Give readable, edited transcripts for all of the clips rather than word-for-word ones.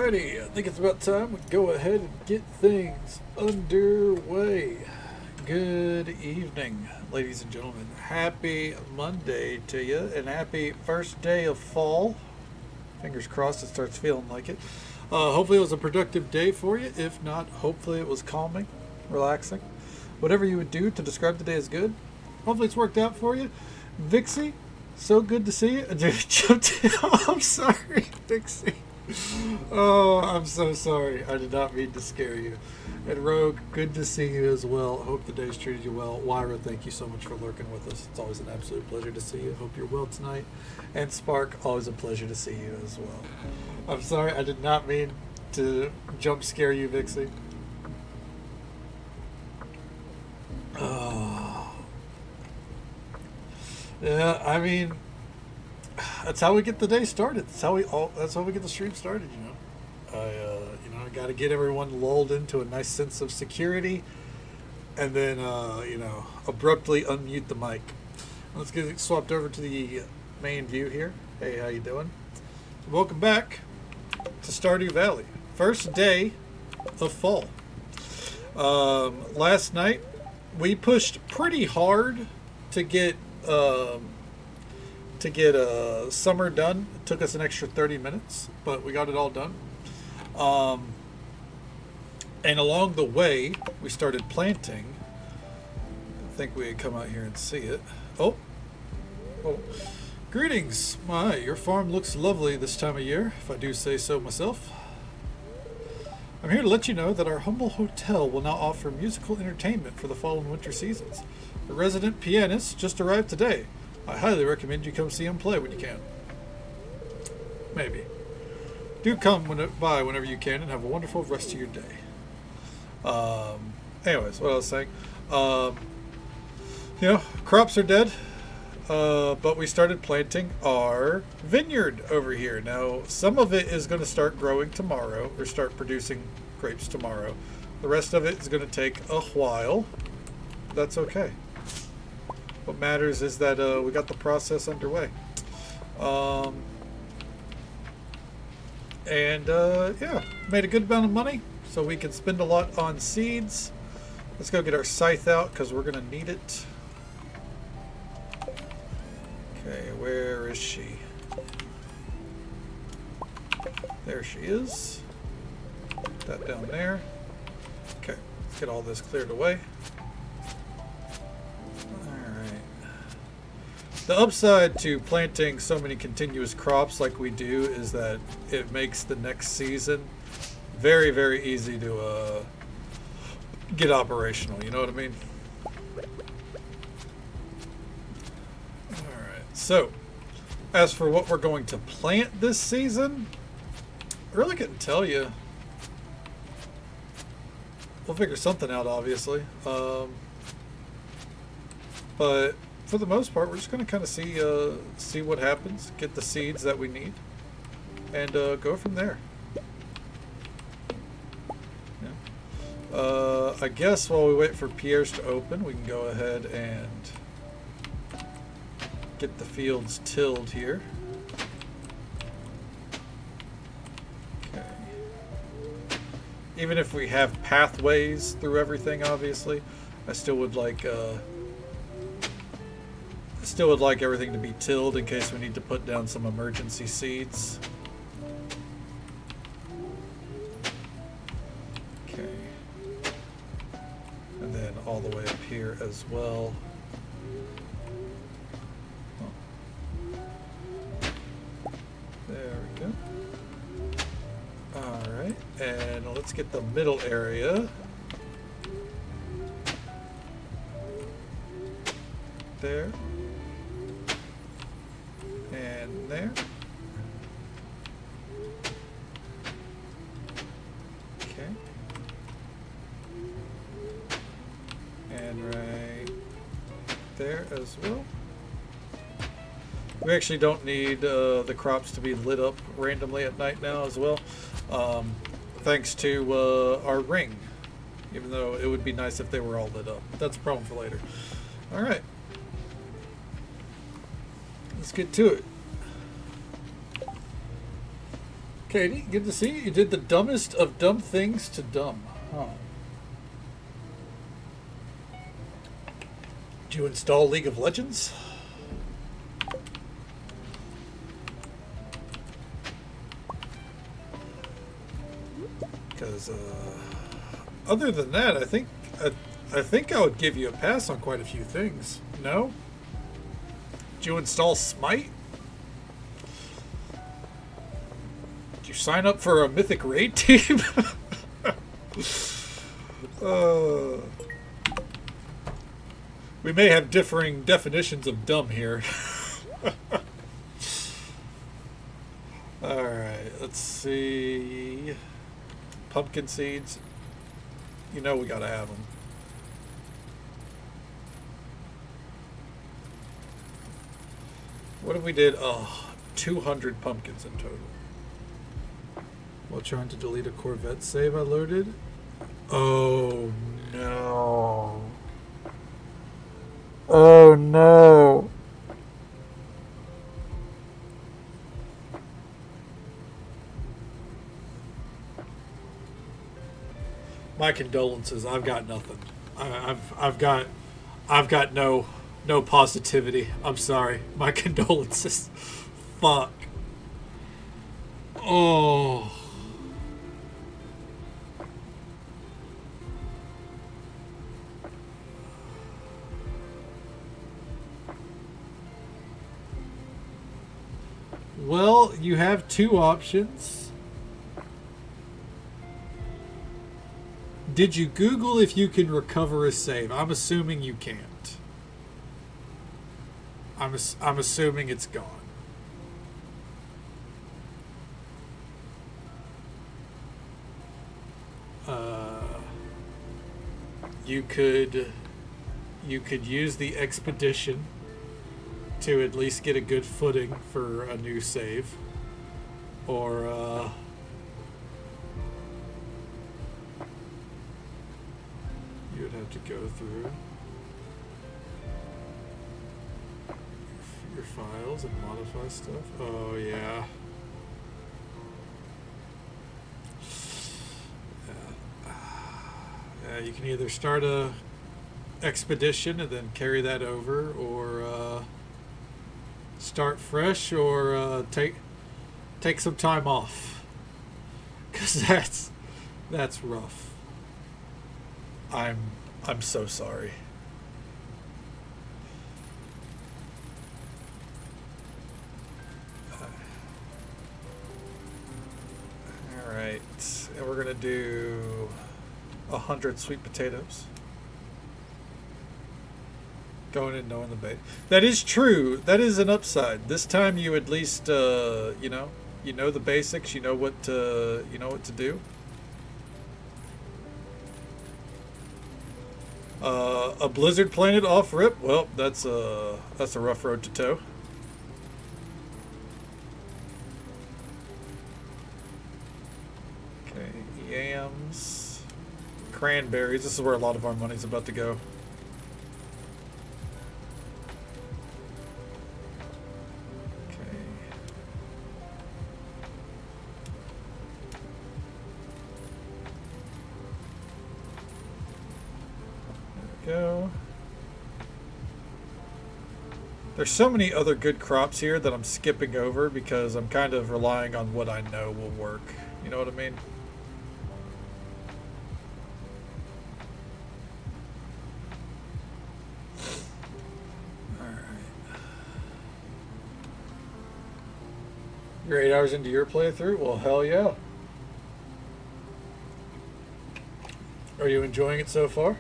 Alrighty, I think it's about time we go ahead and get things underway. Good evening, ladies and gentlemen. Happy Monday to you, and happy first day of fall. Fingers crossed it starts feeling like it. Hopefully it was a productive day for you. If not, hopefully it was calming, relaxing. Whatever you would do to describe the day as good, hopefully it's worked out for you. Vixie, so good to see you. I'm sorry, Vixie. Oh, I'm so sorry. I did not mean to scare you. And Rogue, good to see you as well. Hope the day's treated you well. Wyra, thank you so much for lurking with us. It's always an absolute pleasure to see you. Hope you're well tonight. And Spark, always a pleasure to see you as well. I'm sorry, I did not mean to jump scare you, Vixie. Oh. Yeah, I mean, that's how we get the day started. That's how we get the stream started, you know. I got to get everyone lulled into a nice sense of security, and then abruptly unmute the mic. Let's get it swapped over to the main view here. Hey, how you doing? Welcome back to Stardew Valley. First day of fall. Last night we pushed pretty hard to get summer done. It took us an extra 30 minutes, but we got it all done. And along the way, we started planting. I think we could come out here and see it. Oh. Greetings. My, your farm looks lovely this time of year, if I do say so myself. I'm here to let you know that our humble hotel will now offer musical entertainment for the fall and winter seasons. The resident pianist just arrived today. I highly recommend you come see him play when you can. Maybe. Do come by whenever you can and have a wonderful rest of your day. Anyways, what I was saying. Crops are dead. But we started planting our vineyard over here. Now, some of it is going to start growing tomorrow, or start producing grapes tomorrow. The rest of it is going to take a while. That's okay. What matters is that we got the process underway. Made a good amount of money, so we can spend a lot on seeds. Let's go get our scythe out, because we're going to need it. Okay, where is she? There she is. Put that down there. Okay, get all this cleared away. The upside to planting so many continuous crops like we do is that it makes the next season very, very easy to get operational. You know what I mean? Alright, so as for what we're going to plant this season, I really couldn't tell you. We'll figure something out, obviously. But for the most part, we're just going to kind of see what happens, get the seeds that we need, and go from there. Yeah. I guess while we wait for Pierre's to open, we can go ahead and get the fields tilled here. Okay. Even if we have pathways through everything, obviously, I still would like everything to be tilled in case we need to put down some emergency seeds. Okay. And then all the way up here as well. Oh. There we go. Alright, and let's get the middle area. There. And there. Okay. And right there as well. We actually don't need the crops to be lit up randomly at night now as well. Thanks to our ring. Even though it would be nice if they were all lit up. That's a problem for later. Alright. Let's get to it. Katie, good to see you. You did the dumbest of dumb things to dumb. Huh. Did you install League of Legends? Because other than that, I think I would give you a pass on quite a few things. No? Did you install Smite? Did you sign up for a Mythic Raid team? We may have differing definitions of dumb here. Alright, let's see. Pumpkin seeds. You know we gotta have them. What if we did 200 pumpkins in total? While trying to delete a Corvette save I loaded. Oh no. Oh no. My condolences. I've got nothing. I've got no positivity. I'm sorry. My condolences. Fuck. Oh. Well, you have two options. Did you Google if you can recover a save? I'm assuming you can't. I'm assuming it's gone. You could use the expedition to at least get a good footing for a new save, or you would have to go through your files and modify stuff. Oh yeah. You can either start a expedition and then carry that over, or start fresh, or take some time off, because that's rough. I'm so sorry. All right, and we're gonna do 100 sweet potatoes. Going in knowing the bait. That is true. That is an upside. This time you at least you know the basics. You know what to do. A blizzard planet off rip. Well, that's a rough road to toe. Okay, yams, cranberries. This is where a lot of our money's about to go. Go. There's so many other good crops here that I'm skipping over because I'm kind of relying on what I know will work. You know what I mean? Alright. You're 8 hours into your playthrough? Well, hell yeah. Are you enjoying it so far?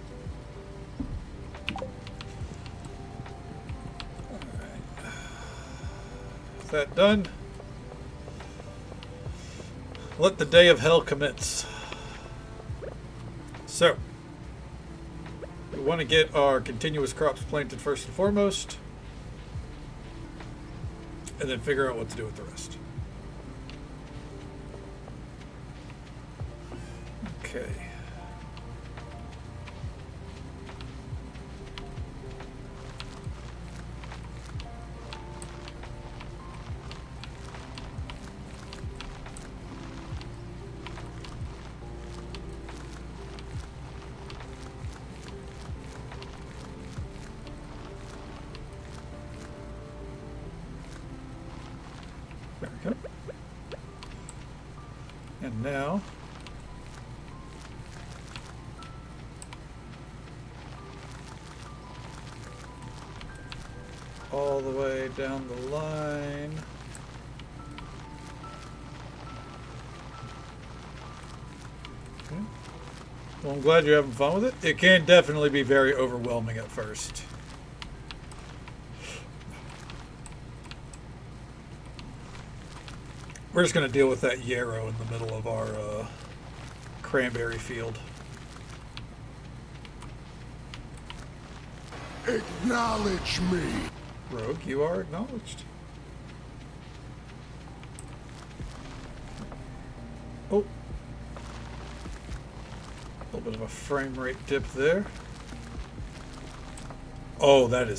That done. Let the day of hell commence. So, we want to get our continuous crops planted first and foremost, and then figure out what to do with the rest. Okay. And now all the way down the line. Okay. Well, I'm glad you're having fun with it. It can definitely be very overwhelming at first. We're just going to deal with that yarrow in the middle of our cranberry field. Acknowledge me. Rogue, you are acknowledged. Oh. A little bit of a frame rate dip there. Oh, that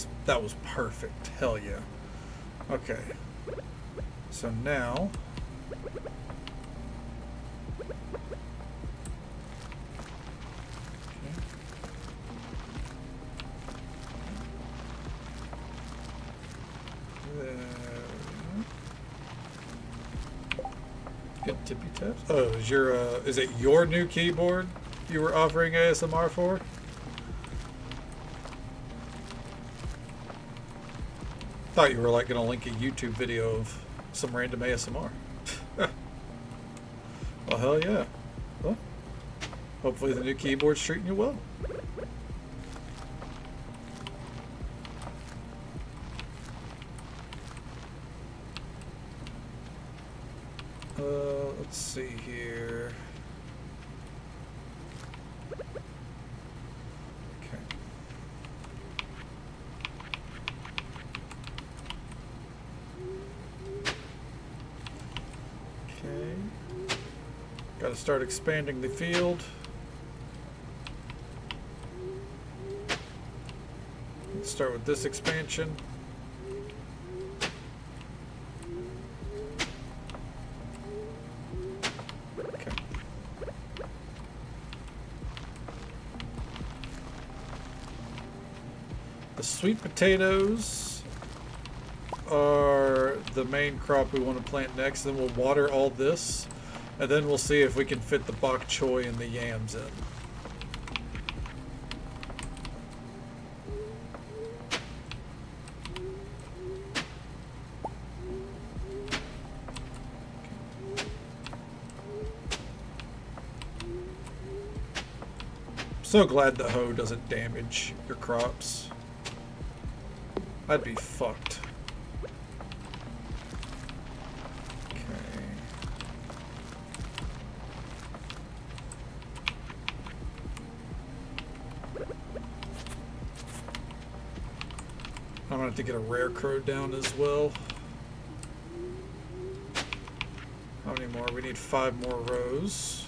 was perfect. Hell yeah. Okay. So now good tippy taps. Oh, is it your new keyboard you were offering ASMR for? Thought you were like gonna link a YouTube video of some random ASMR. Well, hell yeah. Well, hopefully the new keyboard's treating you well. Let's see here. Okay. Okay. Got to start expanding the field. Let's start with this expansion. Sweet potatoes are the main crop we want to plant next. Then we'll water all this, and then we'll see if we can fit the bok choy and the yams in. So glad the hoe doesn't damage your crops. I'd be fucked. Okay. I'm gonna have to get a rare crow down as well. How many more? We need 5 more rows.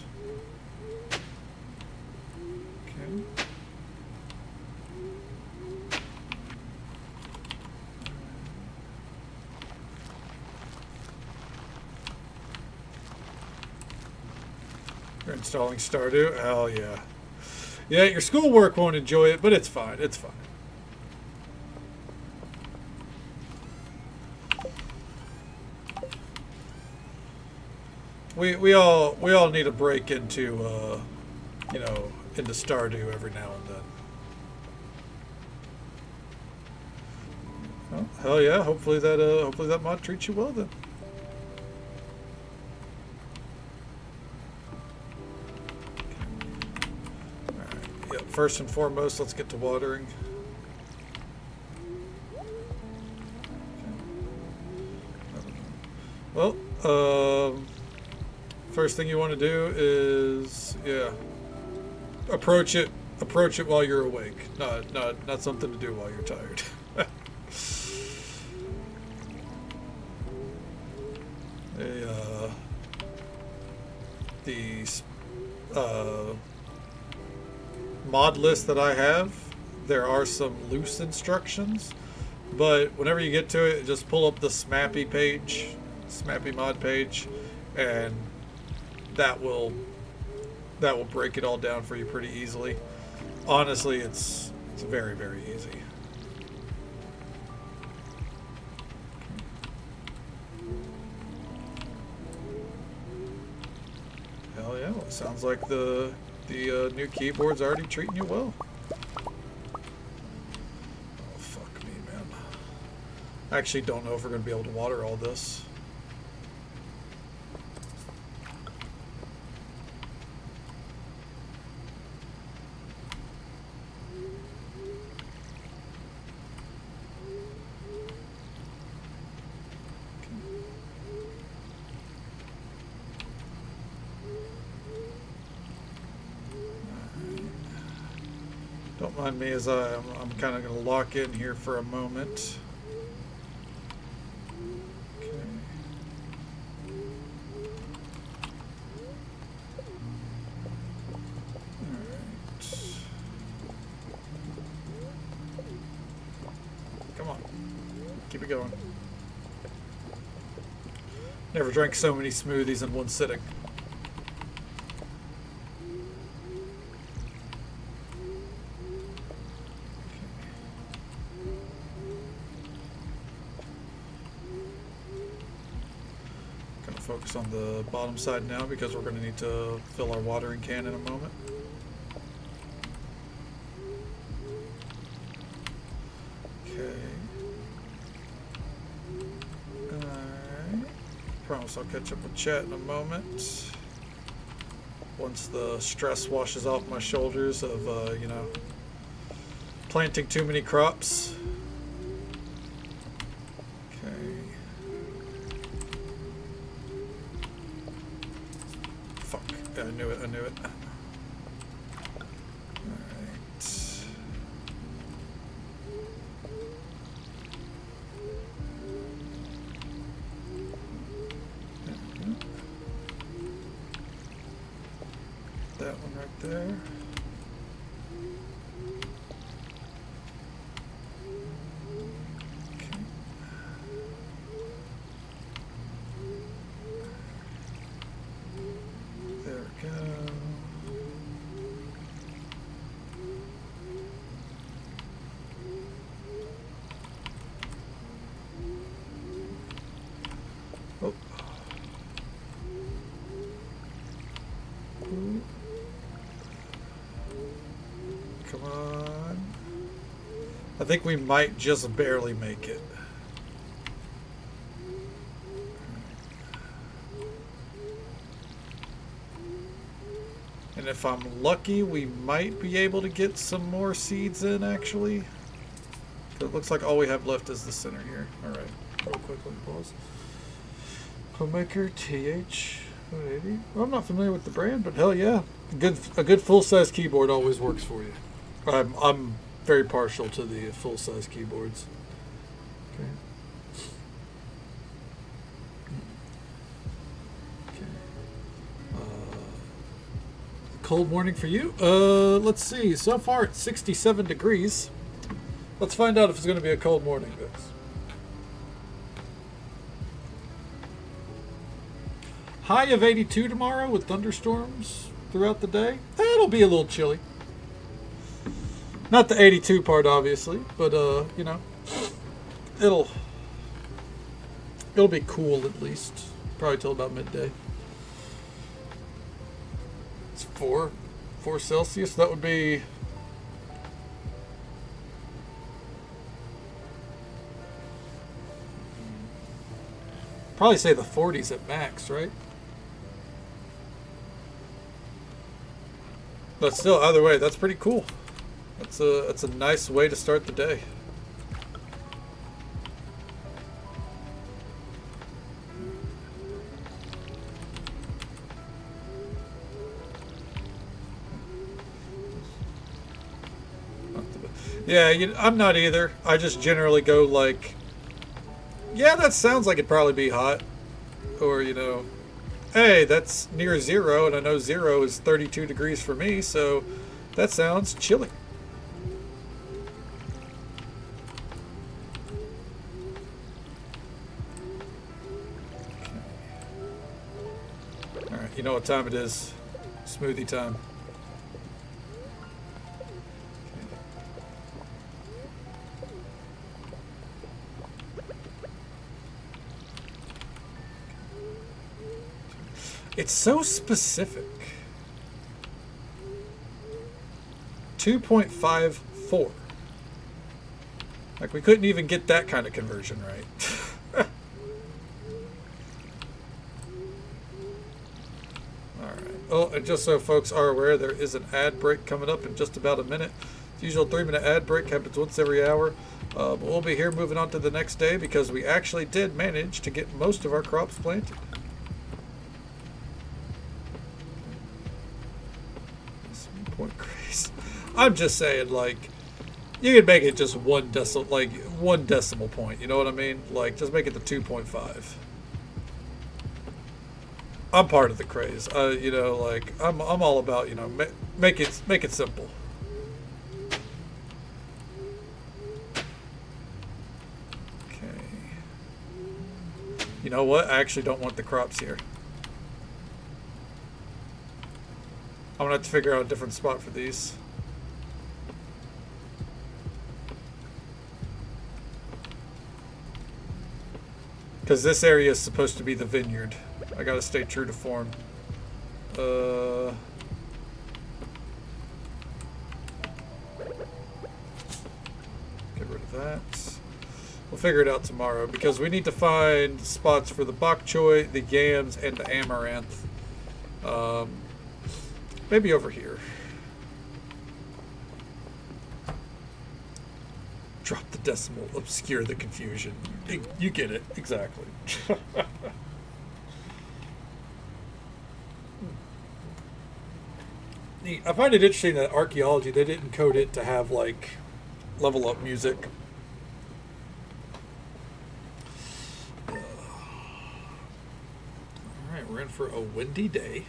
Okay. You're installing Stardew? Hell yeah. Yeah, your schoolwork won't enjoy it, but it's fine. It's fine. We all need a break into you know, into Stardew every now and then. Oh, hell yeah! Hopefully that mod treats you well then. First and foremost, let's get to watering. Well, first thing you want to do is, yeah, approach it while you're awake. Not something to do while you're tired. The mod list that I have, there are some loose instructions, but whenever you get to it, just pull up the Smappy page, Smappy mod page, and that will break it all down for you pretty easily. Honestly, it's very, very easy. Yeah, well, it sounds like the new keyboard's already treating you well. Oh, fuck me, man. I actually don't know if we're going to be able to water all this. Don't mind me as I'm kind of going to lock in here for a moment. Okay. Alright. Come on. Keep it going. Never drank so many smoothies in one sitting. Focus on the bottom side now because we're going to need to fill our watering can in a moment. Okay. Alright. Promise I'll catch up with chat in a moment. Once the stress washes off my shoulders of, you know, planting too many crops. I knew it. Alright. That one right there. Okay. There we go. Oh. Ooh. Come on. I think we might just barely make it. And if I'm lucky, we might be able to get some more seeds in, actually. It looks like all we have left is the center here. Alright, real quick, let me pause. Homemaker TH 180. Well, I'm not familiar with the brand, but hell yeah. A good full-size keyboard always works for you. I'm very partial to the full-size keyboards. Okay. Cold morning for you? Let's see. So far it's 67 degrees. Let's find out if it's going to be a cold morning, guys. High of 82 tomorrow with thunderstorms throughout the day. It'll be a little chilly. Not the 82 part, obviously, but you know, it'll be cool at least. Probably till about midday. It's 4 Celsius. That would be probably say the 40s at max, right? But still, either way, that's pretty cool. That's a nice way to start the day. Yeah, I'm not either. I just generally go like, yeah, that sounds like it'd probably be hot. Or, you know, hey, that's near 0, and I know 0 is 32 degrees for me, so that sounds chilly. Alright, you know what time it is. Smoothie time. It's so specific. 2.54. Like, we couldn't even get that kind of conversion right. Alright. Oh, and just so folks are aware, there is an ad break coming up in just about a minute. The usual 3-minute ad break happens once every hour. But we'll be here moving on to the next day because we actually did manage to get most of our crops planted. Point crazy. I'm just saying, like, you could make it just one decimal point. You know what I mean? Like, just make it the 2.5. I'm part of the craze. You know, like, I'm all about, you know, make it simple. Okay. You know what? I actually don't want the crops here. I'm gonna have to figure out a different spot for these. Because this area is supposed to be the vineyard. I gotta stay true to form. Get rid of that. We'll figure it out tomorrow because we need to find spots for the bok choy, the yams, and the amaranth. Maybe over here. Drop the decimal, obscure the confusion. You get it, exactly. Neat. I find it interesting that archaeology, they didn't code it to have, like, level up music. Alright, we're in for a windy day.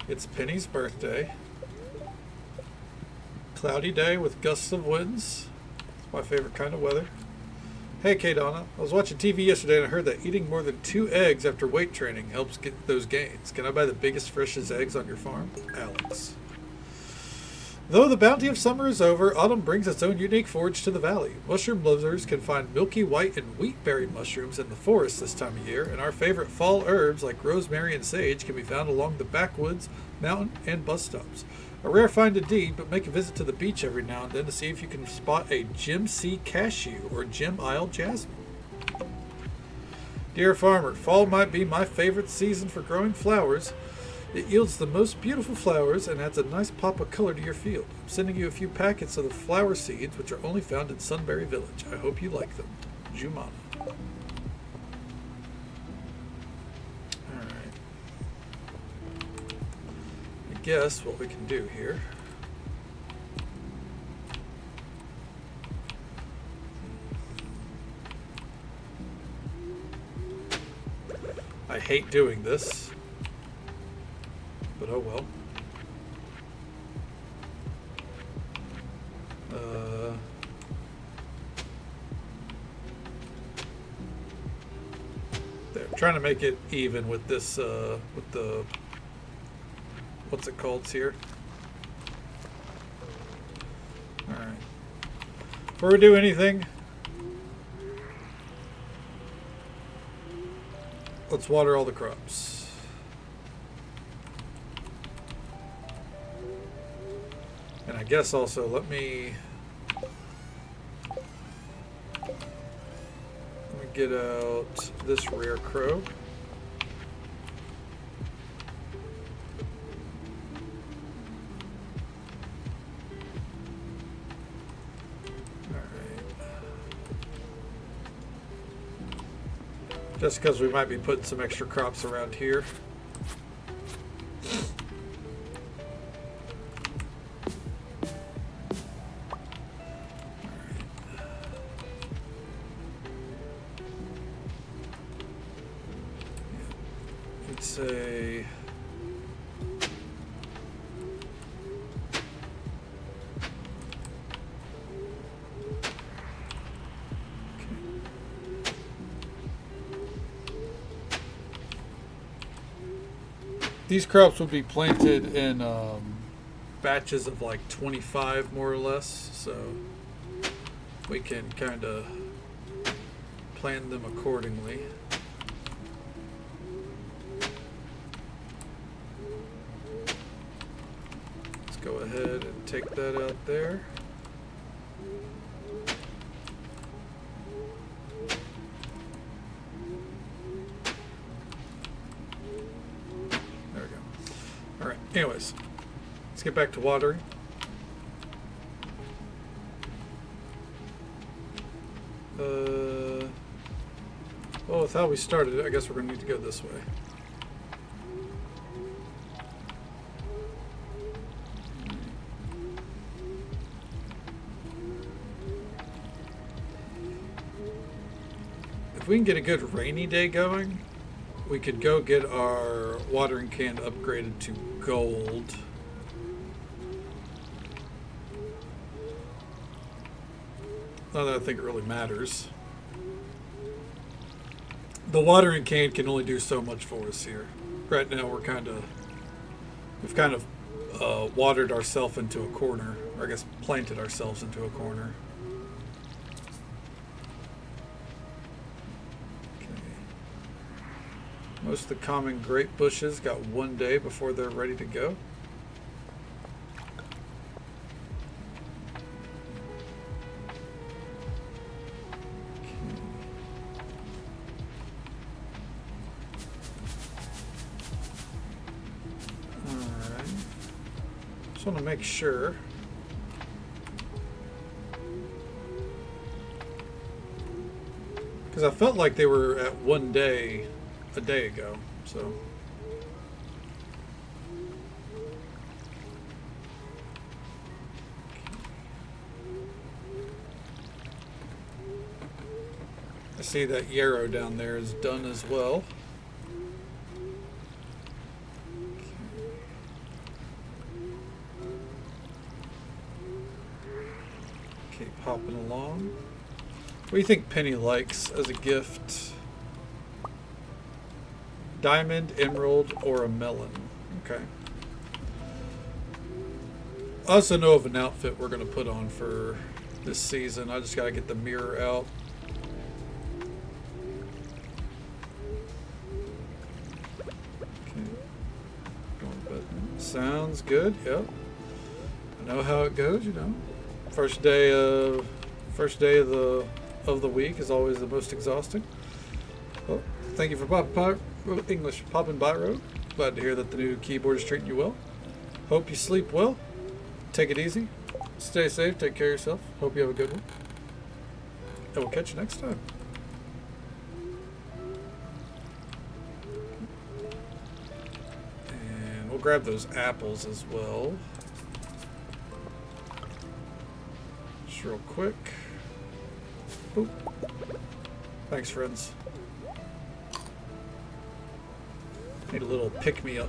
It's Penny's birthday. Cloudy day with gusts of winds. It's my favorite kind of weather. Hey, Kay Donna. I was watching TV yesterday and I heard that eating more than 2 eggs after weight training helps get those gains. Can I buy the biggest, freshest eggs on your farm? Alex. Though the bounty of summer is over, autumn brings its own unique forage to the valley. Mushroom lovers can find milky white and wheatberry mushrooms in the forest this time of year, and our favorite fall herbs like rosemary and sage can be found along the backwoods, mountain, and bus stops. A rare find indeed, but make a visit to the beach every now and then to see if you can spot a Gem C cashew or Gem Isle jasmine. Dear farmer, fall might be my favorite season for growing flowers. It yields the most beautiful flowers and adds a nice pop of color to your field. I'm sending you a few packets of the flower seeds, which are only found in Sunbury Village. I hope you like them. Jumana. Alright. I guess what we can do here. I hate doing this. But oh well. There, I'm trying to make it even with this, with the, what's it called here? Alright. Before we do anything, let's water all the crops. And I guess also let me get out this rare crow. Alright. Just because we might be putting some extra crops around here. Say these crops will be planted in batches of like 25 more or less, so we can kind of plan them accordingly. Let's go ahead and take that out there. There we go. All right, anyways, let's get back to watering. Well, with how we started, I guess we're going to need to go this way. If we can get a good rainy day going, we could go get our watering can upgraded to gold. Not that I think it really matters. The watering can only do so much for us here. Right now we've kind of watered ourselves into a corner, or I guess planted ourselves into a corner. Okay. Most of the common grape bushes got 1 day before they're ready to go. Just want to make sure. Because I felt like they were at 1 day a day ago, so. I see that yarrow down there is done as well. Hopping along. What do you think Penny likes as a gift? Diamond, emerald, or a melon? Okay. I also know of an outfit we're going to put on for this season. I just got to get the mirror out. Okay. Sounds good. Yep. I know how it goes, you know. First day of the week is always the most exhausting. Well, thank you for popping by, Road. Glad to hear that the new keyboard is treating you well. Hope you sleep well. Take it easy. Stay safe. Take care of yourself. Hope you have a good one. And we'll catch you next time. And we'll grab those apples as well. Real quick. Boop. Thanks, friends. Need a little pick-me-up.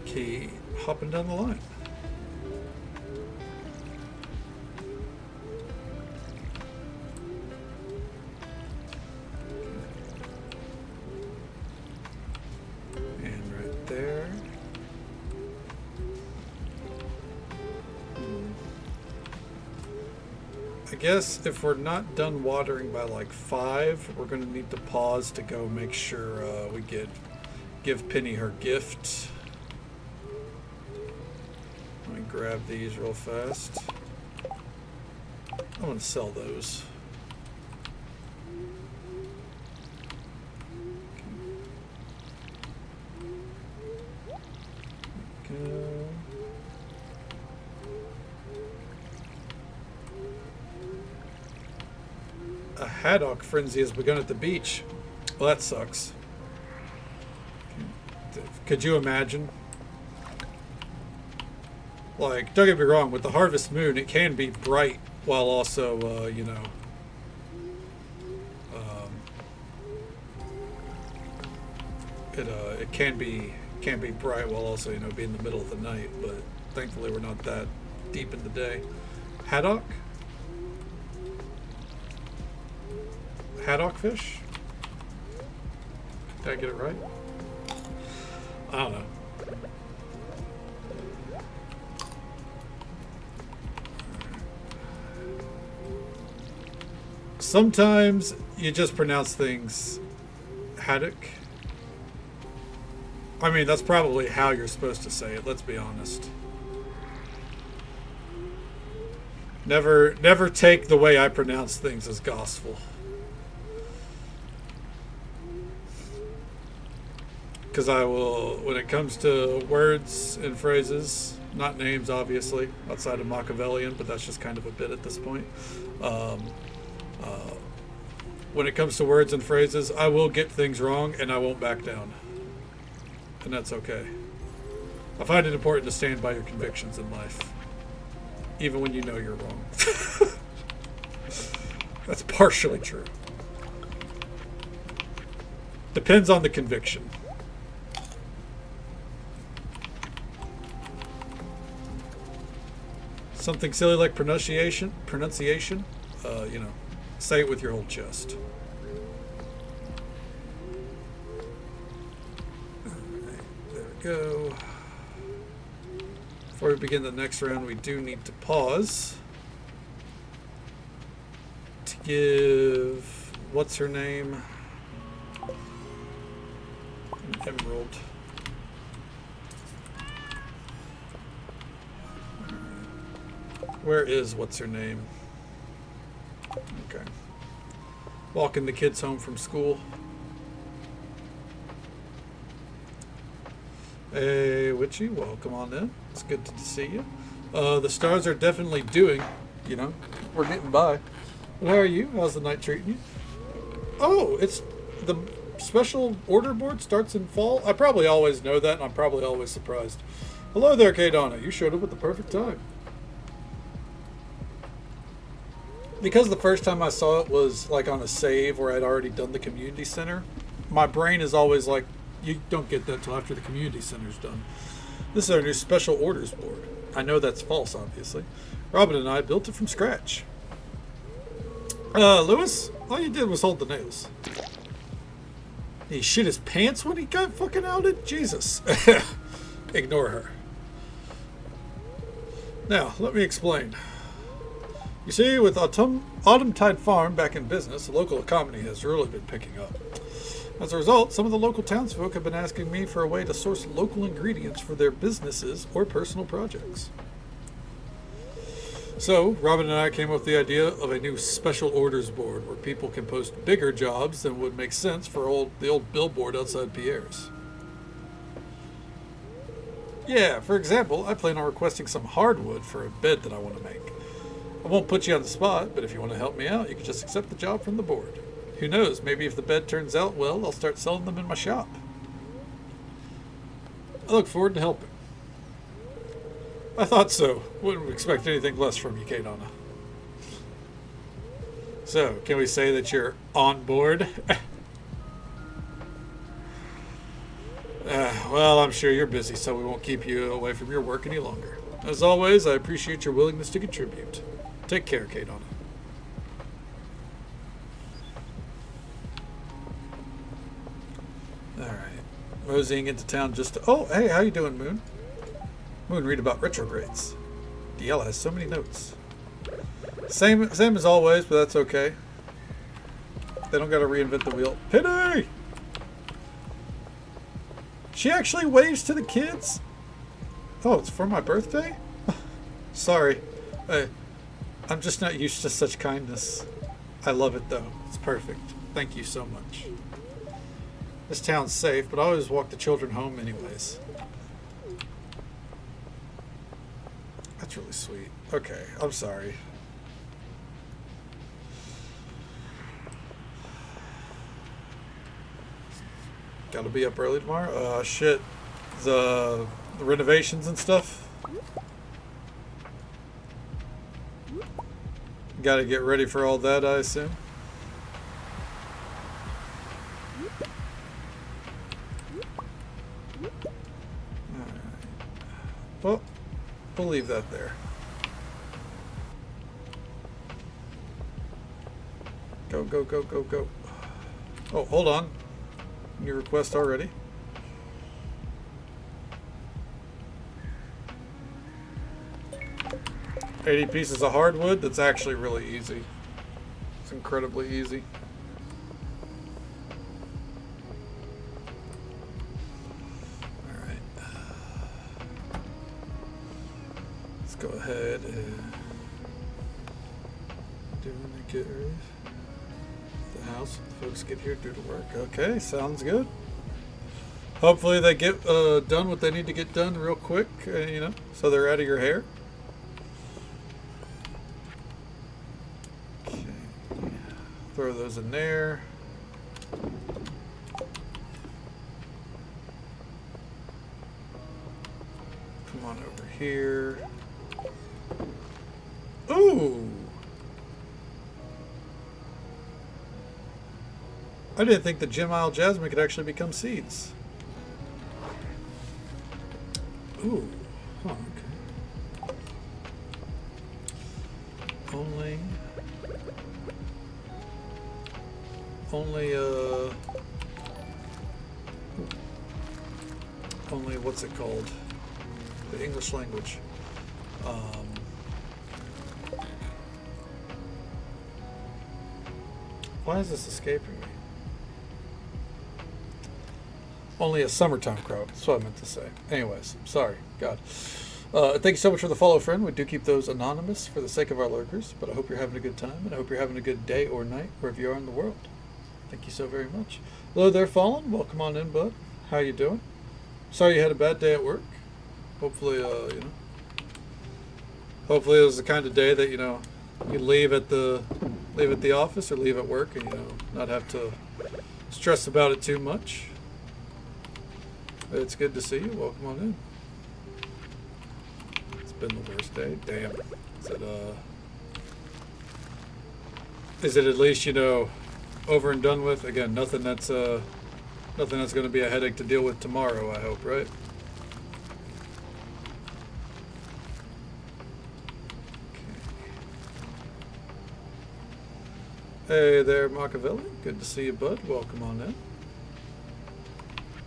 Okay, hopping down the line. I guess if we're not done watering by like 5, we're going to need to pause to go make sure we give Penny her gift. Let me grab these real fast. I'm going to sell those. Go. A haddock frenzy has begun at the beach. Well, that sucks. Could you imagine? Like, don't get me wrong, with the harvest moon, it can be bright while also, you know, it can be bright while also, you know, be in the middle of the night. But thankfully, we're not that deep in the day. Haddock? Haddock fish? Did I get it right? I don't know. Sometimes you just pronounce things haddock. I mean, that's probably how you're supposed to say it, let's be honest. Never take the way I pronounce things as gospel. Because I will, when it comes to words and phrases, not names obviously, outside of Machiavellian, but that's just kind of a bit at this point. When it comes to words and phrases, I will get things wrong and I won't back down. And that's okay. I find it important to stand by your convictions in life, even when you know you're wrong. That's partially true. Depends on the conviction. Something silly like pronunciation, you know, say it with your whole chest. There we go. Before we begin the next round, we do need to pause to give, what's her name? An emerald. Where is what's her name? Okay. Walking the kids home from school. Hey, Witchy, welcome on in. It's good to see you. The stars are definitely doing, you know, we're getting by. But how are you? How's the night treating you? Oh, it's the special order board starts in fall? I probably always know that, and I'm probably always surprised. Hello there, K-Donna. You showed up at the perfect time. Because the first time I saw it was like on a save where I'd already done the community center, my brain is always like, you don't get that till after the community center's done. This is our new special orders board. I know that's false, obviously. Robin and I built it from scratch. Lewis, all you did was hold the nails. He shit his pants when he got fucking outed? Jesus. Ignore her. Now, let me explain. You see, with Autumntide Farm back in business, the local economy has really been picking up. As a result, some of the local townsfolk have been asking me for a way to source local ingredients for their businesses or personal projects. So, Robin and I came up with the idea of a new special orders board where people can post bigger jobs than would make sense for the old billboard outside Pierre's. Yeah, for example, I plan on requesting some hardwood for a bed that I want to make. I won't put you on the spot, but if you want to help me out, you can just accept the job from the board. Who knows, maybe if the bed turns out well, I'll start selling them in my shop. I look forward to helping. I thought so. Wouldn't expect anything less from you, K-Donna. So, can we say that you're on board? Well, I'm sure you're busy, so we won't keep you away from your work any longer. As always, I appreciate your willingness to contribute. Take care, K-Donna. Alright. Moseying into town just to... Oh, hey, how you doing, Moon? Moon, read about retrogrades. DL has so many notes. Same as always, but that's okay. They don't gotta reinvent the wheel. Penny! She actually waves to the kids? Oh, it's for my birthday? Sorry. I'm just not used to such kindness. I love it, though. It's perfect. Thank you so much. This town's safe, but I always walk the children home anyways. That's really sweet. Okay, I'm sorry. Gotta be up early tomorrow? Shit. The renovations and stuff? Gotta get ready for all that, I assume. Alright. Well, we'll leave that there. Go, go, go, go, go. Oh, hold on. New request already. $80 pieces of hardwood. That's actually really easy. It's incredibly easy. Alright. Let's go ahead and get the house. Folks get here, do the work. Okay, sounds good. Hopefully they get done what they need to get done real quick, you know, so they're out of your hair. Okay. Throw those in there. Come on over here. Ooh! I didn't think the Gem Isle Jasmine could actually become seeds. Ooh. Huh, okay. Only, what's it called? The English language. Why is this escaping me? Only a summertime crop. That's what I meant to say. Anyways, sorry. God. Thank you so much for the follow, friend. We do keep those anonymous for the sake of our lurkers, but I hope you're having a good time, and I hope you're having a good day or night wherever you are in the world. Thank you so very much. Hello there, Fallen. Welcome on in, bud. How you doing? Sorry you had a bad day at work. Hopefully, you know. Hopefully it was the kind of day that, you know, you leave at the office or leave at work and, you know, not have to stress about it too much. It's good to see you. Welcome on in. It's been the worst day. Damn. Is it at least, you know, over and done with? Again, nothing that's going to be a headache to deal with tomorrow, I hope, right? Okay. Hey there, Machiavelli. Good to see you, bud. Welcome on in.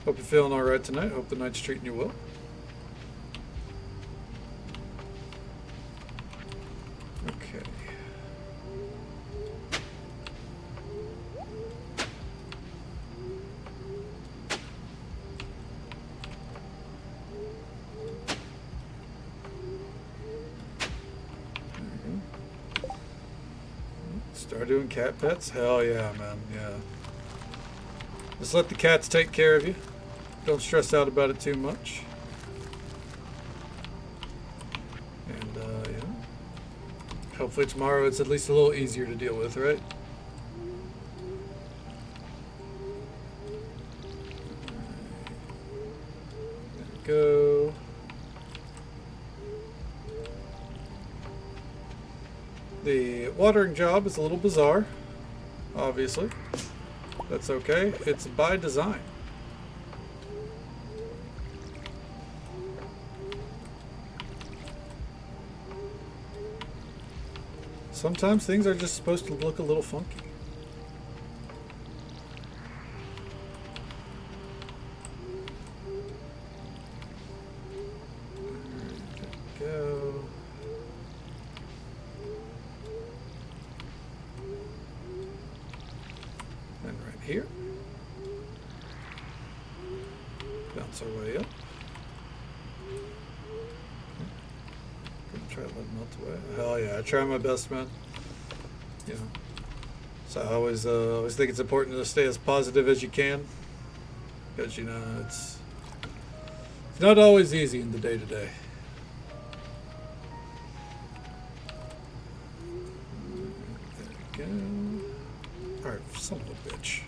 Hope you're feeling all right tonight. Hope the night's treating you well. Okay. Stardew and cat pets? Hell yeah, man. Yeah. Just let the cats take care of you. Don't stress out about it too much. And, yeah. Hopefully tomorrow it's at least a little easier to deal with, right? There we go. The watering job is a little bizarre, obviously. That's okay. It's by design. Sometimes things are just supposed to look a little funky. There we go. And right here. Bounce our way up. Try to let them melt away. Hell yeah, I try my best, man. You know, so I always think it's important to stay as positive as you can, because you know it's not always easy in the day to day. There we go. All right, son of a bitch.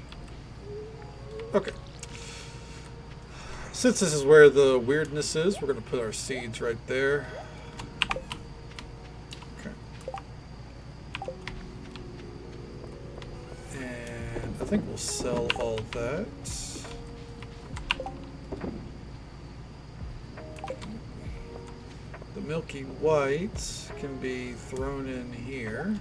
Okay. Since this is where the weirdness is, we're gonna put our seeds right there. I think we'll sell all that. The milky white can be thrown in here.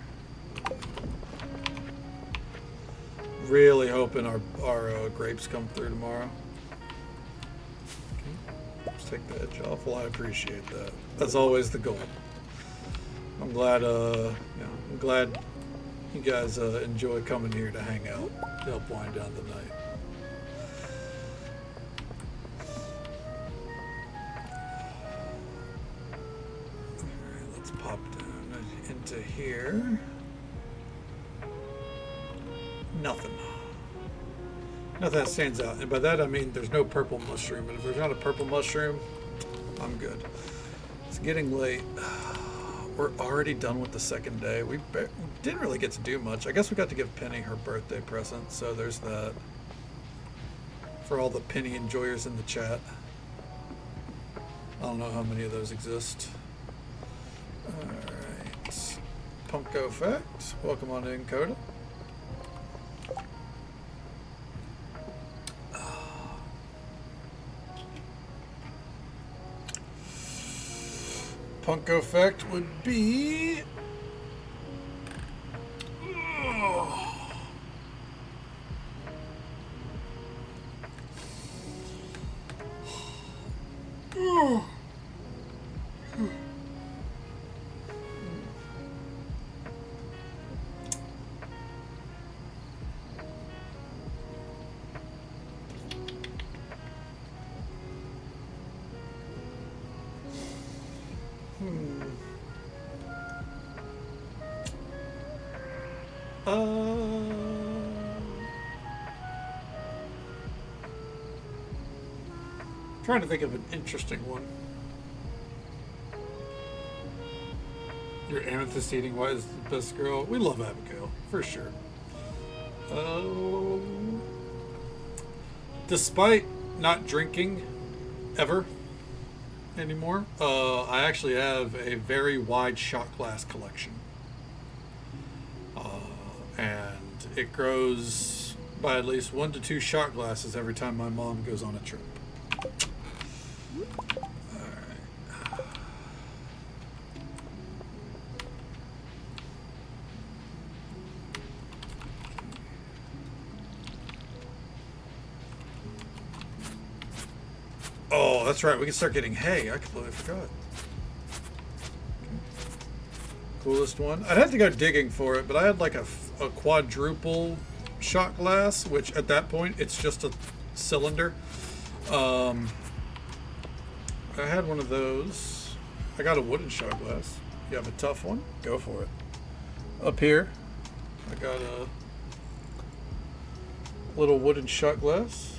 really hoping our grapes come through tomorrow. Let's take the edge off. Well, I appreciate that. That's always the goal. I'm glad, I'm glad you guys enjoy coming here to hang out, to help wind down the night. Alright, let's pop down into here. Nothing. Nothing that stands out. And by that I mean there's no purple mushroom. And if there's not a purple mushroom, I'm good. It's getting late. We're already done with the second day. We didn't really get to do much. I guess we got to give Penny her birthday present, so there's that. For all the Penny enjoyers in the chat. I don't know how many of those exist. Alright. Punko Effect. Welcome on in, Coda. Punko Effect would be... Trying to think of an interesting one. Your amethyst eating white is the best girl. We love Abigail, for sure. Despite not drinking ever anymore, I actually have a very wide shot glass collection. And it grows by at least 1 to 2 shot glasses every time my mom goes on a trip. Oh, that's right. We can start getting hay. I completely forgot. Coolest one. I'd have to go digging for it, but I had like a quadruple shot glass, which at that point it's just a cylinder. I had one of those. I got a wooden shot glass. You have a tough one? Go for it. Up here, I got a little wooden shot glass.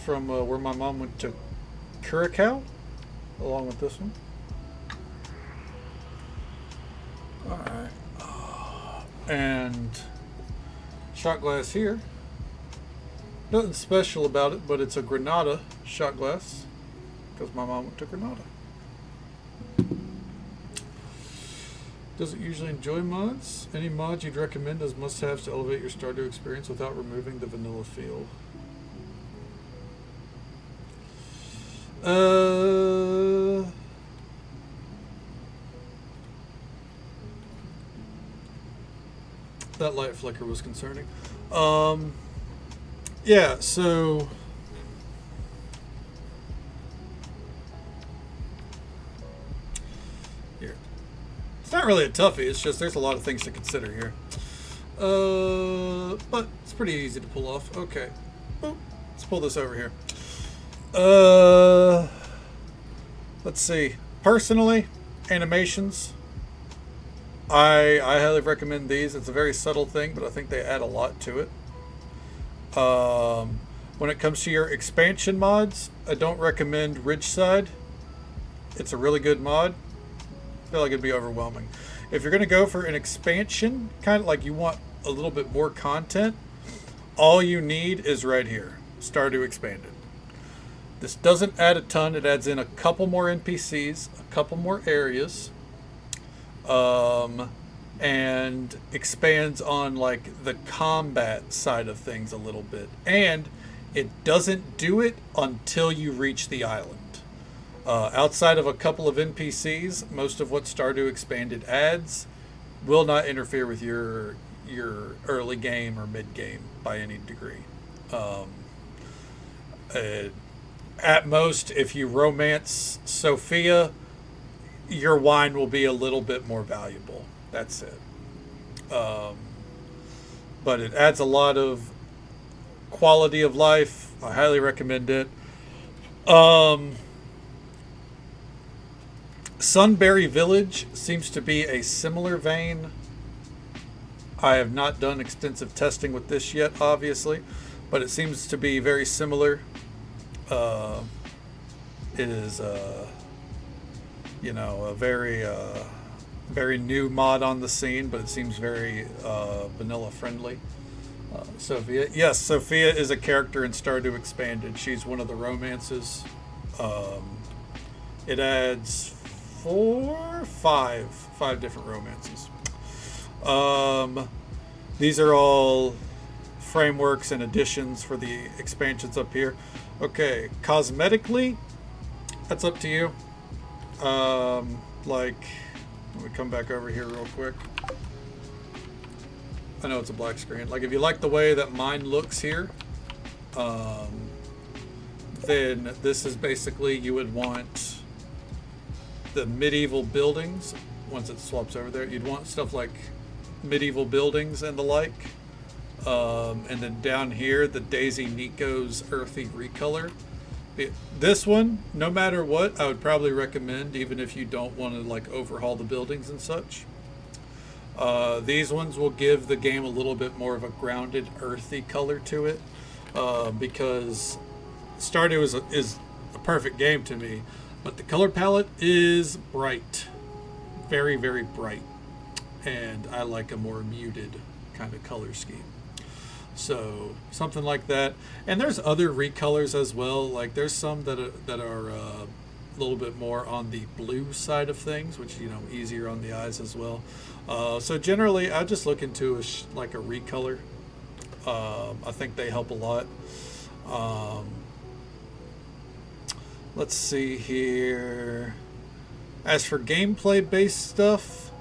From where my mom went to Curacao, along with this one. Alright. And shot glass here. Nothing special about it, but it's a Granada shot glass because my mom went to Granada. Does it usually enjoy mods? Any mods you'd recommend as must-haves to elevate your Stardew experience without removing the vanilla feel? That light flicker was concerning. Yeah, so here. It's not really a toughie, it's just there's a lot of things to consider here. But it's pretty easy to pull off. Okay. Oh, let's pull this over here. Let's see. Personally, animations. I highly recommend these. It's a very subtle thing, but I think they add a lot to it. When it comes to your expansion mods, I don't recommend Ridgeside. It's a really good mod. I feel like it'd be overwhelming. If you're going to go for an expansion, kind of like you want a little bit more content, all you need is right here. Stardew Expanded. This doesn't add a ton. It adds in a couple more NPCs, a couple more areas, and expands on like the combat side of things a little bit. And it doesn't do it until you reach the island. Outside of a couple of NPCs, most of what Stardew Expanded adds will not interfere with your early game or mid game by any degree. Um, uh, at most, if you romance Sophia, your wine will be a little bit more valuable. That's it. Um, but it adds a lot of quality of life. I highly recommend it. Um, Sunbury Village seems to be a similar vein. I have not done extensive testing with this yet, obviously, but it seems to be very similar. Uh, it is, a very new mod on the scene, but it seems very vanilla friendly. Sophia, yes, Sophia is a character in Stardew Expanded. She's one of the romances. It adds five different romances. These are all frameworks and additions for the expansions up here. Okay, cosmetically, that's up to you. Let me come back over here real quick. I know it's a black screen. Like, if you like the way that mine looks here, then this is basically, you would want the medieval buildings. Once it swaps over there, you'd want stuff like medieval buildings and the like. And then down here, the Daisy Nico's earthy recolor. This one, no matter what, I would probably recommend, even if you don't want to like overhaul the buildings and such. These ones will give the game a little bit more of a grounded, earthy color to it, because Stardew is a perfect game to me, but the color palette is bright, very, very bright, and I like a more muted kind of color scheme. So something like that, and there's other recolors as well. Like there's some that are a little bit more on the blue side of things, which easier on the eyes as well. So generally, I just look into like a recolor. I think they help a lot. Let's see here. As for gameplay-based stuff,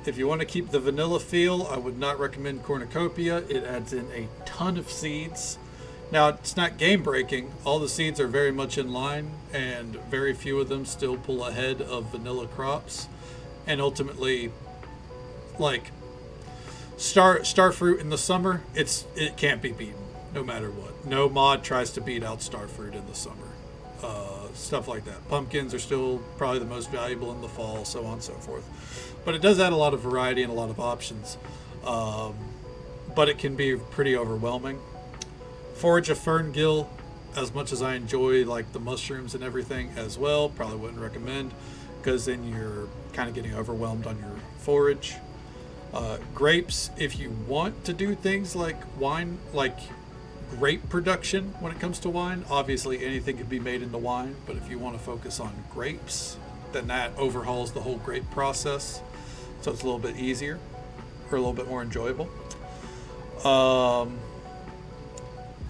if you want to keep the vanilla feel, I would not recommend Cornucopia. It adds in a ton of seeds. Now, it's not game-breaking. All the seeds are very much in line, and very few of them still pull ahead of vanilla crops. And ultimately, like starfruit in the summer, it can't be beaten, no matter what. No mod tries to beat out starfruit in the summer. Stuff like that. Pumpkins are still probably the most valuable in the fall, so on and so forth. But it does add a lot of variety and a lot of options. But it can be pretty overwhelming. Forage a Ferngill, as much as I enjoy like the mushrooms and everything as well, probably wouldn't recommend, because then you're kind of getting overwhelmed on your forage. Grapes, if you want to do things like wine, like grape production when it comes to wine, obviously anything can be made into wine, but if you want to focus on grapes, then that overhauls the whole grape process, so it's a little bit easier or a little bit more enjoyable.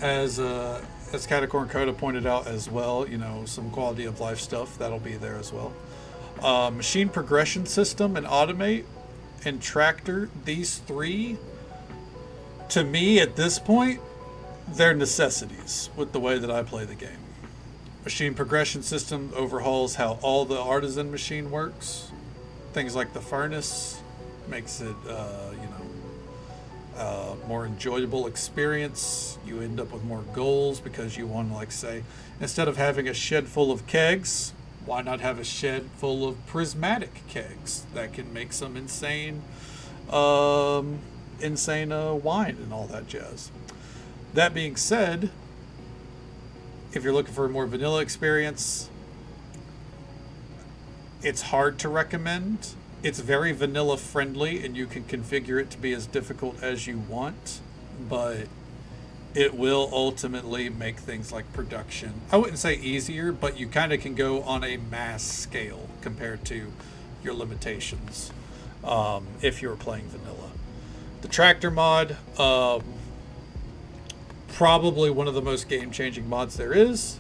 As Catacorn Coda pointed out as well, some quality of life stuff that'll be there as well. Machine progression system and automate and tractor, these three, to me at this point, they're necessities with the way that I play the game. Machine progression system overhauls how all the artisan machine works. Things like the furnace makes it, more enjoyable experience. You end up with more goals because you want to, like, say, instead of having a shed full of kegs, why not have a shed full of prismatic kegs that can make some insane wine and all that jazz. That being said, if you're looking for a more vanilla experience, it's hard to recommend. It's very vanilla friendly, and you can configure it to be as difficult as you want, but it will ultimately make things like production, I wouldn't say easier, but you kind of can go on a mass scale compared to your limitations if you were playing vanilla. The tractor mod, probably one of the most game-changing mods there is.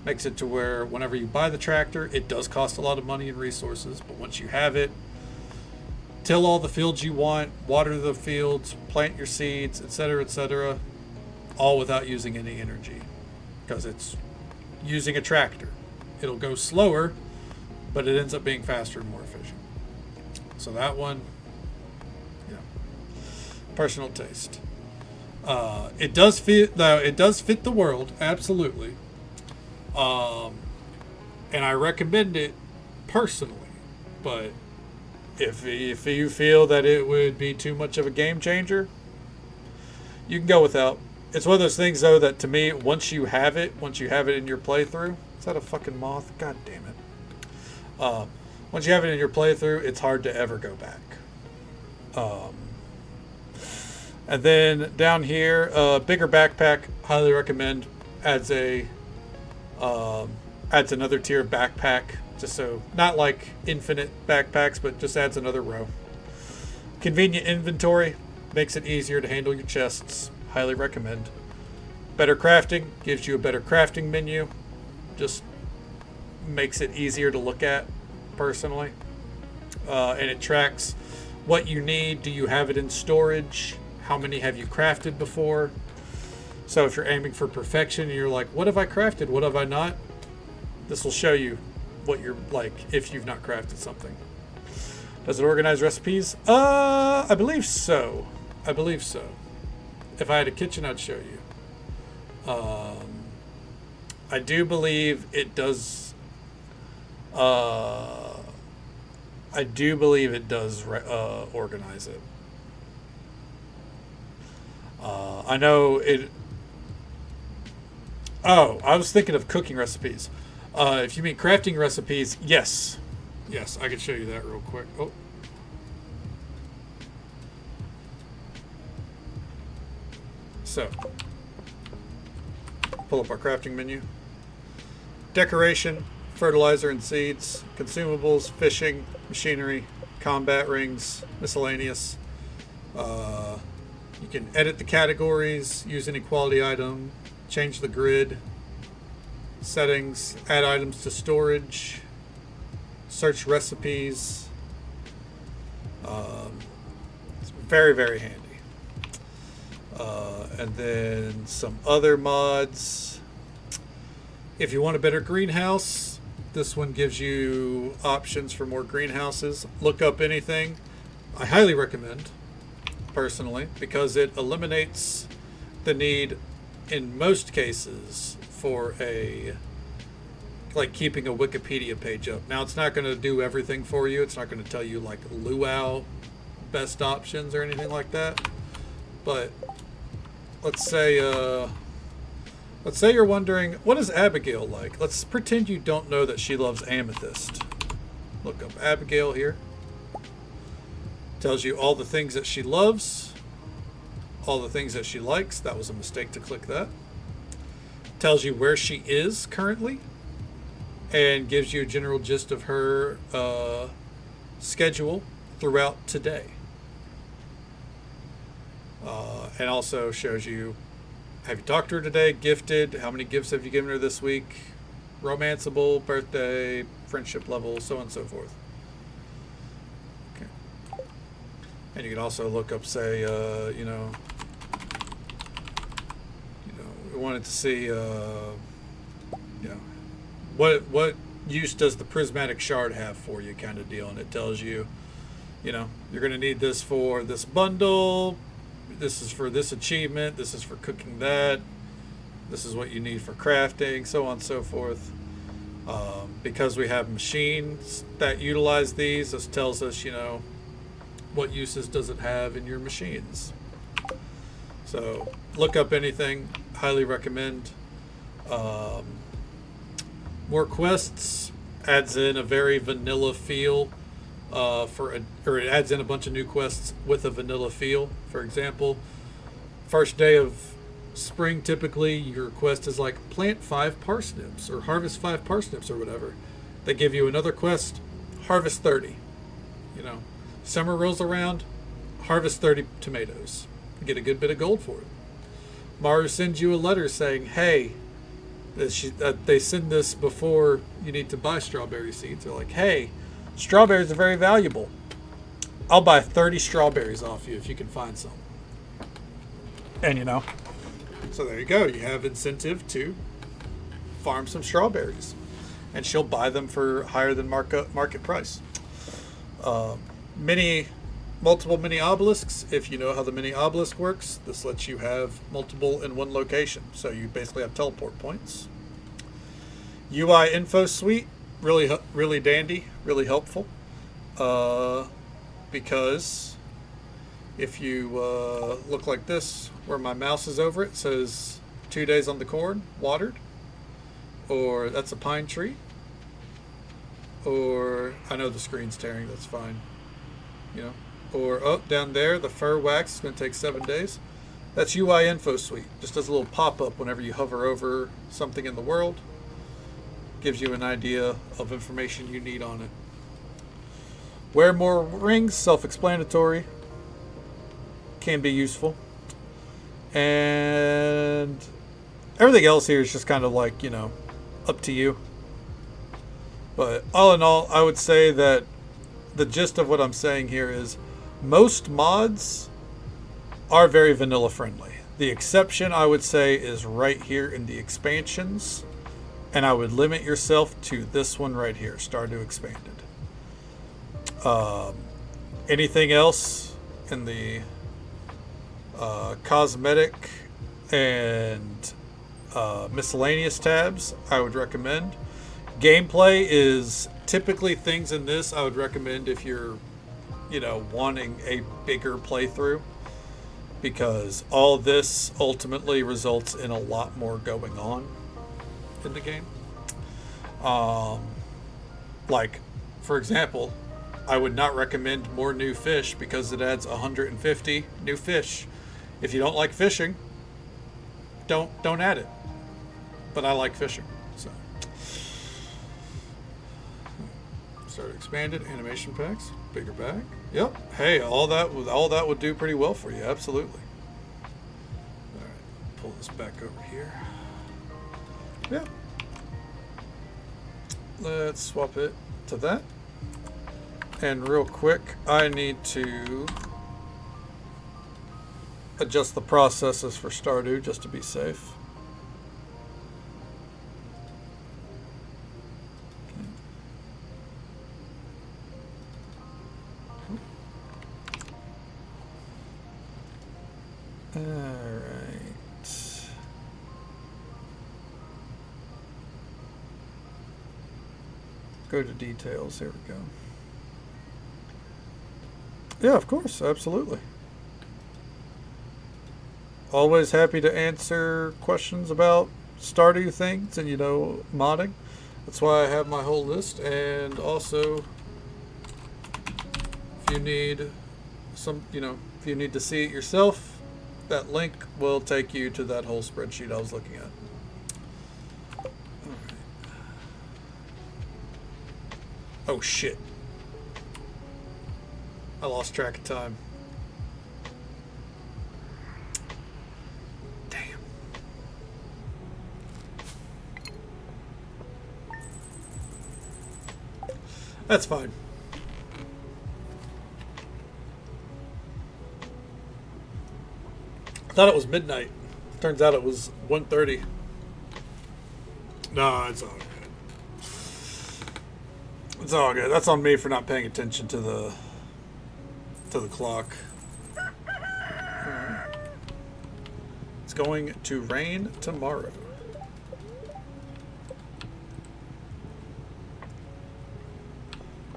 Makes it to where whenever you buy the tractor, it does cost a lot of money and resources, but once you have it, till all the fields you want, water the fields, plant your seeds, etc., all without using any energy, because it's using a tractor. It'll go slower, but it ends up being faster and more efficient. So that one, yeah, personal taste. It does fit, though. It does fit the world, absolutely. And I recommend it personally. But if you feel that it would be too much of a game changer, you can go without. It's one of those things, though, that to me, once you have it in your playthrough, is that a fucking moth? God damn it. Once you have it in your playthrough, it's hard to ever go back. And then down here, bigger backpack, highly recommend. Adds another tier of backpack, just so, not like infinite backpacks, but just adds another row. Convenient inventory, makes it easier to handle your chests, highly recommend. Better crafting, gives you a better crafting menu, just makes it easier to look at, personally. And it tracks what you need. Do you have it in storage? How many have you crafted before? So if you're aiming for perfection and you're like, what have I crafted? What have I not? This will show you what you're like if you've not crafted something. Does it organize recipes? I believe so. If I had a kitchen, I'd show you. I do believe it does. I do believe it does organize it. I know it. Oh, I was thinking of cooking recipes. If you mean crafting recipes, yes. Yes, I can show you that real quick. Oh. So, pull up our crafting menu. Decoration, fertilizer and seeds, consumables, fishing, machinery, combat rings, miscellaneous. You can edit the categories, use any quality item, change the grid, settings, add items to storage, search recipes. It's very, very handy. And then some other mods. If you want a better greenhouse, this one gives you options for more greenhouses. Look up anything. I highly recommend, personally, because it eliminates the need, in most cases, for keeping a Wikipedia page up. Now, it's not going to do everything for you. It's not going to tell you like luau best options or anything like that. But let's say you're wondering, what is Abigail like? Let's pretend you don't know that she loves amethyst. Look up Abigail here. Tells you all the things that she loves, all the things that she likes. That was a mistake to click that. Tells you where she is currently, and gives you a general gist of her schedule throughout today. And also shows you, have you talked to her today, gifted, how many gifts have you given her this week, romanceable, birthday, friendship level, so on and so forth. Okay. And you can also look up, say, we wanted to see, what use does the prismatic shard have for you, kind of deal. And it tells you, you're going to need this for this bundle. This is for this achievement. This is for cooking that. This is what you need for crafting, so on and so forth. Because we have machines that utilize these, this tells us, what uses does it have in your machines. So look up anything. Highly recommend. More quests adds in a very vanilla feel. It adds in a bunch of new quests with a vanilla feel. For example, first day of spring, typically your quest is like plant 5 parsnips or harvest 5 parsnips or whatever. They give you another quest, harvest 30. Summer rolls around, harvest 30 tomatoes. You get a good bit of gold for it. Maru sends you a letter saying, hey, they send this before you need to buy strawberry seeds. They're like, hey, strawberries are very valuable. I'll buy 30 strawberries off you if you can find some. And you know, so there you go. You have incentive to farm some strawberries, and she'll buy them for higher than market price. Mini, multiple mini obelisks. If you know how the mini obelisk works, this lets you have multiple in one location. So you basically have teleport points. UI info suite, really dandy, really helpful. Because if you look like this, where my mouse is over it, says 2 days on the corn, watered, or that's a pine tree, or I know the screen's tearing, that's fine, you know, or down there, the fur wax is going to take 7 days. That's UI info suite. Just does a little pop-up whenever you hover over something in the world. Gives you an idea of information you need on it. Wear more rings, self-explanatory. Can be useful. And everything else here is just kind of like, you know, up to you. But all in all, I would say that the gist of what I'm saying here is most mods are very vanilla friendly. The exception, I would say, is right here in the expansions. And I would limit yourself to this one right here, Stardew Expanded. Anything else in the cosmetic and miscellaneous tabs, I would recommend. Gameplay is typically things in this I would recommend if you're, you know, wanting a bigger playthrough, because all this ultimately results in a lot more going on in the game. Like, for example, I would not recommend more new fish because it adds 150 new fish. If you don't like fishing, don't add it. But I like fishing, so. Start expanded animation packs, bigger bag. Yep. Hey, all that would do pretty well for you. Absolutely. All right, pull this back over here. Yeah. Let's swap it to that. And real quick, I need to adjust the processes for Stardew just to be safe. All right. Go to details. Here we go. Yeah, of course. Absolutely. Always happy to answer questions about Stardew things and, you know, modding. That's why I have my whole list. And also, if you need some, you know, if you need to see it yourself, that link will take you to that whole spreadsheet I was looking at. Alright. Oh shit. I lost track of time. Damn. That's fine. I thought it was midnight. Turns out it was 1:30. No, it's all good. It's all good. That's on me for not paying attention to the clock. Right. It's going to rain tomorrow.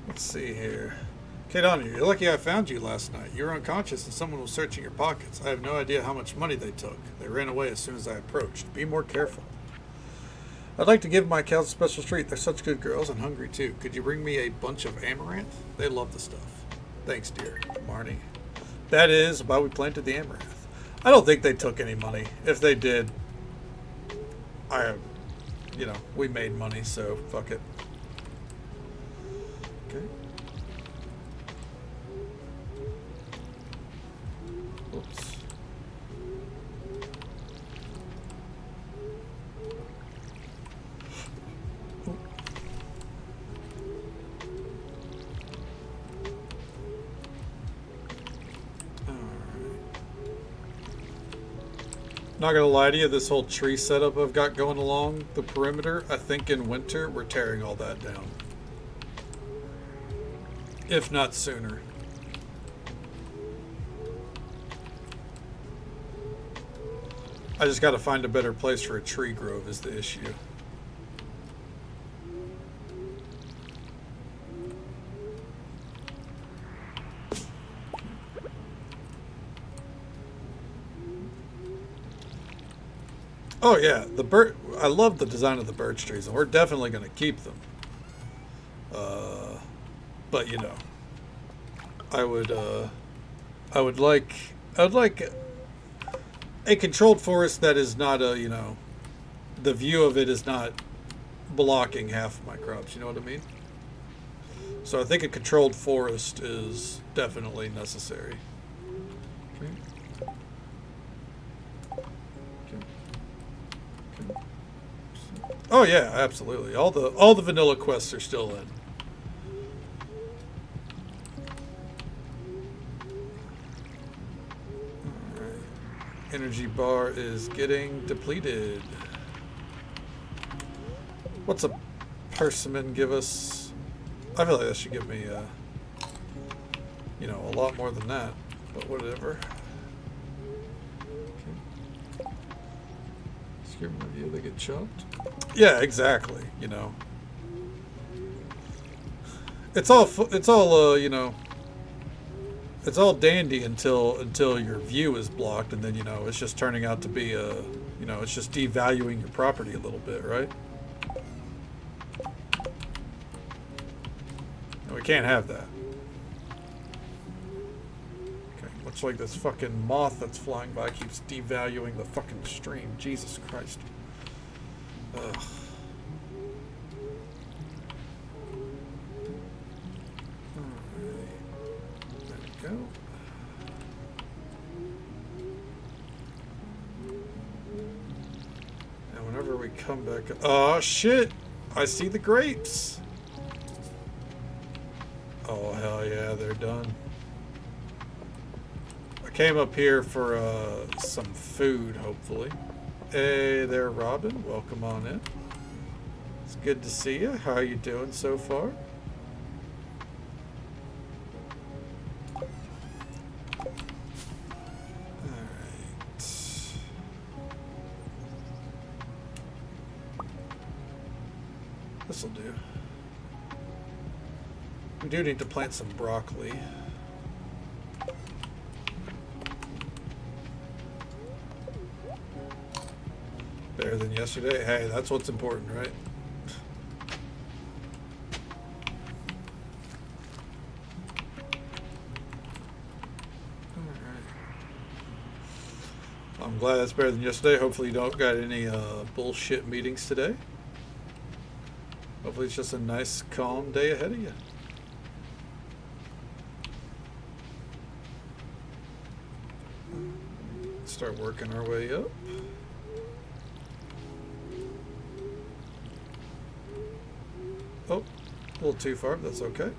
Let's see here. Okay, Donnie, you're lucky I found you last night. You were unconscious and someone was searching your pockets. I have no idea how much money they took. They ran away as soon as I approached. Be more careful. I'd like to give my cows a special treat. They're such good girls and hungry too. Could you bring me a bunch of amaranth? They love the stuff. Thanks, dear. Marnie. That is why we planted the amaranth. I don't think they took any money. If they did, we made money, so fuck it. Okay. Oops. Not gonna lie to you, this whole tree setup I've got going along the perimeter, I think in winter we're tearing all that down. If not sooner. I just gotta find a better place for a tree grove is the issue. Oh yeah, I love the design of the birch trees, and we're definitely going to keep them. But you know, I would like a controlled forest that is not the view of it is not blocking half of my crops. You know what I mean? So I think a controlled forest is definitely necessary. Okay. Oh yeah, absolutely. All the vanilla quests are still in. Alright. Energy bar is getting depleted. What's a persimmon give us? I feel like that should give me a lot more than that, but whatever. Skim review, they get chopped. Yeah, exactly. You know, it's all it's all dandy until your view is blocked, and then it's just turning out to be it's just devaluing your property a little bit, right? And we can't have that. Okay, looks like this fucking moth that's flying by keeps devaluing the fucking stream. Jesus Christ. Ugh. Alright. There we go. And whenever we come back... Oh, shit! I see the grapes! Oh, hell yeah, they're done. I came up here for some food, hopefully. Hey there, Robin. Welcome on in. It's good to see you. How are you doing so far? Alright. This'll do. We do need to plant some broccoli. Better than yesterday? Hey, that's what's important, right? Alright. I'm glad that's better than yesterday. Hopefully you don't got any bullshit meetings today. Hopefully it's just a nice, calm day ahead of you. Start working our way up. Oh, a little too far, but that's okay.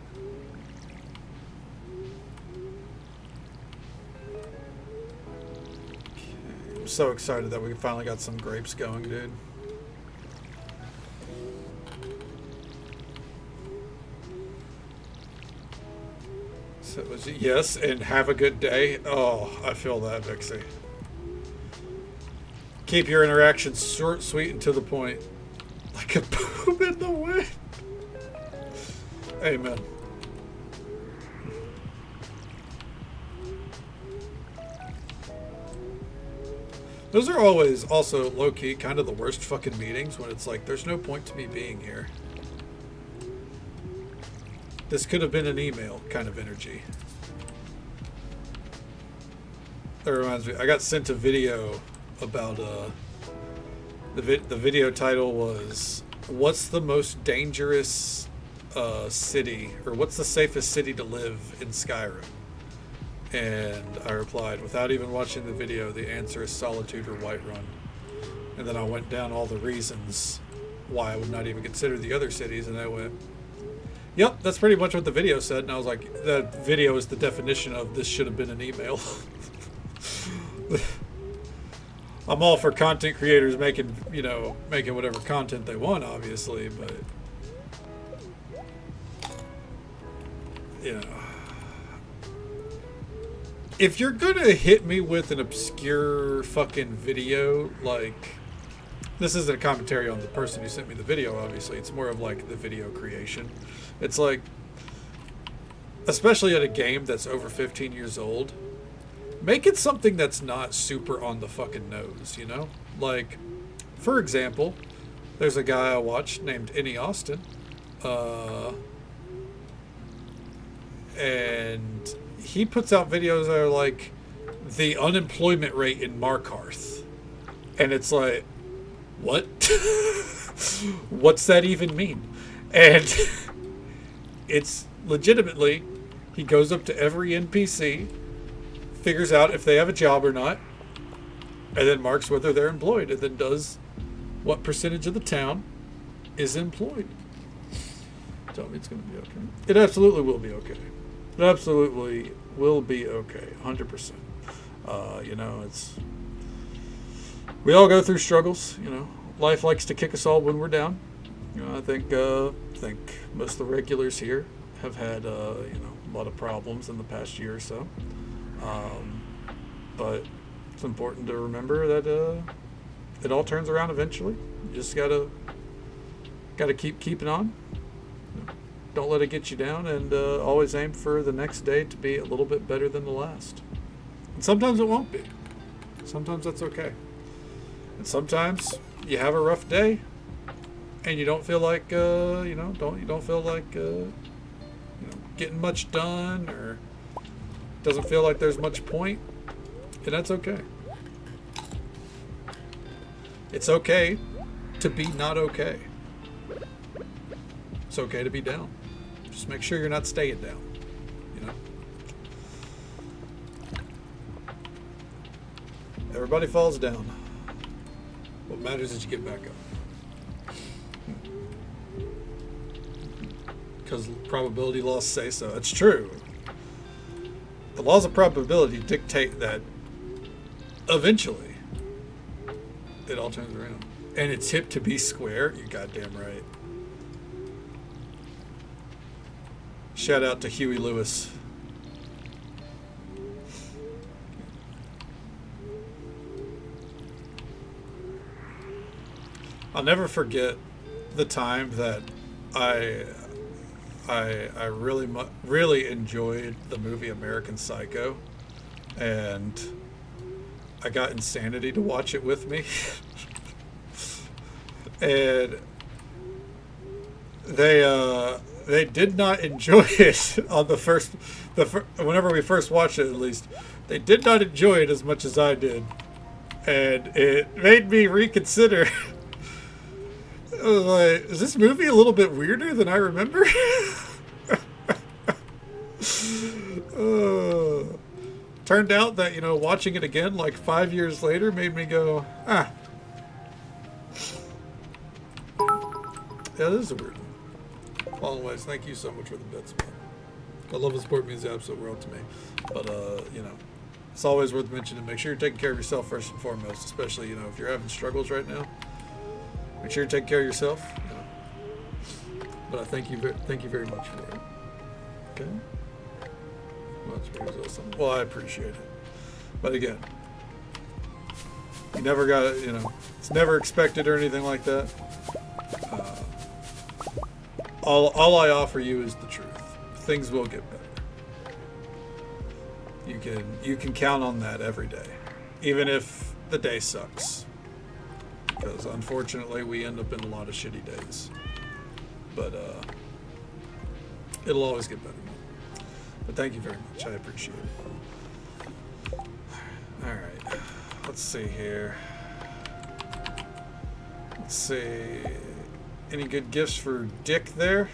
I'm so excited that we finally got some grapes going, dude. So was it, yes, and have a good day. Oh, I feel that, Vixie. Keep your interactions short, sweet, and to the point. Like a poop in the wind. Amen. Those are always also low-key kind of the worst fucking meetings when it's like, there's no point to me being here. This could have been an email kind of energy. That reminds me, I got sent a video about, the video title was, what's the most dangerous city, or what's the safest city to live in Skyrim? And I replied, without even watching the video, the answer is Solitude or Whiterun. And then I went down all the reasons why I would not even consider the other cities, and I went, yep, that's pretty much what the video said. And I was like, that video is the definition of this should have been an email. I'm all for content creators making, making whatever content they want, obviously, but, if you're gonna hit me with an obscure fucking video, like, this isn't a commentary on the person who sent me the video, obviously. It's more of like the video creation. It's like, especially at a game that's over 15 years old, make it something that's not super on the fucking nose, Like, for example, there's a guy I watched named Innie Austin, and he puts out videos that are like the unemployment rate in Markarth, and it's like, what? What's that even mean? And it's legitimately, he goes up to every NPC, figures out if they have a job or not, and then marks whether they're employed, and then does what percentage of the town is employed. Tell me it's going to be okay. It absolutely will be okay. It absolutely will be okay, 100%. It's... We all go through struggles, Life likes to kick us all when we're down. I think most of the regulars here have had, a lot of problems in the past year or so. But it's important to remember that it all turns around eventually. You just gotta keep keeping on. Don't let it get you down, and always aim for the next day to be a little bit better than the last. And sometimes it won't be. Sometimes that's okay. And sometimes you have a rough day, and you don't feel like don't feel like getting much done, or doesn't feel like there's much point, and that's okay. It's okay to be not okay. It's okay to be down. Just make sure you're not staying down, Everybody falls down. What matters is you get back up. Because probability laws say so. It's true. The laws of probability dictate that eventually it all turns around. And it's hip to be square. You're goddamn right. Shout out to Huey Lewis. I'll never forget the time that I really enjoyed the movie American Psycho, and I got Insanity to watch it with me. And they did not enjoy it on whenever we first watched it, at least. They did not enjoy it as much as I did. And it made me reconsider. I was like, is this movie a little bit weirder than I remember? Turned out that, watching it again like 5 years later made me go, Yeah, this is a weird one. Well, anyways, thank you so much for the bits, man. I love the sport means the absolute world to me. But, it's always worth mentioning. Make sure you're taking care of yourself first and foremost, especially, if you're having struggles right now. Make sure you take care of yourself. But I thank you very much for it. Okay? Well, I appreciate it. But again, you never got it, it's never expected or anything like that. All I offer you is the truth. Things will get better. You can count on that every day, even if the day sucks. Because unfortunately, we end up in a lot of shitty days. But it'll always get better. But thank you very much. I appreciate it. All right. Let's see here. Let's see. Any good gifts for Dick there?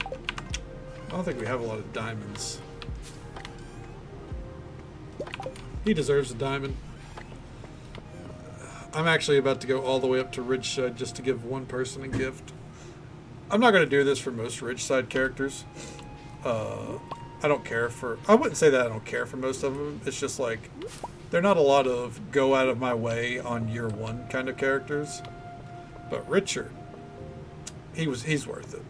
I don't think we have a lot of diamonds. He deserves a diamond. I'm actually about to go all the way up to Ridgeside just to give one person a gift. I'm not going to do this for most Ridgeside characters. I don't care for... I wouldn't say that I don't care for most of them. It's just like... They're not a lot of go out of my way on year one kind of characters, but Richard, he's worth it.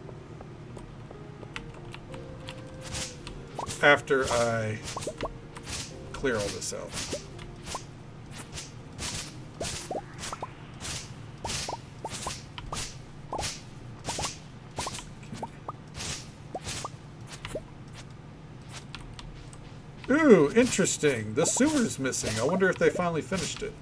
After I clear all this out. Ooh, interesting. The sewer's missing. I wonder if they finally finished it.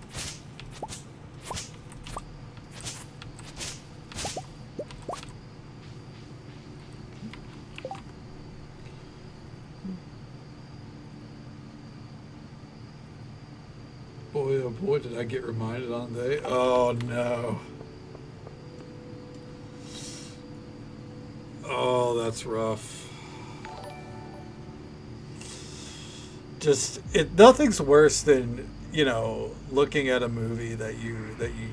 Boy, oh boy, did I get reminded on they. Oh no. Oh, that's rough. Just nothing's worse than, you know, looking at a movie that you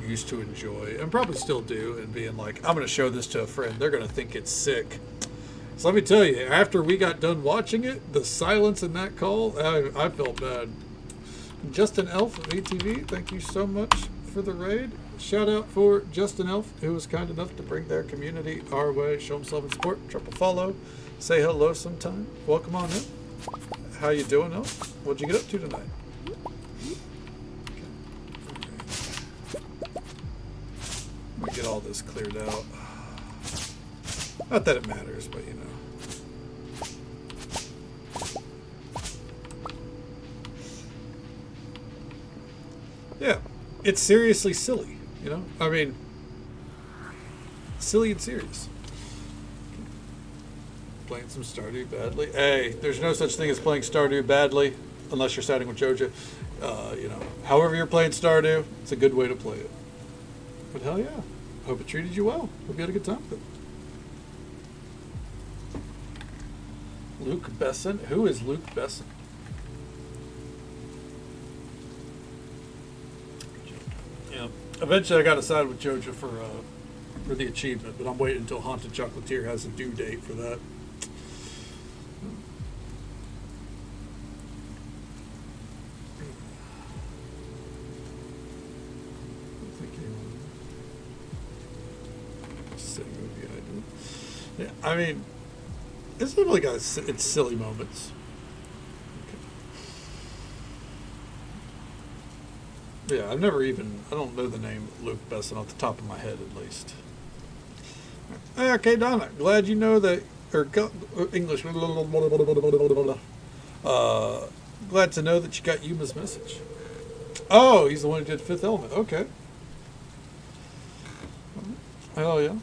used to enjoy and probably still do and being like, I'm going to show this to a friend. They're going to think it's sick. So let me tell you, after we got done watching it, the silence in that call, I felt bad. Justin Elf of ATV, thank you so much for the raid. Shout out for Justin Elf, who was kind enough to bring their community our way. Show them love and support. Triple follow. Say hello sometime. Welcome on in. How you doing, Elf? What'd you get up to tonight? Let me get all this cleared out. Not that it matters, but you know. Yeah, it's seriously silly, you know? I mean, silly and serious. Playing some Stardew badly. Hey, there's no such thing as playing Stardew badly unless you're siding with Joja. You know, however you're playing Stardew, it's a good way to play it. But hell yeah, hope it treated you well. Hope you had a good time with it. Luke Besson? Who is Luke Besson? Yeah, eventually I got to side with Joja for the achievement, but I'm waiting until Haunted Chocolatier has a due date for that. Yeah, I mean, it's really got its silly moments. Okay. Yeah, I don't know the name Luke Besson off the top of my head, at least. Okay, Donna, glad you know that, English, glad to know that you got Yuma's message. Oh, he's the one who did Fifth Element, okay. Hell yeah.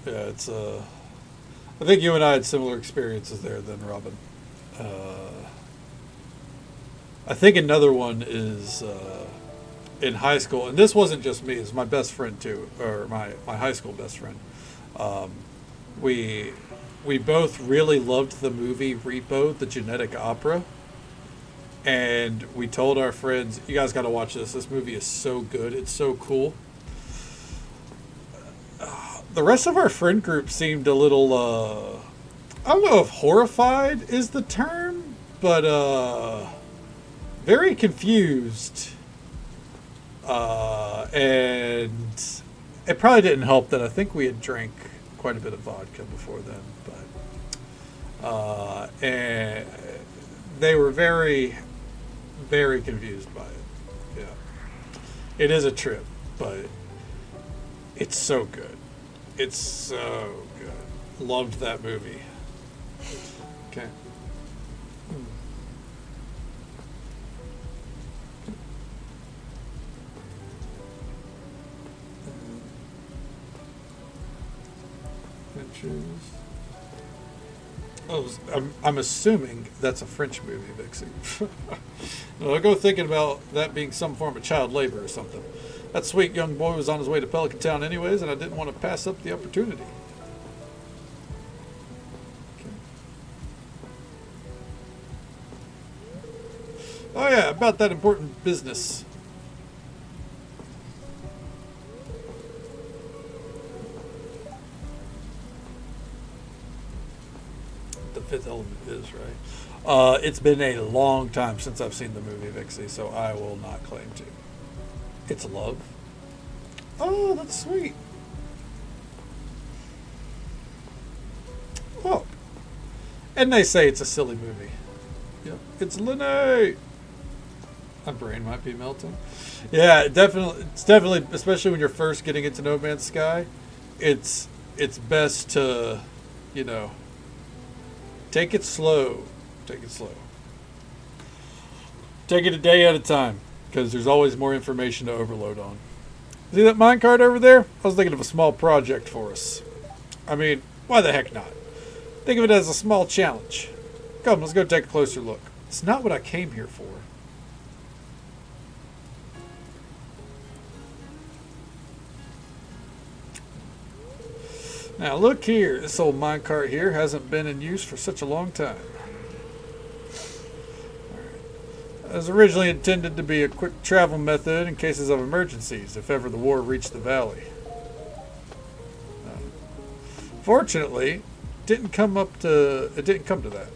Yeah, it's, I think you and I had similar experiences there then, Robin. I think another one is in high school, and this wasn't just me, it's my best friend too, or my high school best friend. We both really loved the movie Repo, the Genetic Opera, and we told our friends, you guys got to watch this. This movie is so good. It's so cool. The rest of our friend group seemed a little, I don't know if horrified is the term, but very confused. And it probably didn't help that I think we had drank quite a bit of vodka before then, but and they were very, very confused by it. Yeah, it is a trip, but it's so good. It's so good. Loved that movie. Okay. Oh, I'm assuming that's a French movie, Vixie. No, I go thinking about that being some form of child labor or something. That sweet young boy was on his way to Pelican Town anyways, and I didn't want to pass up the opportunity. Okay. Oh yeah, about that important business. It is, right? It's been a long time since I've seen the movie Vixie, so I will not claim to. It's love. Oh, that's sweet. Oh. And they say it's a silly movie. Yep. It's Linnae. My brain might be melting. Yeah, definitely. It's definitely, especially when you're first getting into No Man's Sky, it's best to, you know, take it slow. Take it slow. Take it a day at a time, because there's always more information to overload on. See that minecart over there? I was thinking of a small project for us. I mean, why the heck not? Think of it as a small challenge. Come, let's go take a closer look. It's not what I came here for. Now look here, this old minecart here hasn't been in use for such a long time. It was originally intended to be a quick travel method in cases of emergencies, if ever the war reached the valley. Fortunately, it didn't come to that.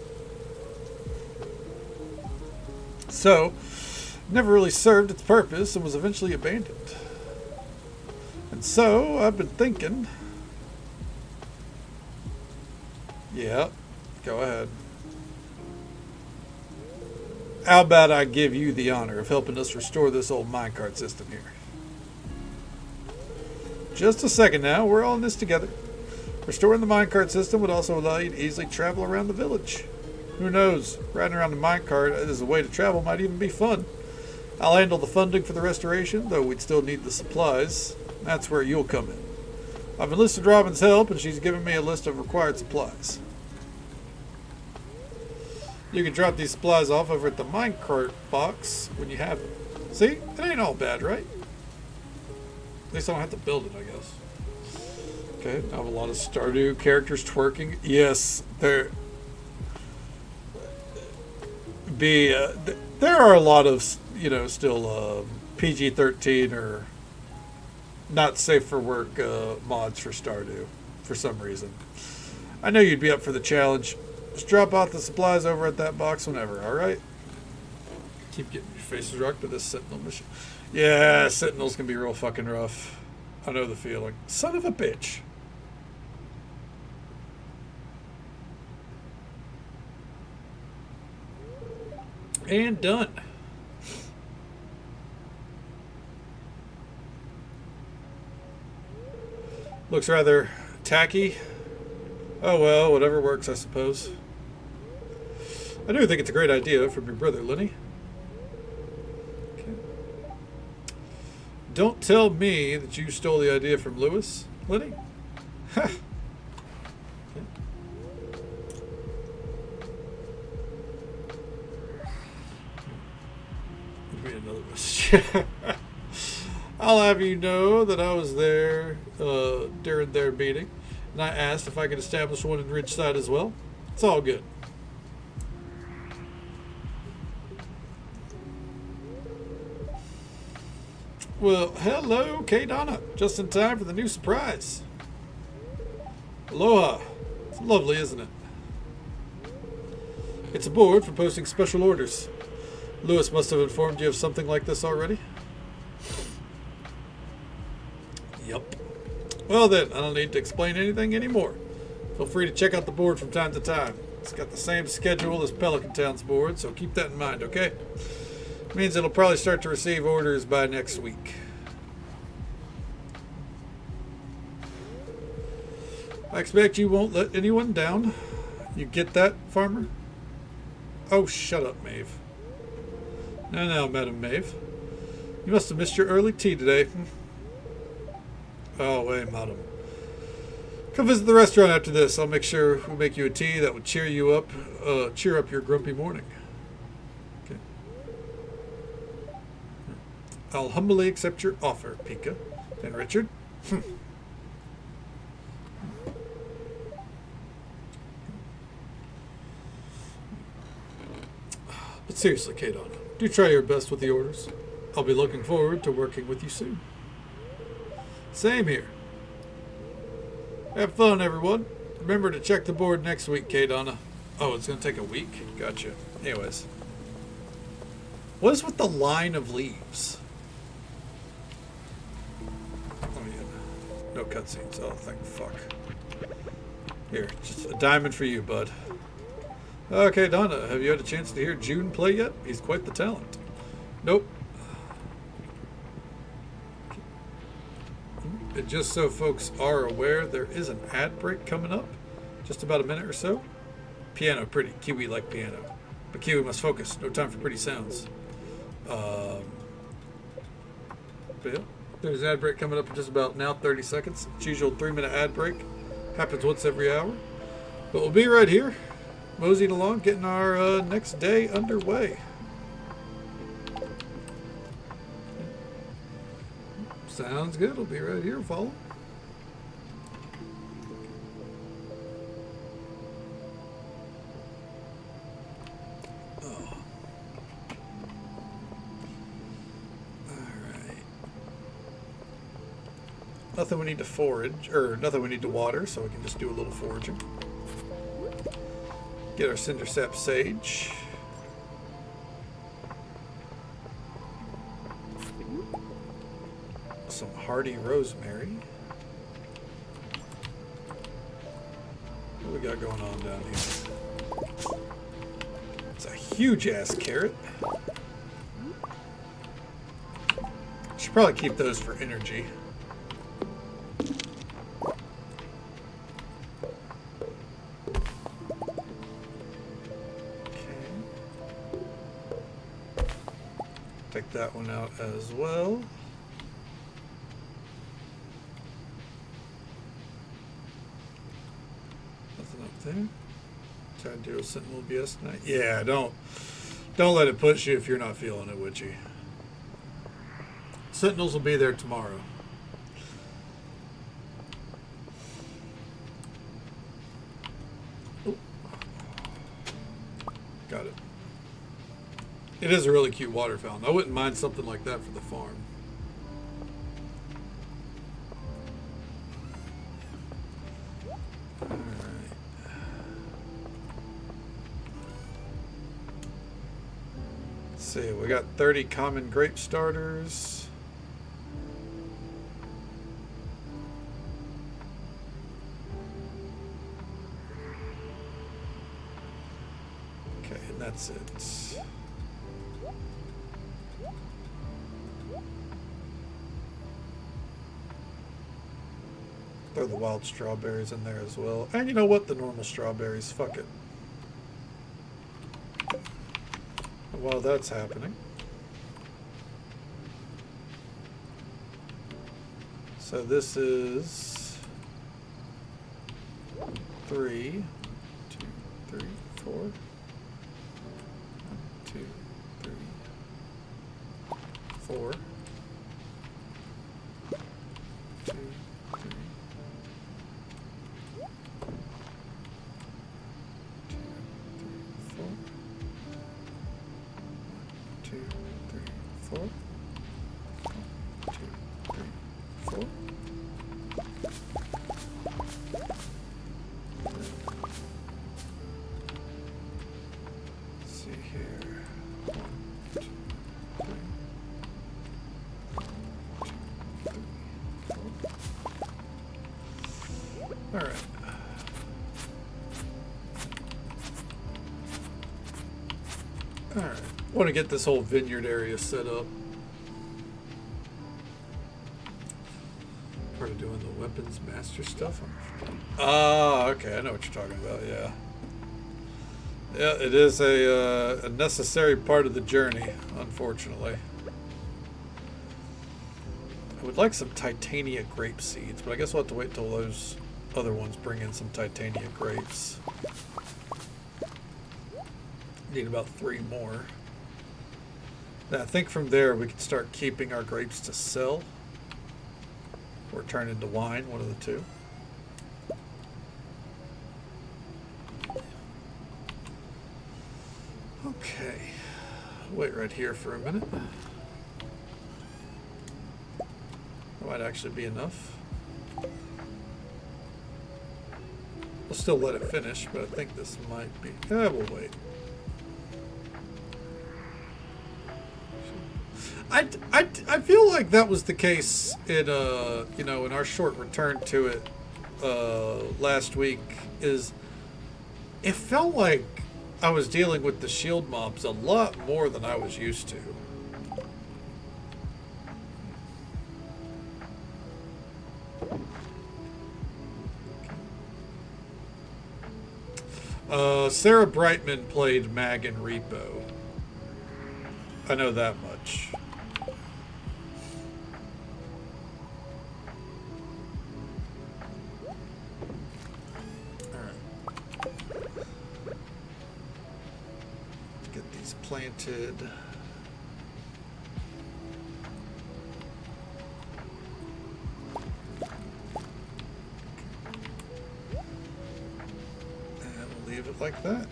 So, it never really served its purpose and was eventually abandoned. And so, I've been thinking... Yeah, go ahead. How about I give you the honor of helping us restore this old minecart system here? Just a second now, we're all in this together. Restoring the minecart system would also allow you to easily travel around the village. Who knows, riding around the minecart as a way to travel might even be fun. I'll handle the funding for the restoration, though we'd still need the supplies. That's where you'll come in. I've enlisted Robin's help, and she's given me a list of required supplies. You can drop these supplies off over at the minecart box when you have them. See? It ain't all bad, right? At least I don't have to build it, I guess. Okay, I have a lot of Stardew characters twerking. Yes, there are a lot of, still PG-13 or not safe for work mods for Stardew for some reason. I know you'd be up for the challenge. Just drop off the supplies over at that box whenever, alright? Keep getting your faces rocked with this Sentinel mission. Yeah, Sentinels can be real fucking rough. I know the feeling. Son of a bitch. And done. Looks rather tacky. Oh well, whatever works, I suppose. I do think it's a great idea from your brother, Lenny. Okay. Don't tell me that you stole the idea from Lewis, Lenny. Ha! Okay. Give me another message. I'll have you know that I was there during their meeting, and I asked if I could establish one in Ridgeside as well. It's all good. Well, hello, K-Donna. Just in time for the new surprise. Aloha. It's lovely, isn't it? It's a board for posting special orders. Lewis must have informed you of something like this already. Yep. Well then, I don't need to explain anything anymore. Feel free to check out the board from time to time. It's got the same schedule as Pelican Town's board, so keep that in mind, okay? Means it'll probably start to receive orders by next week. I expect you won't let anyone down. You get that, farmer? Oh, shut up, Maeve. Now, Madam Maeve. You must have missed your early tea today. Oh, wait, madam. Come visit the restaurant after this. I'll make sure we make you a tea that will cheer up your grumpy morning. Okay. I'll humbly accept your offer, Pika. And Richard? But seriously, Kadon, do try your best with the orders. I'll be looking forward to working with you soon. Same here. Have fun, everyone. Remember to check the board next week, Kadonna. Oh, it's going to take a week? Gotcha. Anyways. What is with the line of leaves? Oh, yeah. No cutscenes. Oh, thank fuck. Here, just a diamond for you, bud. Okay, Donna, have you had a chance to hear June play yet? He's quite the talent. Nope. And just so folks are aware, there is an ad break coming up. Just about a minute or so. Piano, pretty. Kiwi like piano. But Kiwi must focus. No time for pretty sounds. But yeah, there's an ad break coming up in just about now, 30 seconds. It's usual 3-minute ad break. Happens once every hour. But we'll be right here, moseying along, getting our next day underway. Sounds good. We'll be right here. Follow. Nothing we need to forage, or nothing we need to water, so we can just do a little foraging. Get our cinder sap sage. Some hardy rosemary. What we got going on down here? It's a huge ass carrot. Should probably keep those for energy. Take that one out as well. Nothing up there. Try to do a Sentinel BS tonight. Yeah, don't let it push you if you're not feeling it, would you? Sentinels will be there tomorrow. Ooh. Got it. It is a really cute water fountain. I wouldn't mind something like that for the farm. Alright. Let's see, we got 30 common grape starters. Okay, and that's it. Throw the wild strawberries in there as well. And you know what? The normal strawberries. Fuck it. While that's happening. So this is 3, 1, 2, 3, 4. 1, 2, 3, 4. 2, 3. 4. 1, 2, 3, 4. Let's see here. 1, 2, 3. 1, 2, 3, 4. All right. All right. I want to get this whole vineyard area set up. Part of doing the weapons master stuff. Ah, okay, I know what you're talking about. Yeah, yeah, it is a necessary part of the journey. Unfortunately, I would like some titania grape seeds, but I guess we'll have to wait till those other ones bring in some titania grapes. Need about 3 more. Now, I think from there we can start keeping our grapes to sell or turn into wine, one of the two. Okay, wait right here for a minute. That might actually be enough. I'll still let it finish, but I think this might be... we'll wait. I feel like that was the case in you know, in our short return to it last week. Is it felt like I was dealing with the shield mobs a lot more than I was used to. Sarah Brightman played Mag and Repo. I know that much. Planted. And we'll leave it like that.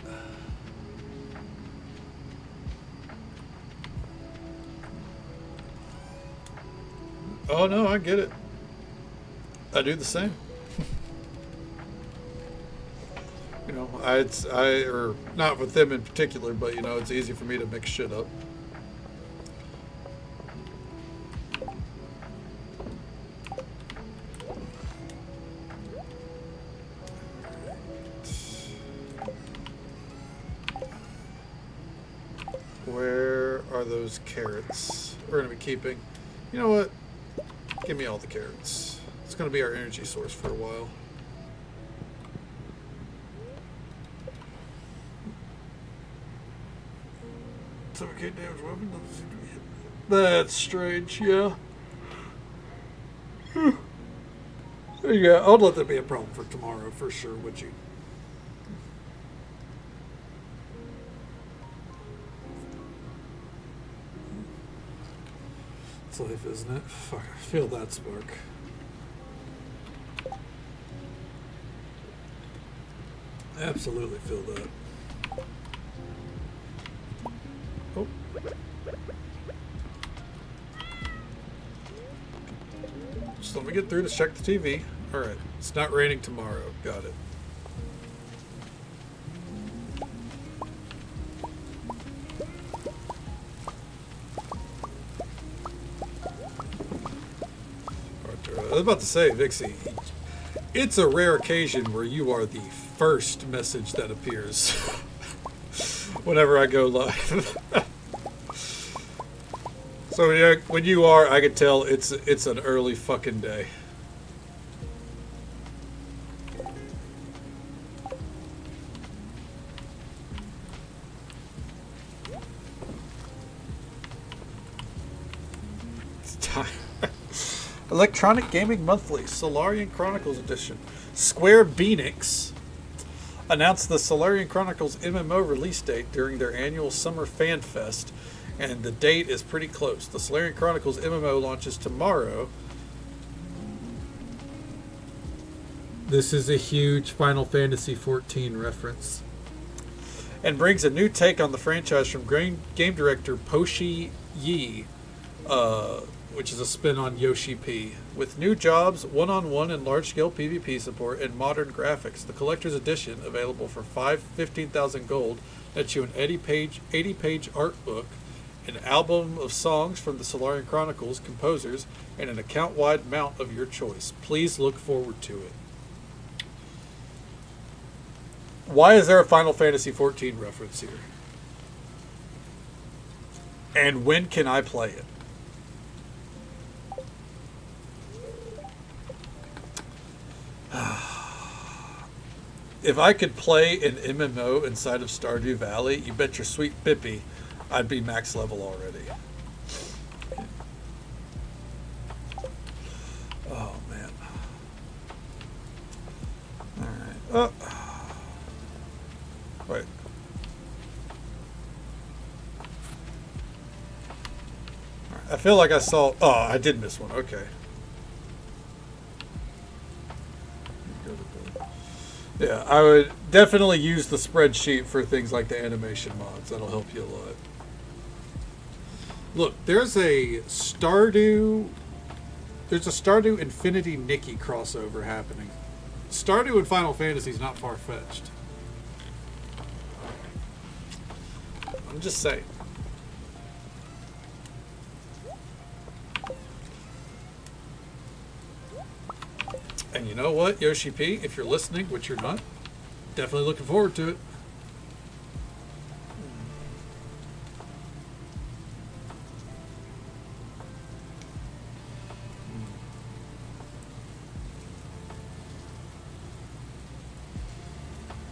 Oh no, I get it. I do the same. You know, or not with them in particular, but you know, it's easy for me to mix shit up. Where are those carrots? We're gonna be keeping. You know what? Give me all the carrots. It's gonna be our energy source for a while. Suffocate damage weapon doesn't seem to be hit. That's strange, yeah. Yeah, I'll let that be a problem for tomorrow for sure, would you? It's life, isn't it? Fuck, I feel that spark. Absolutely feel that. Oh. Just let me get through to check the TV. Alright, it's not raining tomorrow. Got it. I was about to say, Vixie, it's a rare occasion where you are the first message that appears whenever I go live. So yeah, when you are, I can tell it's an early fucking day. It's time. Electronic Gaming Monthly, Solarian Chronicles Edition. Square Enix announced the Solarian Chronicles MMO release date during their annual Summer Fan Fest, and the date is pretty close. The Solarian Chronicles MMO launches tomorrow. This is a huge Final Fantasy XIV reference. And brings a new take on the franchise from game director Poshi Yi, which is a spin on Yoshi P. With new jobs, one-on-one and large-scale PvP support, and modern graphics, the Collector's Edition, available for 15,000 gold, nets you an 80-page art book, an album of songs from the Solarian Chronicles composers, and an account-wide mount of your choice. Please look forward to it. Why is there a Final Fantasy XIV reference here? And when can I play it? If I could play an MMO inside of Stardew Valley, you bet your sweet Bippy I'd be max level already. Oh, man. Alright. Oh. Wait. Right. I feel like I saw... Oh, I did miss one. Okay. Yeah, I would definitely use the spreadsheet for things like the animation mods. That'll help you a lot. Look, there's a Stardew Infinity Nikki crossover happening. Stardew and Final Fantasy is not far-fetched. I'm just saying. And you know what, Yoshi P, if you're listening, which you're not, definitely looking forward to it.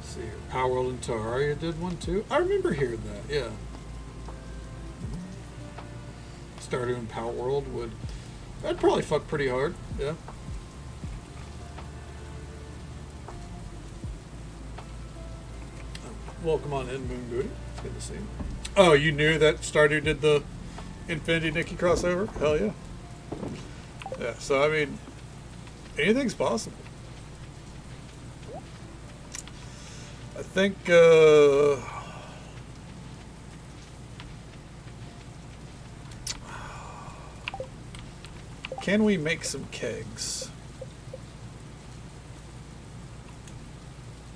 Let's see here. Power World and Terraria did one too. I remember hearing that, yeah. Stardew and Power World would... That'd probably fuck pretty hard, yeah. Welcome on in, Moon Booty. It's good to see you. Oh, you knew that Stardew did the Infinity Nikki crossover? Hell yeah. Yeah, so I mean, anything's possible. I think, can we make some kegs?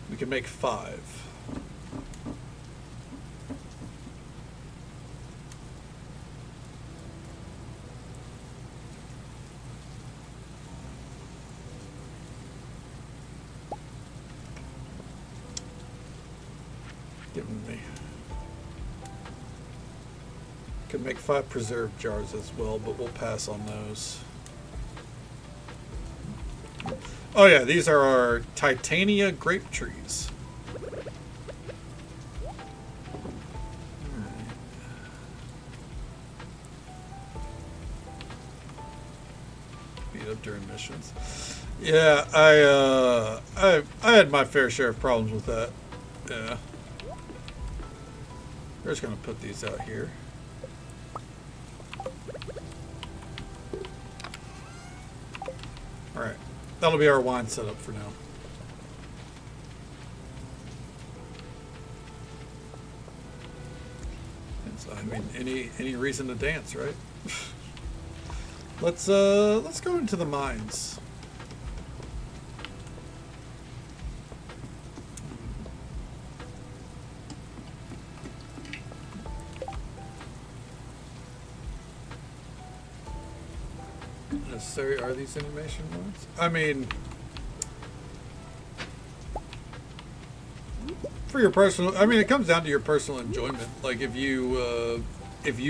We can make 5. Could make 5 preserved jars as well, but we'll pass on those. Oh yeah, these are our Titania grape trees. Beat up during missions. Yeah, I had my fair share of problems with that. Yeah. We're just gonna put these out here. All right, that'll be our wine setup for now. I mean, any reason to dance, right? Let's go into the mines. Necessary are these animation ones? I mean, for your personal, I mean, it comes down to your personal enjoyment. Like if you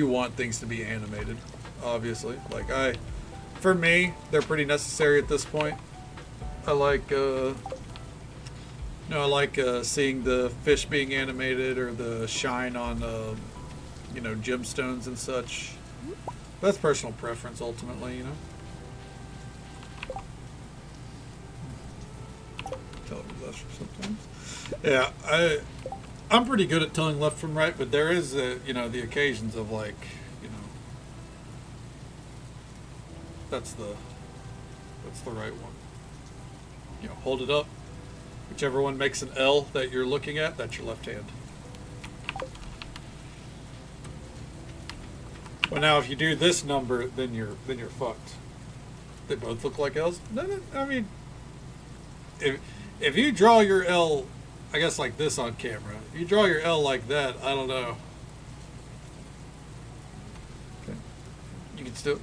want things to be animated, obviously. Like for me, they're pretty necessary at this point. I like, seeing the fish being animated or the shine on, gemstones and such. That's personal preference, ultimately, you know. Tell it left sometimes. Yeah, I'm pretty good at telling left from right, but there is, the occasions of like, that's the right one. Hold it up. Whichever one makes an L that you're looking at, that's your left hand. Well, now if you do this number, then you're fucked. They both look like L's. No, I mean, if you draw your L, I guess like this on camera. If you draw your L like that, I don't know. Okay. You can still,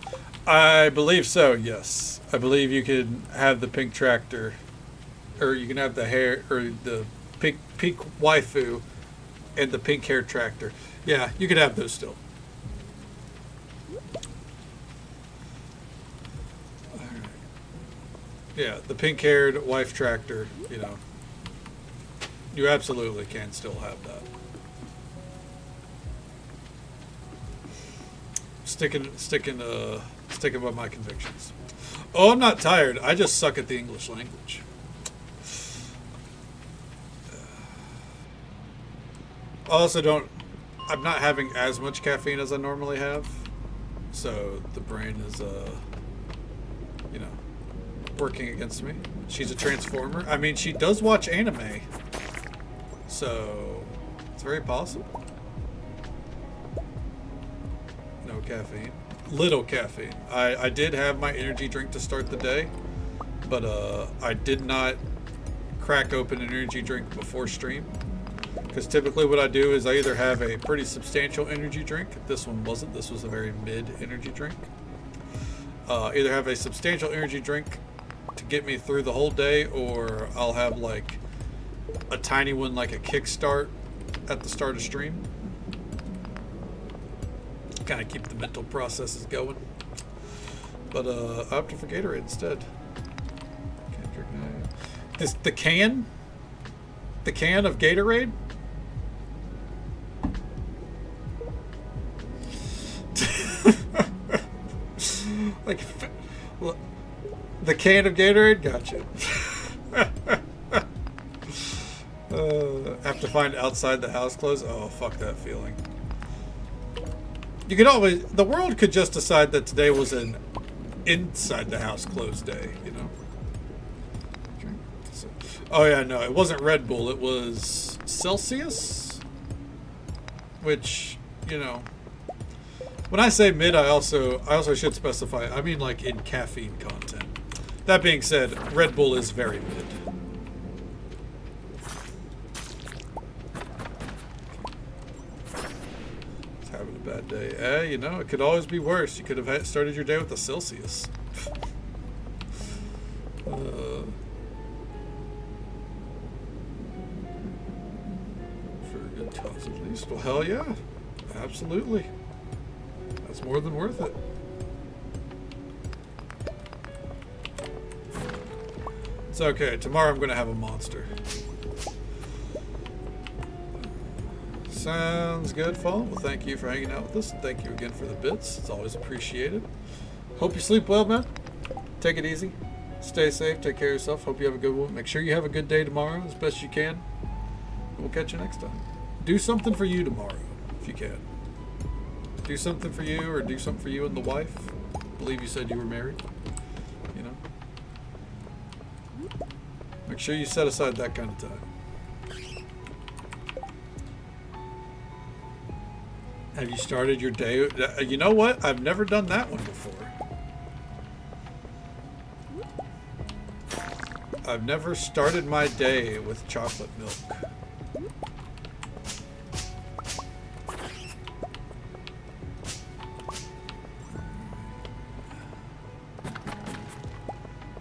I believe so. Yes, I believe you can have the pink tractor, or you can have the hair or the pink waifu, and the pink hair tractor. Yeah, you could have those still. Yeah, the pink-haired wife tractor, you absolutely can still have that. Sticking by my convictions. Oh, I'm not tired. I just suck at the English language. I'm not having as much caffeine as I normally have, so the brain is, working against me. She's a transformer. I mean, she does watch anime, so it's very possible. No caffeine. Little caffeine. I did have my energy drink to start the day, but I did not crack open an energy drink before stream. Because typically what I do is I either have a pretty substantial energy drink. This one wasn't. This was a very mid energy drink. Either have a substantial energy drink to get me through the whole day, or I'll have like a tiny one, like a kickstart at the start of stream. Kind of keep the mental processes going. But I opted for Gatorade instead. Can't drink now. The can of Gatorade. Like, the can of Gatorade? Gotcha. Have to find outside the house clothes? Oh, fuck that feeling. You could always... The world could just decide that today was an inside the house clothes day, you know? So, oh, yeah, no, it wasn't Red Bull. It was Celsius? Which, you know... When I say mid, I also should specify, I mean like in caffeine content. That being said, Red Bull is very mid. It's having a bad day. You know, it could always be worse. You could have started your day with a Celsius. For a good cause at least. Well, hell yeah. Absolutely. It's more than worth it. It's okay. Tomorrow I'm going to have a monster. Sounds good, Fall. Well, thank you for hanging out with us. And thank you again for the bits. It's always appreciated. Hope you sleep well, man. Take it easy. Stay safe. Take care of yourself. Hope you have a good one. Make sure you have a good day tomorrow as best you can. We'll catch you next time. Do something for you tomorrow if you can. Do something for you, or do something for you and the wife. I believe you said you were married. You know? Make sure you set aside that kind of time. Have you started your day? You know what? I've never done that one before. I've never started my day with chocolate milk.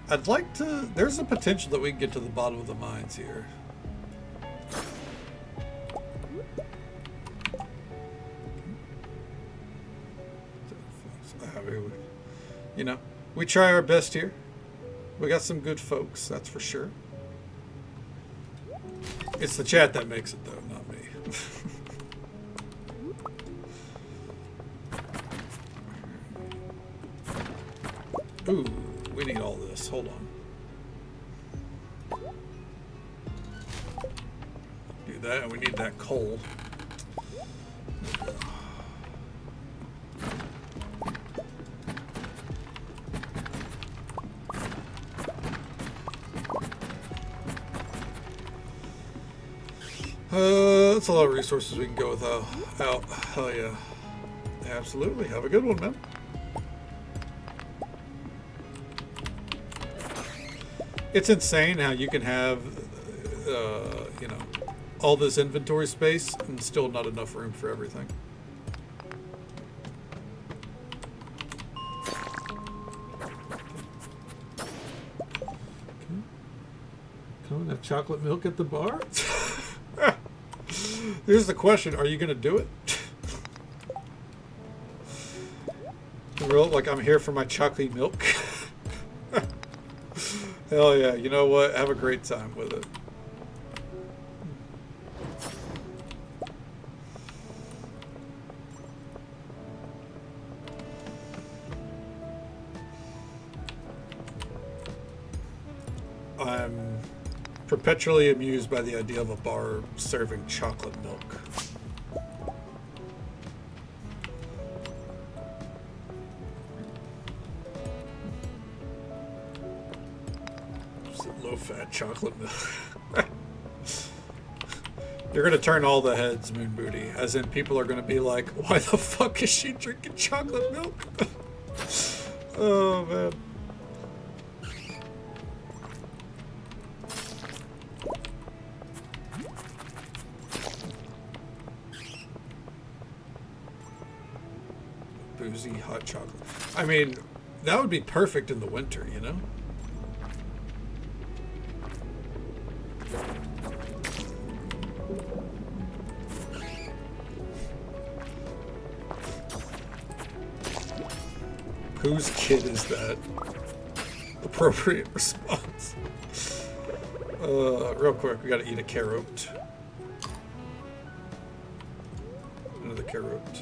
I'd like to... There's a potential that we can get to the bottom of the mines here. You know, we try our best here. We got some good folks, that's for sure. It's the chat that makes it, though, not me. Ooh. We need all this. Hold on. Do that, and we need that coal. That's a lot of resources we can go without. Hell yeah. Absolutely. Have a good one, man. It's insane how you can have, you know, all this inventory space and still not enough room for everything. Come and have chocolate milk at the bar? Here's the question, are you going to do it? Real, like, I'm here for my chocolate milk. Hell yeah, you know what? Have a great time with it. I'm perpetually amused by the idea of a bar serving chocolate milk. Low-fat chocolate milk. You're gonna turn all the heads, Moon Booty. As in, people are gonna be like, why the fuck is she drinking chocolate milk? Oh, man. boozy hot chocolate. I mean, that would be perfect in the winter, you know? Whose kid is that? Appropriate response. Real quick, we gotta eat a carrot. Another carrot.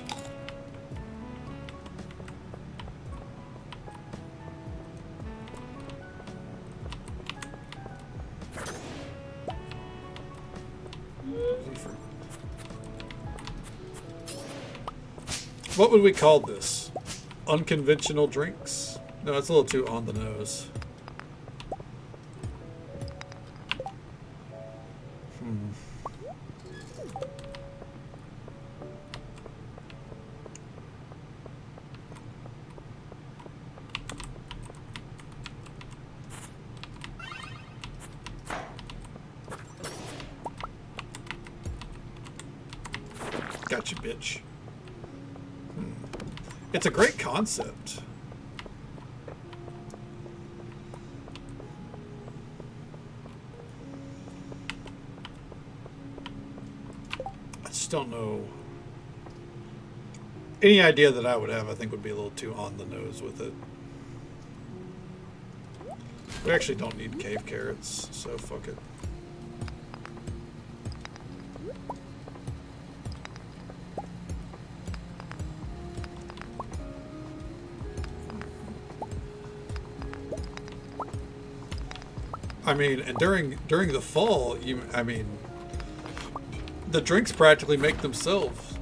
What would we call this? Unconventional drinks? No, it's a little too on the nose. Gotcha, bitch. It's a great concept. I just don't know. Any idea that I would have, I think, would be a little too on the nose with it. We actually don't need cave carrots, so fuck it. I mean, and during the fall, the drinks practically make themselves,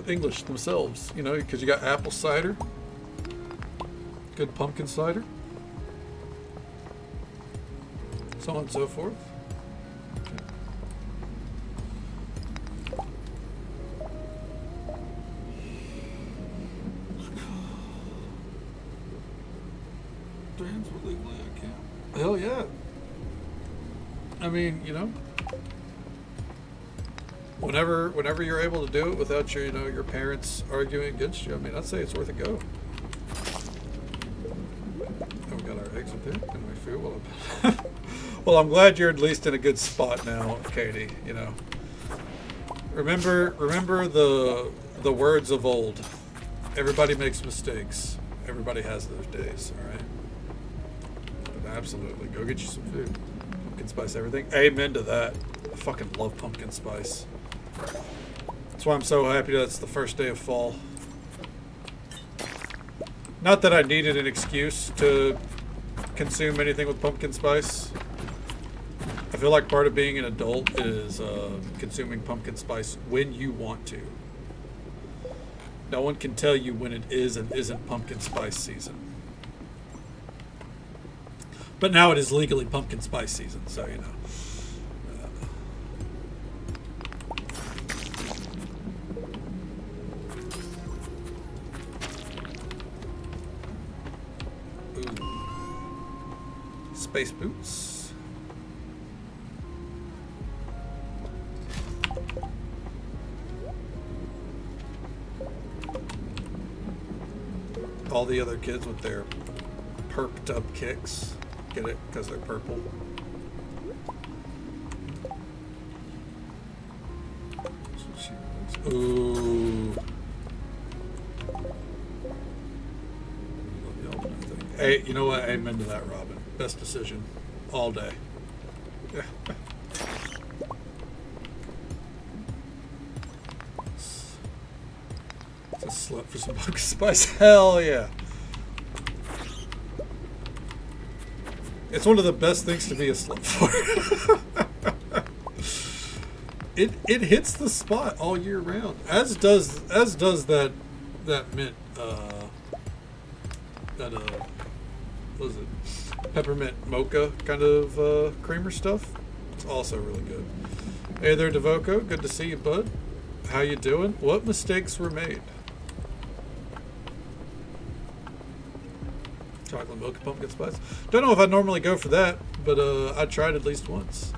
English themselves, you know, because you got apple cider, good pumpkin cider, so on and so forth. Hell yeah. I mean, you know, whenever you're able to do it without your, you know, your parents arguing against you, I mean, I'd say it's worth a go. Oh, we got our eggs up there and my food. Well, I'm glad you're at least in a good spot now, Katie. You know, remember the words of old. Everybody makes mistakes. Everybody has those days. All right. But absolutely, go get you some food. Pumpkin spice everything. Amen to that. I fucking love pumpkin spice. That's why I'm so happy that it's the first day of fall. Not that I needed an excuse to consume anything with pumpkin spice. I feel like part of being an adult is consuming pumpkin spice when you want to. No one can tell you when it is and isn't pumpkin spice season. But now it is legally pumpkin spice season, so you know. Ooh. Space boots. All the other kids with their perked up kicks. Get it? Because they're purple. Ooh. Hey, you know what? Amen to that, Robin. Best decision. All day. Yeah. It's a slut for some pumpkin spice. Hell yeah. It's one of the best things to be a slut for. It hits the spot all year round, as does that mint what is it, peppermint mocha kind of creamer stuff. It's also really good. Hey there, Devoco. Good to see you, bud. How you doing? What mistakes were made? Chocolate milk and pumpkin spice. Don't know if I normally go for that, but I tried at least once.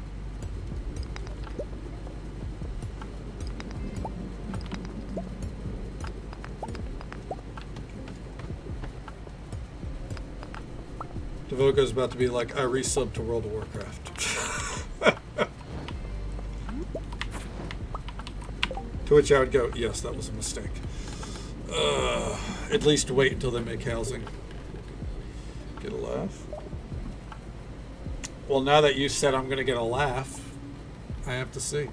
Devoko's about to be like, I resub to World of Warcraft. To which I would go, yes, that was a mistake. At least wait until they make housing. Get a laugh? Well, now that you said I'm going to get a laugh, I have to see.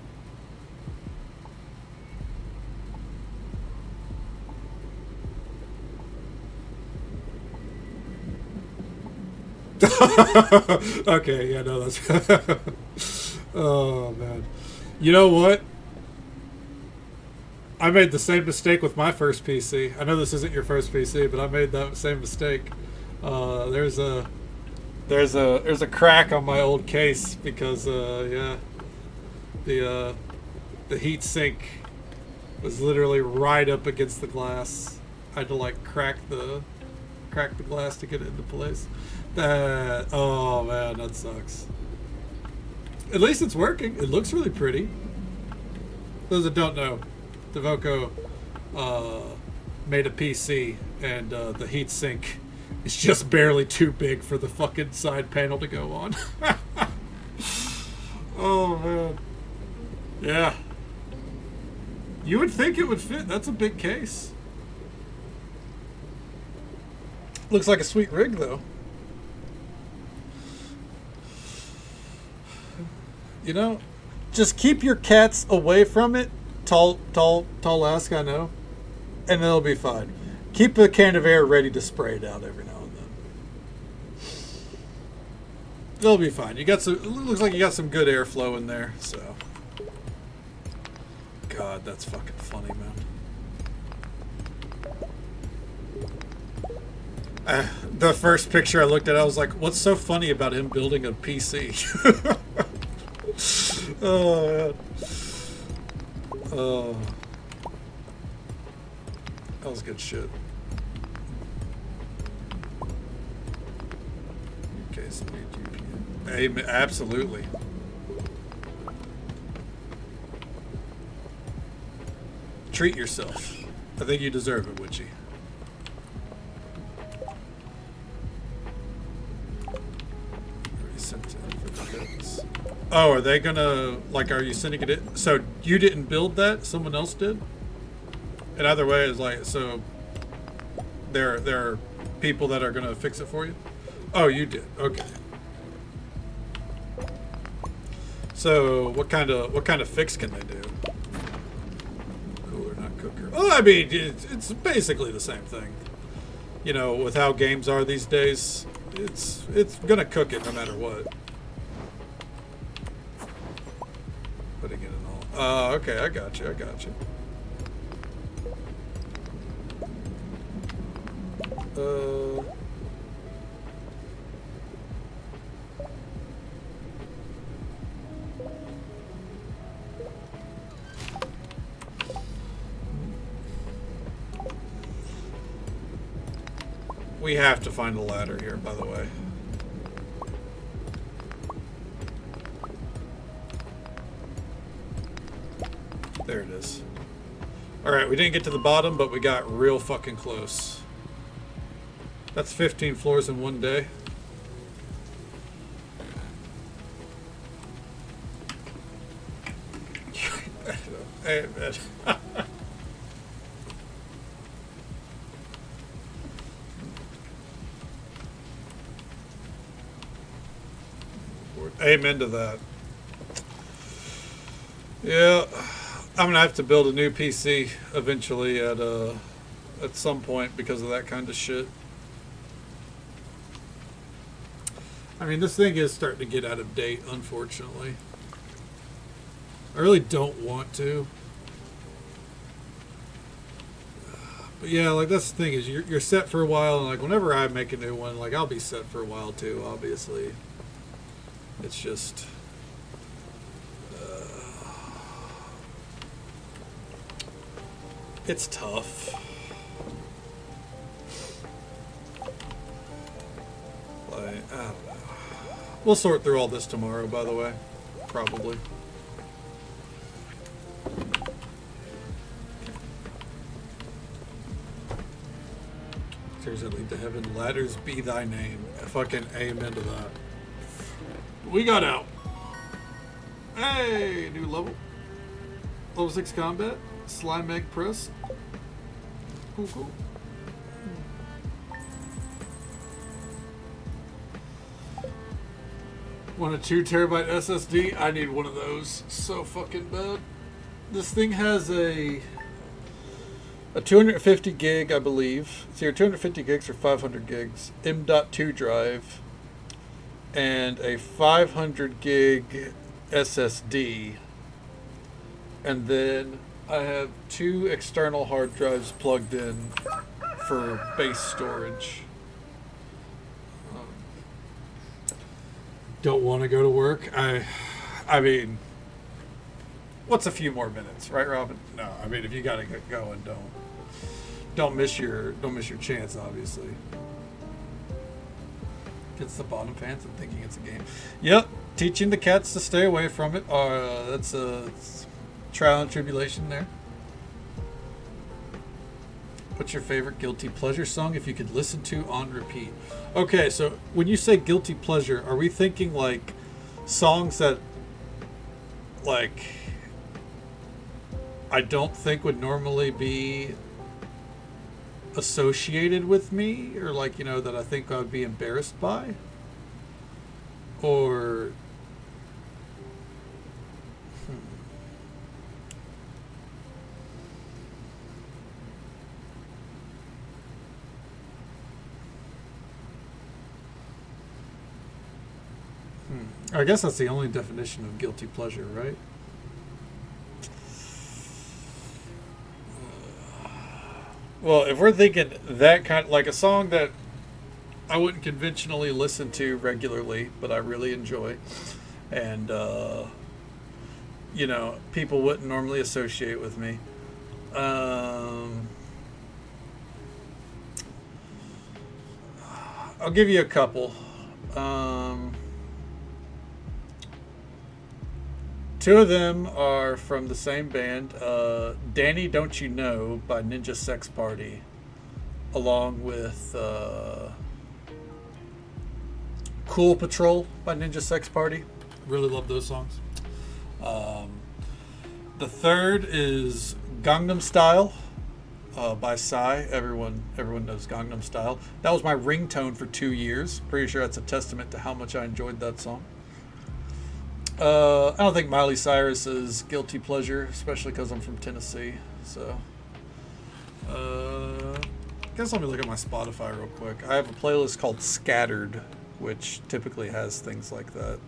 Okay, yeah, no, that's... Oh, man. You know what? I made the same mistake with my first PC. I know this isn't your first PC, but I made that same mistake. There's a crack on my old case because yeah, the heat sink was literally right up against the glass. I had to like crack the glass to get it into place. Oh man, that sucks. At least it's working. It looks really pretty. Those that don't know, Devoko made a PC and the heatsink is just barely too big for the fucking side panel to go on. Oh man. Yeah. You would think it would fit. That's a big case. Looks like a sweet rig though. You know, just keep your cats away from it. Tall ask, I know. And it'll be fine. Keep a can of air ready to spray it out every now and then. It'll be fine. You got some, it looks like you got some good airflow in there, so. God, that's fucking funny, man. The first picture I looked at, I was like, what's so funny about him building a PC? Oh, man. Oh. That was good shit. Okay, so GPU. Absolutely. Treat yourself. I think you deserve it, Witchy. Oh, are they gonna, like, are you sending it in? So you didn't build that? Someone else did? And either way, it's like, so there are people that are gonna fix it for you? Oh, you did. Okay. So what kind of fix can they do? Cooler, not cooker. Oh, I mean, it's basically the same thing. You know, with how games are these days, it's gonna cook it no matter what. Putting it in all. Okay, I got you. We have to find a ladder here, by the way. There it is. Alright, we didn't get to the bottom, but we got real fucking close. That's 15 floors in one day. Hey, man. Amen to that. Yeah, I'm gonna have to build a new PC eventually at some point because of that kind of shit. I mean, this thing is starting to get out of date, unfortunately. I really don't want to. But yeah, like, that's the thing is you're set for a while, and like whenever I make a new one, like I'll be set for a while too, obviously. It's just it's tough. Like, I don't know. We'll sort through all this tomorrow, by the way. Probably. Stairs that lead to heaven, ladders be thy name. Fucking amen to that. We got out. Hey, new level. Level 6 combat. Slime egg press. Cool, cool. Want a 2 terabyte SSD? I need one of those so fucking bad. This thing has a 250 gig, I believe. It's either 250 gigs or 500 gigs. M.2 drive. And a 500 gig SSD. And then I have 2 external hard drives plugged in for base storage. Don't want to go to work. I mean, what's a few more minutes, right, Robin? No, I mean, if you got to get going, don't miss your chance. Obviously, gets the bottom fans and thinking it's a game. Yep, teaching the cats to stay away from it. That's a trial and tribulation there. What's your favorite guilty pleasure song if you could listen to on repeat? Okay, so when you say guilty pleasure, are we thinking like songs that like I don't think would normally be associated with me, or like, you know, that I think I would be embarrassed by? Or I guess that's the only definition of guilty pleasure, right? Well, if we're thinking that kind, like a song that I wouldn't conventionally listen to regularly, but I really enjoy, and you know, people wouldn't normally associate with me. I'll give you a couple. Two of them are from the same band, Danny Don't You Know by Ninja Sex Party, along with Cool Patrol by Ninja Sex Party. Really love those songs. The third is Gangnam Style by Psy. Everyone knows Gangnam Style. That was my ringtone for 2 years. Pretty sure that's a testament to how much I enjoyed that song. I don't think Miley Cyrus is guilty pleasure, especially because I'm from Tennessee. So, I guess let me look at my Spotify real quick. I have a playlist called Scattered, which typically has things like that.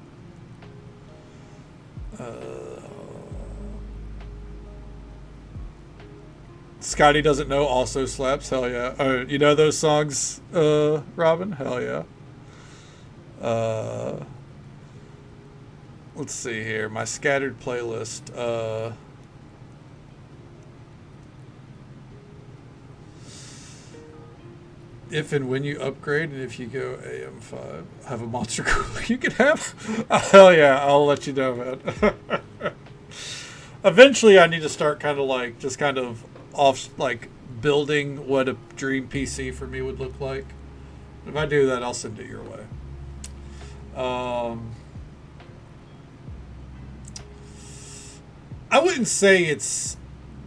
Scotty Doesn't Know also slaps. Hell yeah. You know those songs, Robin? Hell yeah. Let's see here. My scattered playlist. If and when you upgrade, and if you go AM5, have a monster cooler you can have. Hell yeah, I'll let you know, man. Eventually, I need to start kind of like just kind of off, like building what a dream PC for me would look like. If I do that, I'll send it your way. I wouldn't say it's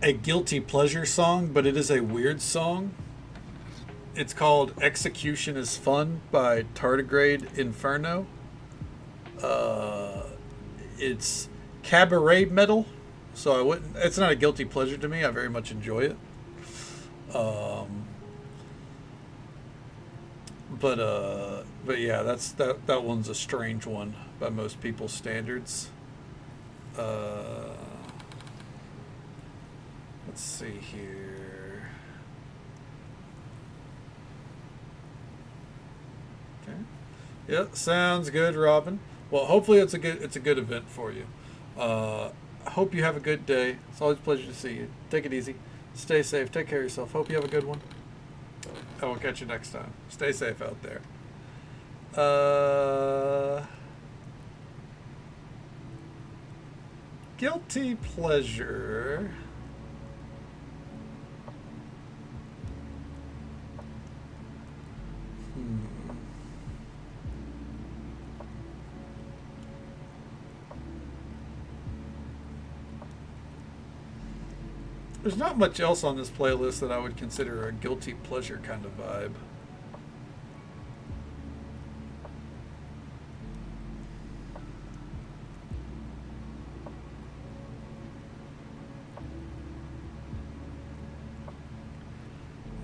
a guilty pleasure song, but it is a weird song. It's called Execution is Fun by Tardigrade Inferno. It's cabaret metal, so I wouldn't. It's not a guilty pleasure to me. I very much enjoy it. But yeah, that one's a strange one by most people's standards. Let's see here. Okay. Yeah, sounds good, Robin. Well, hopefully it's a good event for you. I hope you have a good day. It's always a pleasure to see you. Take it easy. Stay safe. Take care of yourself. Hope you have a good one. I will catch you next time. Stay safe out there. Guilty pleasure. There's not much else on this playlist that I would consider a guilty pleasure kind of vibe.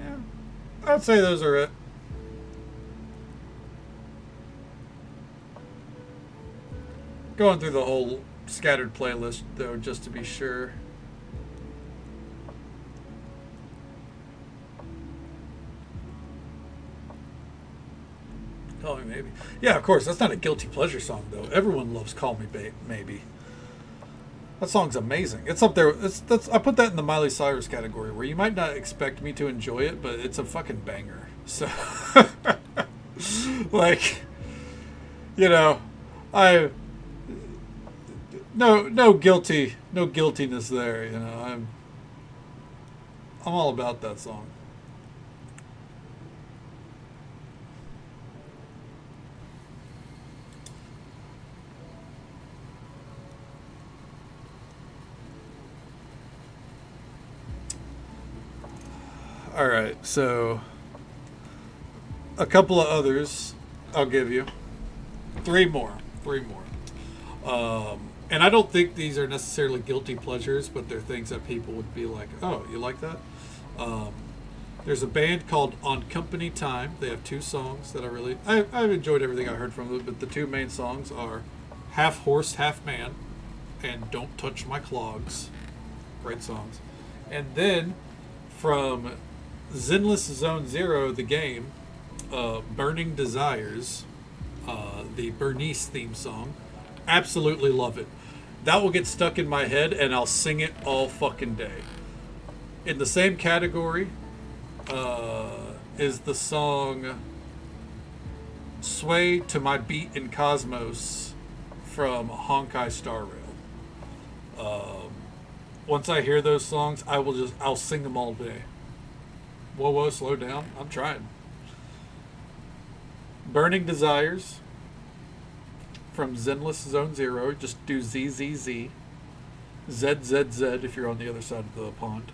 Yeah, I'd say those are it. Going through the whole scattered playlist, though, just to be sure. Call Me Maybe. Yeah, of course. That's not a guilty pleasure song, though. Everyone loves Call Me Maybe. That song's amazing. It's up there. I put that in the Miley Cyrus category, where you might not expect me to enjoy it, but it's a fucking banger. So, like, you know, I no guiltiness there. You know, I'm all about that song. All right, so a couple of others I'll give you. Three more. And I don't think these are necessarily guilty pleasures, but they're things that people would be like, oh, you like that? There's a band called On Company Time. They have two songs that I've enjoyed everything I heard from them, but the two main songs are Half Horse, Half Man and Don't Touch My Clogs. Great songs. And then from Zenless Zone Zero, the game, Burning Desires, the Bernice theme song. Absolutely love it. That will get stuck in my head and I'll sing it all fucking day. In the same category is the song Sway to My Beat in Cosmos from Honkai Star Rail. Once I hear those songs, I'll sing them all day. Whoa, slow down. I'm trying. Burning Desires from Zenless Zone Zero. Just do ZZZ. ZZZ if you're on the other side of the pond.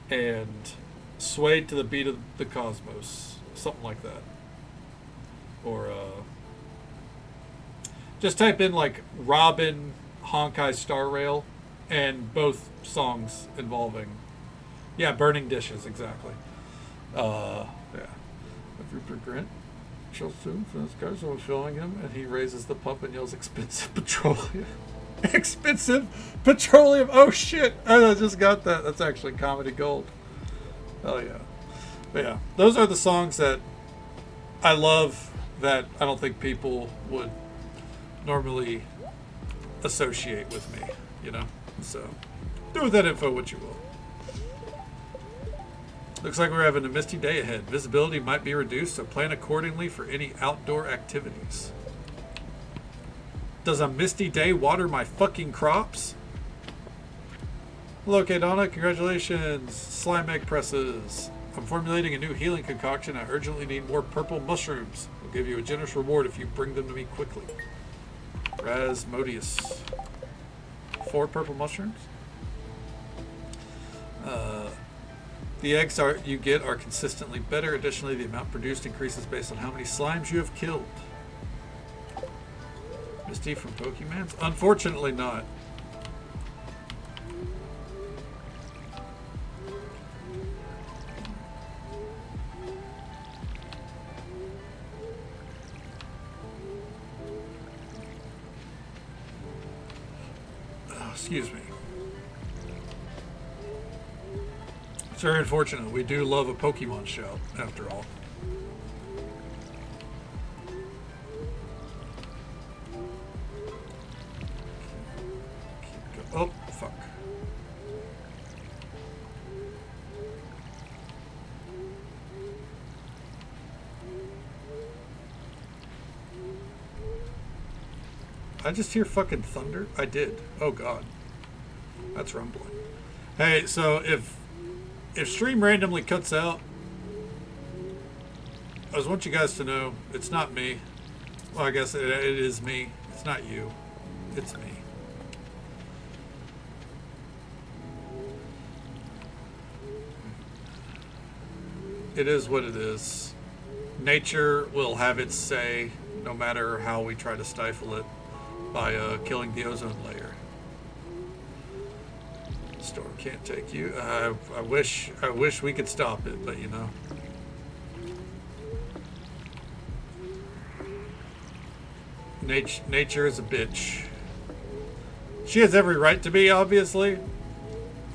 And Sway to the Beat of the Cosmos. Something like that. Or, just type in, like, Robin Honkai Star Rail and both songs involving... Yeah, Burning Dishes, exactly. Yeah. Rupert Grint chills soon for this guy, so filling him, and he raises the pump and yells, "Expensive petroleum." Expensive petroleum! Oh shit! I just got that. That's actually comedy gold. Hell yeah. But yeah, those are the songs that I love that I don't think people would normally associate with me, you know? So, do with that info what you will. Looks like we're having a misty day ahead. Visibility might be reduced, so plan accordingly for any outdoor activities. Does a misty day water my fucking crops? Hello, Donna. Congratulations. Slime egg presses. I'm formulating a new healing concoction. I urgently need more purple mushrooms. I'll give you a generous reward if you bring them to me quickly. Rasmodius. 4 purple mushrooms. The eggs you get are consistently better. Additionally, the amount produced increases based on how many slimes you have killed. Misty from Pokemans? Unfortunately not. Oh, excuse me. It's very unfortunate. We do love a Pokemon show, after all. Oh, fuck. I just hear fucking thunder? I did. Oh, God. That's rumbling. Hey, so if stream randomly cuts out, I just want you guys to know it's not me. Well, I guess it is me. It's not you. It's me. It is what it is. Nature will have its say, no matter how we try to stifle it, by killing the ozone layer. Storm can't take you. I wish we could stop it, but you know. Nature is a bitch. She has every right to be, obviously.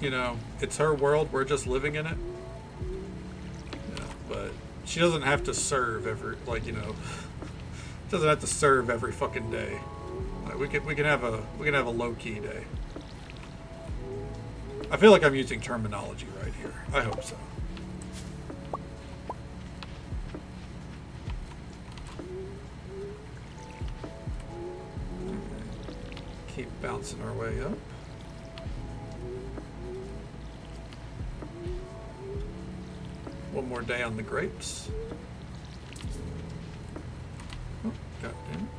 You know, it's her world. We're just living in it. Yeah, but she doesn't have to serve every, like, you know, doesn't have to serve every fucking day. Like, we can have a low key day. I feel like I'm using terminology right here. I hope so. Keep bouncing our way up. One more day on the grapes. Oh, goddamn.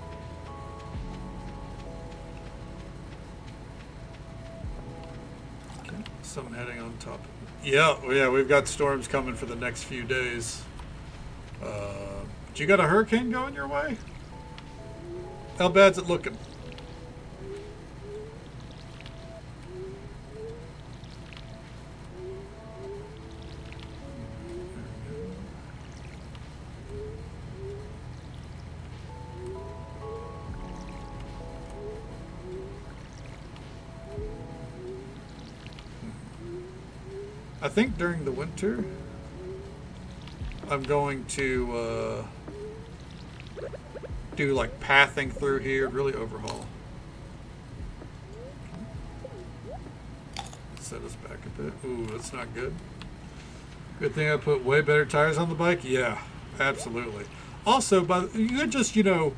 Okay, some heading on top. Yeah, we've got storms coming for the next few days. But you got a hurricane going your way? How bad's it looking? I think during the winter, I'm going to do like pathing through here, really overhaul. Set us back a bit. Ooh, that's not good. Good thing I put way better tires on the bike. Yeah, absolutely. Also, you could just, you know,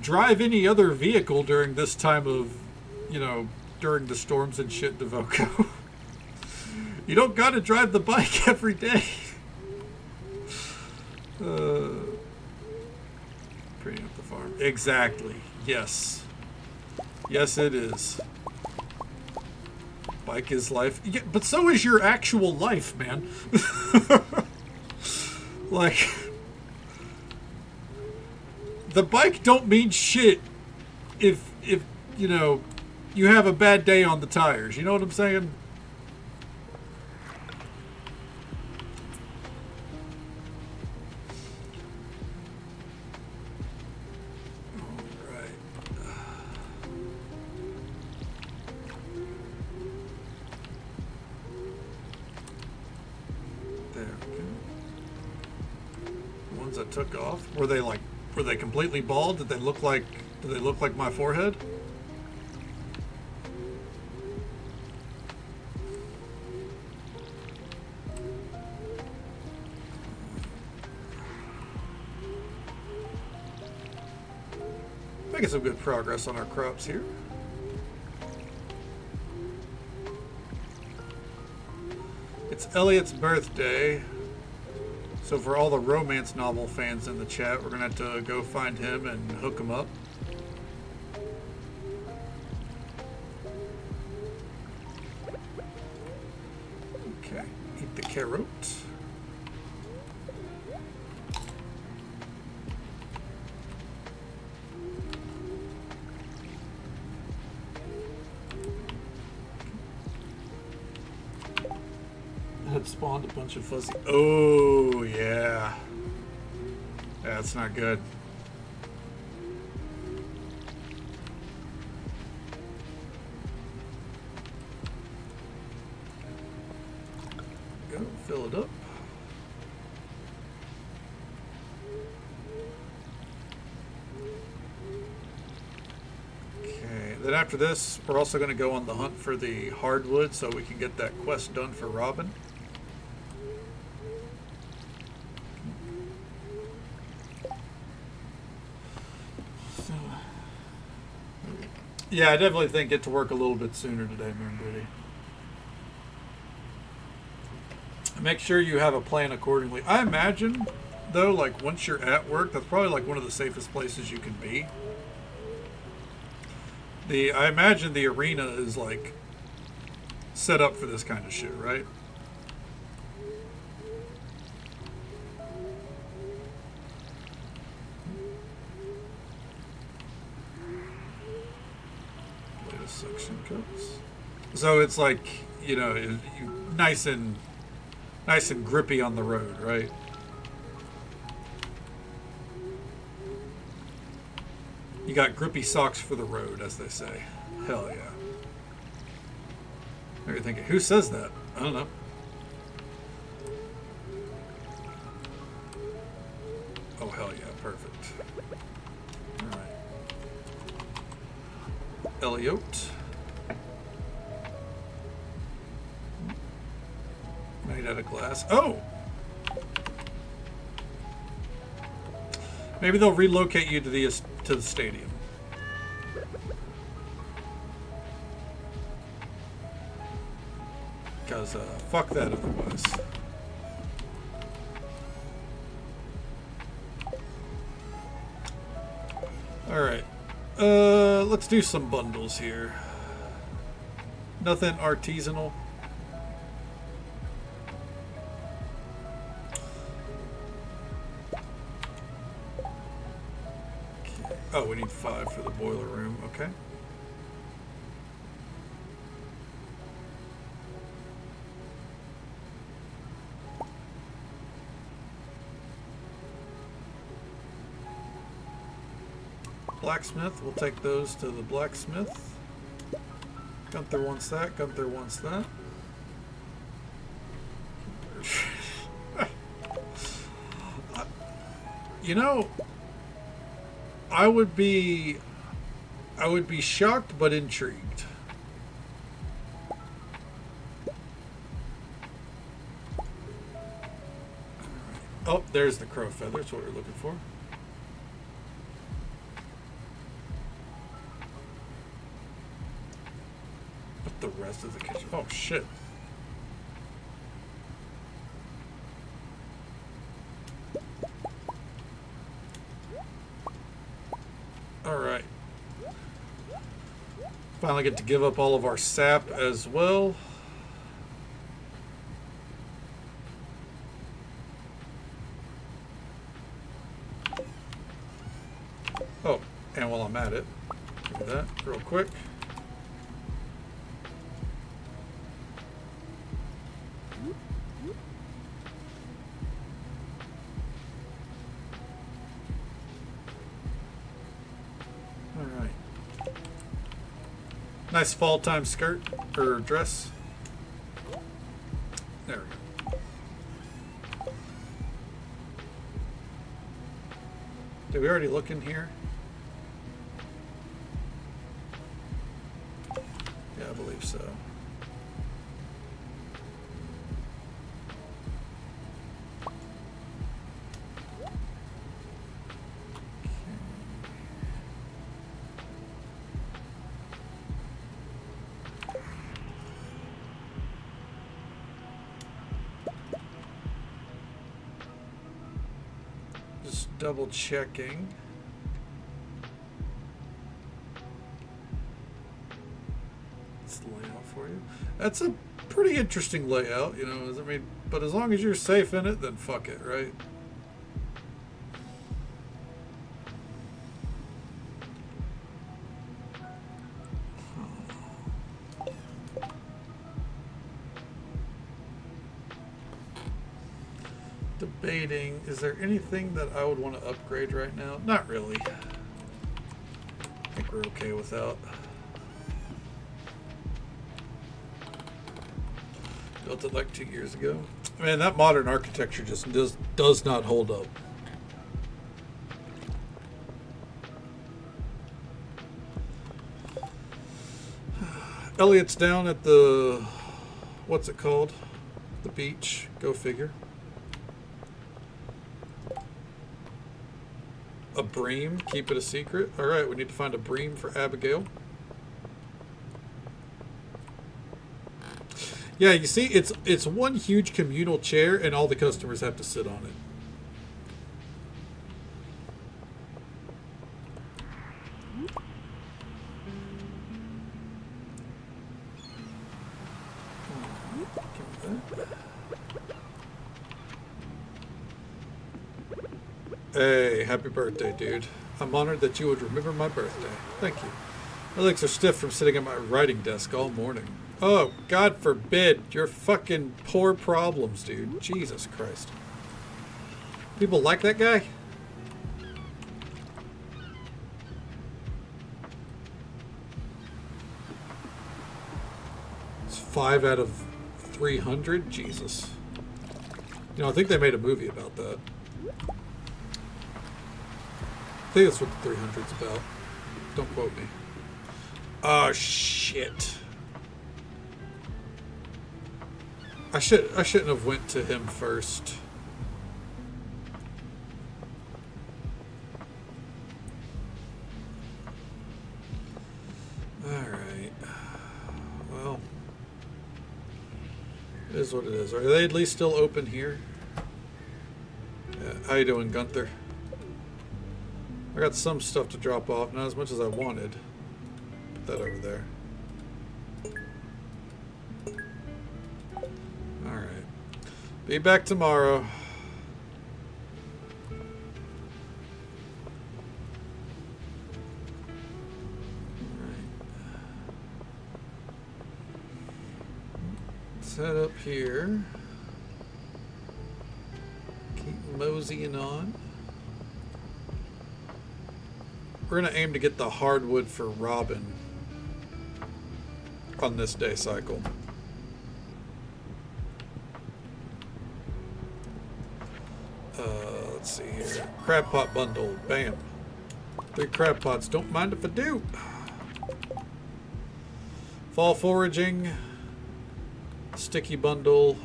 drive any other vehicle during this time of, you know, during the storms and shit, Devoco. You don't gotta drive the bike every day. Pretty up the farm. Exactly. Yes. Yes, it is. Bike is life. Yeah, but so is your actual life, man. Like, the bike don't mean shit if you know, you have a bad day on the tires. You know what I'm saying? Took off. Were they completely bald? Did they look like my forehead? Making some good progress on our crops here. It's Elliot's birthday. So for all the romance novel fans in the chat, we're going to have to go find him and hook him up. Okay, eat the carrot. Had spawned a bunch of fuzzy. Oh yeah, that's not good. Go fill it up. Okay, then after this, we're also going to go on the hunt for the hardwood so we can get that quest done for Robin. Yeah, I definitely think get to work a little bit sooner today, Moonbooty. Make sure you have a plan accordingly. I imagine, though, like once you're at work, that's probably like one of the safest places you can be. I imagine the arena is like set up for this kind of shit, right? suction cups. So it's like, you know, nice and grippy on the road, right? You got grippy socks for the road, as they say. Hell yeah. Now you're thinking, who says that? I don't know. Oh, hell yeah, perfect. Alright. Elliot. Made out of glass. Oh! Maybe they'll relocate you to the stadium. Because, fuck that otherwise. Alright. Let's do some bundles here. Nothing artisanal. Okay. Oh, we need 5 for the boiler room. Okay. Blacksmith, we'll take those to the blacksmith. Gunther wants that, Gunther wants that. You know, I would be shocked but intrigued. Oh, there's the crow feathers, what we're looking for. The rest of the kitchen. Oh shit. Alright. Finally get to give up all of our sap as well. Oh, and while I'm at it, do that real quick. Nice fall time skirt or dress. There we go. Did we already look in here? Yeah, I believe so. Double checking. It's the layout for you. That's a pretty interesting layout, you know. I mean, but as long as you're safe in it, then fuck it, right? Debating, is there anything that I would want to upgrade right now? Not really. I think we're okay without. Built it like 2 years ago. Man, that modern architecture just does not hold up. Elliot's down at the, what's it called? The beach. Go figure. A bream, keep it a secret. All right, we need to find a bream for Abigail. Yeah, you see, it's one huge communal chair, and all the customers have to sit on it. Hey, happy birthday, dude. I'm honored that you would remember my birthday. Thank you. My legs are stiff from sitting at my writing desk all morning. Oh, God forbid. Your fucking poor problems, dude. Jesus Christ. People like that guy? It's 5 out of 300? Jesus. You know, I think they made a movie about that. I think that's what the 300's about. Don't quote me. Oh, shit. I shouldn't have went to him first. Alright. Well. It is what it is. Are they at least still open here? Yeah. How you doing, Gunther? I got some stuff to drop off. Not as much as I wanted. Put that over there. Alright. Be back tomorrow. Head up here. Keep moseying on. We're going to aim to get the hardwood for Robin on this day cycle. Let's see here. Crab pot bundle. Bam. 3 crab pots. Don't mind if I do. Fall foraging. Sticky bundle,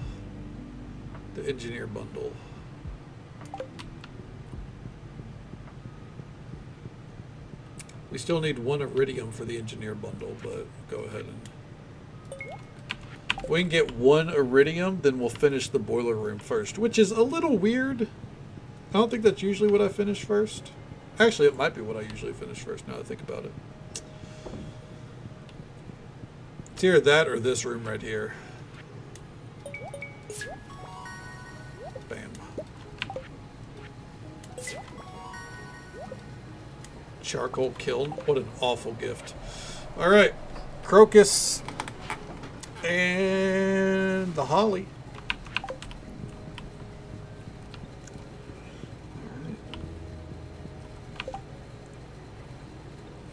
the engineer bundle. We still need 1 iridium for the engineer bundle, but go ahead and... If we can get 1 iridium, then we'll finish the boiler room first, which is a little weird. I don't think that's usually what I finish first. Actually, it might be what I usually finish first now that I think about it. It's either that or this room right here. Bam. Charcoal kiln. What an awful gift. Alright. Crocus. And the holly.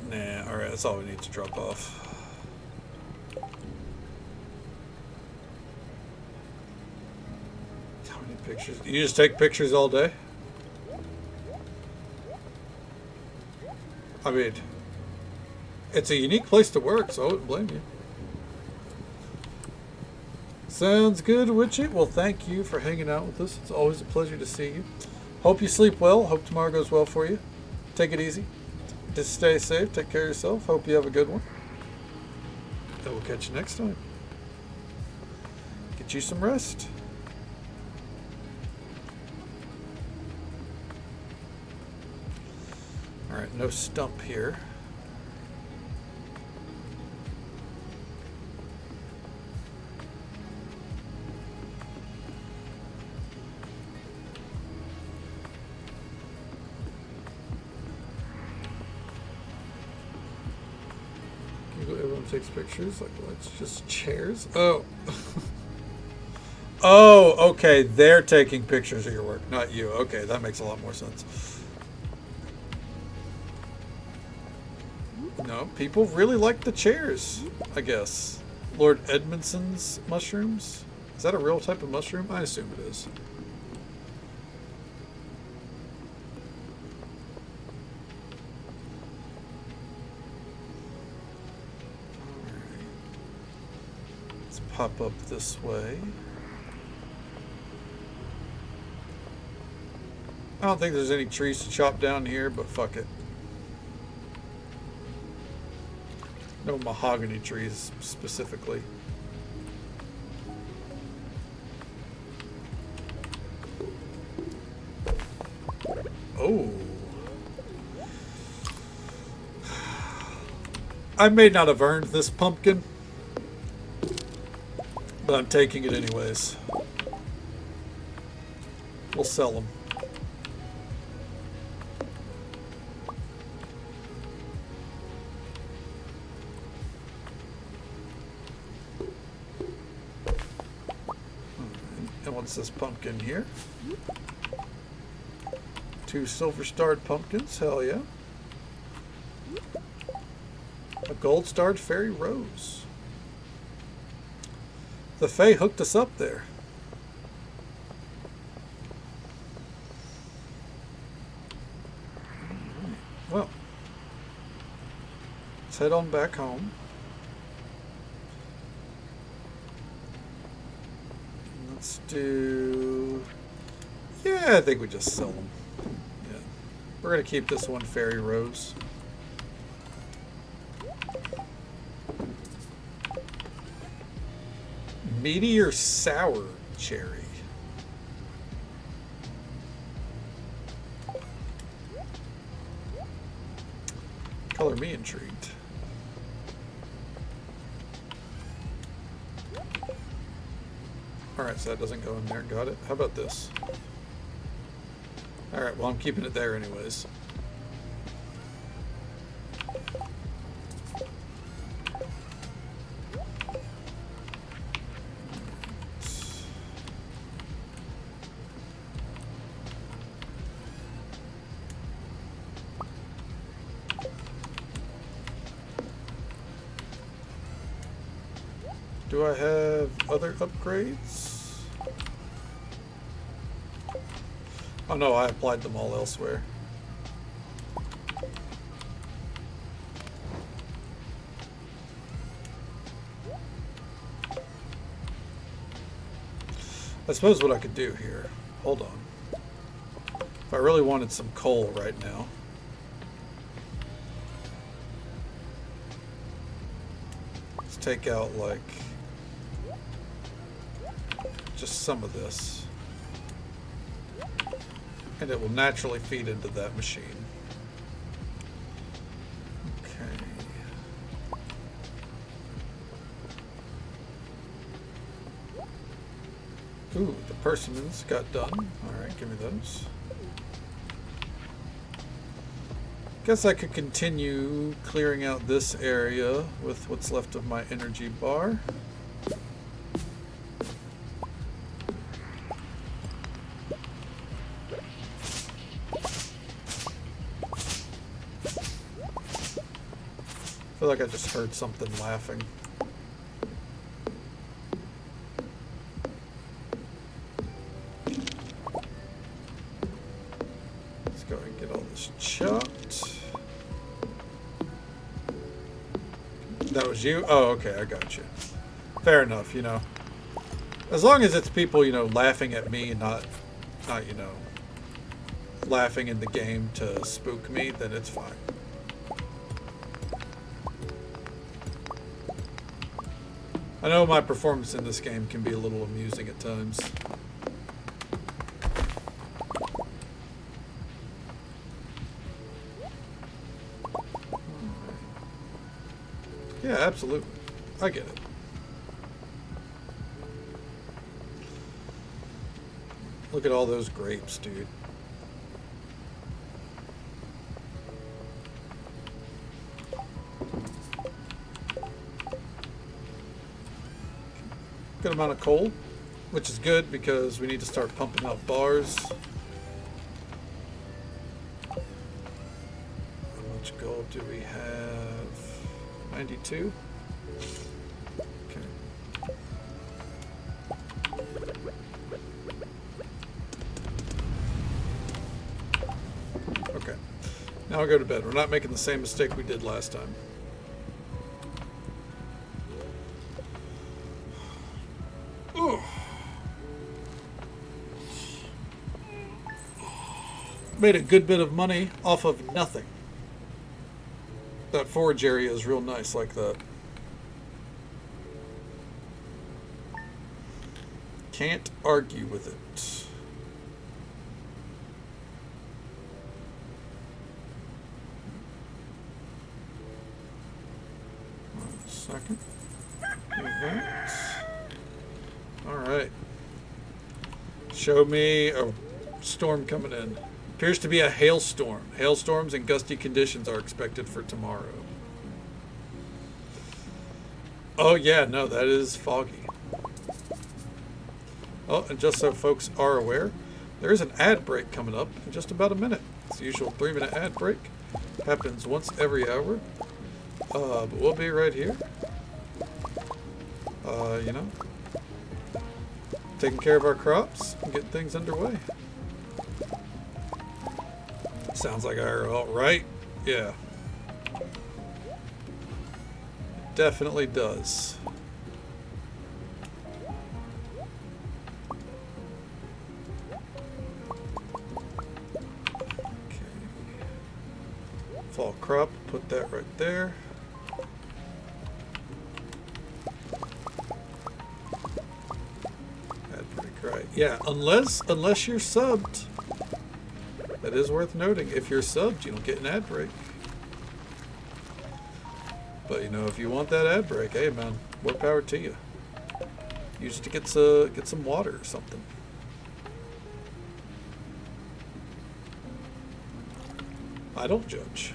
Nah, alright. That's all we need to drop off. Pictures. You just take pictures all day? I mean, it's a unique place to work, so I wouldn't blame you. Sounds good, Witchy. Well, thank you for hanging out with us. It's always a pleasure to see you. Hope you sleep well. Hope tomorrow goes well for you. Take it easy. Just stay safe. Take care of yourself. Hope you have a good one. And we'll catch you next time. Get you some rest. Alright, no stump here. Everyone takes pictures. Like, it's just chairs. Oh. Oh, okay. They're taking pictures of your work, not you. Okay, that makes a lot more sense. No, people really like the chairs, I guess. Lord Edmondson's mushrooms? Is that a real type of mushroom? I assume it is. Alright. Let's pop up this way. I don't think there's any trees to chop down here, but fuck it. No mahogany trees specifically. Oh. I may not have earned this pumpkin, but I'm taking it anyways. We'll sell them. wants this pumpkin here. 2 silver-starred pumpkins, hell yeah. A gold-starred fairy rose. The Fae hooked us up there. Well, let's head on back home. Let's do... Yeah, I think we just sell them. Yeah. We're going to keep this one fairy rose. Meteor sour cherry. Color me intrigued. Alright, so that doesn't go in there. Got it. How about this? Alright, well, I'm keeping it there anyways. Do I have other upgrades? Oh no, I applied them all elsewhere. I suppose what I could do here, hold on. If I really wanted some coal right now, let's take out like just some of this, and it will naturally feed into that machine. Okay. Ooh, the persimmons got done. Alright, give me those. Guess I could continue clearing out this area with what's left of my energy bar. I feel like I just heard something laughing. Let's go and get all this chopped. That was you? Oh, okay, I got you. Fair enough, you know. As long as it's people, you know, laughing at me, not you know, laughing in the game to spook me, then it's fine. I know my performance in this game can be a little amusing at times. Yeah, absolutely. I get it. Look at all those grapes, dude. Good amount of coal, which is good because we need to start pumping out bars. How much gold do we have? 92? Okay. Okay. Now I'll go to bed. We're not making the same mistake we did last time. Made a good bit of money off of nothing. That forage area is real nice like that. Can't argue with it. One second. Do that. All right. Show me a storm coming in. Appears to be a hailstorm. Hailstorms and gusty conditions are expected for tomorrow. Oh yeah, no, that is foggy. Oh, and just so folks are aware, there is an ad break coming up in just about a minute. It's the usual 3-minute ad break. Happens once every hour. But we'll be right here. You know, taking care of our crops and getting things underway. Sounds like IRL, right? Yeah. It definitely does. Fall crop, put that right there. Ad break, right? Yeah, unless you're subbed. That is worth noting. If you're subbed, you don't get an ad break. But you know, if you want that ad break, hey man, more power to you. Use it to get some water or something. I don't judge.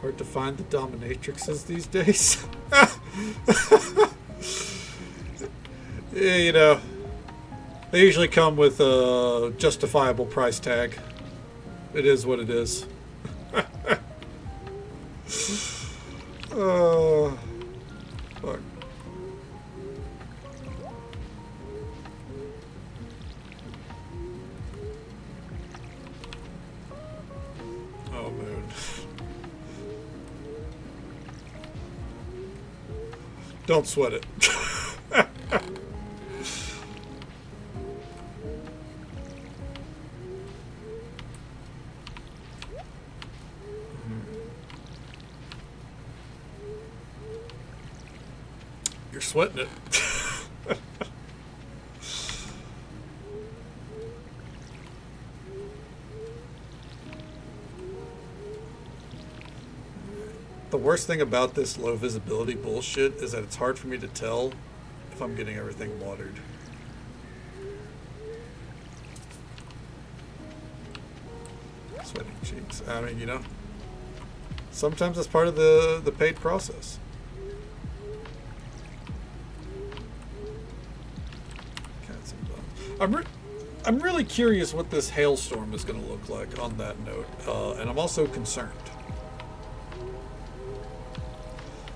Hard to find the dominatrixes these days. Yeah, you know, they usually come with a justifiable price tag. It is what it is. Fuck. Oh, man. Don't sweat it. You're sweating it. The worst thing about this low visibility bullshit is that it's hard for me to tell if I'm getting everything watered. Sweating cheeks. I mean, you know, sometimes it's part of the paid process. Cats and dogs. I'm really curious what this hailstorm is going to look like on that note, and I'm also concerned.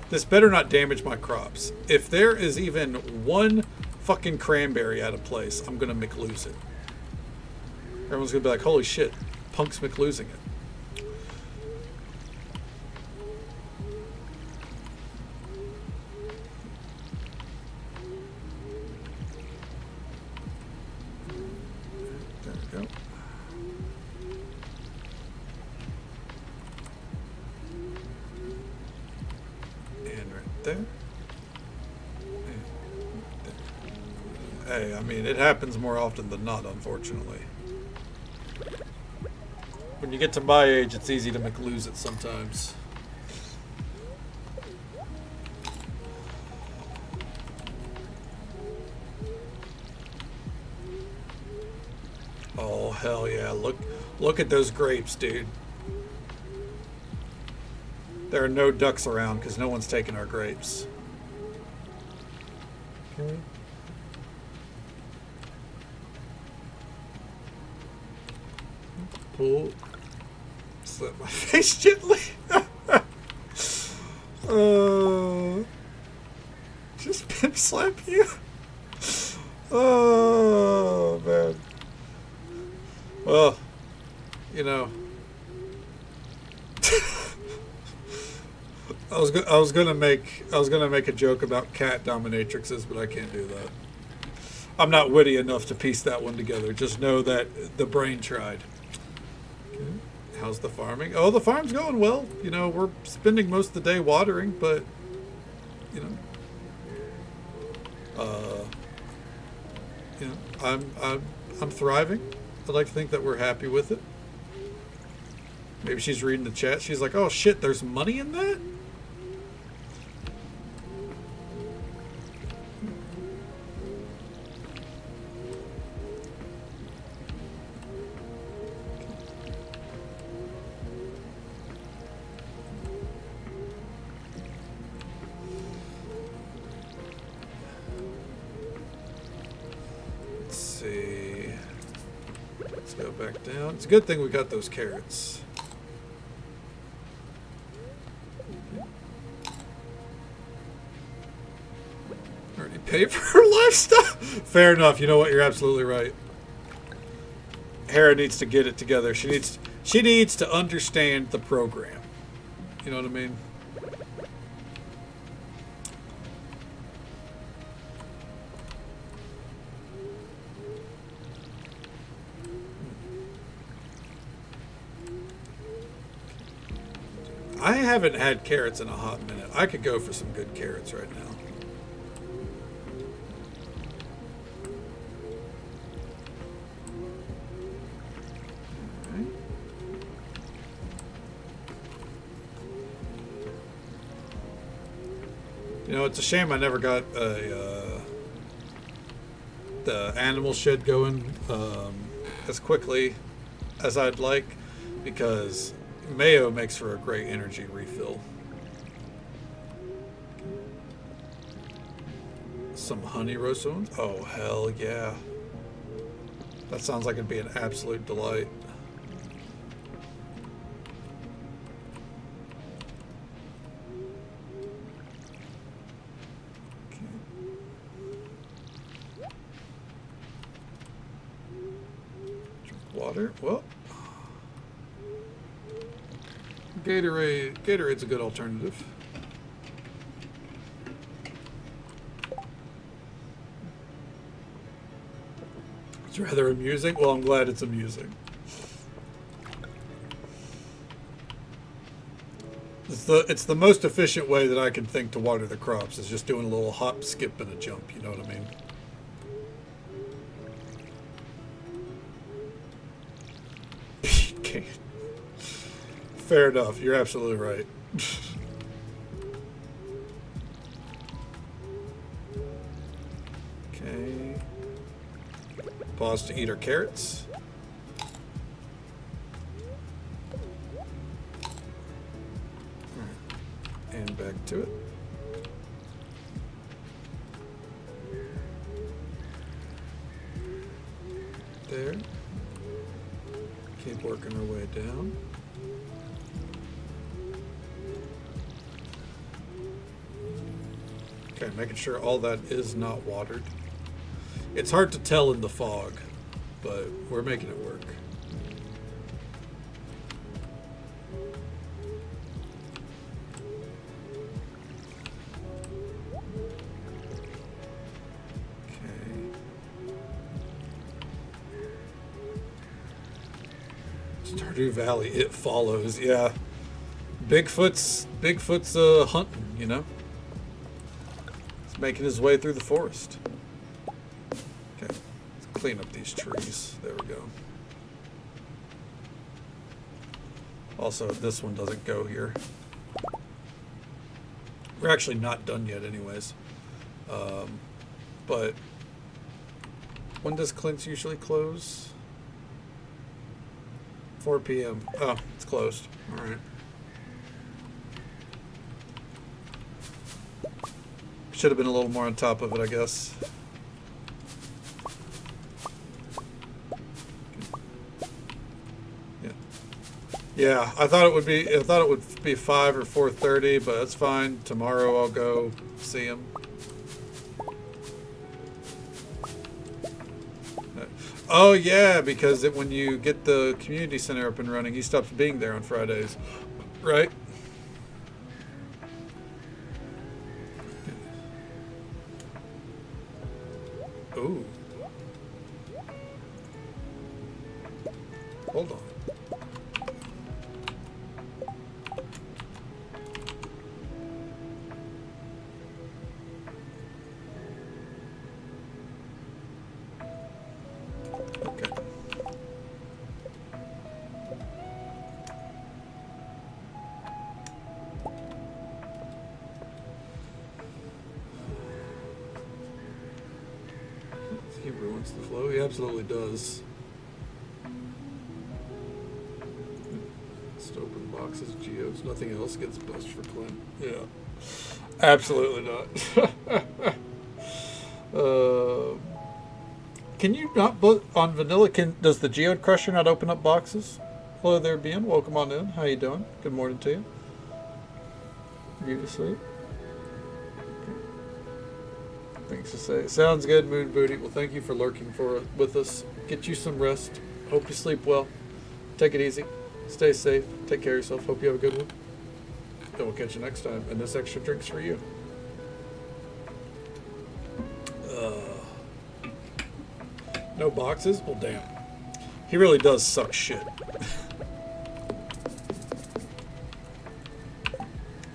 This better not damage my crops. If there is even one fucking cranberry out of place, I'm gonna McLose it. Everyone's gonna be like, holy shit, Punk's McLosing it. There we go. There. Hey, I mean, it happens more often than not, unfortunately. When you get to my age, it's easy to McLose it sometimes. Oh, hell yeah. Look at those grapes, dude. There are no ducks around because no one's taking our grapes. Okay. Pull. Slap my face gently. Just pimp slap you. Oh man. Well, you know. I was gonna make a joke about cat dominatrixes, but I can't do that. I'm not witty enough to piece that one together. Just know that the brain tried. Okay. How's the farming? Oh, the farm's going well. You know, we're spending most of the day watering, but you know, I'm thriving. I'd like to think that we're happy with it. Maybe she's reading the chat. She's like, "Oh shit, there's money in that?" back down. It's a good thing we got those carrots. Already paid for her lifestyle? Fair enough. You know what? You're absolutely right. Hera needs to get it together. She needs to understand the program. You know what I mean? I haven't had carrots in a hot minute. I could go for some good carrots right now. You know, it's a shame I never got the animal shed going as quickly as I'd like, because mayo makes for a great energy refill. Some honey roast ones? Oh, hell yeah. That sounds like it'd be an absolute delight. Water. Well, Gatorade's a good alternative. It's rather amusing. Well, I'm glad it's amusing. It's the most efficient way that I can think to water the crops, is just doing a little hop, skip, and a jump. You know what I mean? Fair enough. You're absolutely right. Okay. Pause to eat our carrots. And back to it. There. Keep working our way down. Okay, making sure all that is not watered. It's hard to tell in the fog, but we're making it work. Okay. Stardew Valley, it follows. Yeah. Bigfoot's hunting, you know? Making his way through the forest. Okay, let's clean up these trees. There we go. Also, this one doesn't go here. We're actually not done yet anyways. But when does Clint's usually close? 4 p.m. Oh, it's closed. All right. Should have been a little more on top of it, I guess. Yeah. Yeah, I thought it would be 5 or 4:30, but that's fine. Tomorrow I'll go see him. Oh yeah, because when you get the community center up and running, he stops being there on Fridays, right? Ooh. Hold on. Okay. He ruins the flow. He absolutely does. Just open boxes, geos. Nothing else gets bust for Clint. Yeah. Absolutely not. Can you not put on vanilla? Does the Geode Crusher not open up boxes? Hello there, Ben. Welcome on in. How you doing? Good morning to you. Are you asleep? Thanks to say. Sounds good, Moon Booty. Well, thank you for lurking with us. Get you some rest. Hope you sleep well. Take it easy. Stay safe. Take care of yourself. Hope you have a good one. And we'll catch you next time. And this extra drink's for you. No boxes? Well, damn. He really does suck shit.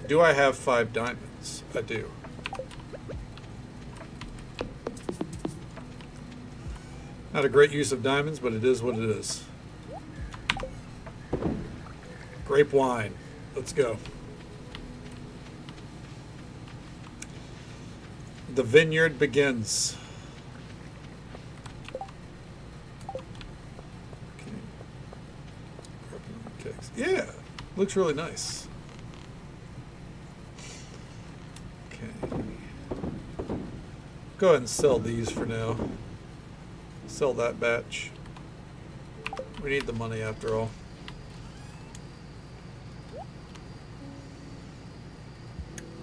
Do I have 5 diamonds? I do. Not a great use of diamonds, but it is what it is. Grape wine. Let's go. The vineyard begins. Okay. Yeah, looks really nice. Okay. Go ahead and sell these for now. Sell that batch. We need the money after all.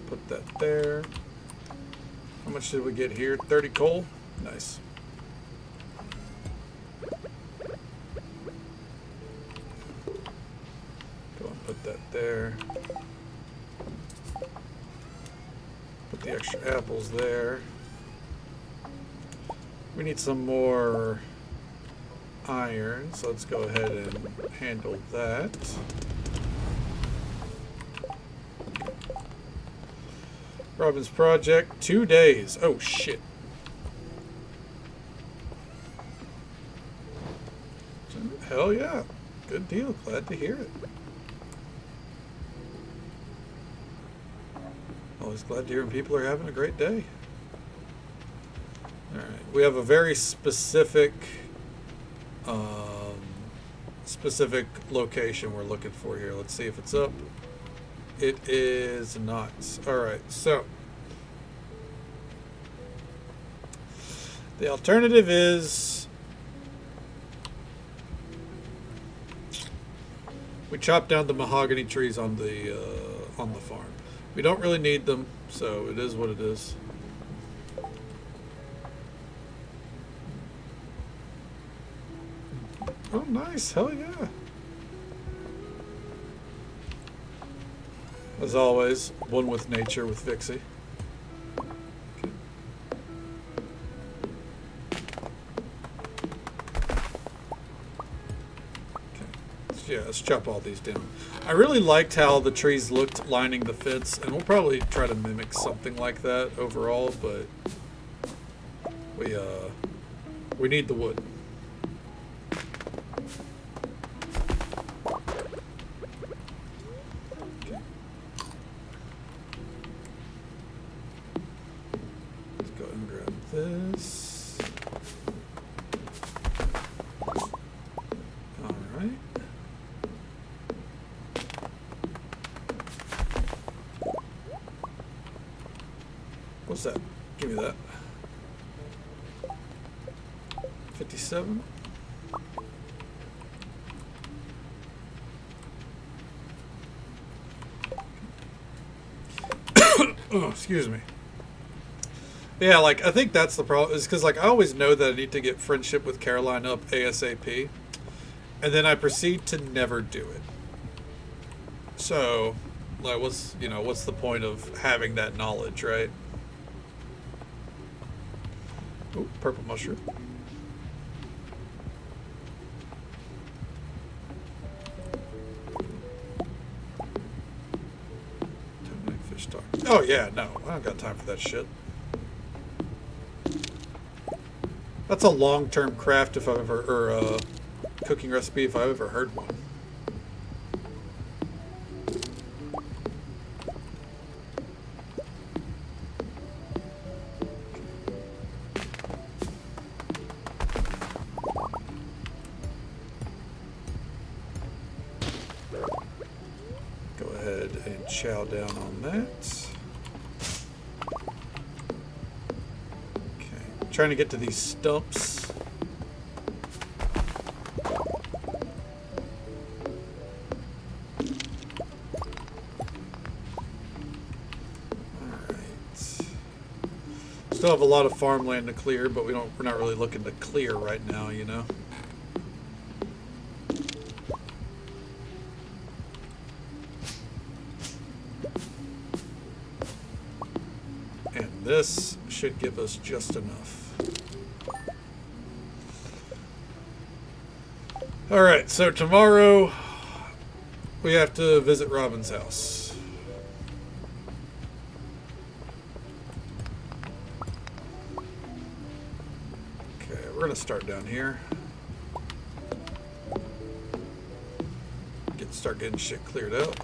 Put that there. How much did we get here? 30 coal? Nice. Go and put that there. Put the extra apples there. We need some more iron, so let's go ahead and handle that. Robin's project, 2 days. Oh shit. Hell yeah. Good deal. Glad to hear it. Always glad to hear when people are having a great day. Alright. We have a very specific location we're looking for here. Let's see if it's up. It is not. Alright, so the alternative is we chop down the mahogany trees on the farm. We don't really need them, so it is what it is. Oh, nice. Hell yeah. As always, one with nature with Vixie. Okay. Yeah, let's chop all these down. I really liked how the trees looked lining the fence, and we'll probably try to mimic something like that overall, but we need the wood. This. All right. What's that? Give me that. 57. Oh, excuse me. Yeah, like, I think that's the problem, is because, like, I always know that I need to get friendship with Caroline up ASAP, and then I proceed to never do it. So, like, what's the point of having that knowledge, right? Oh, purple mushroom. Fish stock. Oh, yeah, no, I don't got time for that shit. That's a long-term craft if I've ever, or cooking recipe if I've ever heard one. Go ahead and chow down on that. Trying to get to these stumps Still have a lot of farmland to clear, but we're not really looking to clear right now, you know. And this should give us just enough. All right, so tomorrow we have to visit Robin's house. Okay, we're gonna start down here. Start getting shit cleared out.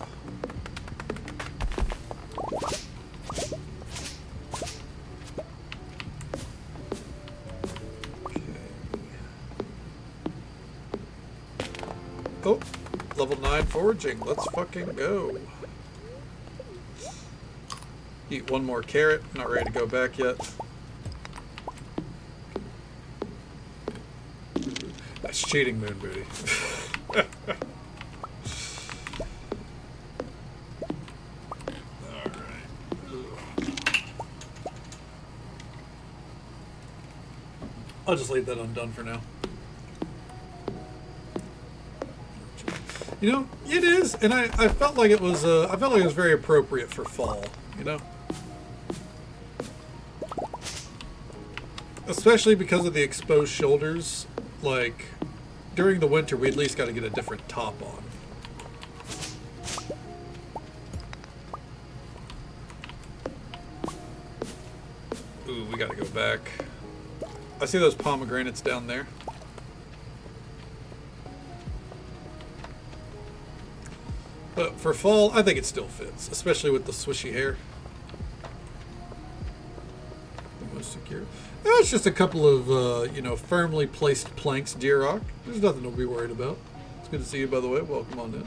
Okay. Oh, level 9 foraging. Let's fucking go. Eat one more carrot. Not ready to go back yet. That's cheating, Moon Booty. I'll just leave that undone for now. You know, it is, and I felt like it was very appropriate for fall, you know? Especially because of the exposed shoulders. Like, during the winter, we at least got to get a different top on. Ooh, we got to go back. I see those pomegranates down there. But for fall, I think it still fits, especially with the swishy hair. The most secure. It's just a couple of, you know, firmly placed planks, deer rock. There's nothing to be worried about. It's good to see you, by the way. Welcome on in.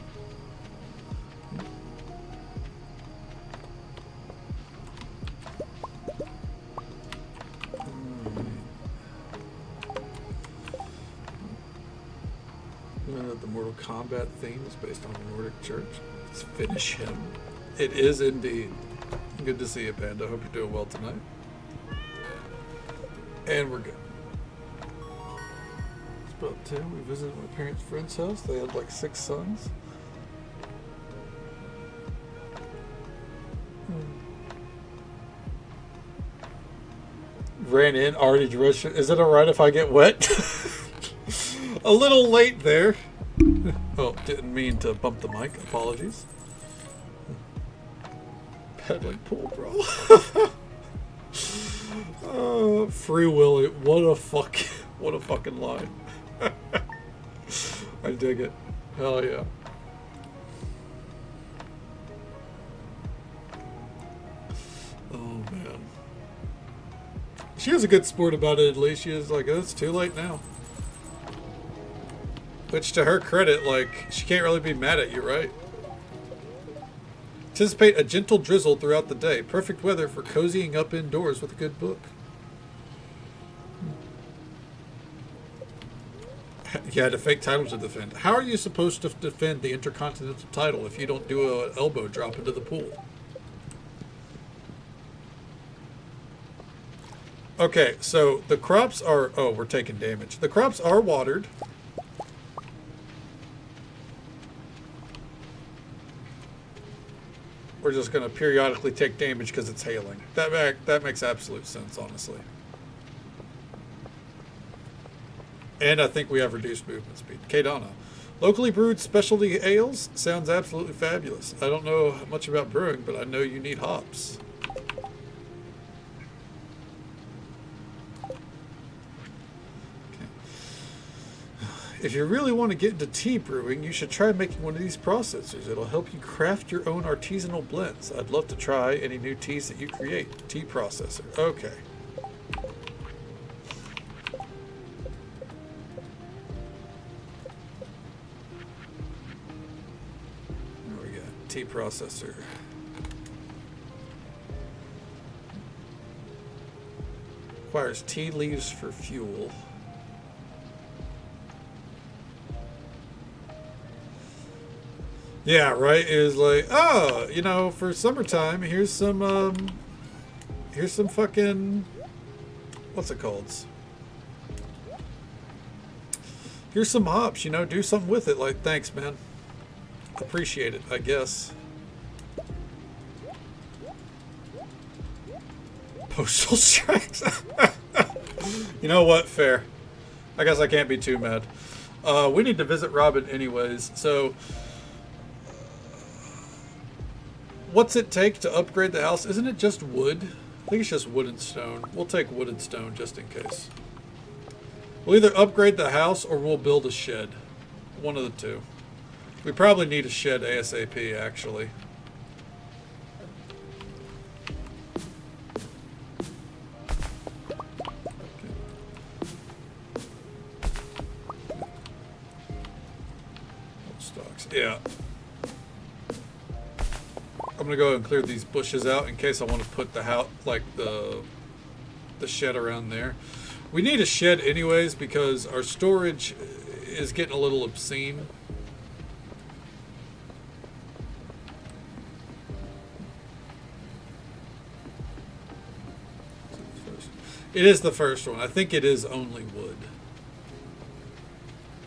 The Mortal Kombat theme is based on the Nordic church. Let's finish him. It is indeed. Good to see you, Panda. Hope you're doing well tonight. And we're good. It's about 10. We visited my parents' friend's house. They had like 6 sons. Ran in, already dressed. Is it alright if I get wet? A little late there. Oh, didn't mean to bump the mic. Apologies. Peddling pool, bro. Free Willy. What a fucking line. I dig it. Hell yeah. Oh man. She has a good sport about it, at least. She is like, oh, it's too late now. Which, to her credit, like, she can't really be mad at you, right? Anticipate a gentle drizzle throughout the day. Perfect weather for cozying up indoors with a good book. You had a fake title to defend. How are you supposed to defend the Intercontinental title if you don't do an elbow drop into the pool? Okay, so the crops are... Oh, we're taking damage. The crops are watered. We're just going to periodically take damage because it's hailing. That makes absolute sense, honestly. And I think we have reduced movement speed. Kadana. Locally brewed specialty ales sounds absolutely fabulous. I don't know much about brewing, but I know you need hops. If you really want to get into tea brewing, you should try making one of these processors. It'll help you craft your own artisanal blends. I'd love to try any new teas that you create. Tea processor. Okay. There we go. Tea processor. Requires tea leaves for fuel. Yeah, right. It was like, oh, you know, for summertime, here's some fucking what's it called? Here's some hops, you know, do something with it. Like, thanks, man. Appreciate it, I guess. Postal strikes. You know what? Fair. I guess I can't be too mad. We need to visit Robin anyways. So, what's it take to upgrade the house? Isn't it just wood? I think it's just wood and stone. We'll take wood and stone just in case. We'll either upgrade the house or we'll build a shed. One of the two. We probably need a shed ASAP, actually. Stocks. Yeah. I'm gonna go ahead and clear these bushes out in case I want to put the house, like the shed around there. We need a shed anyways because our storage is getting a little obscene. It is the first one. I think it is only wood.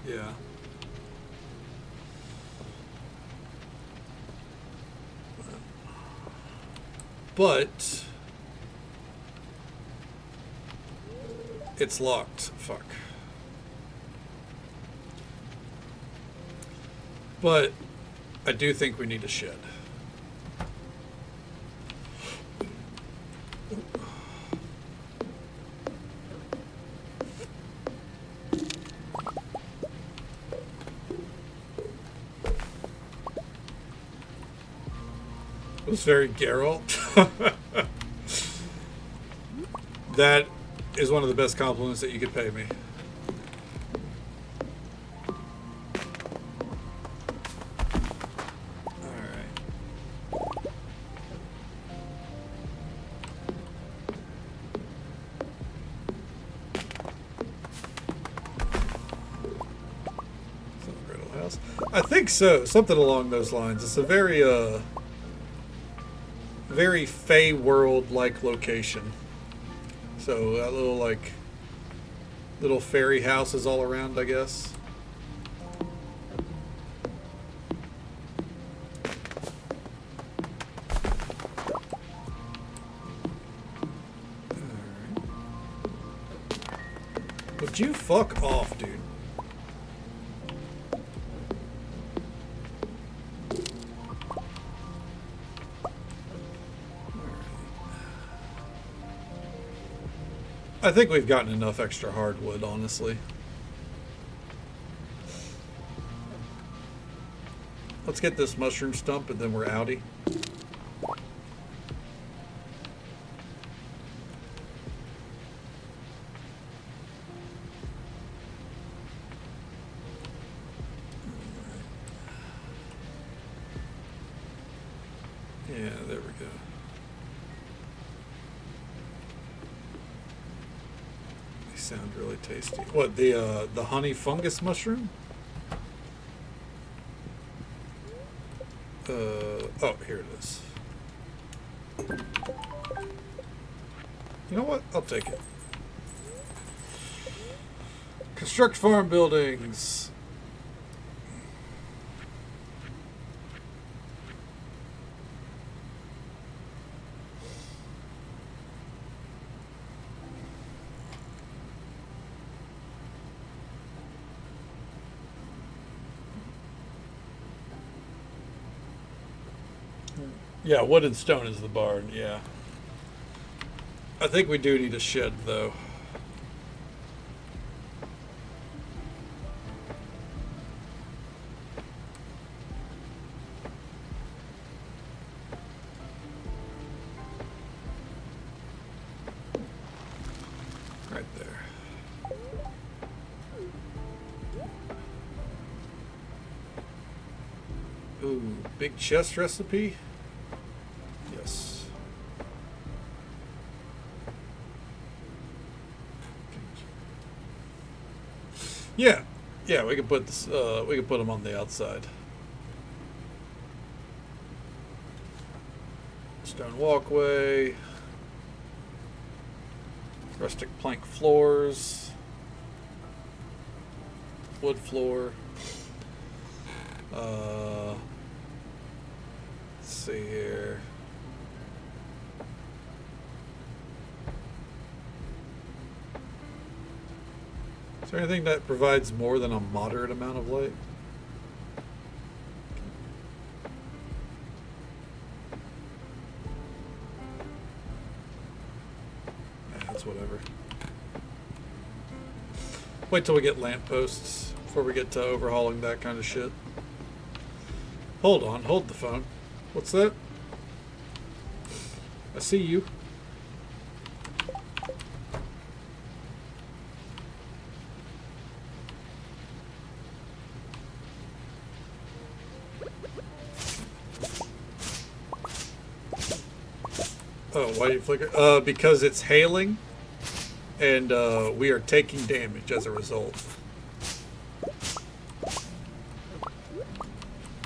Yeah. But it's locked. Fuck. But I do think we need a shed. It was very Geralt. That is one of the best compliments that you could pay me. I think so. Something along those lines. It's a very Fey world-like location. So that little fairy houses all around, I guess. Would you fuck off, dude? I think we've gotten enough extra hardwood, honestly. Let's get this mushroom stump and then we're outie. Yeah, there we go. Sound really tasty. What, the honey fungus mushroom? Oh, here it is. You know what? I'll take it. Construct farm buildings. Yeah, wood and stone is the barn, yeah. I think we do need a shed, though. Right there. Ooh, big chest recipe? Yes. Yeah, yeah, we could put this. We could put them on the outside. Stone walkway. Rustic plank floors. Wood floor. Let's see here. Is there anything that provides more than a moderate amount of light? That's whatever. Wait till we get lampposts before we get to overhauling that kind of shit. Hold on, hold the phone. What's that? I see you. Oh, why do you flicker? Because it's hailing, and we are taking damage as a result.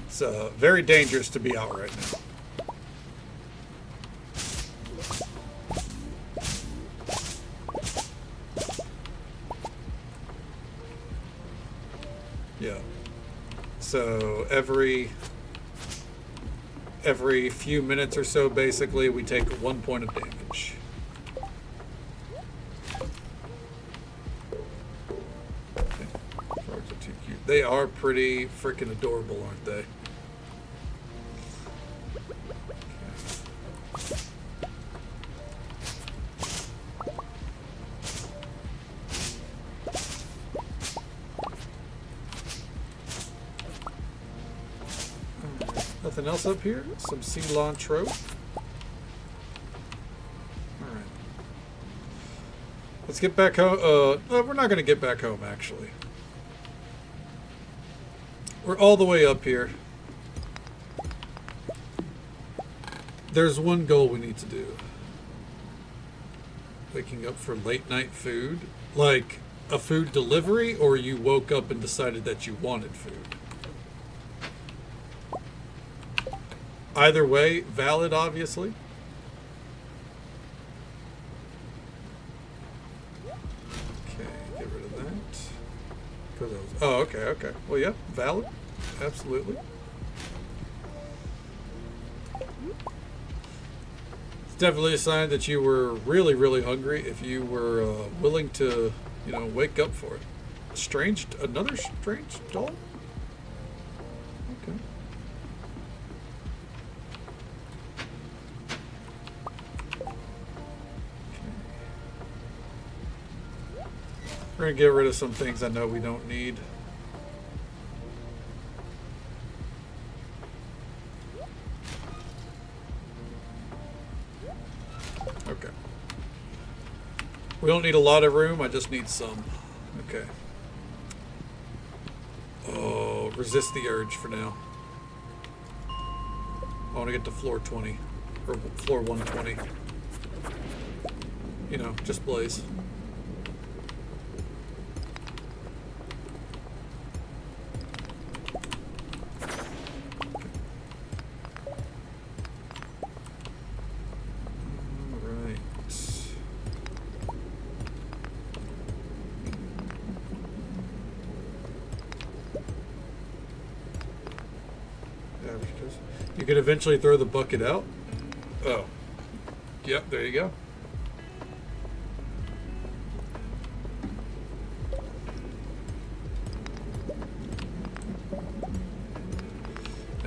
It's very dangerous to be out right now. Yeah. So every few minutes or so, basically, we take 1 point of damage. Okay. Frogs are too cute. They are pretty freaking adorable, aren't they? Nothing else up here? Some cilantro. Alright. Let's get back home. We're not going to get back home, actually. We're all the way up here. There's one goal we need to do. Waking up for late night food. Like a food delivery, or you woke up and decided that you wanted food. Either way, valid, obviously. Okay, get rid of that. Oh, okay, okay. Well, yeah, valid. Absolutely. It's definitely a sign that you were really, really hungry if you were willing to, you know, wake up for it. Another strange doll? Okay. We're going to get rid of some things I know we don't need. Okay. We don't need a lot of room, I just need some. Okay. Oh, resist the urge for now. I want to get to floor 20. Or floor 120. You know, just blaze. You could eventually throw the bucket out. Oh. Yep, there you go.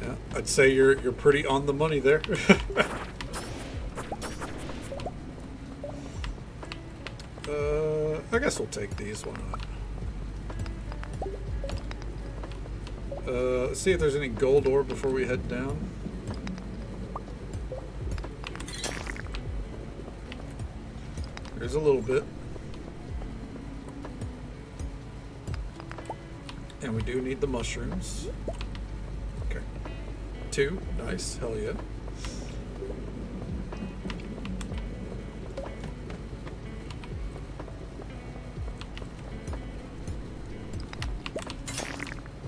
Yeah, I'd say you're pretty on the money there. I guess we'll take these. Why not? Let's see if there's any gold ore before we head down. There's a little bit. And we do need the mushrooms. Okay. 2. Nice. Hell yeah.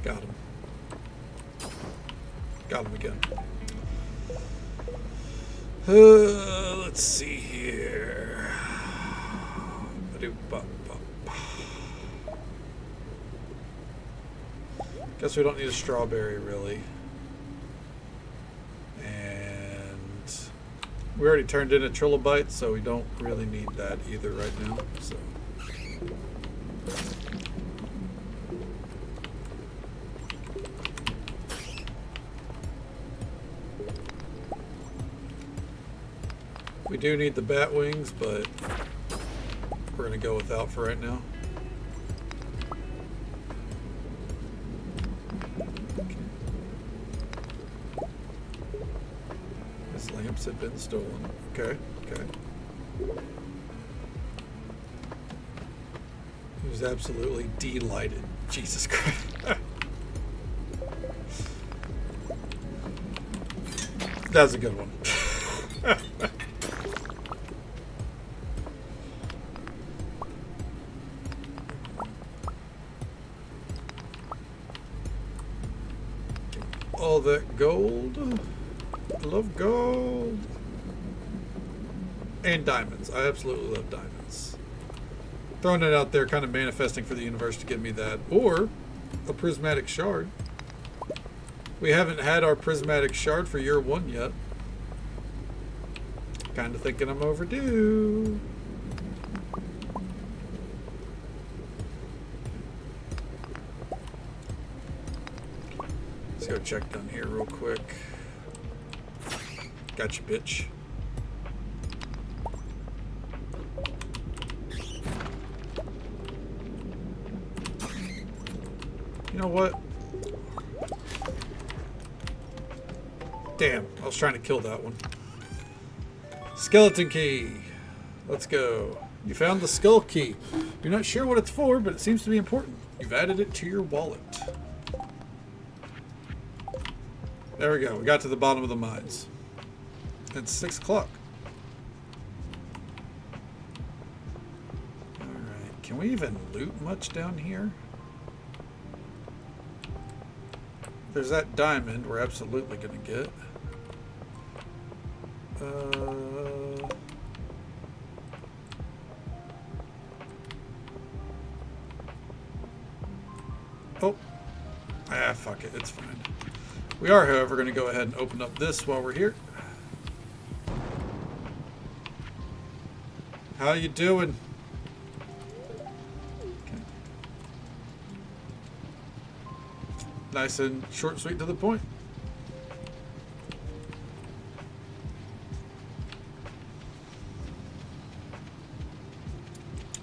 Got him. Got him again. Let's see here. Guess we don't need a strawberry, really. And we already turned in a trilobite, so we don't really need that either right now. So. We do need the bat wings, but we're going to go without for right now. His lamps had been stolen. Okay, okay. He was absolutely delighted. Jesus Christ. That's a good one. All that gold. I love gold. And diamonds. I absolutely love diamonds. Throwing it out there, kind of manifesting for the universe to give me that. Or a prismatic shard. We haven't had our prismatic shard for year 1 yet. Kind of thinking I'm overdue. Let's go check down here real quick. Gotcha, bitch. You know what? Damn, I was trying to kill that one. Skeleton key. Let's go. You found the skull key. You're not sure what it's for, but it seems to be important. You've added it to your wallet. There we go. We got to the bottom of the mines. It's 6 o'clock. Alright. Can we even loot much down here? There's that diamond we're absolutely going to get. Oh. Ah, fuck it. It's fine. We are, however, going to go ahead and open up this while we're here. How you doing? Okay. Nice and short, sweet, to the point.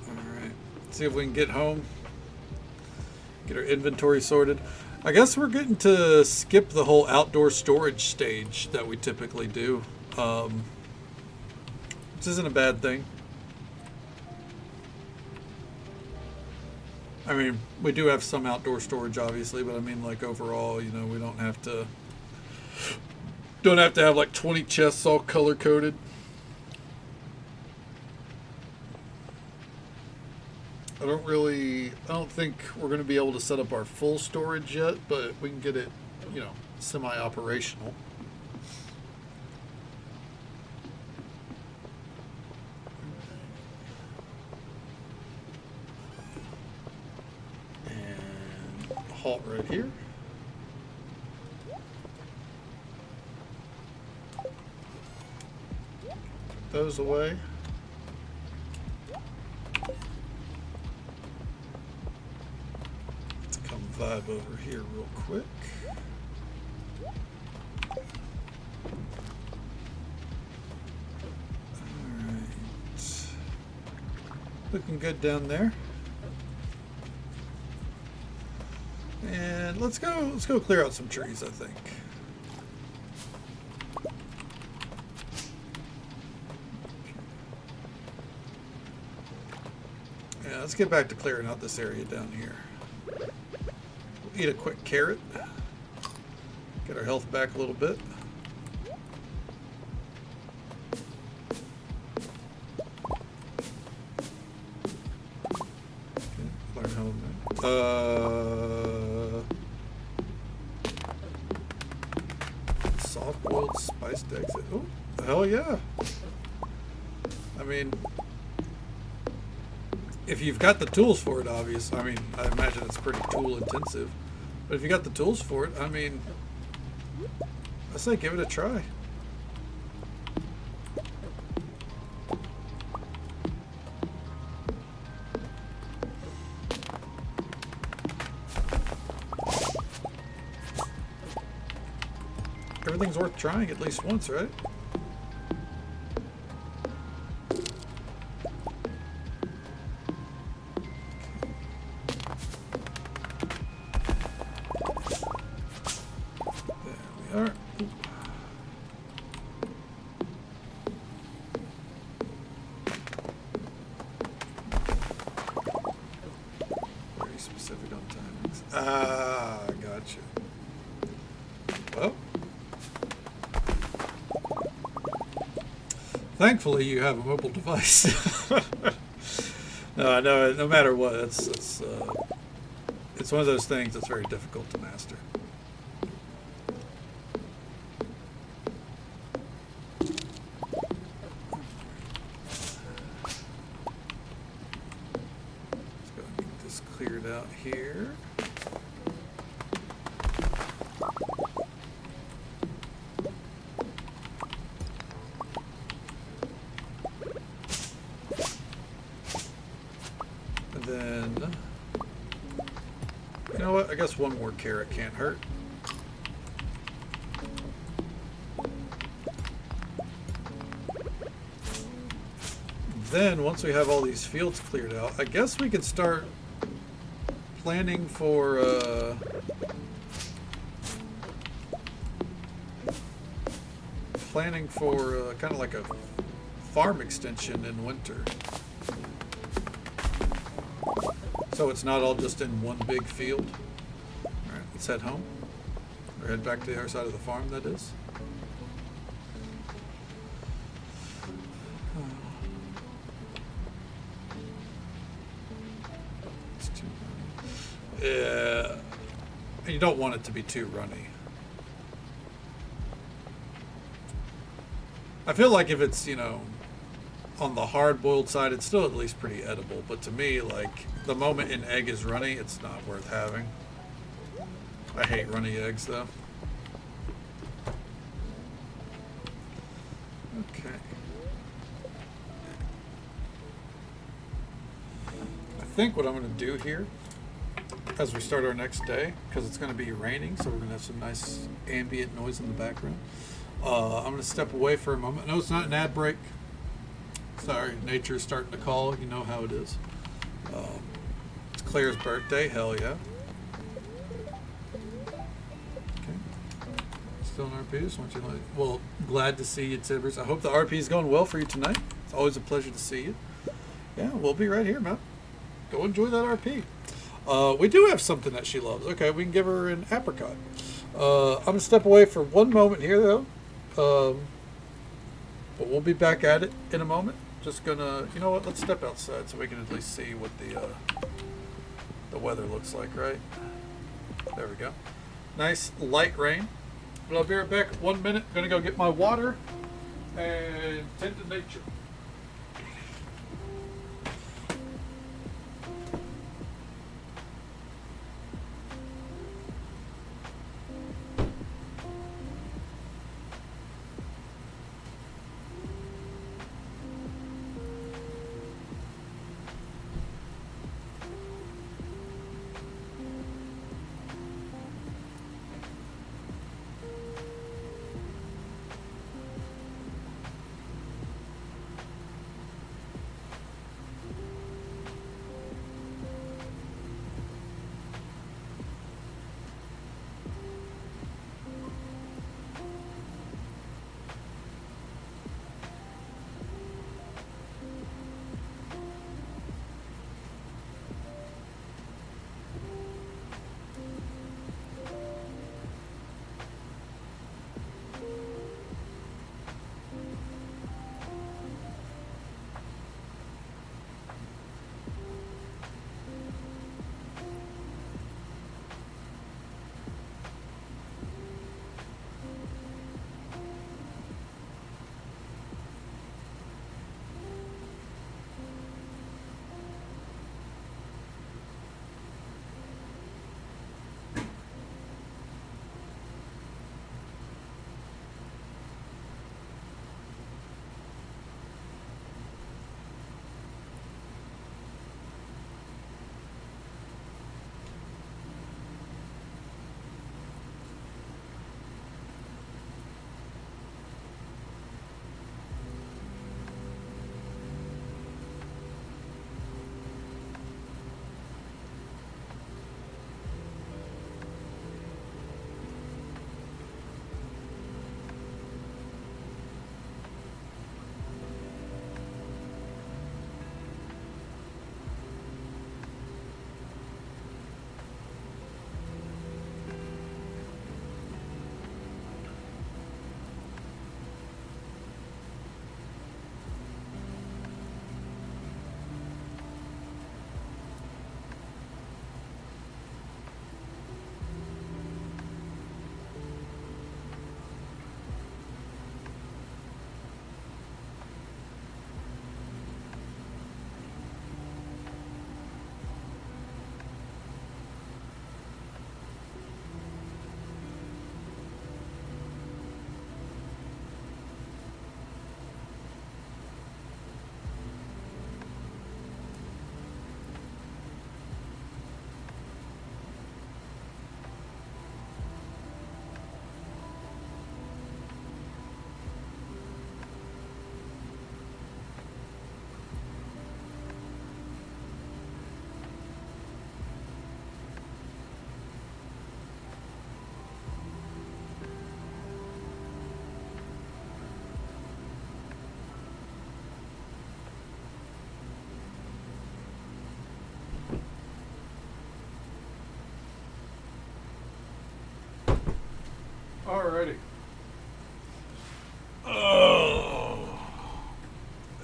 Alright. See if we can get home. Get our inventory sorted. I guess we're getting to skip the whole outdoor storage stage that we typically do. Which isn't a bad thing. I mean, we do have some outdoor storage, obviously, but I mean, like, overall, you know, we don't have to have like 20 chests all color coded. I don't think we're going to be able to set up our full storage yet, but we can get it, you know, semi-operational. And halt right here. Put those away. Vibe over here real quick. Alright. Looking good down there. And let's go clear out some trees, I think. Yeah, let's get back to clearing out this area down here. Eat a quick carrot. Get our health back a little bit. Okay, learn how soft-boiled spiced eggs. Oh, hell yeah! I mean, if you've got the tools for it, obvious. I mean, I imagine it's pretty tool intensive. But if you got the tools for it, I mean, I say give it a try. Everything's worth trying at least once, right? Thankfully, you have a mobile device. No, I know. No matter what, it's one of those things that's very difficult to master. Let's go and get this cleared out here. Then, you know what? I guess one more carrot can't hurt. Then, once we have all these fields cleared out, I guess we can start planning for kind of like a farm extension in winter. So it's not all just in one big field. All right, let's head home. Or head back to the other side of the farm, that is. It's too runny. You don't want it to be too runny. I feel like if it's, you know, on the hard-boiled side, it's still at least pretty edible. But to me, like, the moment an egg is runny, it's not worth having. I hate runny eggs, though. Okay. I think what I'm going to do here, as we start our next day, because it's going to be raining, so we're going to have some nice ambient noise in the background. I'm going to step away for a moment. No, it's not an ad break. Sorry, nature's starting to call. You know how it is. It's Claire's birthday. Hell yeah. Okay. Still in RP. Just want you to like. Well, glad to see you, Tibbers. I hope the RP is going well for you tonight. It's always a pleasure to see you. Yeah, we'll be right here, man. Go enjoy that RP. We do have something that she loves. Okay, we can give her an apricot. I'm gonna step away for one moment here, though. But we'll be back at it in a moment. Just gonna, you know what? Let's step outside so we can at least see what the weather looks like, right? There we go. Nice light rain. But I'll be right back. 1 minute. Gonna go get my water and tend to nature.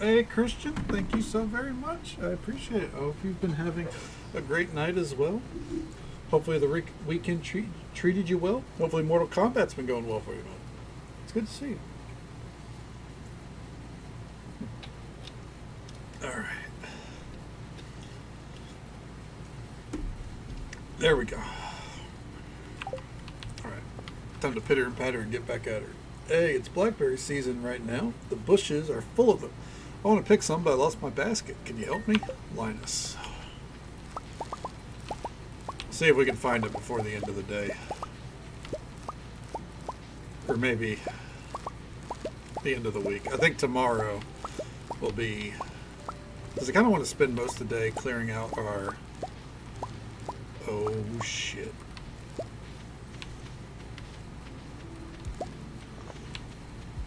Hey, Christian, thank you so very much. I appreciate it. I hope you've been having a great night as well. Hopefully the weekend treated you well. Hopefully Mortal Kombat's been going well for you, man. It's good to see you. All right. There we go. All right. Time to pitter and patter and get back at her. Hey, it's blackberry season right now. The bushes are full of them. I want to pick some, but I lost my basket. Can you help me? Linus. See if we can find it before the end of the day. Or maybe the end of the week. I think tomorrow will be... Because I kind of want to spend most of the day clearing out our... Oh, shit.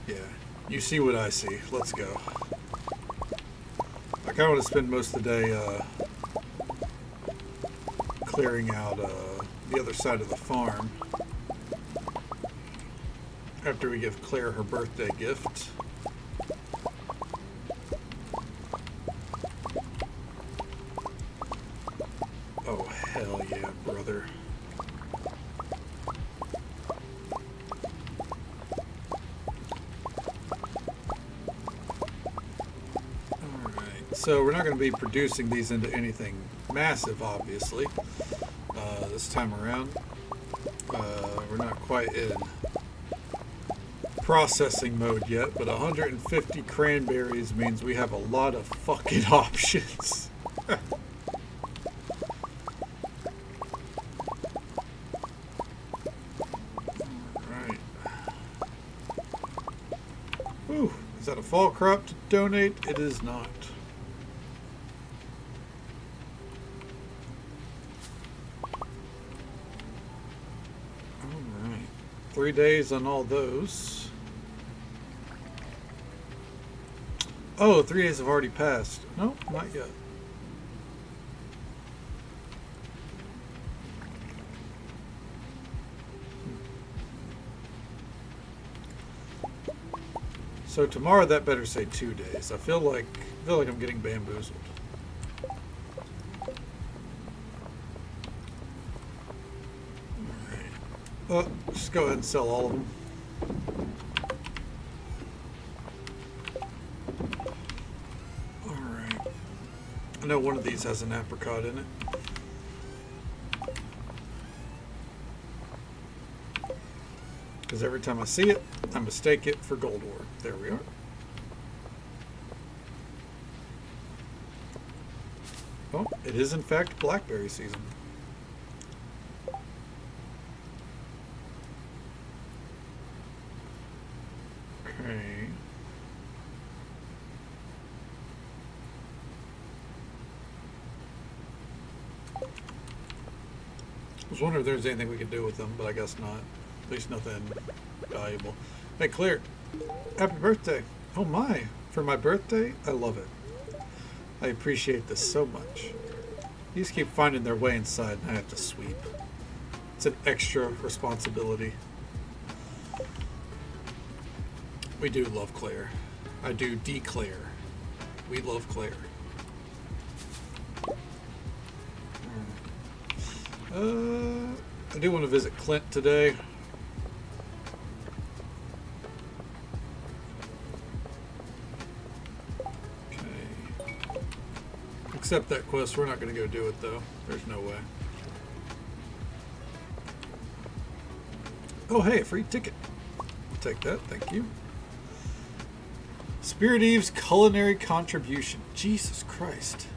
Yeah, you see what I see. Let's go. I kind of want to spend most of the day clearing out the other side of the farm after we give Claire her birthday gift. Oh, hell yeah, brother. So we're not going to be producing these into anything massive, obviously, this time around. We're not quite in processing mode yet, but 150 cranberries means we have a lot of fucking options. Alright. Whew. Is that a fall crop to donate? It is not. Alright. 3 days on all those. Oh, 3 days have already passed. No, not yet. So tomorrow that better say 2 days. I feel like I'm getting bamboozled. Alright. Just go ahead and sell all of them. Alright. I know one of these has an apricot in it. Because every time I see it, I mistake it for gold ore. There we are. Oh, it is in fact blackberry season. Okay. I was wondering if there's anything we could do with them, but I guess not. At least nothing valuable. Hey, Claire. Happy birthday. Oh my. For my birthday? I love it. I appreciate this so much. These keep finding their way inside and I have to sweep. It's an extra responsibility. We do love Claire. I do declare. We love Claire. I do want to visit Clint today. Accept that quest. We're not going to go do it though. There's no way. Oh hey, a free ticket. I'll take that. Thank you. Spirit Eve's culinary contribution. Jesus Christ.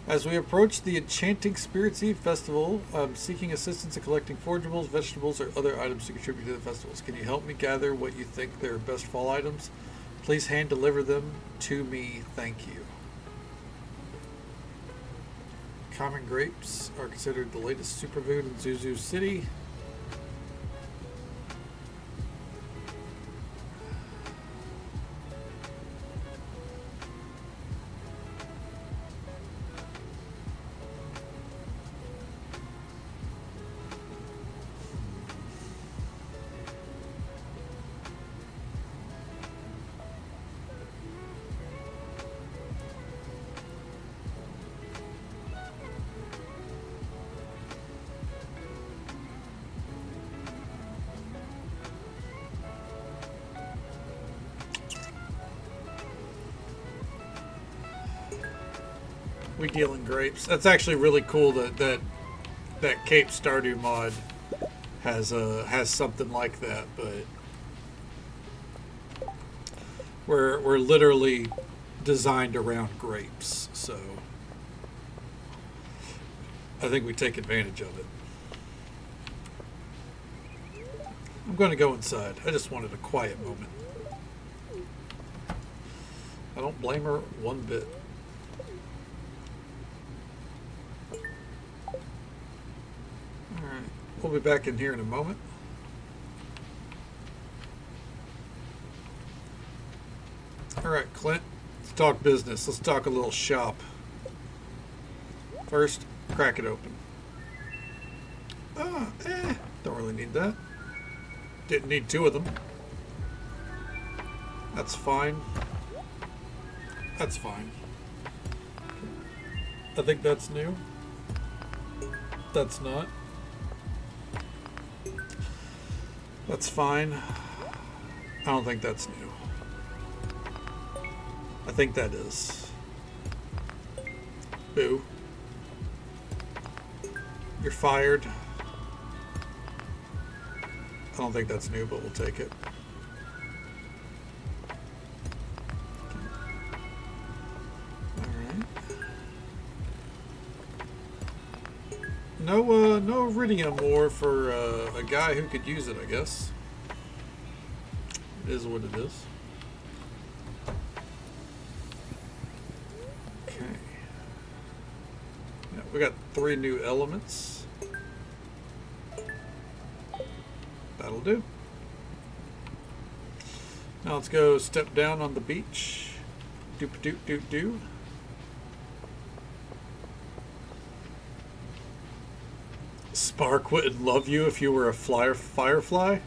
As we approach the enchanting Spirits Eve festival, I'm seeking assistance in collecting forageables, vegetables, or other items to contribute to the festivals. Can you help me gather what you think their best fall items? Please hand deliver them to me. Thank you. Common grapes are considered the latest superfood in Zuzu City. We deal in grapes. That's actually really cool that Cape Stardew mod has something like that, but we're literally designed around grapes, so I think we take advantage of it. I'm going to go inside. I just wanted a quiet moment. I don't blame her one bit. Alright, we'll be back in here in a moment. Alright, Clint, let's talk business. Let's talk a little shop. First, crack it open. Don't really need that. Didn't need two of them. That's fine. That's fine. I think that's new. That's not. That's fine. I don't think that's new. I think that is. Boo. You're fired. I don't think that's new, but we'll take it. Alright. No iridium ore for a guy who could use it, I guess. It is what it is. Okay. Yeah, we got 3 new elements. That'll do. Now let's go step down on the beach. Doop doop doop doo. Spark wouldn't love you if you were a firefly.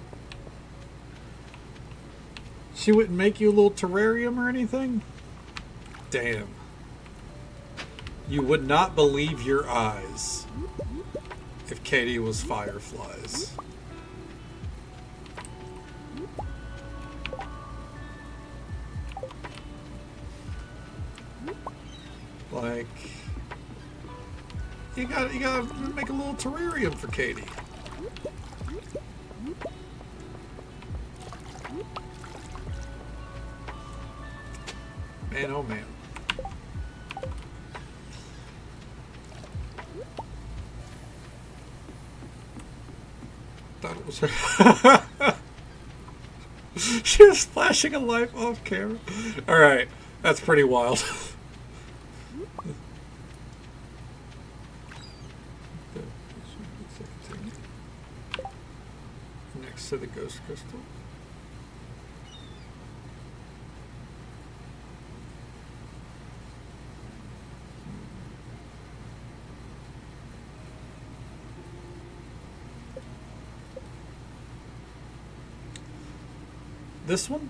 She wouldn't make you a little terrarium or anything? Damn. You would not believe your eyes if Katie was fireflies. Like, you gotta make a little terrarium for Katie. Man, oh man. Thought it was her. She was flashing a light off camera. Alright, that's pretty wild. Next to the ghost crystal. This one?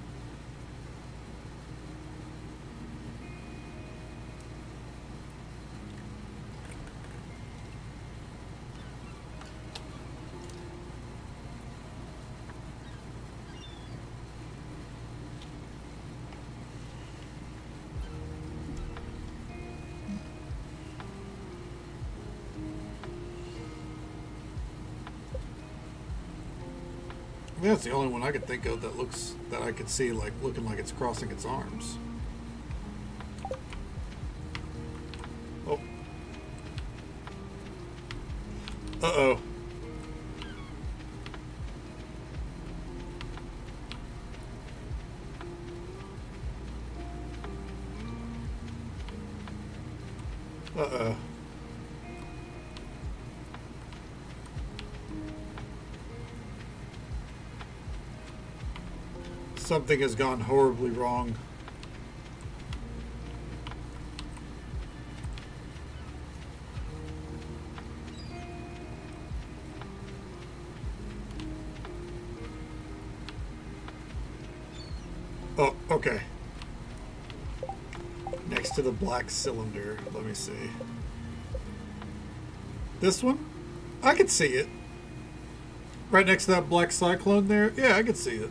That's the only one I could think of that I could see looking like it's crossing its arms. Oh. Uh-oh. Uh-oh. Something has gone horribly wrong. Oh, okay. Next to the black cylinder. Let me see. This one? I could see it. Right next to that black cyclone there? Yeah, I could see it.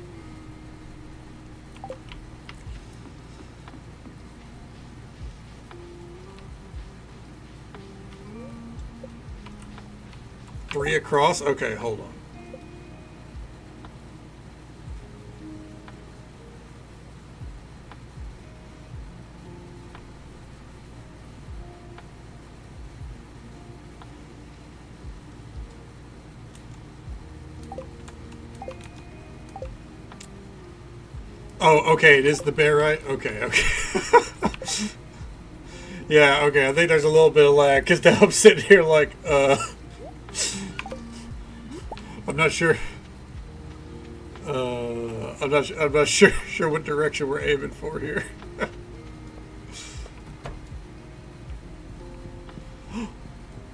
3 across? Okay, hold on. Oh, okay, it is the bear, right? Okay, okay. Yeah, okay, I think there's a little bit of lag, because now I'm sitting here like, I'm not sure. I'm not sure what direction we're aiming for here.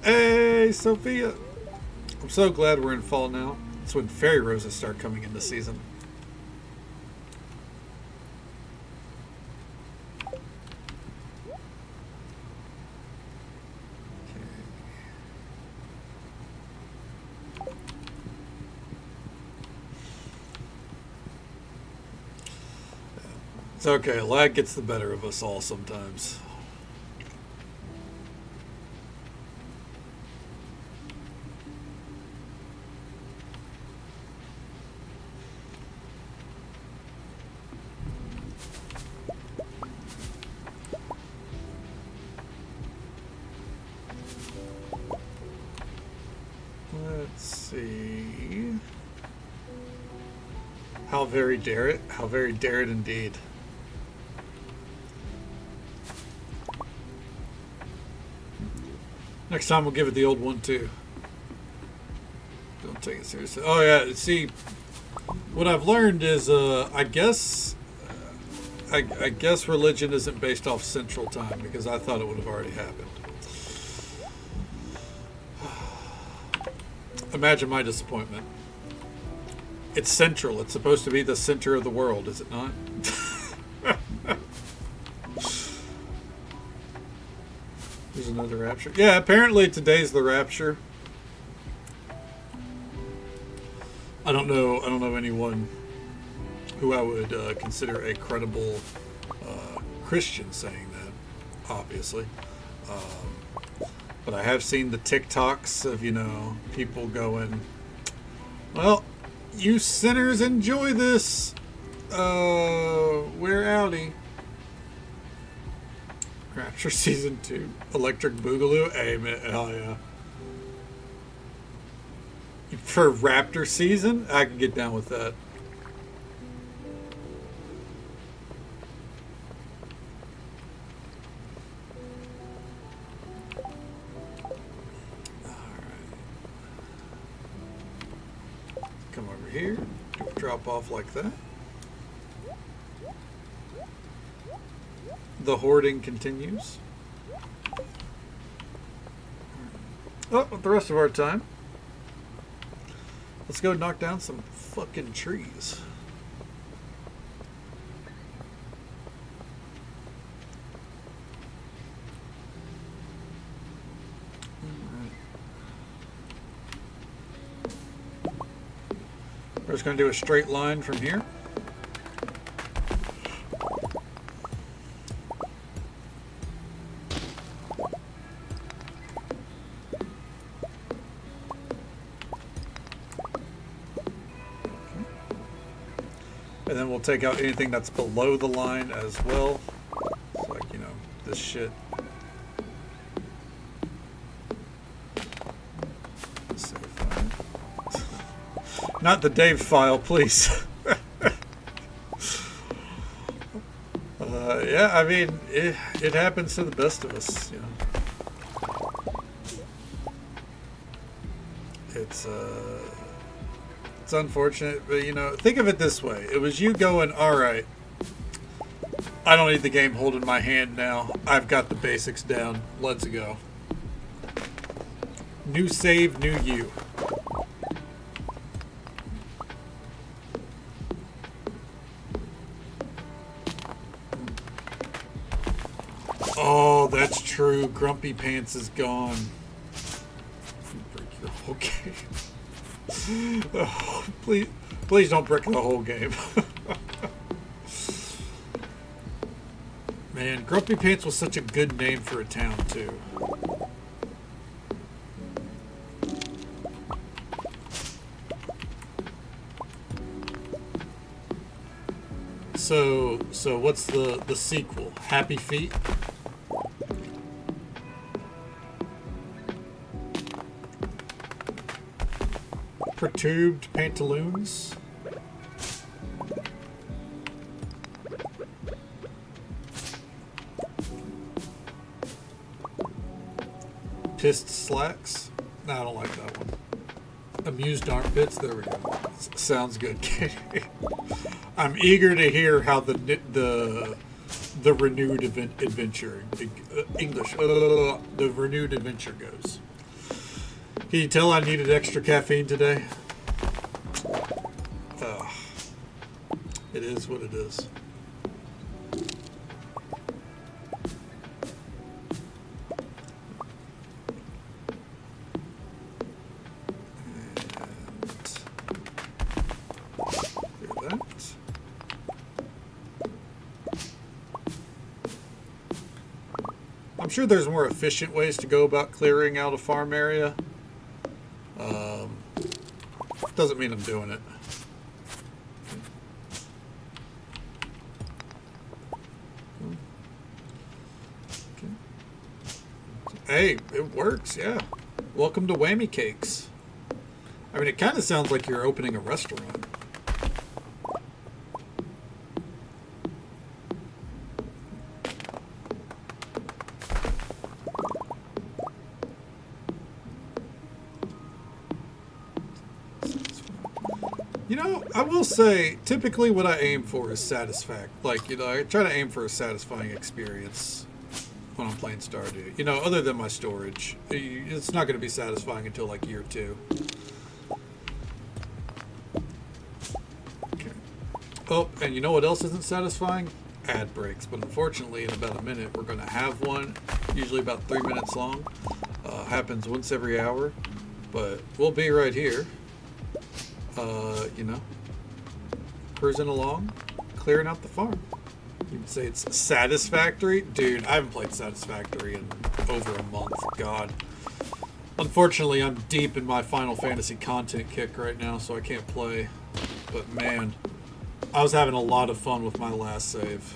Hey, Sophia! I'm so glad we're in fall now. It's when fairy roses start coming into season. It's okay. Lag gets the better of us all sometimes. Let's see. How very dare it? How very dare it indeed. Next time we'll give it the old one too. Don't take it seriously. Oh yeah, see, what I've learned is, I guess religion isn't based off Central Time, because I thought it would have already happened. Imagine my disappointment. It's Central. It's supposed to be the center of the world, is it not? There's another rapture. Yeah, apparently today's the rapture. I don't know anyone who I would consider a credible Christian saying that, obviously. But I have seen the TikToks of, people going, well, you sinners enjoy this. We're outie. Rapture Season 2. Electric Boogaloo? Amen. Hell yeah. For Raptor Season? I can get down with that. Alright. Come over here. Do a drop off like that. The hoarding continues. Oh, with the rest of our time, let's go knock down some fucking trees. Alright. We're just going to do a straight line from here. And then we'll take out anything that's below the line as well. It's like, this shit. Save file. Not the Dave file, please. Yeah, I mean, it happens to the best of us, It's unfortunate, but think of it this way. It was you going, alright, I don't need the game holding my hand now. I've got the basics down. Let's go. New save, new you. Oh, that's true. Grumpy Pants is gone. Break the whole game. Oh, please don't break the whole game. Man, Grumpy Pants was such a good name for a town, too. So what's the sequel? Happy Feet? Perturbed Pantaloons? Pissed Slacks? No, I don't like that one. Amused Armpits? There we go. Sounds good. I'm eager to hear how the renewed adventure English the renewed adventure goes. Can you tell I needed extra caffeine today? It is what it is. I'm sure there's more efficient ways to go about clearing out a farm area. Doesn't mean I'm doing it. Hey, it works, yeah. Welcome to Whammy Cakes. I mean, it kind of sounds like you're opening a restaurant. You know, I will say, typically what I aim for is satisfaction. Like, you know, I try to aim for a satisfying experience when I'm playing Stardew. You know, other than my storage. It's not going to be satisfying until, like, year 2. Okay. Oh, and you know what else isn't satisfying? Ad breaks. But unfortunately, in about a minute, we're going to have one. Usually about 3 minutes long. Happens once every hour. But we'll be right here. You know, cruising along, clearing out the farm. You can say it's satisfactory. Dude, I haven't played Satisfactory in over a month. God. Unfortunately, I'm deep in my Final Fantasy content kick right now, so I can't play. But man, I was having a lot of fun with my last save.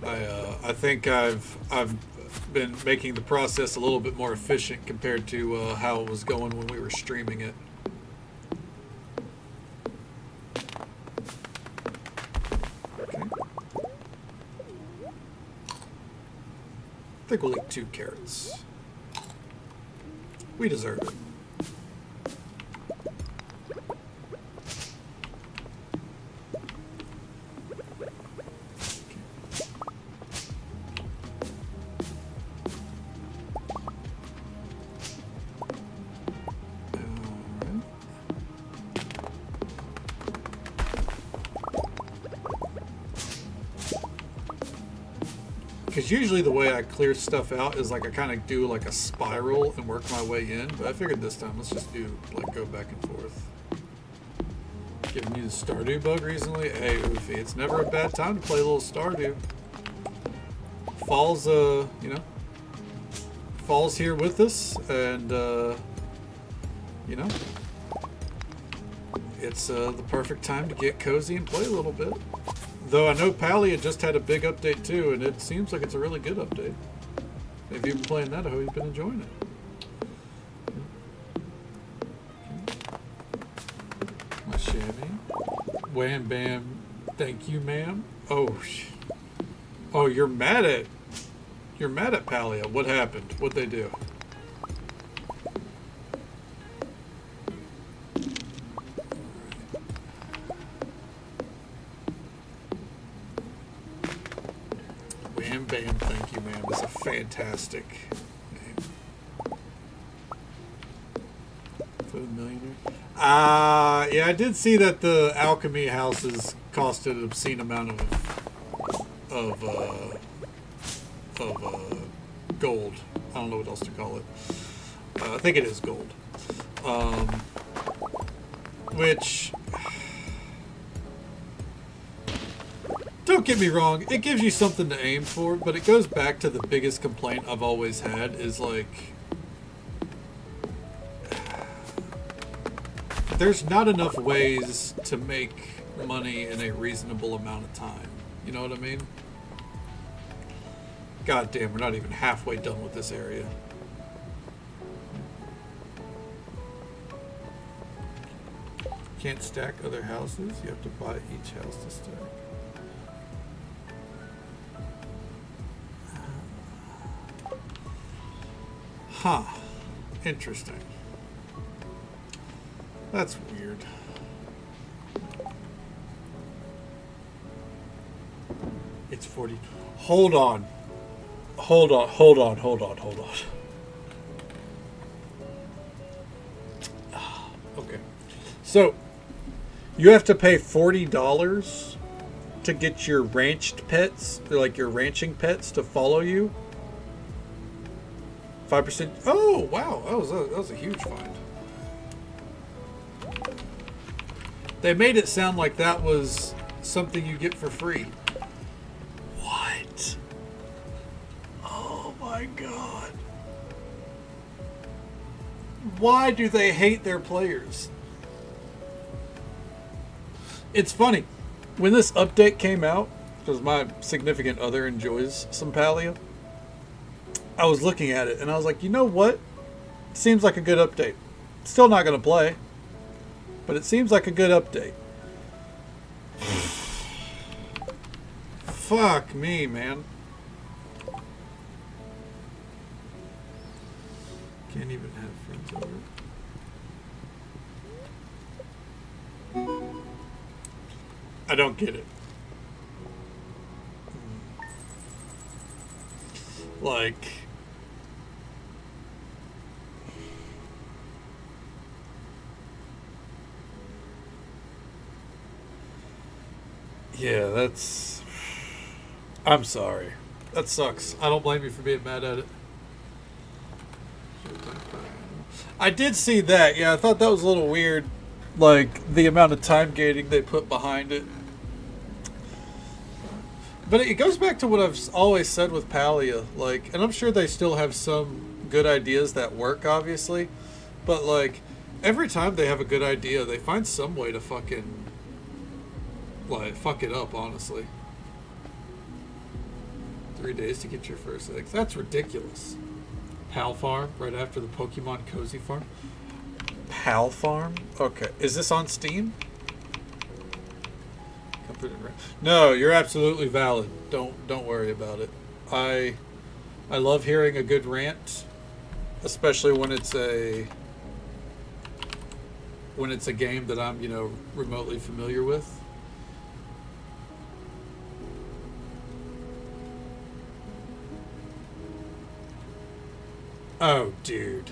I think I've been making the process a little bit more efficient compared to how it was going when we were streaming it. Okay. I think we'll eat 2 carrots. We deserve it. Because usually the way I clear stuff out is like I kind of do like a spiral and work my way in. But I figured this time let's just do like go back and forth. Giving you the Stardew bug recently? Hey, Oofy, it's never a bad time to play a little Stardew. Fall's, you know, Fall's here with us, and, you know, it's the perfect time to get cozy and play a little bit. Though I know Pally had just had a big update too, and it seems like it's a really good update. If you've been playing that, I hope you've been enjoying it. My shabby. Wham bam. Thank you, ma'am. Oh, oh, you're mad at Palia. What happened? What'd they do? Wham bam, thank you, ma'am. It's a fantastic name. For the millionaire. Yeah, I did see that the alchemy houses costed an obscene amount of gold. I don't know what else to call it. I think it is gold. Which, don't get me wrong, it gives you something to aim for, but it goes back to the biggest complaint I've always had is like, there's not enough ways to make money in a reasonable amount of time. You know what I mean? God damn, we're not even halfway done with this area. Can't stack other houses. You have to buy each house to stack. Huh. Interesting. That's weird. It's 40. Hold on. Hold on. Okay. So, you have to pay $40 to get your ranched pets, like your ranching pets, to follow you. 5%. Oh, wow. That was a huge find. They made it sound like that was something you get for free. What? Oh my god. Why do they hate their players? It's funny. When this update came out, because my significant other enjoys some Palia, I was looking at it and I was like, you know what? Seems like a good update. Still not going to play, but it seems like a good update. Fuck me, man. Can't even have friends over. I don't get it. Like, yeah, that's... I'm sorry. That sucks. I don't blame you for being mad at it. I did see that. Yeah, I thought that was a little weird. Like, the amount of time gating they put behind it. But it goes back to what I've always said with Palia. Like, and I'm sure they still have some good ideas that work, obviously. But, like, every time they have a good idea, they find some way to fucking... like, fuck it up, honestly. 3 days to get your first eggs. That's ridiculous. Pal Farm, right after the Pokemon Cozy Farm. Pal Farm? Okay. Is this on Steam? No, you're absolutely valid. Don't worry about it. I love hearing a good rant, especially when it's a game that I'm, remotely familiar with. Oh, dude.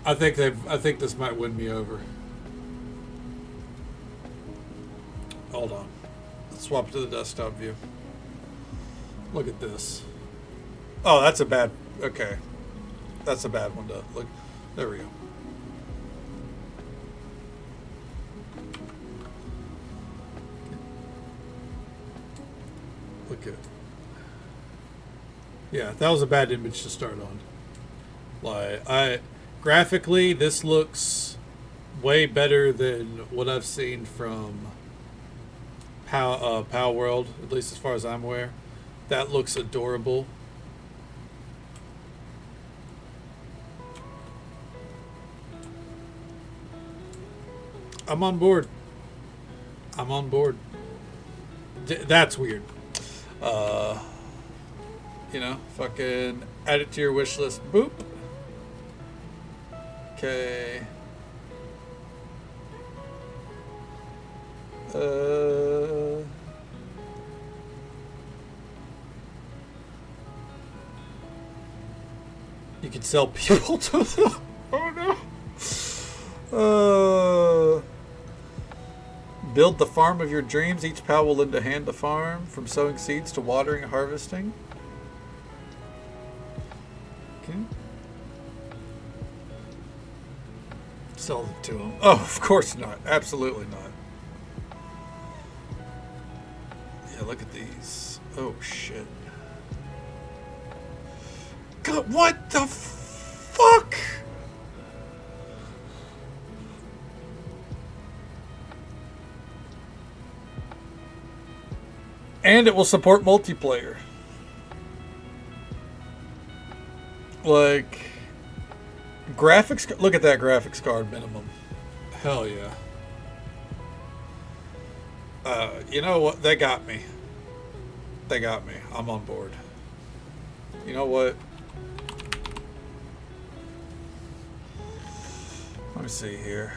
I think this might win me over. Hold on. Let's swap to the desktop view. Look at this. Oh, that's a bad... Okay. That's a bad one to... Look. There we go. Look at... Yeah, that was a bad image to start on. Like, graphically, this looks way better than what I've seen from Pow World, at least as far as I'm aware. That looks adorable. I'm on board. I'm on board. That's weird. Fucking add it to your wish list. Boop. Okay. You can sell people to them. Oh no. Build the farm of your dreams. Each pal will lend a hand to farm, from sowing seeds to watering and harvesting. Okay. Sell them to him. Oh, of course not. Absolutely not. Yeah, look at these. Oh, shit. God, what the fuck? And it will support multiplayer. Like, graphics, look at that graphics card minimum. Hell yeah. You know what? They got me. They got me. I'm on board. You know what? Let me see here.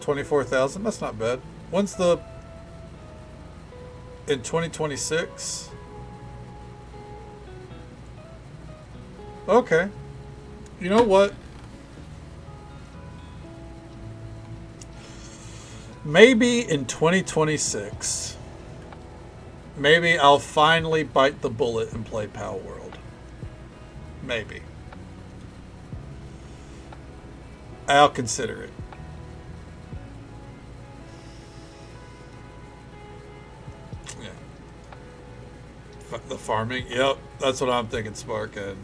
24,000. That's not bad. When's the... In 2026? Okay. You know what? Maybe in 2026, maybe I'll finally bite the bullet and play Pal World. Maybe. I'll consider it. Yeah. The farming, yep, that's what I'm thinking, Spark. And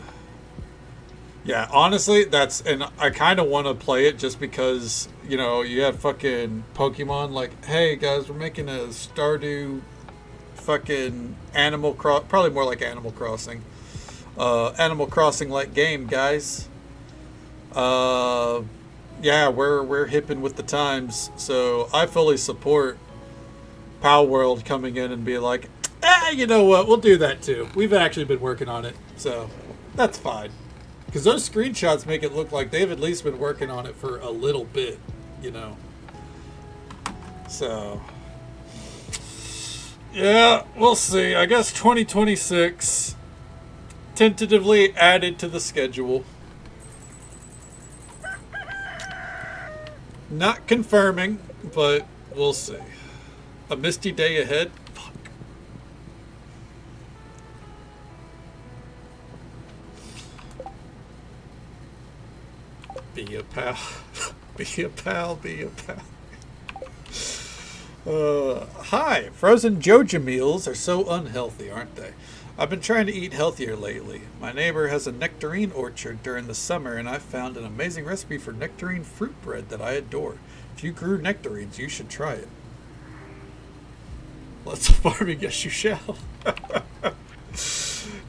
yeah, honestly, and I kind of want to play it just because, you know, you have fucking Pokemon like, hey guys, we're making a Stardew fucking probably more like Animal Crossing. Animal Crossing like game, guys. Yeah, we're hipping with the times, so I fully support Pal World coming in and be like, you know what, we'll do that too. We've actually been working on it, so that's fine. Because those screenshots make it look like they've at least been working on it for a little bit, you know. So, yeah, we'll see. I guess 2026, tentatively added to the schedule. Not confirming, but we'll see. A misty day ahead. Fuck. Be a pal. Be a pal. Be a pal. Hi. Frozen Joja meals are so unhealthy, aren't they? I've been trying to eat healthier lately. My neighbor has a nectarine orchard during the summer, and I found an amazing recipe for nectarine fruit bread that I adore. If you grew nectarines, you should try it. Let's farming, yes you shall.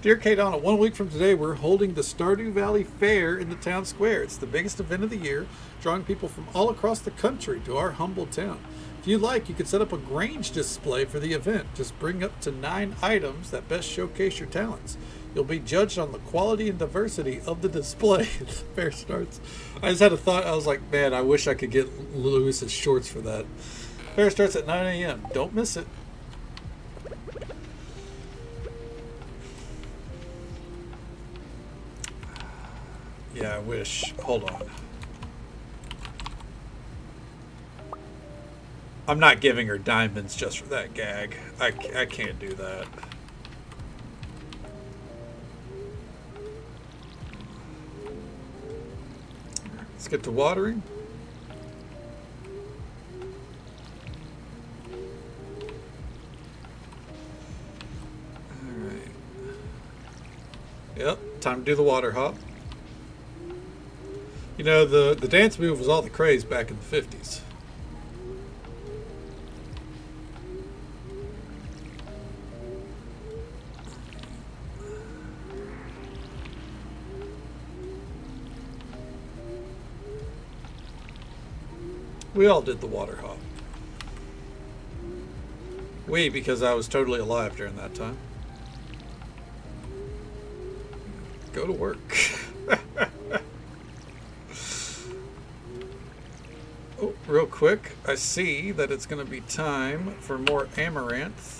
Dear Kadana, 1 week from today, we're holding the Stardew Valley Fair in the town square. It's the biggest event of the year, drawing people from all across the country to our humble town. If you like, you could set up a Grange display for the event. Just bring up to 9 items that best showcase your talents. You'll be judged on the quality and diversity of the display. The fair starts. I just had a thought. I was like, man, I wish I could get Lewis's shorts for that. Fair starts at 9 a.m. Don't miss it. Yeah, I wish. Hold on. I'm not giving her diamonds just for that gag. I can't do that. Let's get to watering. Alright. Yep, time to do the water hop. You know, the dance move was all the craze back in the 50s. We all did the water hop. Because I was totally alive during that time. Go to work. Oh, real quick, I see that it's going to be time for more amaranth.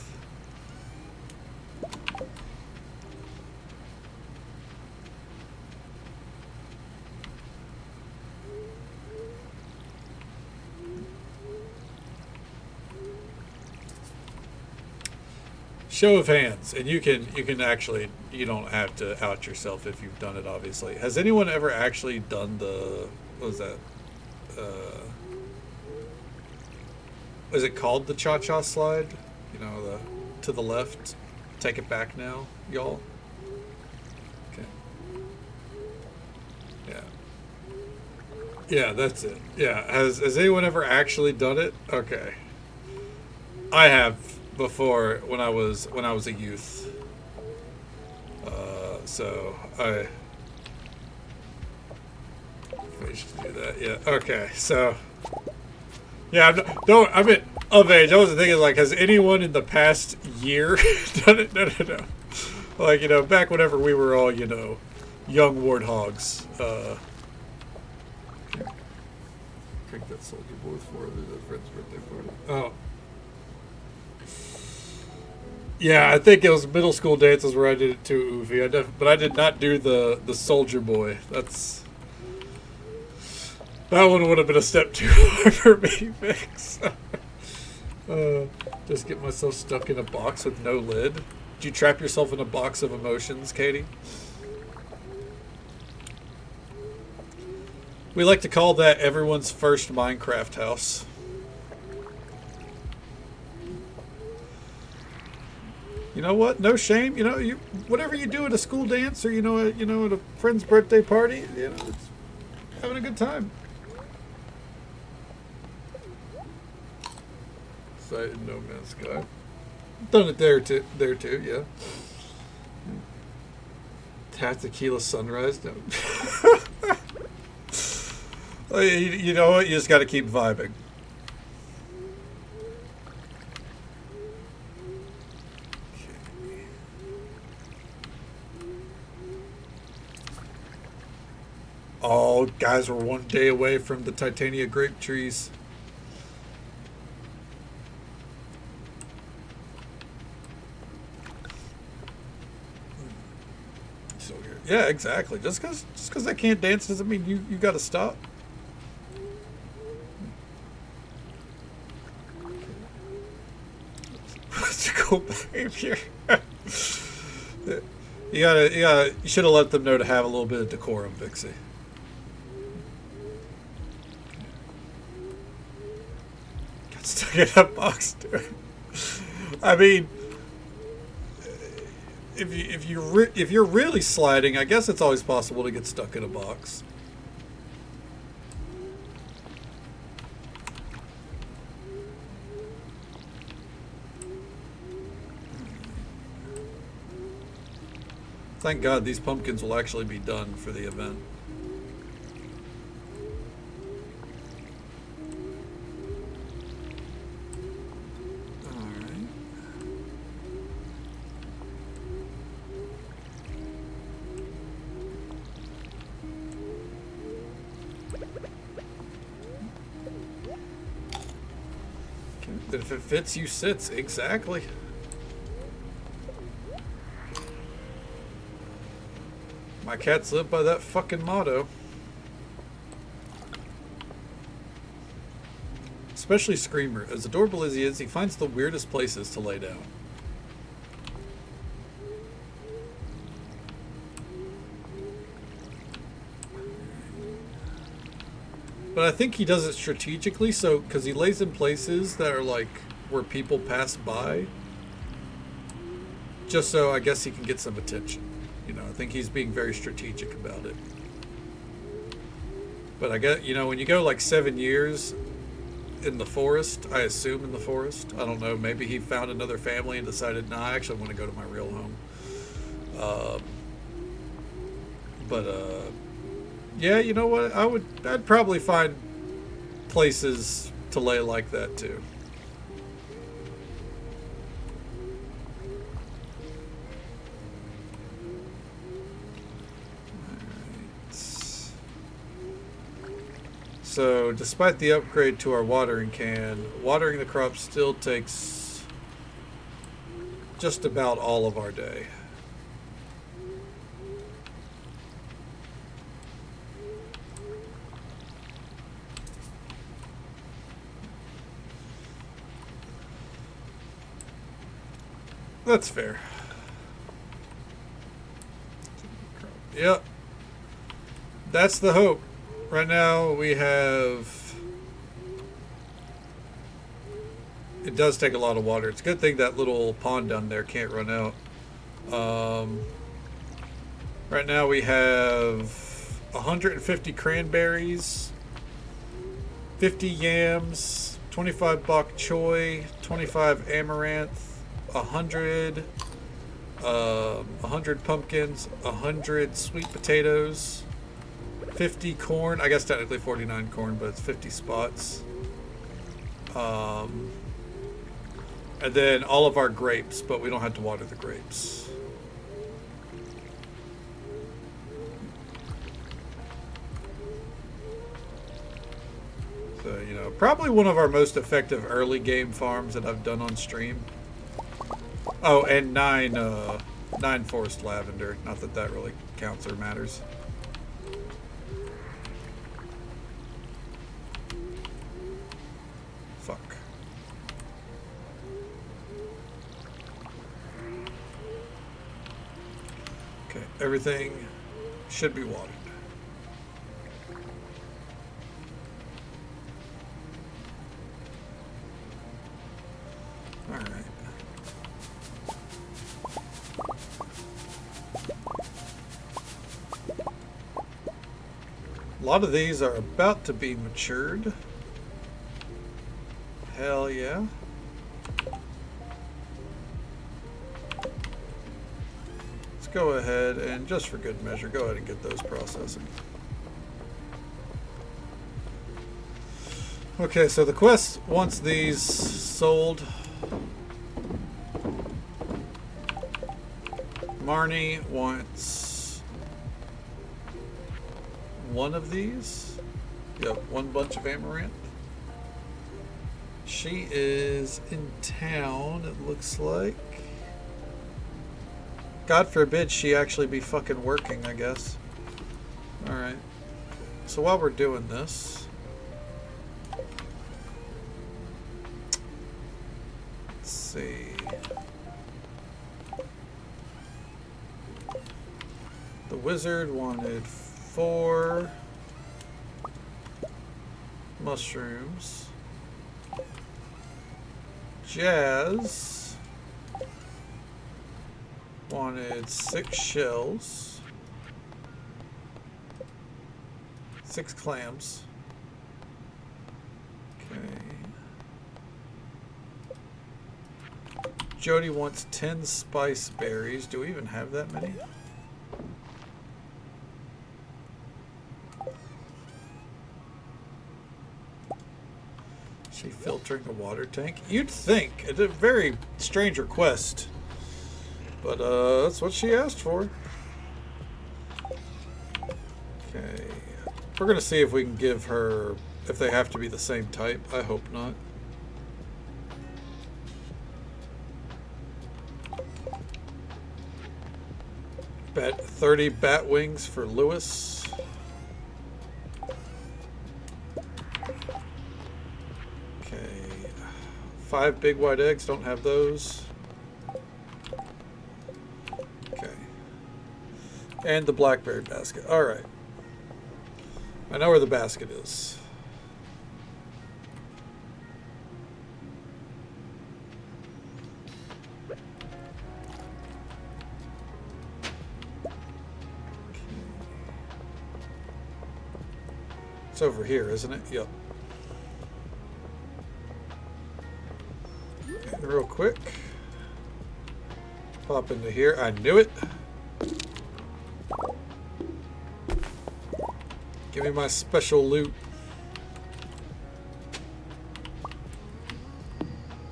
Show of hands, and you can actually, you don't have to out yourself if you've done it, obviously. Has anyone ever actually done the, what was that? Is it called the cha-cha slide? You know, the to the left. Take it back now, y'all. Okay. Yeah. Yeah, that's it. Yeah. Has anyone ever actually done it? Okay. I have before when I was a youth. So we should do that. Yeah. Okay. So yeah, I mean of age. I was thinking like, has anyone in the past year done it? No, no, no. Like, back whenever we were all, young warthogs. Drink that Soldier Boys for the friend's birthday party. Oh. Yeah, I think it was middle school dances where I did it too, Oofy. But I did not do the Soldier Boy. That one would have been a step too far for me, Vix. Just get myself stuck in a box with no lid. Did you trap yourself in a box of emotions, Katie? We like to call that everyone's first Minecraft house. You know what? No shame. Whatever you do at a school dance or at a friend's birthday party, it's having a good time. Sight in No Man's Sky. Done it there too, yeah. Tap Tequila Sunrise. No. You know what? You just got to keep vibing. Okay. Oh, guys, we're one day away from the Titania grape trees. Yeah, exactly. Just because I can't dance doesn't mean you got to stop. What's cool behavior? You should have let them know to have a little bit of decorum, Vixie. Got stuck in a box, dude. I mean, if you're really sliding, I guess it's always possible to get stuck in a box. Thank God these pumpkins will actually be done for the event. Alright. Okay. Then if it fits, you sits. Exactly. My cats live by that fucking motto. Especially Screamer. As adorable as he is, he finds the weirdest places to lay down. But I think he does it strategically, so because he lays in places that are like where people pass by, just so I guess he can get some attention. I think he's being very strategic about it. But I guess, when you go like 7 years in the forest, I assume in the forest, I don't know, maybe he found another family and decided, nah, I actually want to go to my real home. Yeah, you know what? I'd probably find places to lay like that too. So, despite the upgrade to our watering can, watering the crops still takes just about all of our day. That's fair. Yep. That's the hope. Right now we have... It does take a lot of water. It's a good thing that little pond down there can't run out. Right now we have 150 cranberries, 50 yams, 25 bok choy, 25 amaranth, 100 pumpkins, 100 sweet potatoes, 50 corn. I guess technically 49 corn, but it's 50 spots. And then all of our grapes, but we don't have to water the grapes. So, you know, probably one of our most effective early game farms that I've done on stream. Oh, and 9 forest lavender. Not that that really counts or matters. Fuck. Okay, everything should be watered. Alright. A lot of these are about to be matured. Hell yeah. Let's go ahead and, just for good measure, go ahead and get those processing. Okay, so the quest wants these sold. Marnie wants one of these. Yep, one bunch of amaranth. She is in town, it looks like. God forbid she actually be fucking working, I guess. Alright. So while we're doing this, let's see. The wizard wanted 4 mushrooms. Jazz wanted 6 shells, 6 clams. Okay. Jody wants 10 spice berries. Do we even have that many? She filtering a water tank? You'd think. It's a very strange request. But that's what she asked for. Okay. We're going to see if we can give her, if they have to be the same type. I hope not. Bet 30 bat wings for Lewis. Okay. 5 big white eggs, don't have those. Okay. And the blackberry basket. Alright. I know where the basket is. It's over here, isn't it? Yep. And real quick. Pop into here. I knew it. Give me my special loot.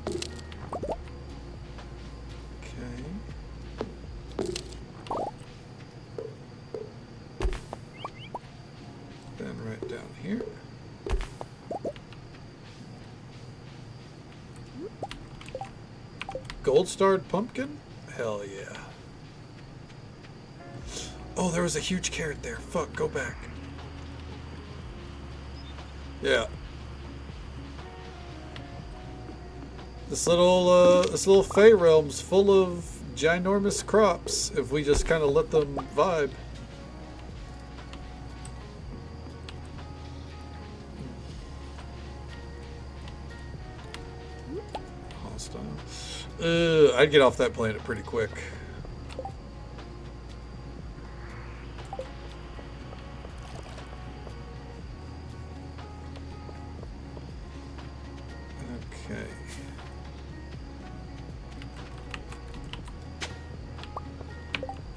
Okay. Then right down here. Gold-starred pumpkin? Hell yeah. Oh, there was a huge carrot there. Fuck, go back. Yeah. This little Fey realm's full of ginormous crops if we just kind of let them vibe. Hostile. I'd get off that planet pretty quick.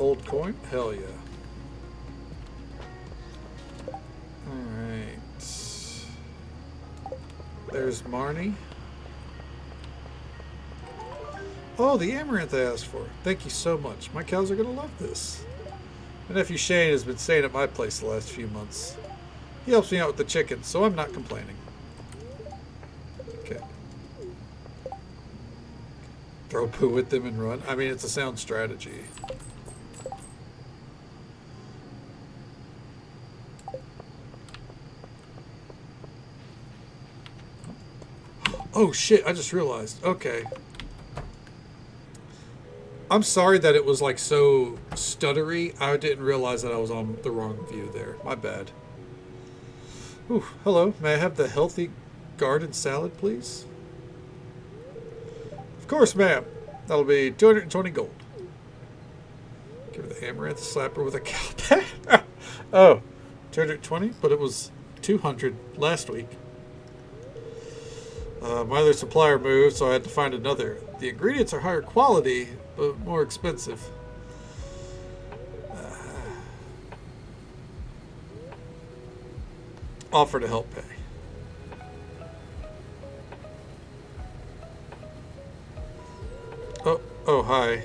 Old coin? Hell yeah. Alright. There's Marnie. Oh, the amaranth I asked for. Thank you so much. My cows are going to love this. My nephew Shane has been staying at my place the last few months. He helps me out with the chickens, so I'm not complaining. Okay. Throw poo at them and run. I mean, it's a sound strategy. Oh shit, I just realized. Okay. I'm sorry that it was like so stuttery. I didn't realize that I was on the wrong view there. My bad. Ooh, hello. May I have the healthy garden salad, please? Of course, ma'am. That'll be 220 gold. Give her the amaranth, slap her with a cow pat. Oh, 220? But it was 200 last week. My other supplier moved, so I had to find another. The ingredients are higher quality, but more expensive. Offer to help pay. Oh, hi.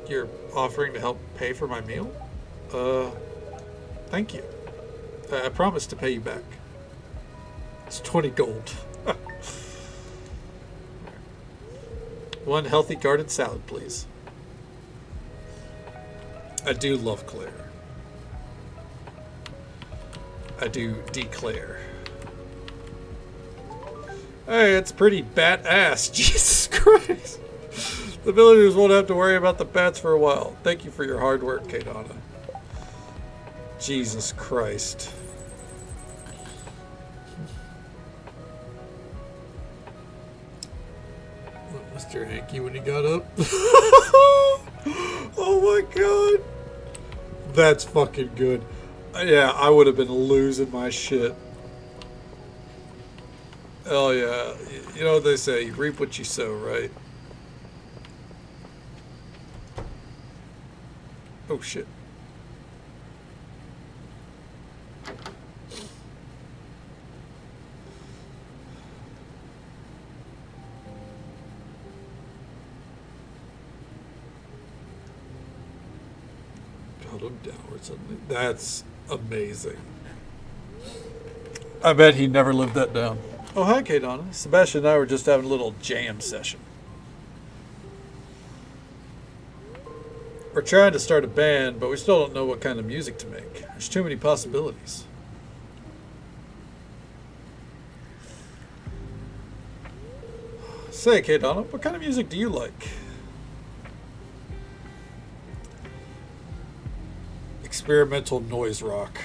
You're offering to help pay for my meal? Thank you. I promise to pay you back. It's 20 gold. One healthy garden salad, please. I do love Claire. I do declare. Hey, it's pretty bat ass. Jesus Christ. The villagers won't have to worry about the bats for a while. Thank you for your hard work, Kadana. Jesus Christ. Mr. Hanky when he got up. Oh my god. That's fucking good. Yeah, I would have been losing my shit. Oh yeah. You know what they say, you reap what you sow, right? Oh shit. Got him downward suddenly. That's amazing. I bet he never lived that down. Oh, hi, Kadana. Sebastian and I were just having a little jam session. We're trying to start a band, but we still don't know what kind of music to make. There's too many possibilities. Say, Kadana, what kind of music do you like? Experimental noise rock.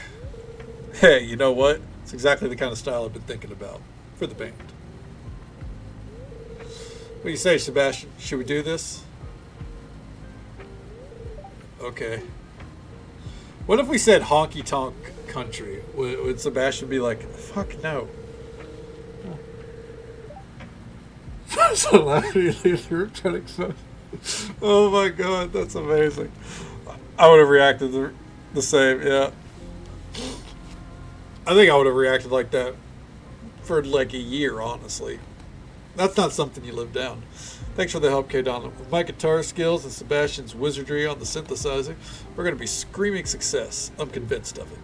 Hey, you know what? It's exactly the kind of style I've been thinking about for the band. What do you say, Sebastian? Should we do this? Okay. What if we said honky tonk country? Would Sebastian be like, fuck no? Oh my god, that's amazing. I would have reacted the same, yeah. I think I would have reacted like that for like a year, honestly. That's not something you live down. Thanks for the help, Kadana. With my guitar skills and Sebastian's wizardry on the synthesizer, we're going to be screaming success. I'm convinced of it.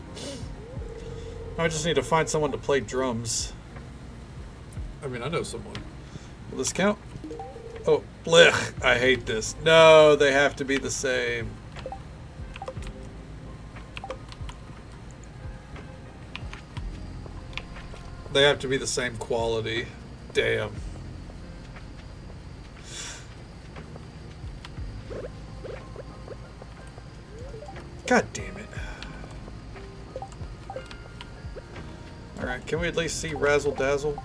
I just need to find someone to play drums. I mean, I know someone. Will this count? Oh, blech. I hate this. No, they have to be the same. They have to be the same quality. Damn. God damn it. Alright, can we at least see Razzle Dazzle?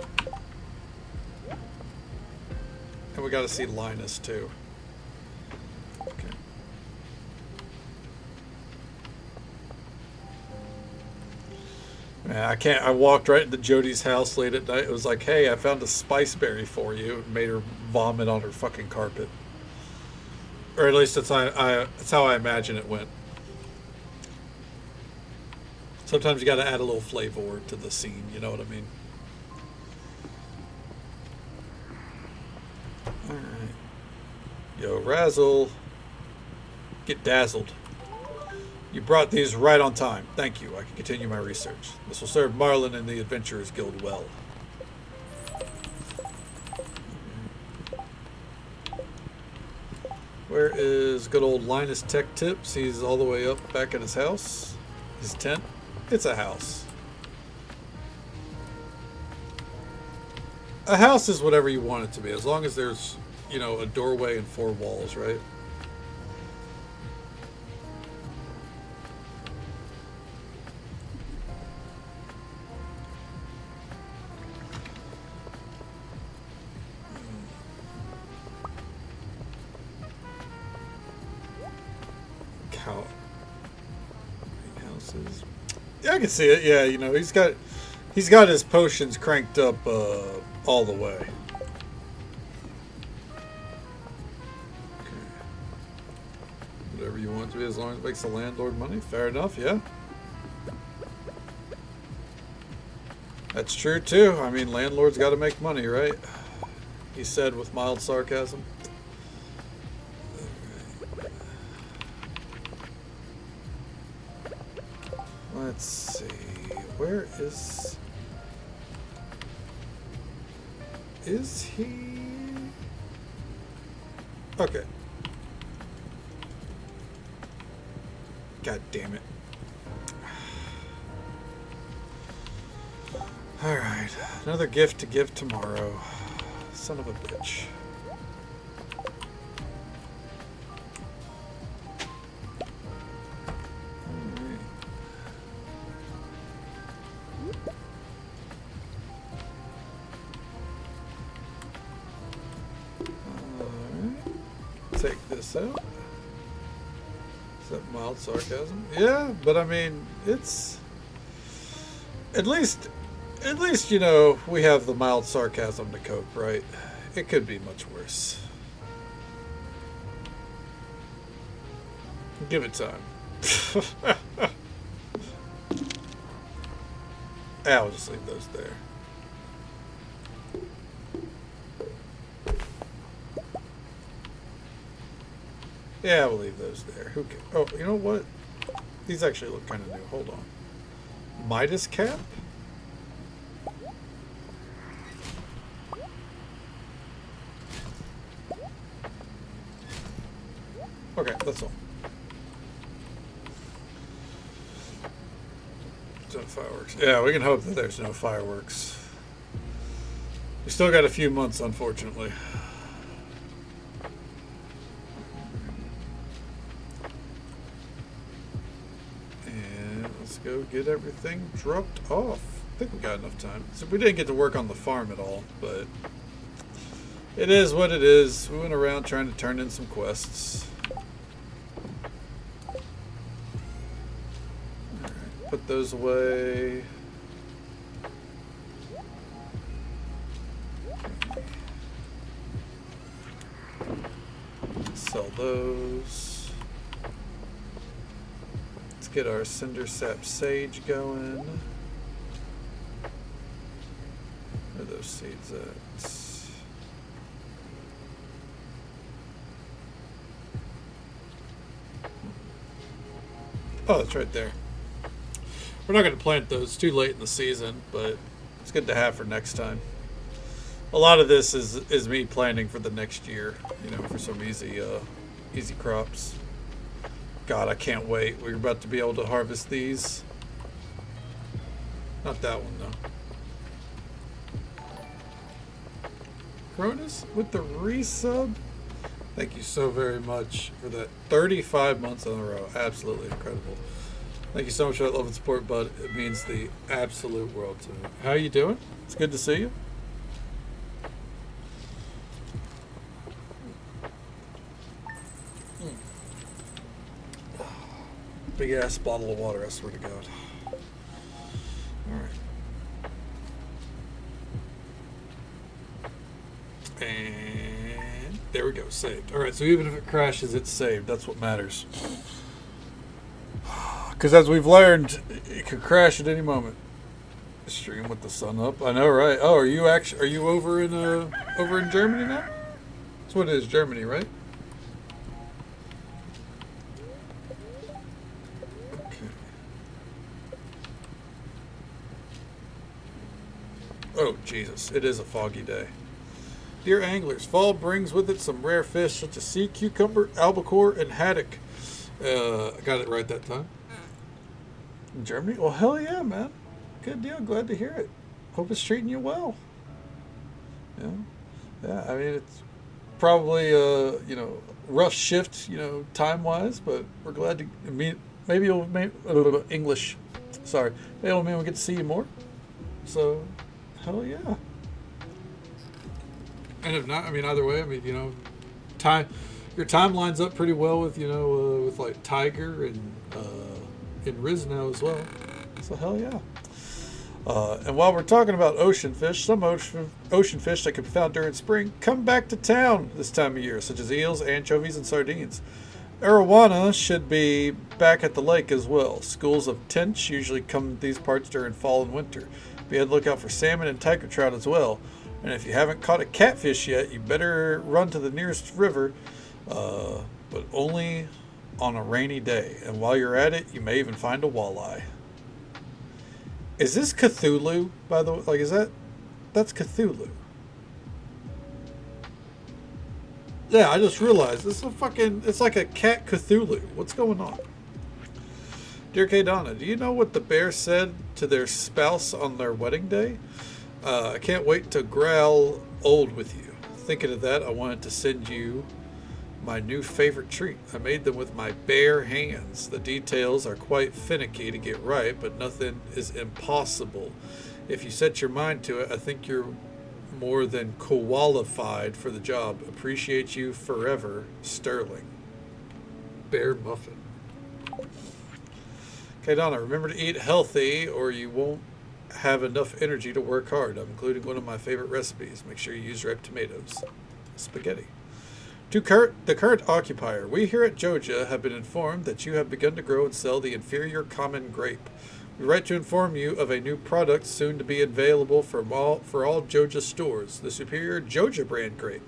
And we gotta see Linus too. Okay. Man, I can't. I walked right into Jody's house late at night. It was like, hey, I found a spice berry for you. And made her vomit on her fucking carpet. Or at least that's how I imagine it went. Sometimes you got to add a little flavor to the scene. You know what I mean? All right. Yo, Razzle. Get dazzled. You brought these right on time. Thank you. I can continue my research. This will serve Marlin and the Adventurers Guild well. Where is good old Linus Tech Tips? He's all the way up back at his house. His tent. It's a house. A house is whatever you want it to be, as long as there's, you know, a doorway and 4 walls, right? Cow. Greenhouses. Yeah, I can see it. Yeah, you know, he's got his potions cranked up all the way. Okay. Whatever you want it to be, as long as it makes the landlord money. Fair enough, yeah. That's true too. I mean, landlord's got to make money, right? He said with mild sarcasm. Let's see. Where is he? Okay. God damn it. All right. Another gift to give tomorrow. Son of a bitch. Take this out. Is that mild sarcasm? Yeah, but I mean, it's at least you know we have the mild sarcasm to cope, right? It could be much worse. Give it time. I'll just leave those there. Yeah, we'll leave those there. Who cares? Oh, you know what? These actually look kind of new. Hold on. Midas cap? Okay, that's all. No fireworks. Yeah, we can hope that there's no fireworks. We still got a few months, unfortunately. Go get everything dropped off. I think we got enough time. So we didn't get to work on the farm at all, but it is what it is. We went around trying to turn in some quests. Alright, put those away. Sell those. Get our cinder sap sage going. Where are those seeds at? Oh, that's right there. We're not going to plant those too late in the season, but it's good to have for next time. A lot of this is me planning for the next year, you know, for some easy crops. God, I can't wait. We're about to be able to harvest these. Not that one, though. Cronus with the resub. Thank you so very much for that. 35 months in a row. Absolutely incredible. Thank you so much for that love and support, bud. It means the absolute world to me. How you doing? It's good to see you. Big ass bottle of water, I swear to God. Alright. And There we go, saved. Alright, so even if it crashes, it's saved. That's what matters. Because as we've learned, it could crash at any moment. Stream with the sun up. I know, right? Oh, are you over in Germany now? That's what it is, Germany, right? Okay. Oh, Jesus. It is a foggy day. Dear anglers, fall brings with it some rare fish such as sea cucumber, albacore, and haddock. I got it right that time. In Germany? Well, hell yeah, man. Good deal. Glad to hear it. Hope it's treating you well. Yeah. I mean, it's probably rough shift, time wise, but we're glad to meet. Maybe it'll make a little bit English. Sorry. Maybe it'll mean we get to see you more. So, hell yeah. And if not, I mean, either way, I mean, your time lines up pretty well with, with like Tiger and Riz now as well. So hell yeah. And while we're talking about ocean fish, some ocean fish that can be found during spring come back to town this time of year, such as eels, anchovies, and sardines. Arowana should be back at the lake as well. Schools of tench usually come to these parts during fall and winter. Be on the lookout for salmon and tiger trout as well. And if you haven't caught a catfish yet, you better run to the nearest river, but only on a rainy day. And while you're at it, you may even find a walleye. Is this Cthulhu, by the way? Like, that's Cthulhu. Yeah, I just realized it's like a cat Cthulhu. What's going on? Dear K. Donna, do you know what the bear said to their spouse on their wedding day? I can't wait to growl old with you. Thinking of that, I wanted to send you my new favorite treat. I made them with my bare hands. The details are quite finicky to get right, but nothing is impossible. If you set your mind to it, I think you're more than qualified for the job. Appreciate you forever, Sterling. Bear muffin. Okay, Donna, remember to eat healthy or you won't have enough energy to work hard. I'm including one of my favorite recipes. Make sure you use ripe tomatoes. Spaghetti. To the current occupier, we here at Joja have been informed that you have begun to grow and sell the inferior common grape. We write to inform you of a new product soon to be available for all Joja stores, the superior Joja brand grape.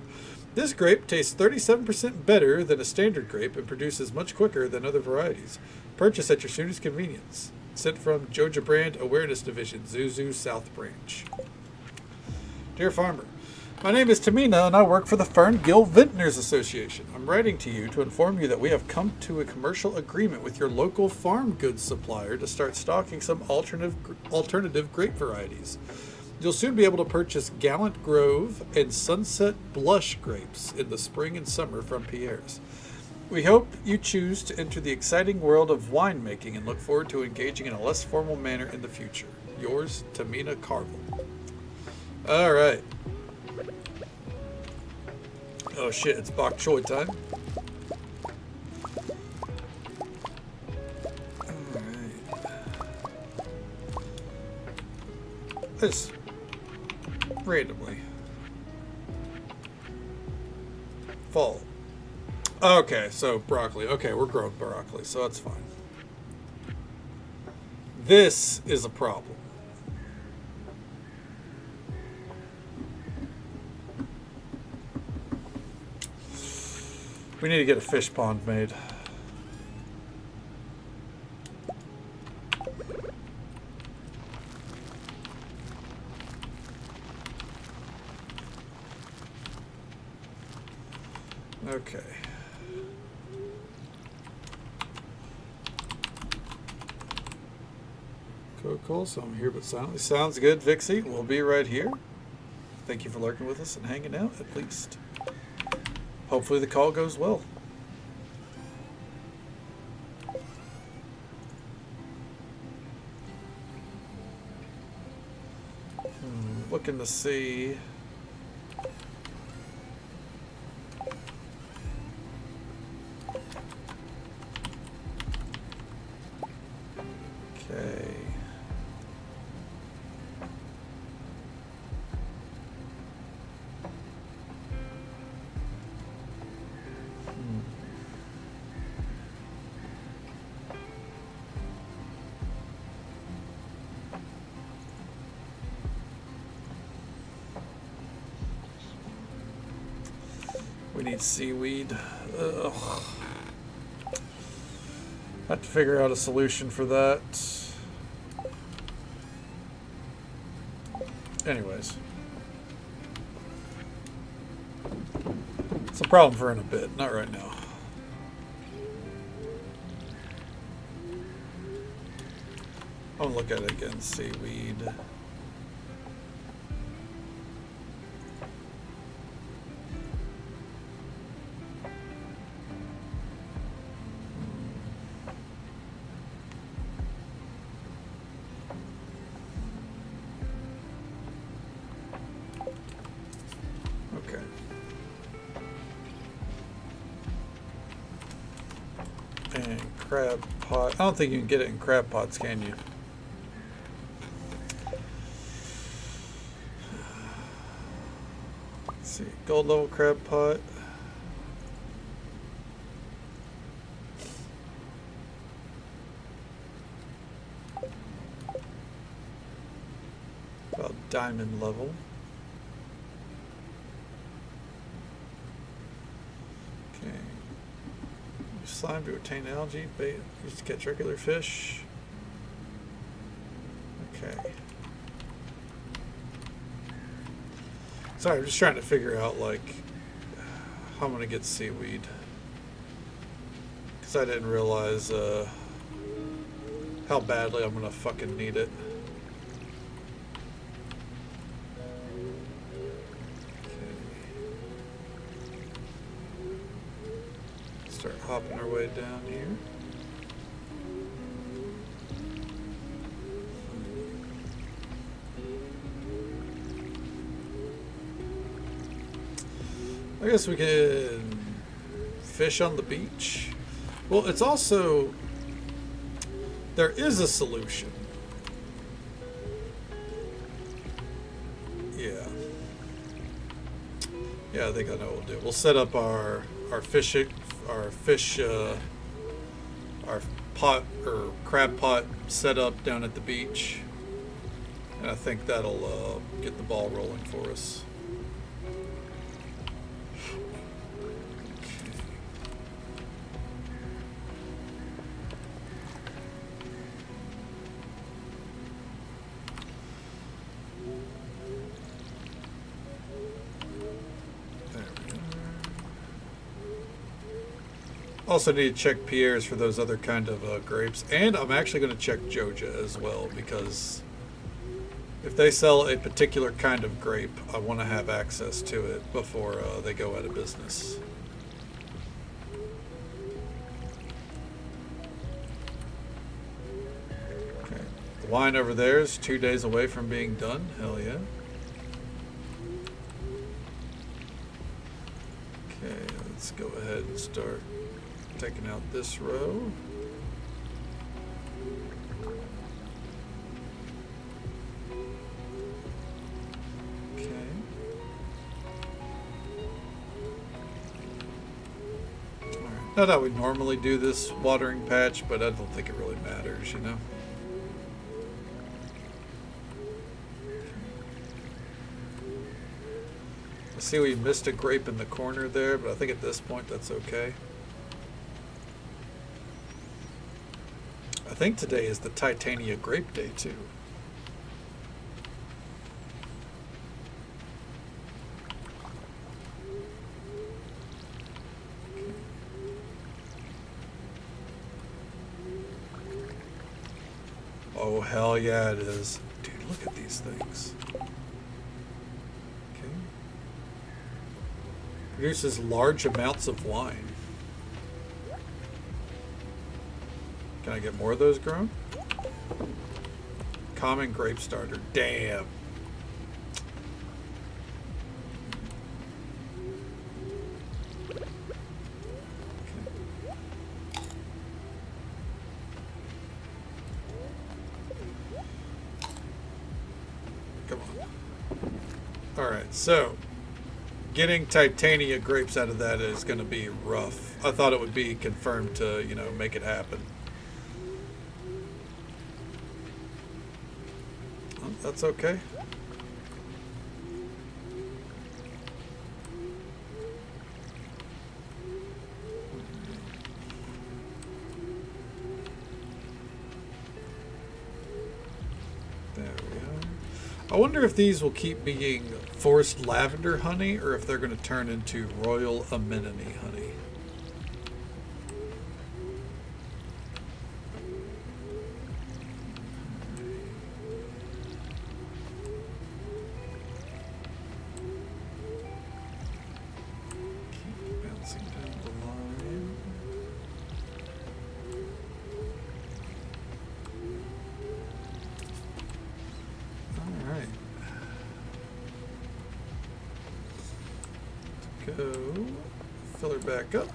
This grape tastes 37% better than a standard grape and produces much quicker than other varieties. Purchase at your soonest convenience. Sent from Joja Brand Awareness Division, Zuzu South Branch. Dear Farmer, my name is Tamina and I work for the Ferngill Vintners Association. I'm writing to you to inform you that we have come to a commercial agreement with your local farm goods supplier to start stocking some alternative grape varieties. You'll soon be able to purchase Gallant Grove and Sunset Blush grapes in the spring and summer from Pierre's. We hope you choose to enter the exciting world of winemaking and look forward to engaging in a less formal manner in the future. Yours, Tamina Carville. All right. Oh shit, it's bok choy time. Alright. This randomly. Fall. Okay, so broccoli. Okay, we're growing broccoli, so that's fine. This is a problem. We need to get a fish pond made. Okay. Cool, so I'm here but silently. Sounds good, Vixie. We'll be right here. Thank you for lurking with us and hanging out, at least. Hopefully the call goes well. Looking to see. Okay. We need seaweed. Ugh. Have to figure out a solution for that. Anyways. It's a problem for in a bit, not right now. I'll look at it again, seaweed. Okay. And crab pot. I don't think you can get it in crab pots, can you? Let's see. Gold level crab pot. About diamond level. Okay. Use slime to obtain algae. Bait used to catch regular fish. Okay. Sorry, I'm just trying to figure out, like, how I'm going to get seaweed. Because I didn't realize how badly I'm going to fucking need it. Okay. Start hopping our way down here. I guess we can fish on the beach. Well, it's also, there is a solution. Yeah. Yeah, I think I know what we'll do. We'll set up our fish our pot or crab pot set up down at the beach, and I think that'll get the ball rolling for us. Also need to check Pierre's for those other kind of grapes, and I'm actually going to check Joja as well, because if they sell a particular kind of grape, I want to have access to it before they go out of business. Okay, the wine over there is 2 days away from being done. Hell yeah. Okay, let's go ahead and start taking out this row. Okay. All right. Not how we normally do this watering patch, but I don't think it really matters, you know? I see we missed a grape in the corner there, but I think at this point that's okay. I think today is the Titania Grape Day, too. Oh, hell yeah, it is. Dude, look at these things. Okay. Produces large amounts of wine. Can I get more of those grown? Common grape starter. Damn. Okay. Come on. Alright, so getting Titania grapes out of that is going to be rough. I thought it would be confirmed to, you know, make it happen. That's okay. I wonder if these will keep being forced lavender honey or if they're going to turn into royal amenity honey. Keep bouncing down the line. Alright. Go. Fill her back up.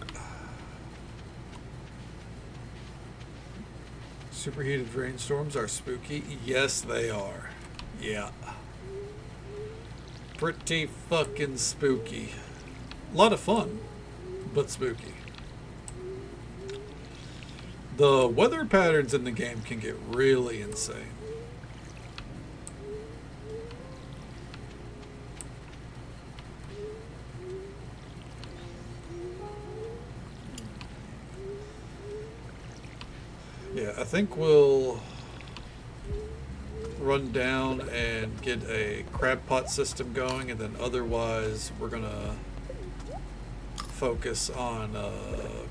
Superheated rainstorms are spooky. Yes, they are. Yeah. Pretty fucking spooky. A lot of fun, but spooky. The weather patterns in the game can get really insane. Yeah, I think we'll run down and get a crab pot system going, and then otherwise we're gonna focus on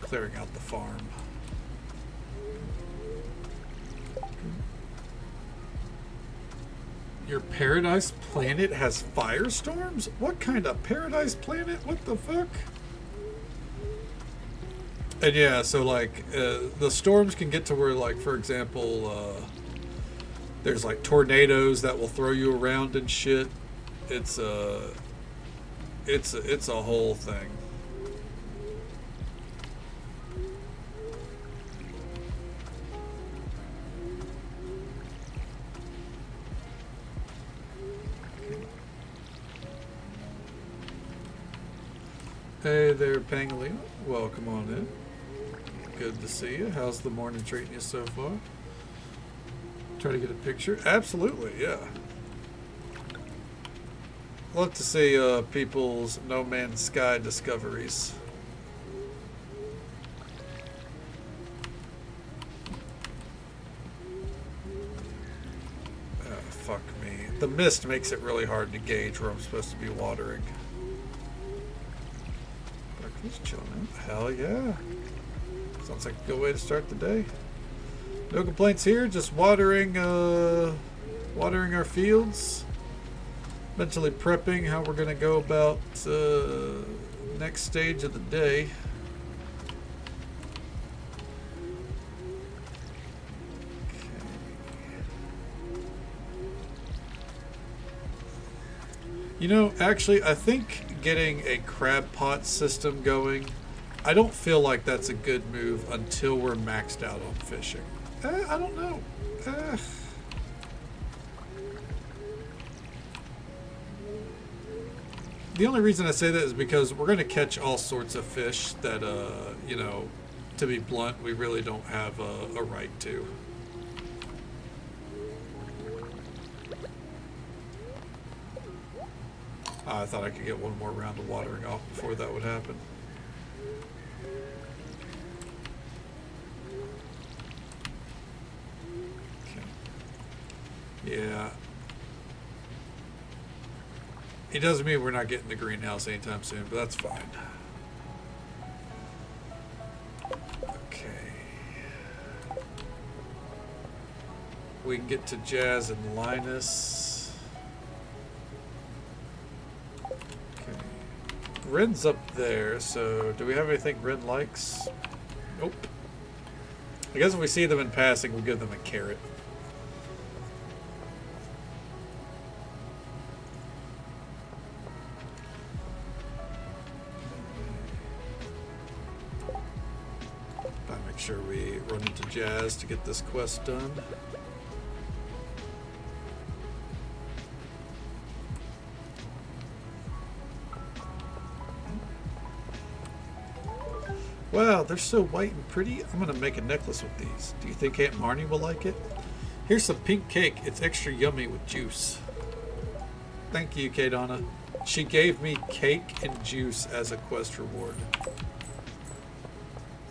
clearing out the farm. Your paradise planet has firestorms? What kind of paradise planet? What the fuck? And yeah, so like the storms can get to where, like, for example, there's like tornadoes that will throw you around and shit. It's a whole thing. Hey there, Pangolino. Welcome on in. Good to see you. How's the morning treating you so far? Try to get a picture? Absolutely, yeah. Love to see people's No Man's Sky discoveries. Fuck me. The mist makes it really hard to gauge where I'm supposed to be watering. He's chilling. Hell yeah. Sounds like a good way to start the day. No complaints here, just watering watering our fields. Mentally prepping how we're gonna go about next stage of the day. You know, actually, I think getting a crab pot system going, I don't feel like that's a good move until we're maxed out on fishing. I don't know. The only reason I say that is because we're going to catch all sorts of fish that, you know, to be blunt, we really don't have a right to. I thought I could get one more round of watering off before that would happen. Okay. Yeah. It doesn't mean we're not getting the greenhouse anytime soon, but that's fine. Okay. We can get to Jazz and Linus. Ren's up there, so do we have anything Ren likes? Nope. I guess if we see them in passing, we'll give them a carrot. I'll make sure we run into Jazz to get this quest done. Wow, they're so white and pretty. I'm gonna make a necklace with these. Do you think Aunt Marnie will like it? Here's some pink cake. It's extra yummy with juice. Thank you, K-Donna. She gave me cake and juice as a quest reward.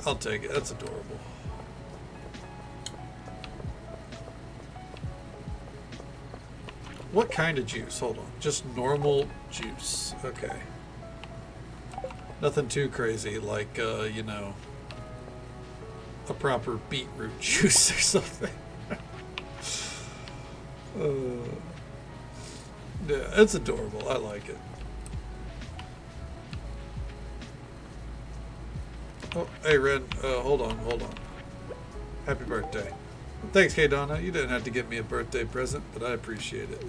I'll take it. That's adorable. What kind of juice? Hold on. Just normal juice. Okay. Nothing too crazy, like, you know, a proper beetroot juice or something. Yeah, it's adorable. I like it. Oh, hey, Ren. Hold on. Happy birthday. Thanks, K Donna. You didn't have to get me a birthday present, but I appreciate it.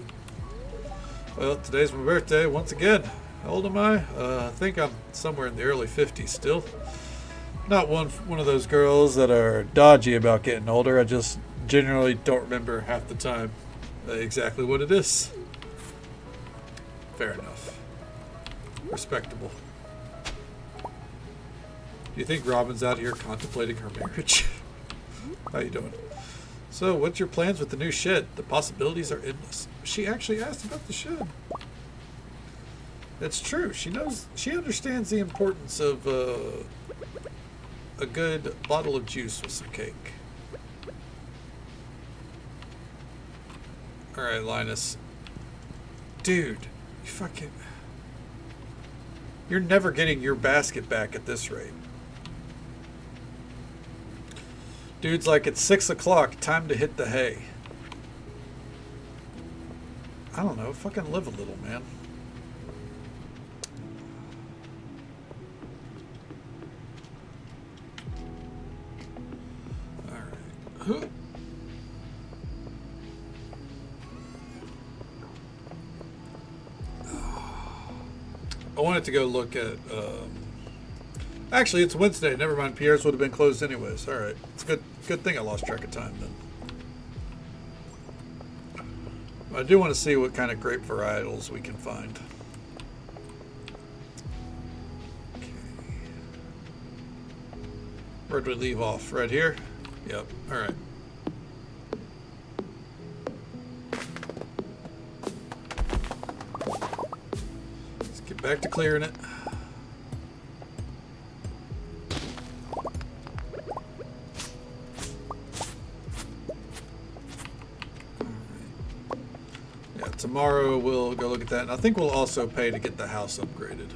Well, today's my birthday once again. How old am I? I think I'm somewhere in the early 50s still. Not one of those girls that are dodgy about getting older. I just generally don't remember half the time exactly what it is. Fair enough. Respectable. Do you think Robin's out here contemplating her marriage? How you doing? So, what's your plans with the new shed? The possibilities are endless. She actually asked about the shed. It's true. She understands the importance of a good bottle of juice with some cake. Alright, Linus. Dude, you're never getting your basket back at this rate. Dude's like, it's 6 o'clock, time to hit the hay. I don't know, fucking live a little, man. Alright. I wanted to go look at, actually, it's Wednesday. Never mind. Pierre's would have been closed anyways. All right. It's a good thing I lost track of time then. I do want to see what kind of grape varietals we can find. Okay. Where'd we leave off? Right here? Yep. All right. Let's get back to clearing it. Tomorrow we'll go look at that, and I think we'll also pay to get the house upgraded.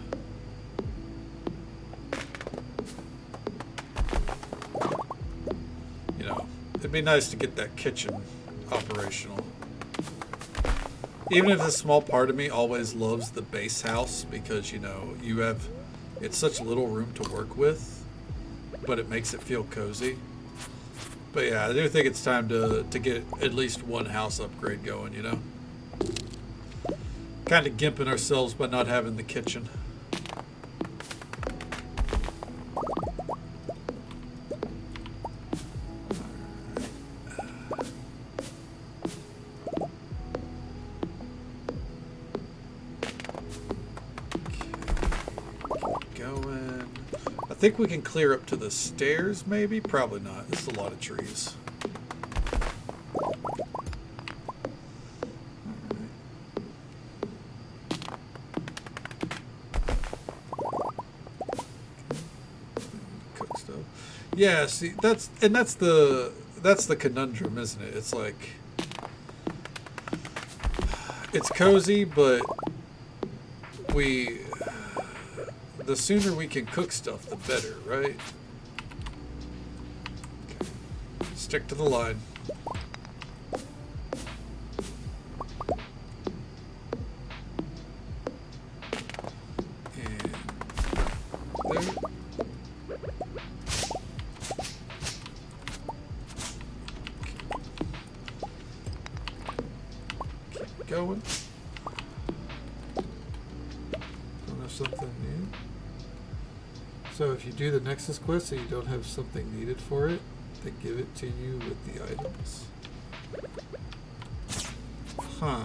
You know, it'd be nice to get that kitchen operational. Even if a small part of me always loves the base house because, you know, it's such little room to work with, but it makes it feel cozy. But yeah, I do think it's time to get at least one house upgrade going, you know? Kind of gimping ourselves by not having the kitchen. Keep going. I think we can clear up to the stairs, maybe? Probably not. It's a lot of trees. Yeah, see, that's the conundrum, isn't it? It's like it's cozy, but the sooner we can cook stuff, the better, right? Okay. Stick to the line. And there. Going. Don't have something new. So if you do the Nexus quest and you don't have something needed for it, they give it to you with the items. Huh.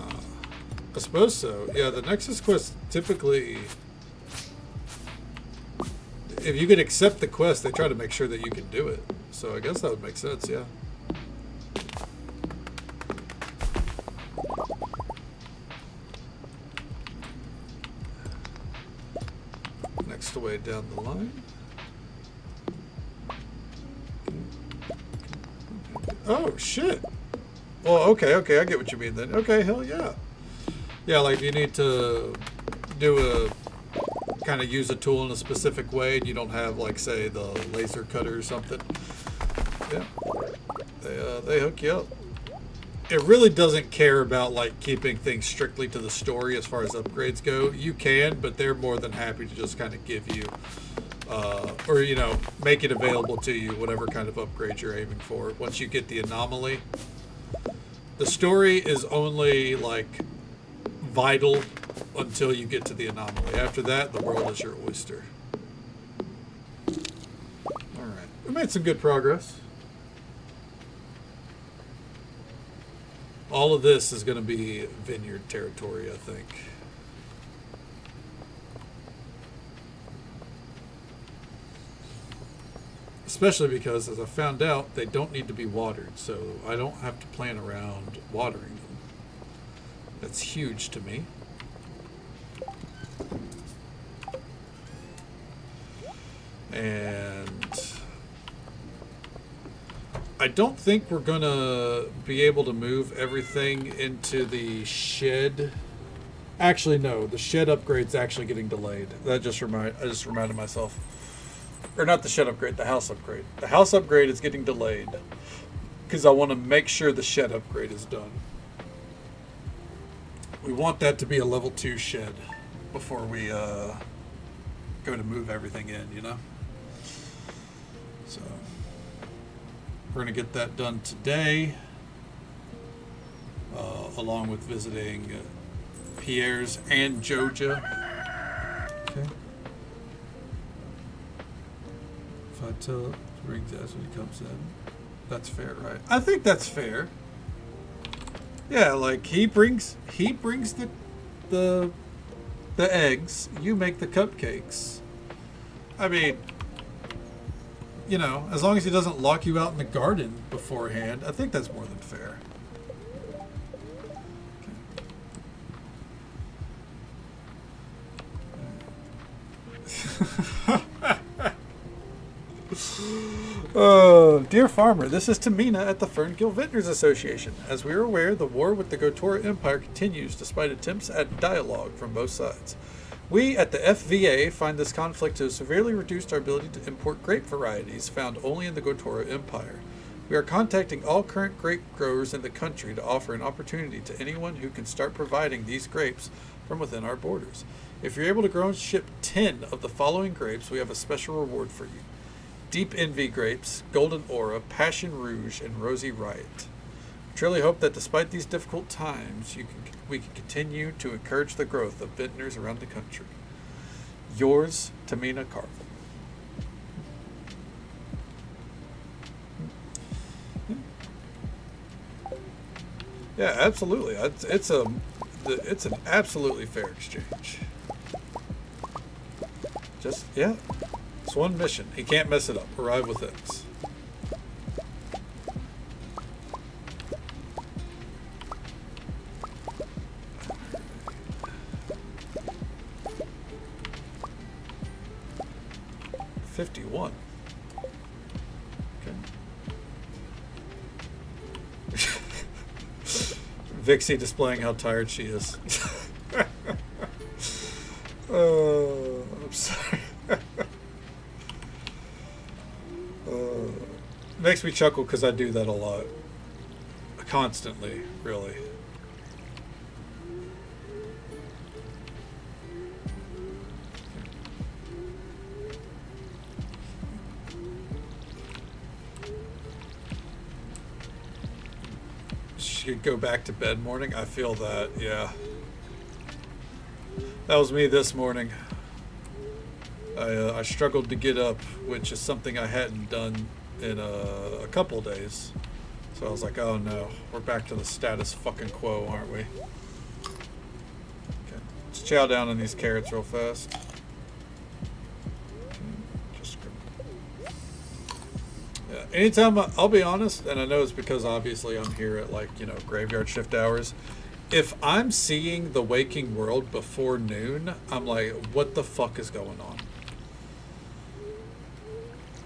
I suppose so. Yeah, the Nexus quest typically, if you can accept the quest, they try to make sure that you can do it. So I guess that would make sense, yeah. Way down the line. Oh shit. Well, okay, I get what you mean then. Okay, hell yeah. Yeah, like you need to do a kind of use a tool in a specific way, and you don't have like say the laser cutter or something. Yeah, they hook you up. It really doesn't care about like keeping things strictly to the story as far as upgrades go. You can, but they're more than happy to just kind of give you, or you know, make it available to you whatever kind of upgrade you're aiming for. Once you get the anomaly, the story is only like vital until you get to the anomaly. After that, the world is your oyster. All right, we made some good progress. All of this is going to be vineyard territory, I think. Especially because, as I found out, they don't need to be watered, so I don't have to plan around watering them. That's huge to me. And I don't think we're gonna be able to move everything into the shed. Actually, no, the shed upgrade's actually getting delayed. I just reminded myself. Or not the shed upgrade, the house upgrade. The house upgrade is getting delayed because I want to make sure the shed upgrade is done. We want that to be a level 2 shed before we go to move everything in, you know? So we're going to get that done today, along with visiting Pierre's and Joja. Okay. If I tell it to ring that's when he comes in. That's fair, right? I think that's fair. Yeah, like he brings the eggs, you make the cupcakes. I mean, you know, as long as he doesn't lock you out in the garden beforehand, I think that's more than fair. Okay. Dear farmer, this is Tamina at the Ferngill Vintners Association. As we are aware, the war with the Gotora Empire continues despite attempts at dialogue from both sides. We at the FVA find this conflict to have severely reduced our ability to import grape varieties found only in the Gotora Empire. We are contacting all current grape growers in the country to offer an opportunity to anyone who can start providing these grapes from within our borders. If you're able to grow and ship 10 of the following grapes, we have a special reward for you. Deep Envy grapes, Golden Aura, Passion Rouge, and Rosy Riot. I truly hope that despite these difficult times, we can continue to encourage the growth of vintners around the country. Yours, Tamina Carver. Yeah, absolutely. It's an absolutely fair exchange. Just, yeah. It's one mission. He can't mess it up. Arrive with X. $51. Okay. Vixie displaying how tired she is. Oh, I'm sorry. Makes me chuckle because I do that a lot. Constantly, really. She could go back to bed morning. I feel that, yeah. That was me this morning. I struggled to get up, which is something I hadn't done in a couple days. So I was like, oh no, we're back to the status fucking quo, aren't we? Okay, let's chow down on these carrots real fast. Just yeah, anytime I'll be honest, and I know it's because obviously I'm here at like, you know, graveyard shift hours. If I'm seeing the waking world before noon, I'm like, what the fuck is going on?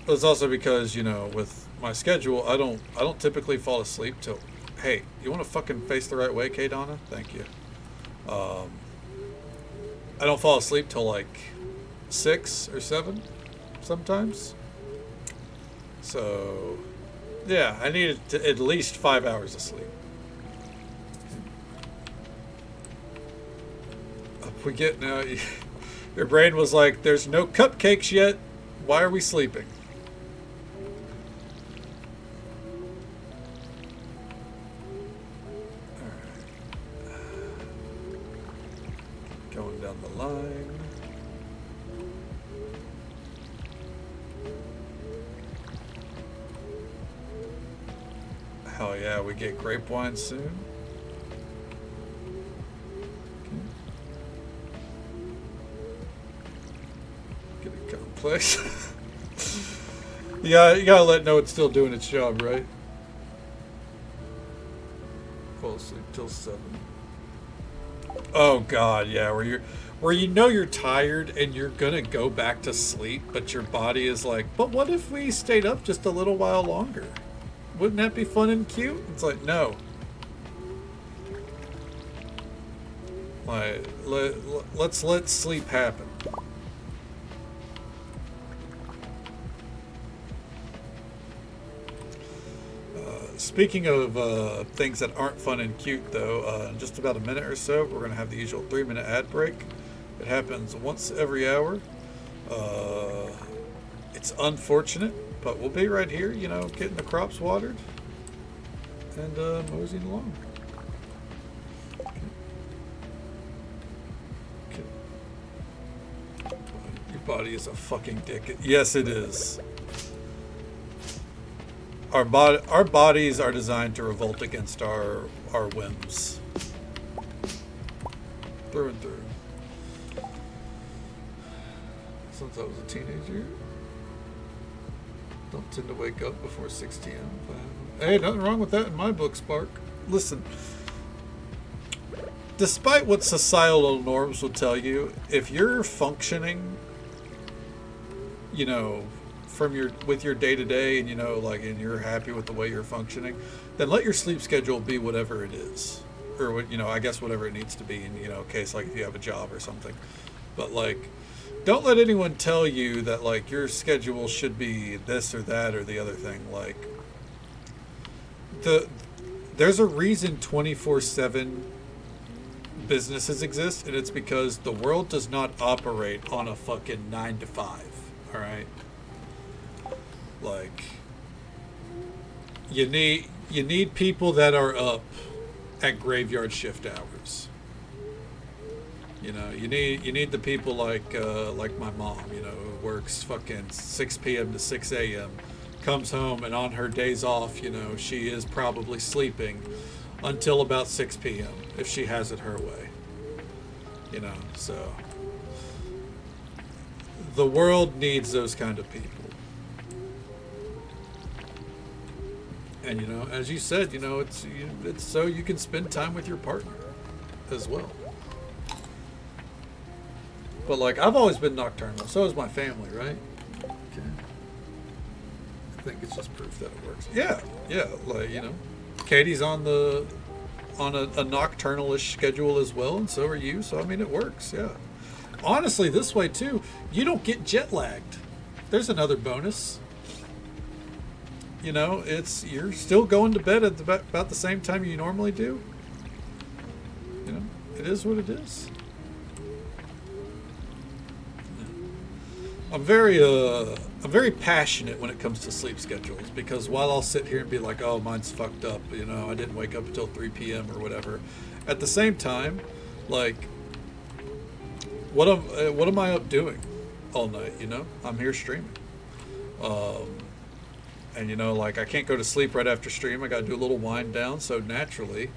But it's also because, you know, with my schedule, I don't typically fall asleep till, hey, you want to fucking face the right way, K Donna? Thank you. Um, I don't fall asleep till like 6 or 7 sometimes. So, yeah, I needed at least 5 hours of sleep. Up we get now. Your brain was like, there's no cupcakes yet. Why are we sleeping? Alright. Going down the line. Hell yeah, we get grape wine soon. Get a complex. Yeah, you gotta let it know it's still doing its job, right? Fall asleep till 7. Oh god, yeah, where you know you're tired and you're gonna go back to sleep, but your body is like, but what if we stayed up just a little while longer? Wouldn't that be fun and cute? It's like, no. Like, let's let sleep happen. Speaking of things that aren't fun and cute, though, in just about a minute or so, we're going to have the usual 3-minute ad break. It happens once every hour. It's unfortunate, but we'll be right here, you know, getting the crops watered and moseying along. Okay. Your body is a fucking dick. Yes, it is. Our bodies are designed to revolt against our whims. Through and through. Since I was a teenager, don't tend to wake up before 6 p.m. Hey, nothing wrong with that in my book, Spark. Listen, despite what societal norms will tell you, if you're functioning, you know, with your day to day, and you know, like, and you're happy with the way you're functioning, then let your sleep schedule be whatever it is, or what, you know, I guess whatever it needs to be in, you know, case like if you have a job or something. But like, don't let anyone tell you that like your schedule should be this or that or the other thing. Like, there's a reason 24/7 businesses exist, and it's because the world does not operate on a fucking 9 to 5. All right. Like, you need people that are up at graveyard shift hours. You know, you need the people like my mom, you know, who works fucking 6 p.m. to 6 a.m., comes home, and on her days off, you know, she is probably sleeping until about 6 p.m. if she has it her way. You know, so the world needs those kind of people. And, you know, as you said, you know, it's so you can spend time with your partner as well. But, like, I've always been nocturnal. So is my family, right? Okay. I think it's just proof that it works. Yeah, like, you know, Katie's on a nocturnal-ish schedule as well, and so are you. So, I mean, it works, yeah. Honestly, this way, too, you don't get jet lagged. There's another bonus. You know, you're still going to bed at about the same time you normally do. You know, it is what it is. I'm very passionate when it comes to sleep schedules, because while I'll sit here and be like, oh, mine's fucked up, you know, I didn't wake up until 3 p.m. or whatever. At the same time, like, what am I up doing all night? You know, I'm here streaming. And, you know, like, I can't go to sleep right after stream. I got to do a little wind down. So naturally,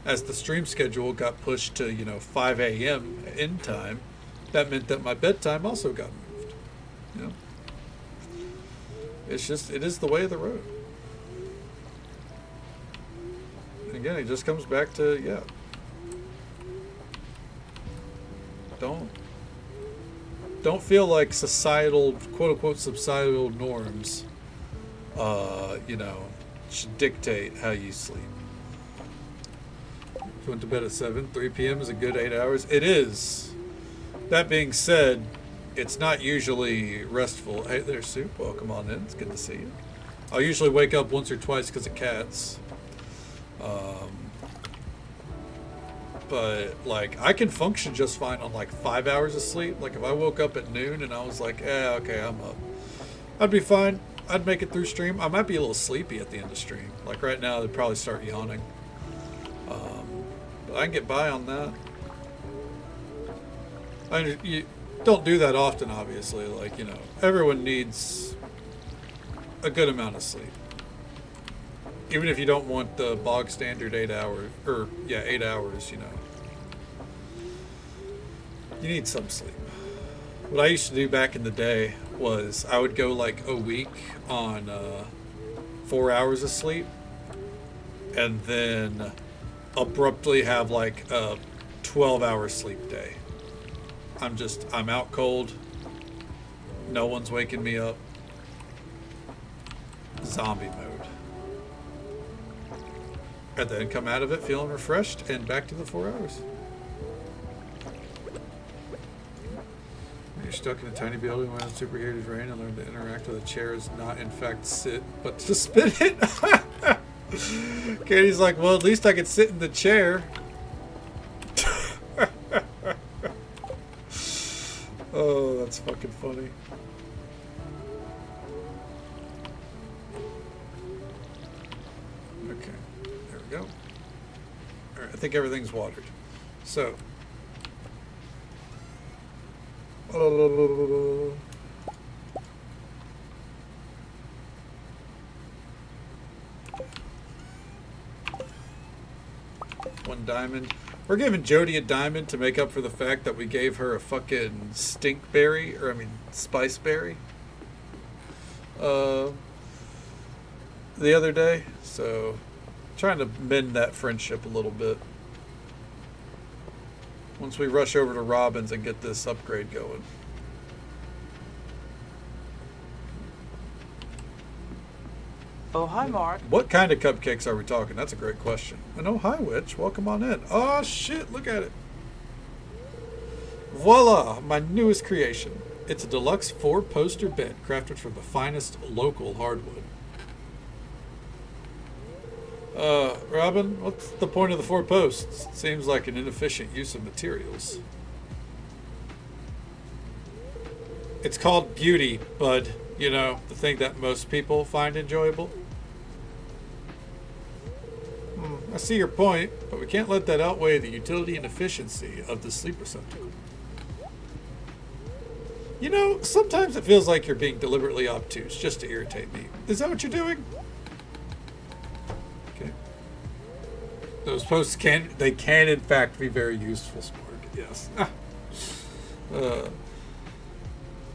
as the stream schedule got pushed to, you know, 5 a.m. end time, that meant that my bedtime also got moved. You know, it is the way of the road. And again, it just comes back to, yeah, don't feel like societal, quote unquote, societal norms you know, should dictate how you sleep. went to bed at 7. 3 p.m. is a good 8 hours. It is. That being said, it's not usually restful. Hey there, Soup. Welcome on in. It's good to see you. I'll usually wake up once or twice because of cats. But, like, I can function just fine on, like, 5 hours of sleep. Like, if I woke up at noon and I was like, okay, I'm up. I'd be fine. I'd make it through stream. I might be a little sleepy at the end of stream. Like, right now, I'd probably start yawning. But I can get by on that. You don't do that often, obviously. Like, you know, everyone needs a good amount of sleep. Even if you don't want the bog standard 8 hours, 8 hours, you know. You need some sleep. What I used to do back in the day was I would go like a week on 4 hours of sleep and then abruptly have like a 12-hour sleep day. I'm out cold. No one's waking me up. Zombie mode. And then come out of it feeling refreshed and back to the 4 hours. You're stuck in a tiny building when it's superheated rain and learn to interact with the chairs, not in fact sit, but to spin it. Katie's like, well, at least I could sit in the chair. Oh, that's fucking funny. Okay, there we go. All right, I think everything's watered. So. One diamond. We're giving Jody a diamond to make up for the fact that we gave her a fucking stink berry, or I mean spice berry, the other day. So, trying to mend that friendship a little bit. Once we rush over to Robin's and get this upgrade going. Oh, hi, Mark. What kind of cupcakes are we talking? That's a great question. And oh, hi, Witch. Welcome on in. Oh, shit. Look at it. Voila. My newest creation. It's a deluxe 4-poster bed crafted from the finest local hardwood. Robin, what's the point of the 4 posts? Seems like an inefficient use of materials. It's called beauty, bud. You know, the thing that most people find enjoyable. I see your point, but we can't let that outweigh the utility and efficiency of the sleep receptacle. You know, sometimes it feels like you're being deliberately obtuse just to irritate me. Is that what you're doing? Okay. Those posts can in fact be very useful, Spark. Yes.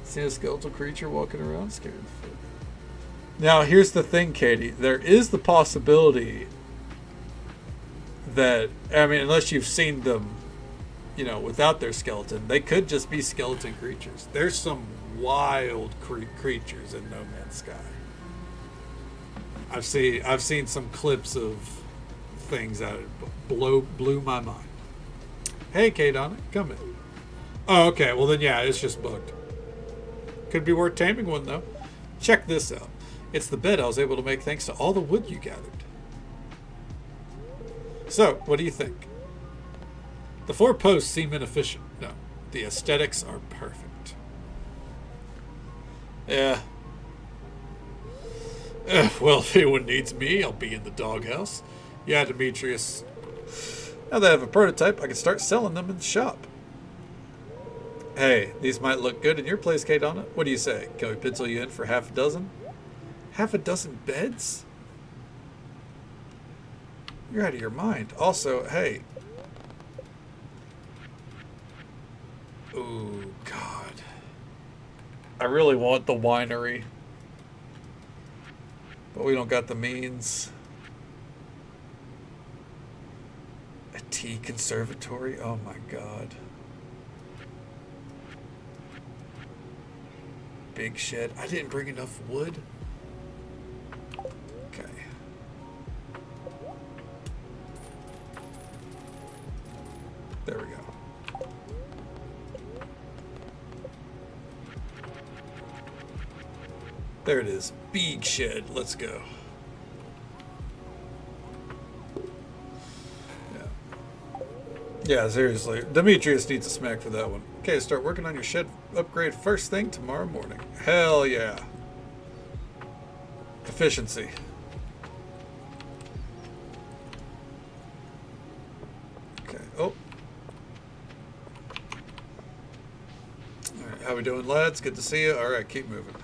See a skeletal creature walking around scared. Now, here's the thing, Katie. There is the possibility that, I mean, unless you've seen them, you know, without their skeleton, they could just be skeleton creatures. There's some wild creatures in No Man's Sky. I've seen some clips of things that blew my mind. Hey, Kate on it, come in. Oh, okay. Well then, yeah, it's just bugged. Could be worth taming one though. Check this out. It's the bed I was able to make thanks to all the wood you gathered. So, what do you think? The 4 posts seem inefficient. No, the aesthetics are perfect. Yeah. Well, if anyone needs me, I'll be in the doghouse. Yeah, Demetrius. Now that I have a prototype, I can start selling them in the shop. Hey, these might look good in your place, Kate on it. What do you say? Can we pencil you in for half a dozen? Half a dozen beds? You're out of your mind. Also, hey. Oh, God. I really want the winery. But we don't got the means. A tea conservatory? Oh, my God. Big shed. I didn't bring enough wood. Okay. There it is. Big shed. Let's go. Yeah, seriously. Demetrius needs a smack for that one. Okay, start working on your shed upgrade first thing tomorrow morning. Hell yeah. Efficiency. Okay. Oh. Alright, how we doing, lads? Good to see you. Alright, keep moving.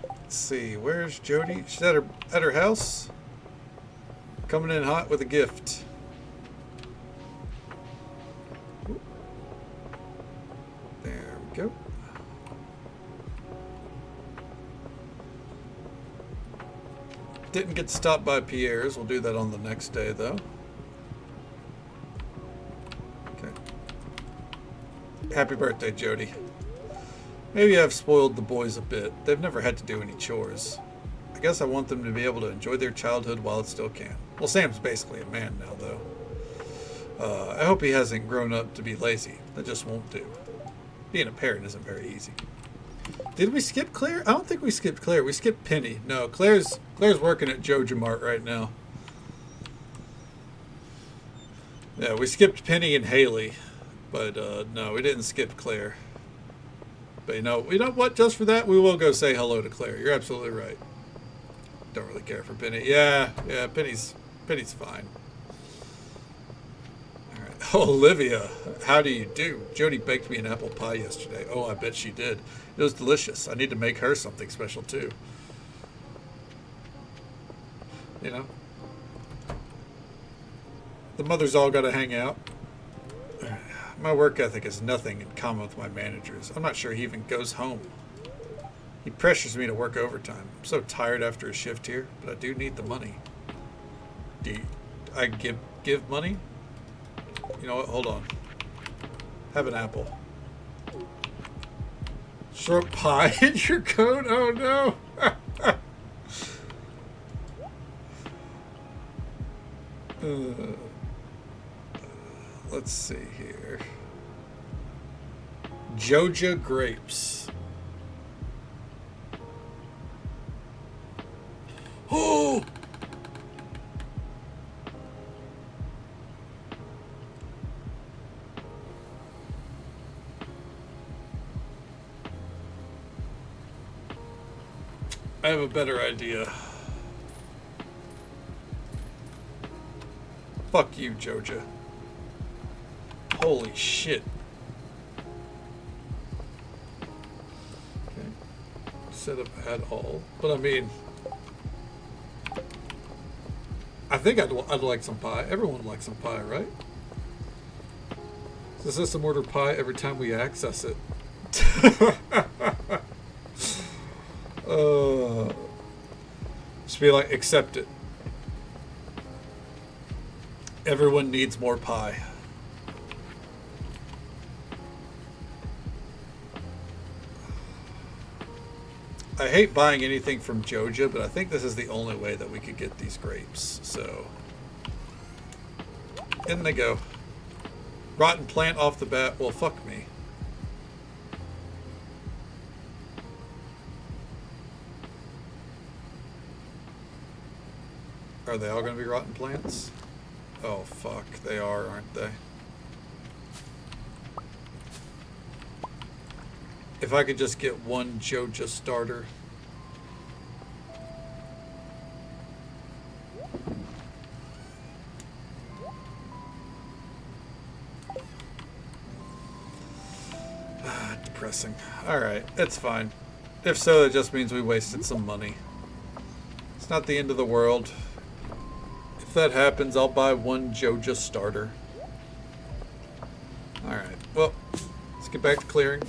Let's see, where's Jody? She's at her house. Coming in hot with a gift. There we go. Didn't get to stop by Pierre's. We'll do that on the next day, though. Okay. Happy birthday, Jody. Maybe I've spoiled the boys a bit. They've never had to do any chores. I guess I want them to be able to enjoy their childhood while it still can. Well, Sam's basically a man now, though. I hope he hasn't grown up to be lazy. That just won't do. Being a parent isn't very easy. Did we skip Claire? I don't think we skipped Claire. We skipped Penny. No, Claire's working at Joja Mart right now. Yeah, we skipped Penny and Haley, but no, we didn't skip Claire. But you know what? Just for that, we will go say hello to Claire. You're absolutely right. Don't really care for Penny. Yeah, Penny's fine. All right. Oh, Olivia, how do you do? Jody baked me an apple pie yesterday. Oh, I bet she did. It was delicious. I need to make her something special too. You know, the mothers all got to hang out. My work ethic is nothing in common with my managers. I'm not sure he even goes home. He pressures me to work overtime. I'm so tired after a shift here, but I do need the money. Do I give money? You know what? Hold on. Have an apple. Shrimp pie in your coat? Oh no! Let's see here. Joja grapes. Oh! I have a better idea. Fuck you, Joja. Holy shit. Okay. Set up at all. But I mean, I think I'd like some pie. Everyone likes some pie, right? The system order pie every time we access it. Just be like, accept it. Everyone needs more pie. I hate buying anything from Joja, but I think this is the only way that we could get these grapes. So, in they go. Rotten plant off the bat. Well, fuck me. Are they all going to be rotten plants? Oh, fuck. They are, aren't they? If I could just get one Joja starter. Depressing. Alright, it's fine. If so, it just means we wasted some money. It's not the end of the world. If that happens, I'll buy one Joja starter. Alright, well, let's get back to clearing.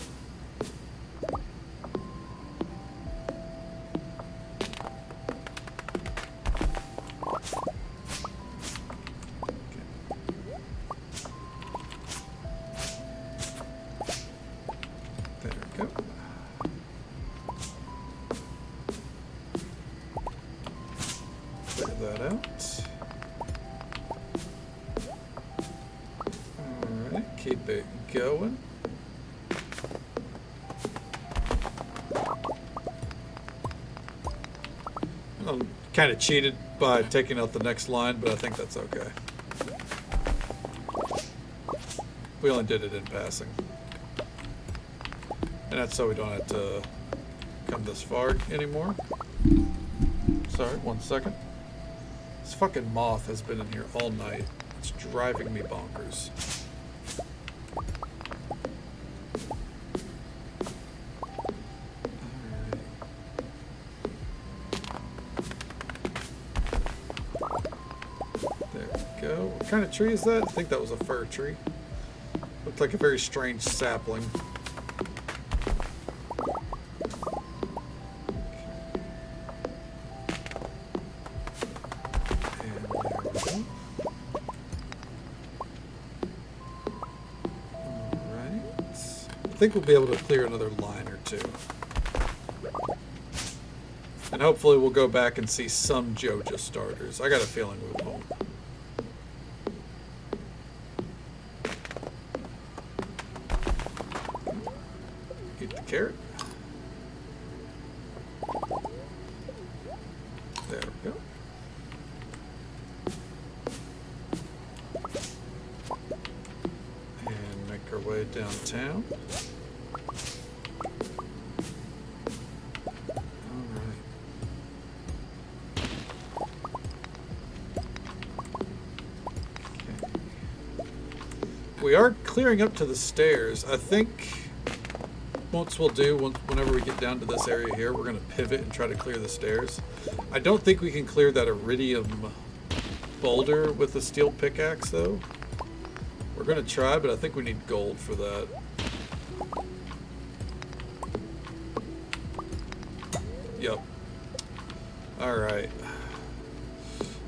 Keep it going. I'm kind of cheated by taking out the next line, but I think that's okay. We only did it in passing. And that's so we don't have to come this far anymore. Sorry, 1 second. This fucking moth has been in here all night. It's driving me bonkers. What kind of tree is that? I think that was a fir tree. Looked like a very strange sapling. And there we go. Alright. I think we'll be able to clear another line or two. And hopefully we'll go back and see some Joja starters. I got a feeling we won't. Carrot. There we go. And make our way downtown. Alright. Okay. We are clearing up to the stairs. I think whenever we get down to this area here, we're going to pivot and try to clear the stairs. I don't think we can clear that iridium boulder with a steel pickaxe, though. We're going to try, but I think we need gold for that. Yep. Alright.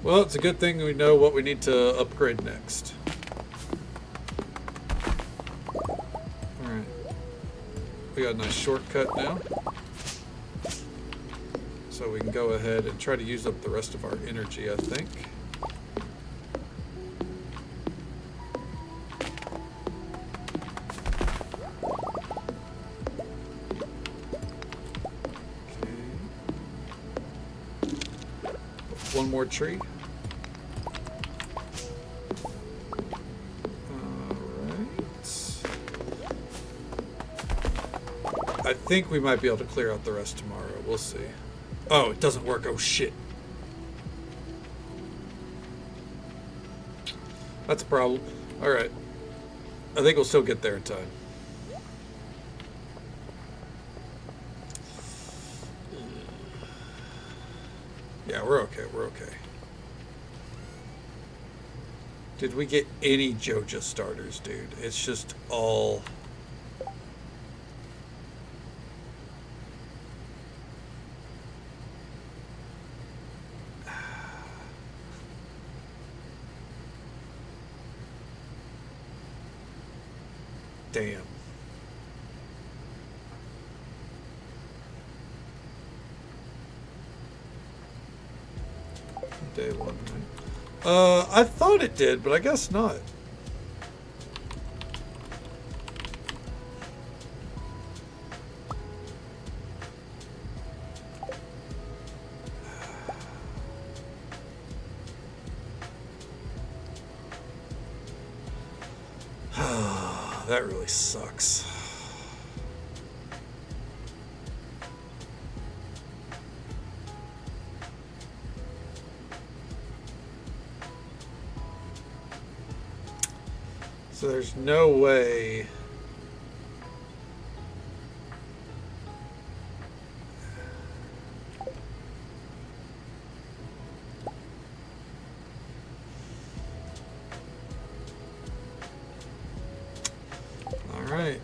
Well, it's a good thing we know what we need to upgrade next. We got a nice shortcut now, so we can go ahead and try to use up the rest of our energy, I think. Okay. One more tree. I think we might be able to clear out the rest tomorrow. We'll see. Oh, it doesn't work. Oh, shit. That's a problem. Alright. I think we'll still get there in time. Yeah, we're okay. We're okay. Did we get any Joja starters, dude? It's just all... Damn. Day 1, right? I thought it did, but I guess not. That really sucks. So there's no way. Alright.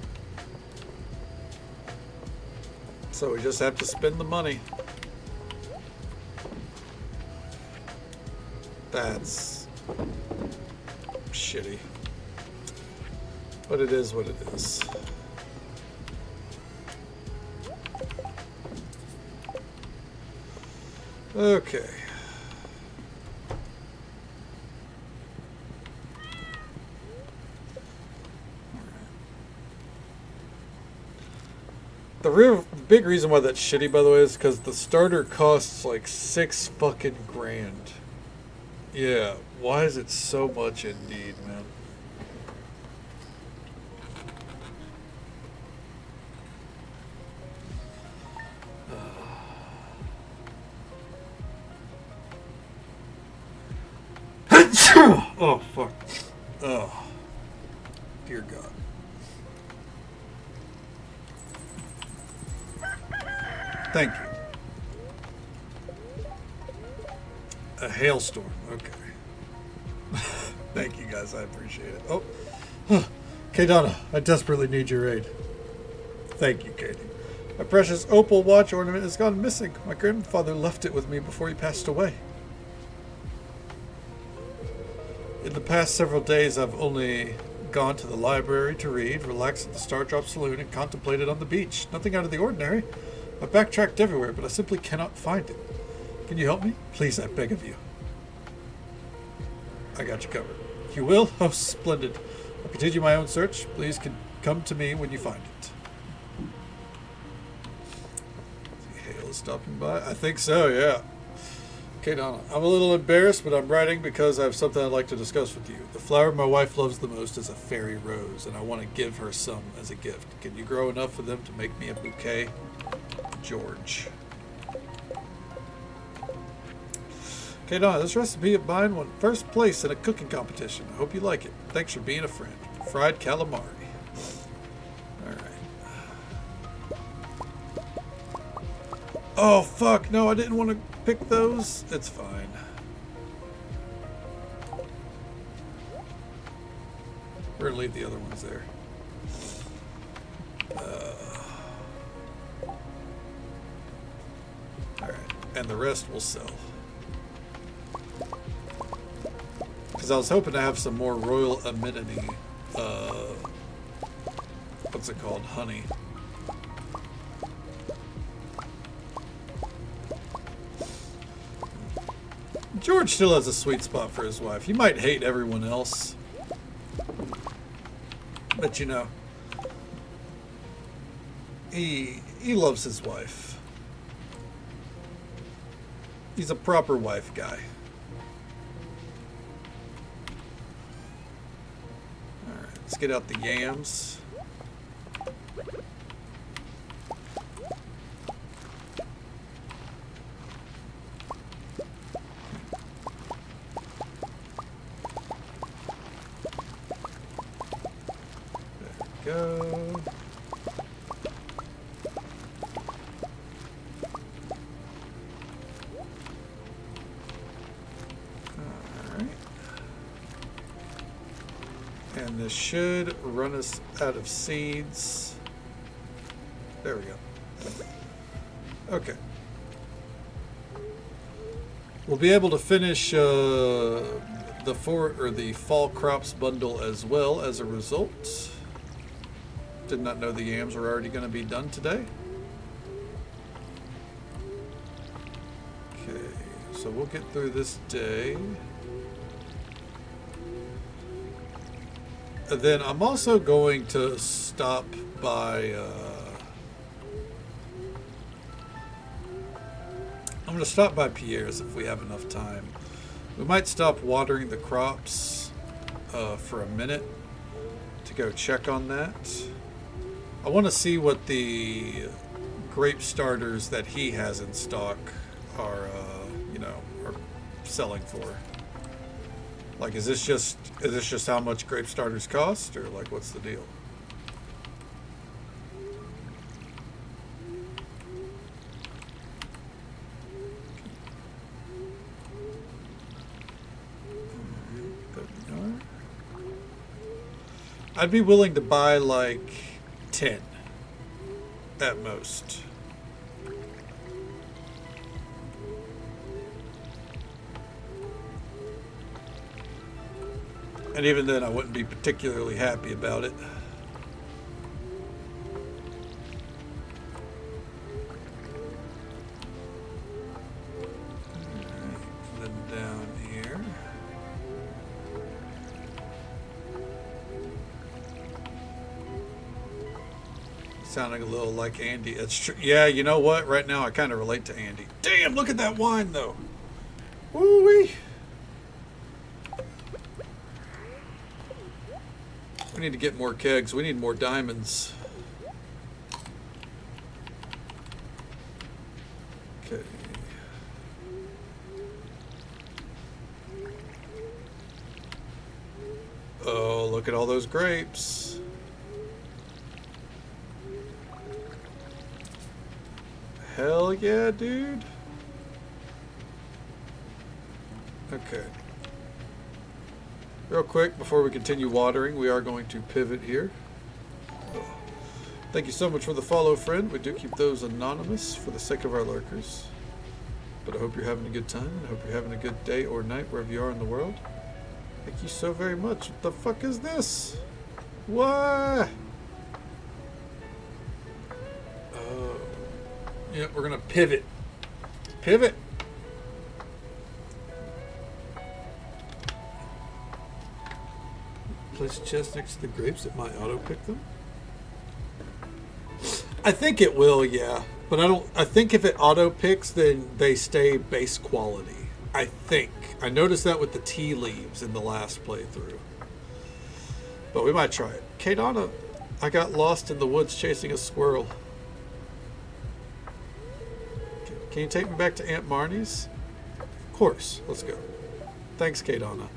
So we just have to spend the money. That's shitty. But it is what it is. Okay. The real big reason why that's shitty, by the way, is because the starter costs like 6 fucking grand. Yeah, why is it so much indeed, man? Oh, fuck. Oh. Dear God. Thank you. A hailstorm. Okay. Thank you, guys. I appreciate it. Oh. Okay, Donna. I desperately need your aid. Thank you, Katie. My precious opal watch ornament has gone missing. My grandfather left it with me before he passed away. In the past several days, I've only gone to the library to read, relaxed at the Stardrop Saloon, and contemplated on the beach. Nothing out of the ordinary. I've backtracked everywhere, but I simply cannot find it. Can you help me? Please, I beg of you. I got you covered. You will? Oh, splendid. I'll continue my own search. Please come to me when you find it. Hale is stopping by? I think so, yeah. Okay, Donna. I'm a little embarrassed, but I'm writing because I have something I'd like to discuss with you. The flower my wife loves the most is a fairy rose, and I want to give her some as a gift. Can you grow enough for them to make me a bouquet? George. Okay, Donna, this recipe of mine won first place in a cooking competition. I hope you like it. Thanks for being a friend. Fried calamari. Alright. Oh, fuck. No, I didn't want to pick those. It's fine. We're going to leave the other ones there. Alright. And the rest will sell. Because I was hoping to have some more royal amenity. What's it called? Honey. George still has a sweet spot for his wife. He might hate everyone else. But you know, he loves his wife. He's a proper wife guy. Alright, let's get out the yams. Go. Alright. And this should run us out of seeds. There we go. Okay. We'll be able to finish the fall crops bundle as well as a result. Did not know the yams were already going to be done today. Okay, so we'll get through this day. And then I'm also going to stop by... I'm going to stop by Pierre's if we have enough time. We might stop watering the crops for a minute to go check on that. I want to see what the grape starters that he has in stock are, are selling for. Like, is this just how much grape starters cost, or like, what's the deal? I'd be willing to buy like 10 at most. And even then I wouldn't be particularly happy about it. Alright, then down here. Sounding a little like Andy. That's true. Yeah, you know what? Right now I kind of relate to Andy. Damn, look at that wine though. Woo-wee. We need to get more kegs. We need more diamonds. Okay. Oh, look at all those grapes. Hell yeah, dude. Okay. Real quick, before we continue watering, we are going to pivot here. Oh. Thank you so much for the follow, friend. We do keep those anonymous for the sake of our lurkers. But I hope you're having a good time. I hope you're having a good day or night wherever you are in the world. Thank you so very much. What the fuck is this? What? Oh. Yeah, we're gonna pivot. Pivot. Place a chest next to the grapes. It might auto pick them. I think it will, yeah. But I think if it auto picks, then they stay base quality. I think. I noticed that with the tea leaves in the last playthrough. But we might try it. Kadana, I got lost in the woods chasing a squirrel. Can you take me back to Aunt Marnie's? Of course. Let's go. Thanks, Kadana.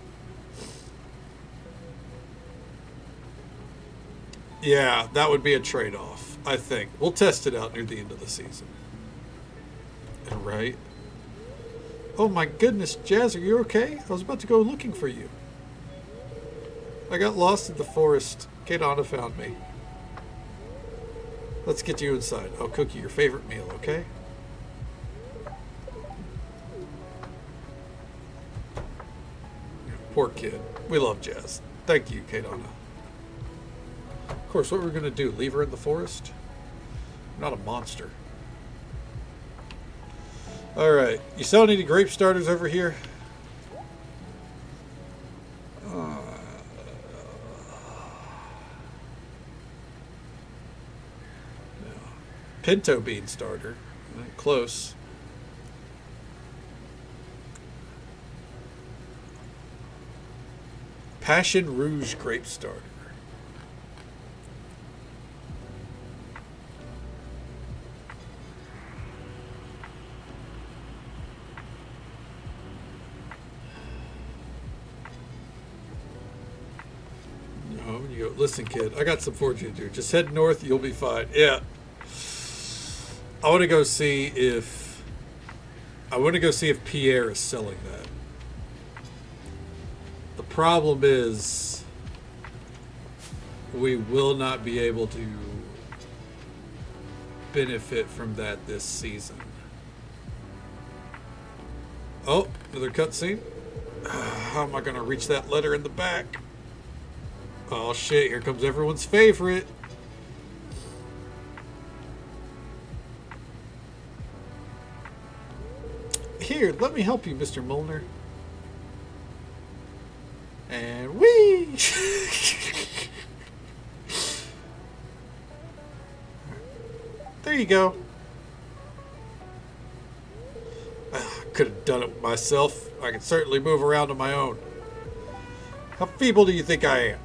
Yeah, that would be a trade-off, I think. We'll test it out near the end of the season. Right? Oh my goodness, Jazz, are you okay? I was about to go looking for you. I got lost in the forest. Kadana found me. Let's get you inside. I'll cook you your favorite meal, okay? Poor kid. We love Jazz. Thank you, Kadana. Of course, what we're going to do, leave her in the forest? I'm not a monster. Alright, you sell any grape starters over here? No. Pinto bean starter. Close. Passion Rouge grape starter. Listen, kid, I got some for you to do. Just head north, you'll be fine. Yeah. I want to go see if Pierre is selling that. The problem is we will not be able to benefit from that this season. Oh, another cutscene. How am I going to reach that letter in the back? Oh shit, here comes everyone's favorite. Here, let me help you, Mr. Molnar. And whee! There you go. I could have done it myself. I can certainly move around on my own. How feeble do you think I am?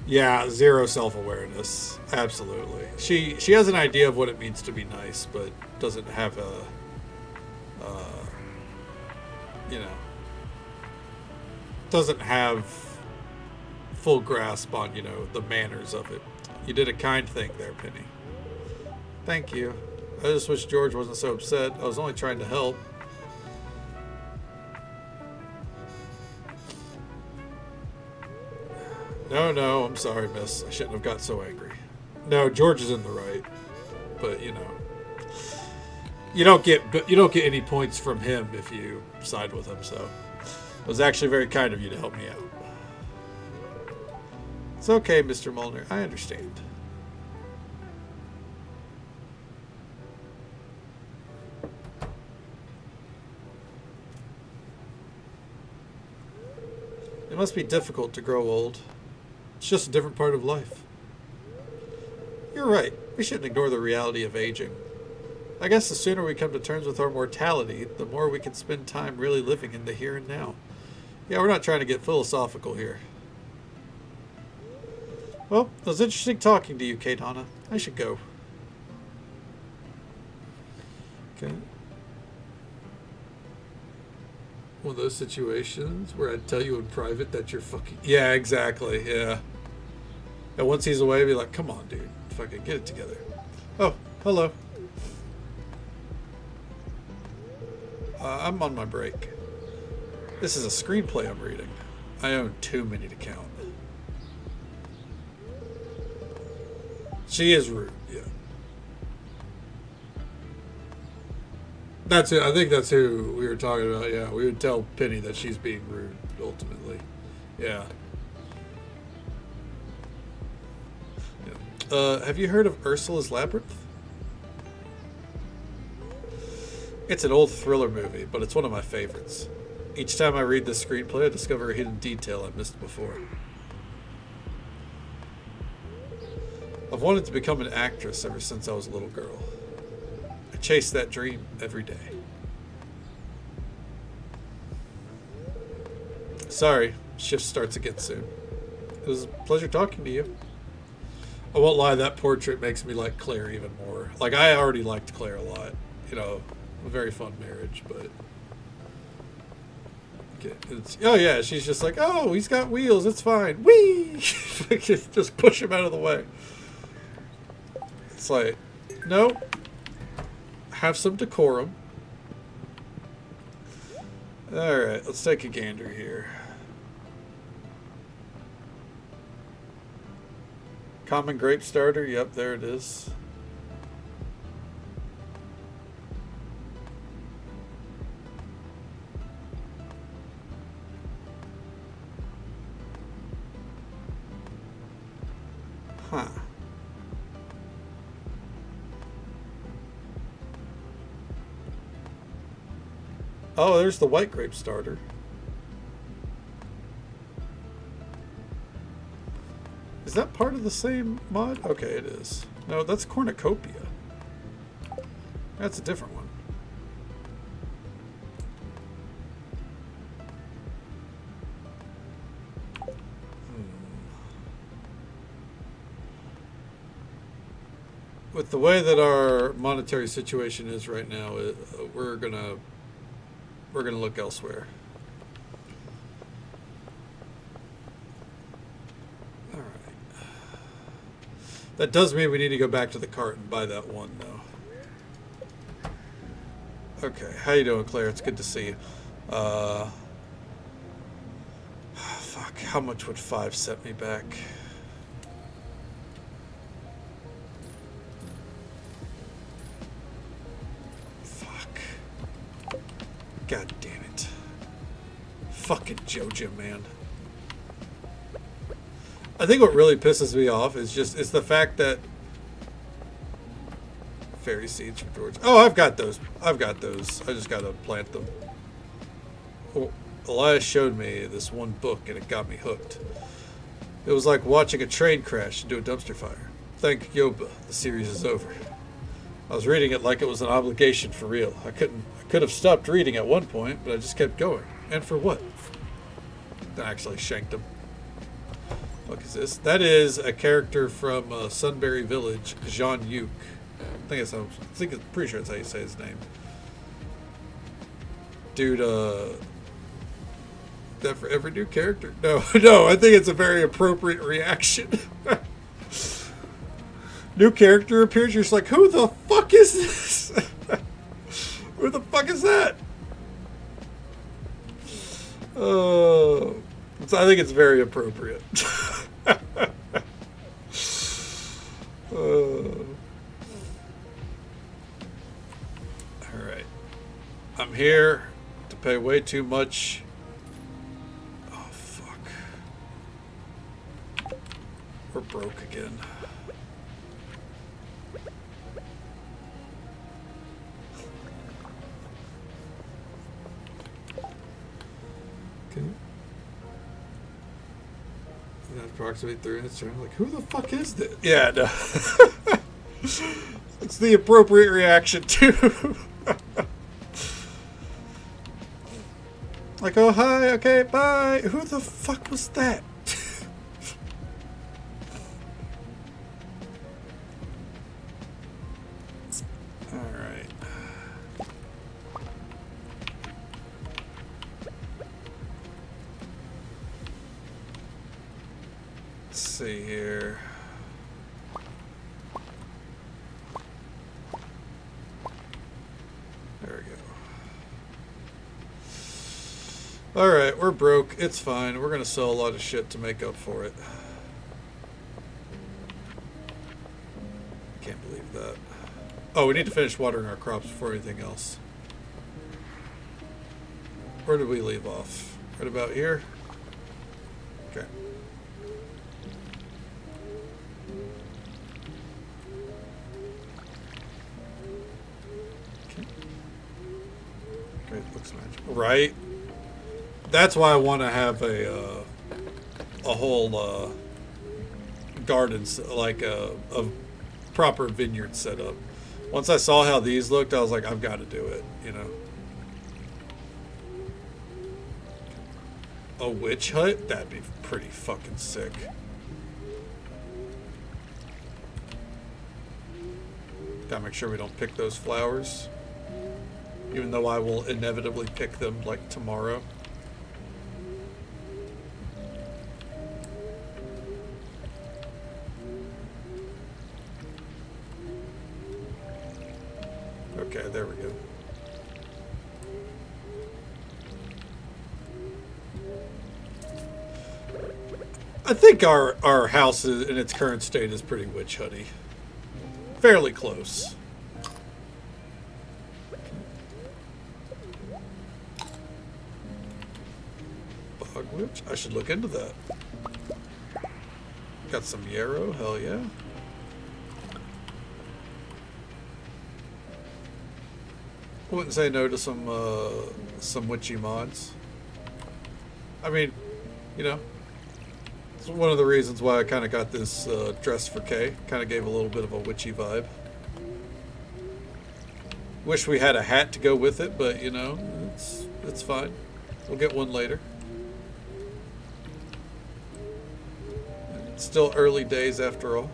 Yeah, zero self-awareness. Absolutely. She has an idea of what it means to be nice, but doesn't have a, doesn't have full grasp on, the manners of it. You did a kind thing there, Penny. Thank you. I just wish George wasn't so upset. I was only trying to help. No, I'm sorry, miss. I shouldn't have got so angry. No, George is in the right. But, you don't get any points from him if you side with him, so it was actually very kind of you to help me out. It's okay, Mr. Molnar. I understand. It must be difficult to grow old. It's just a different part of life. You're right. We shouldn't ignore the reality of aging. I guess the sooner we come to terms with our mortality, the more we can spend time really living in the here and now. Yeah, we're not trying to get philosophical here. Well, it was interesting talking to you, Kate Hannah. I should go. Okay. One of those situations where I'd tell you in private that you're fucking... Yeah, exactly, yeah. And once he's away, I'd be like, come on, dude. Fucking get it together. Oh, hello. I'm on my break. This is a screenplay I'm reading. I own too many to count. She is rude, yeah. That's it. I think that's who we were talking about. Yeah, we would tell Penny that she's being rude, ultimately. Yeah. Have you heard of Ursula's Labyrinth? It's an old thriller movie, but it's one of my favorites. Each time I read this screenplay, I discover a hidden detail I missed before. I've wanted to become an actress ever since I was a little girl. I chase that dream every day. Sorry, shift starts again soon. It was a pleasure talking to you. I won't lie, that portrait makes me like Claire even more. Like, I already liked Claire a lot. You know, a very fun marriage, but... Okay, oh yeah, she's just like, oh, he's got wheels, it's fine. Whee! Just push him out of the way. It's like, no. Have some decorum. Alright, let's take a gander here. Common grape starter, yep, there it is. Huh. Oh, there's the white grape starter. Is that part of the same mod? Okay, it is. No, that's cornucopia. That's a different one. With the way that our monetary situation is right now, we're gonna look elsewhere. All right. That does mean we need to go back to the cart and buy that one, though. Okay, how you doing, Claire? It's good to see you. Fuck, how much would 5 set me back? God damn it. Fucking JoJo, man. I think what really pisses me off is it's the fact that fairy seeds from George. Oh, I've got those. I've got those. I just gotta plant them. Oh, Elias showed me this one book and it got me hooked. It was like watching a train crash into a dumpster fire. Thank Yoba, the series is over. I was reading it like it was an obligation for real. I could have stopped reading at one point, but I just kept going. And for what? I actually shanked him. What is this? That is a character from Sunbury Village, Jean Yuke. I'm pretty sure that's how you say his name. Dude, that for every new character? No, I think it's a very appropriate reaction. New character appears, you're just like, who the fuck is this? Who the fuck is that? Oh, I think it's very appropriate. Alright. I'm here to pay way too much. Oh, fuck. We're broke again. approximately 3 minutes. Like, who the fuck is this? Yeah, no. It's the appropriate reaction, too. Like, oh, hi, okay, bye. Who the fuck was that? Alright. Let's see here. There we go. Alright, we're broke. It's fine. We're gonna sell a lot of shit to make up for it. Can't believe that. Oh, we need to finish watering our crops before anything else. Where did we leave off? Right about here? Okay. Great, looks magical. Right? That's why I want to have a whole garden, like a proper vineyard set up. Once I saw how these looked, I was like, I've got to do it, you know. A witch hut? That'd be pretty fucking sick. Gotta make sure we don't pick those flowers. Even though I will inevitably pick them, like, tomorrow. Okay, there we go. I think our house is, in its current state is pretty witch hutty. Fairly close. Bog witch? I should look into that. Got some yarrow, hell yeah. Wouldn't say no to some witchy mods. I mean, you know, it's one of the reasons why I kind of got this dress for Kay. Kind of gave a little bit of a witchy vibe. Wish we had a hat to go with it, but you know, it's fine. We'll get one later. It's still early days after all.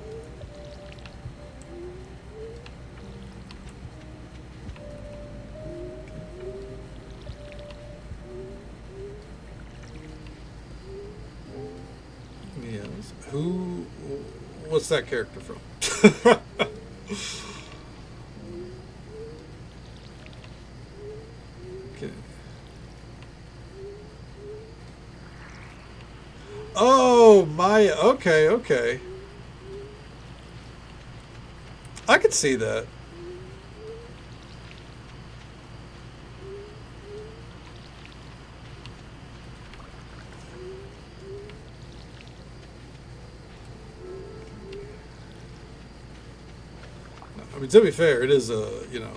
Who? What's that character from? Okay. Oh my! Okay, okay. I could see that. I mean, to be fair, it is a, you know,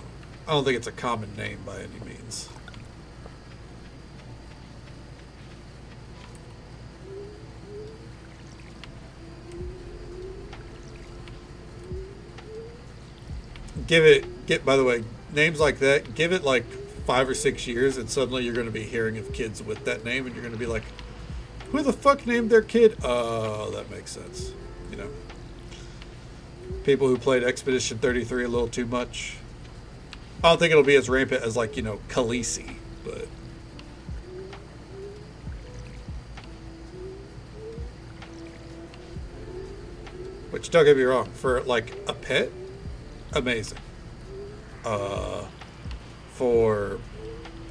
I don't think it's a common name by any means. By the way, names like that, give it like 5 or 6 years and suddenly you're going to be hearing of kids with that name and you're going to be like, who the fuck named their kid? Oh, that makes sense, you know. People who played Expedition 33 a little too much. I don't think it'll be as rampant as, like, you know, Khaleesi, but... Which, don't get me wrong, for, like, a pet, amazing. For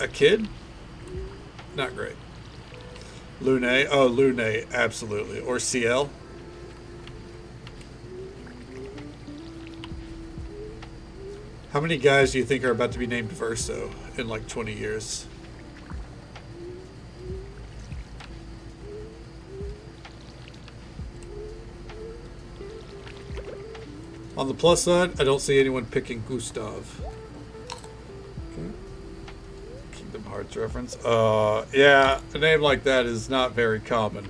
a kid, not great. Lune, oh, Lune, absolutely. Or CL. How many guys do you think are about to be named Verso in like 20 years? On the plus side, I don't see anyone picking Gustav. Okay. Kingdom Hearts reference. Yeah, a name like that is not very common.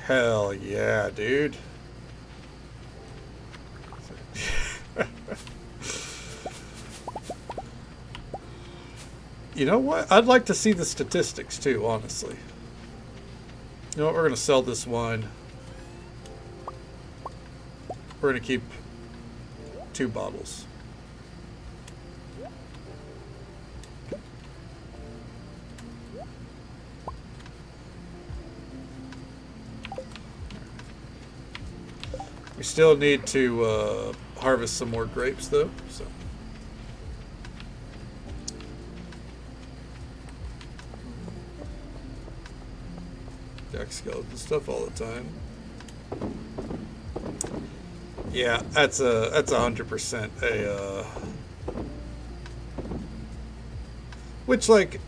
Hell yeah, dude. You know what? I'd like to see the statistics too, honestly. You know what? We're going to sell this wine. We're going to keep 2 bottles. We still need to harvest some more grapes, though. So, jack skeleton stuff all the time. Yeah, that's 100% a which, like,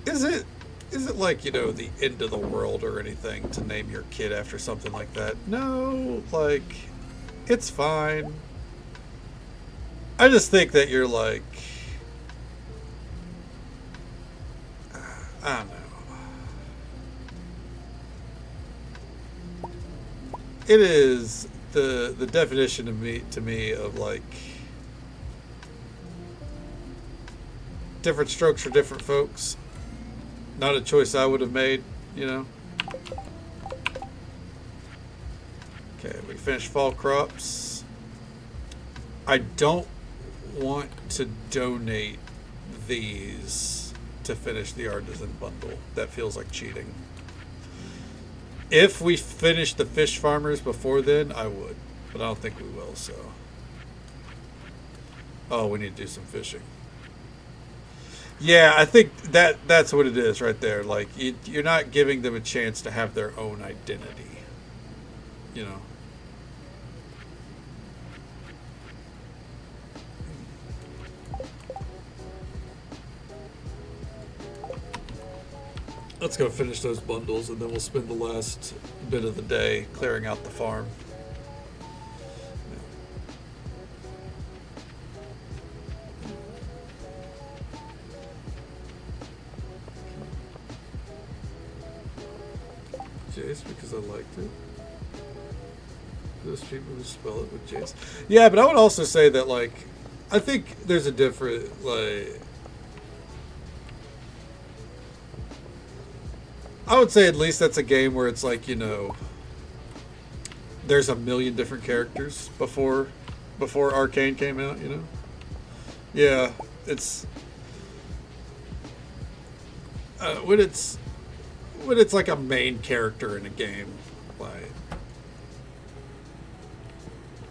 is it like, you know, the end of the world or anything to name your kid after something like that? No, like, it's fine. I just think that you're like, I don't know. It is the definition to me of like different strokes for different folks. Not a choice I would have made, you know. Okay, we finished fall crops. I don't want to donate these to finish the artisan bundle. That feels like cheating. If we finish the fish farmers before then, I would. But I don't think we will, so. Oh, we need to do some fishing. Yeah, I think that's what it is right there. Like, you're not giving them a chance to have their own identity. You know? Let's go finish those bundles, and then we'll spend the last bit of the day clearing out the farm. Jace, because I liked it. Those people who spell it with Jace. Yeah, but I would also say that, like, I think there's a different, like, I would say at least that's a game where it's like, you know, there's a million different characters before Arcane came out, you know? Yeah, it's when it's like a main character in a game, like.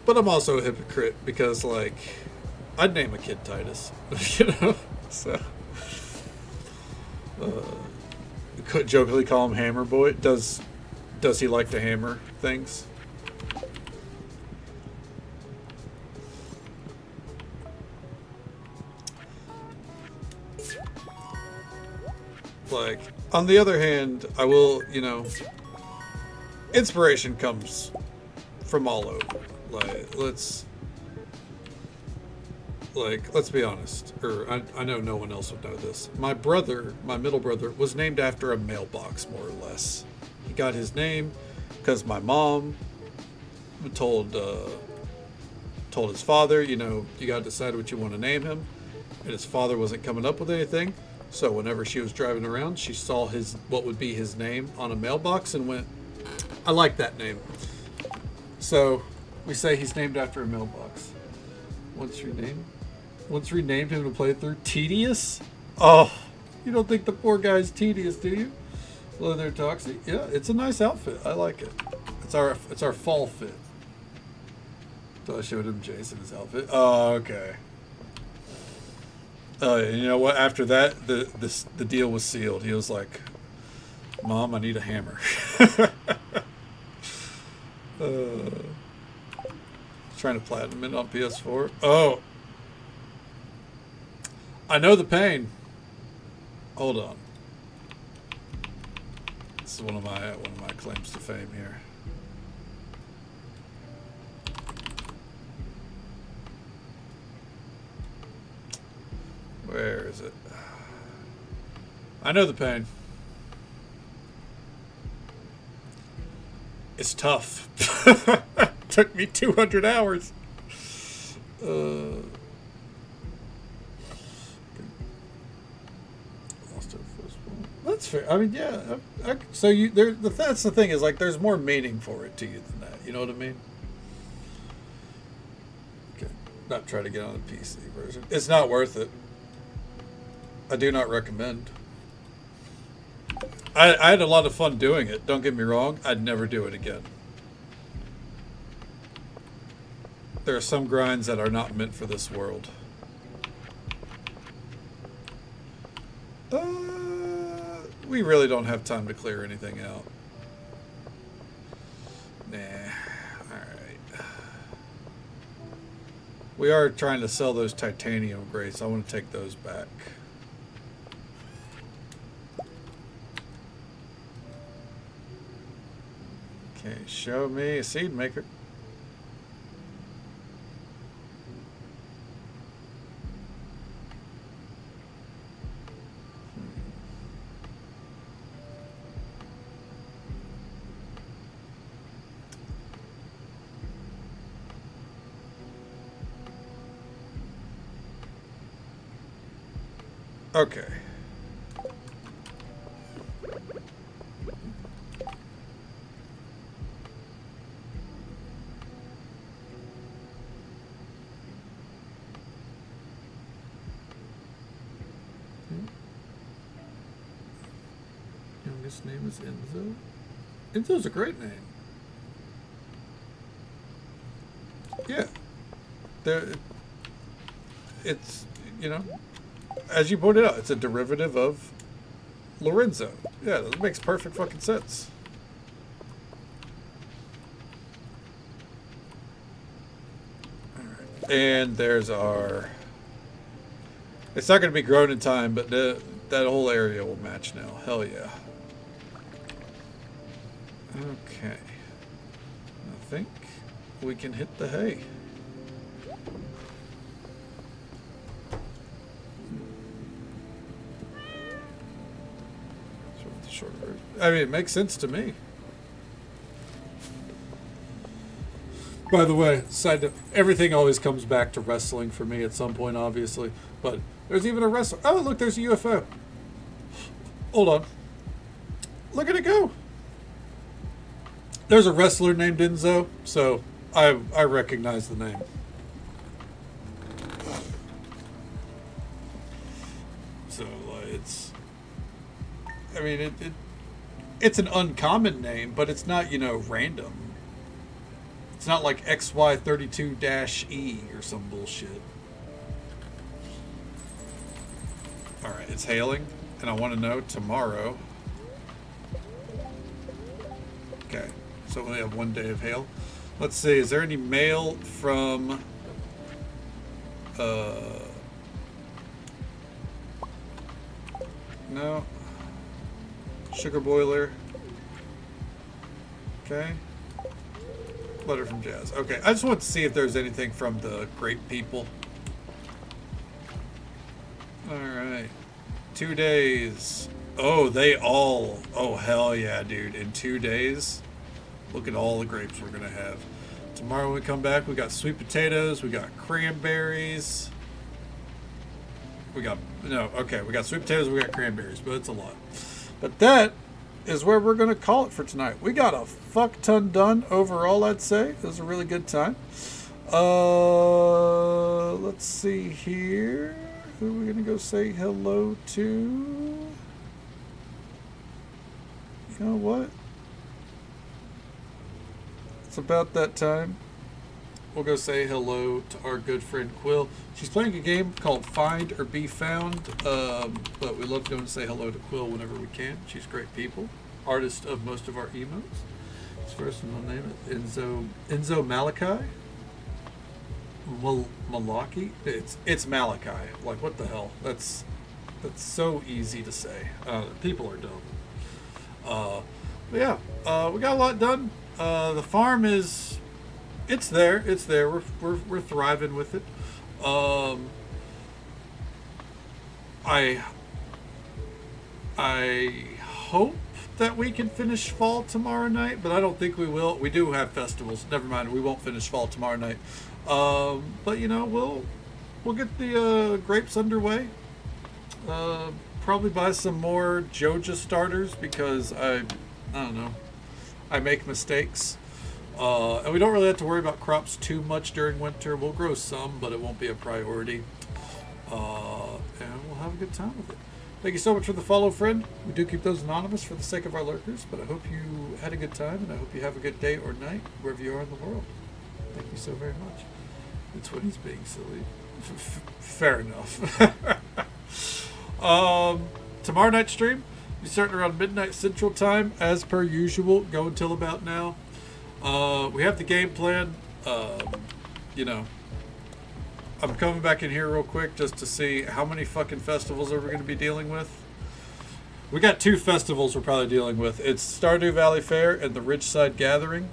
But I'm also a hypocrite because, like, I'd name a kid Titus, you know? So could jokingly call him Hammer Boy. Does he like to hammer things? Like, on the other hand, I will, you know, inspiration comes from all over. Let's be honest, or I know no one else would know this. My middle brother, was named after a mailbox, more or less. He got his name because my mom told his father, you know, you got to decide what you want to name him. And his father wasn't coming up with anything. So whenever she was driving around, she saw what would be his name on a mailbox and went, I like that name. So we say he's named after a mailbox. Once renamed him to play through. Tedious? Oh, you don't think the poor guy's tedious, do you? Leather toxic? Yeah, it's a nice outfit. I like it. It's our fall fit. So I showed him Jason's outfit. Oh, okay. You know what? After that, the deal was sealed. He was like, Mom, I need a hammer. Trying to platinum it on PS4. Oh, I know the pain. Hold on. This is one of my claims to fame here. Where is it? I know the pain. It's tough. Took me 200 hours. That's fair. I mean, yeah. So that's the thing is like, there's more meaning for it to you than that. You know what I mean? Okay. Not try to get on the PC version. It's not worth it. I do not recommend. I had a lot of fun doing it. Don't get me wrong. I'd never do it again. There are some grinds that are not meant for this world. We really don't have time to clear anything out. Nah. Alright. We are trying to sell those titanium grates. I want to take those back. Okay, show me a seed maker. Okay. Youngest name is Enzo. Enzo's a great name. Yeah. It's, you know, as you pointed out, it's a derivative of Lorenzo. Yeah, that makes perfect fucking sense. Alright. And there's our... It's not going to be grown in time, but that whole area will match now. Hell yeah. Okay. I think we can hit the hay. I mean, it makes sense to me. By the way, side note, everything always comes back to wrestling for me at some point, obviously. But there's even a wrestler. Oh, look, there's a UFO. Hold on. Look at it go. There's a wrestler named Enzo, so I recognize the name. So it's... I mean, it's an uncommon name, but it's not, you know, random. It's not like XY32-E or some bullshit. Alright, it's hailing, and I want to know tomorrow. Okay, so we only have 1 day of hail. Let's see, is there any mail from... No. Sugar boiler. Okay. Letter from Jazz. Okay, I just want to see if there's anything from the grape people. Alright. 2 days. Oh, they all... Oh, hell yeah, dude. In 2 days, look at all the grapes we're going to have. Tomorrow when we come back, we got sweet potatoes, we got cranberries. We got... No, okay, we got sweet potatoes, we got cranberries, but it's a lot. But that is where we're going to call it for tonight. We got a fuck ton done overall, I'd say. It was a really good time. Let's see here. Who are we going to go say hello to? You know what? It's about that time. We'll go say hello to our good friend Quill. She's playing a game called Find or Be Found, but we love to go and say hello to Quill whenever we can. She's great people. Artist of most of our emotes. His first and middle name is Enzo Malachi. Malaki? It's Malachi. Like, what the hell? That's so easy to say. People are dumb. But yeah, we got a lot done. The farm is... It's there. We're thriving with it. I hope that we can finish fall tomorrow night, but I don't think we will. We do have festivals. Never mind, we won't finish fall tomorrow night. But you know, we'll get the grapes underway. Probably buy some more Joja starters because I don't know, I make mistakes. And we don't really have to worry about crops too much during winter. We'll grow some, but it won't be a priority. And we'll have a good time with it. Thank you so much for the follow, friend. We do keep those anonymous for the sake of our lurkers, but I hope you had a good time, and I hope you have a good day or night, wherever you are in the world. Thank you so very much. It's when he's being silly. Fair enough. Tomorrow night stream, we start around midnight Central Time, as per usual, go until about now. We have the game plan. You know, I'm coming back in here real quick just to see how many fucking festivals are we going to be dealing with. We got 2 festivals we're probably dealing with. It's Stardew Valley Fair and the Ridgeside Gathering.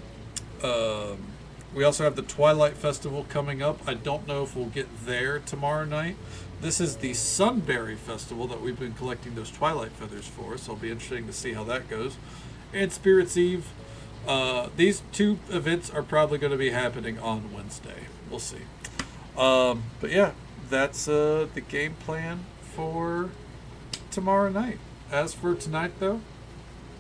We also have the Twilight Festival coming up. I don't know if we'll get there tomorrow night. This is the Sunberry Festival that we've been collecting those Twilight Feathers for, so it'll be interesting to see how that goes. And Spirits Eve. These 2 events are probably going to be happening on Wednesday. We'll see. But yeah, that's the game plan for tomorrow night. As for tonight, though,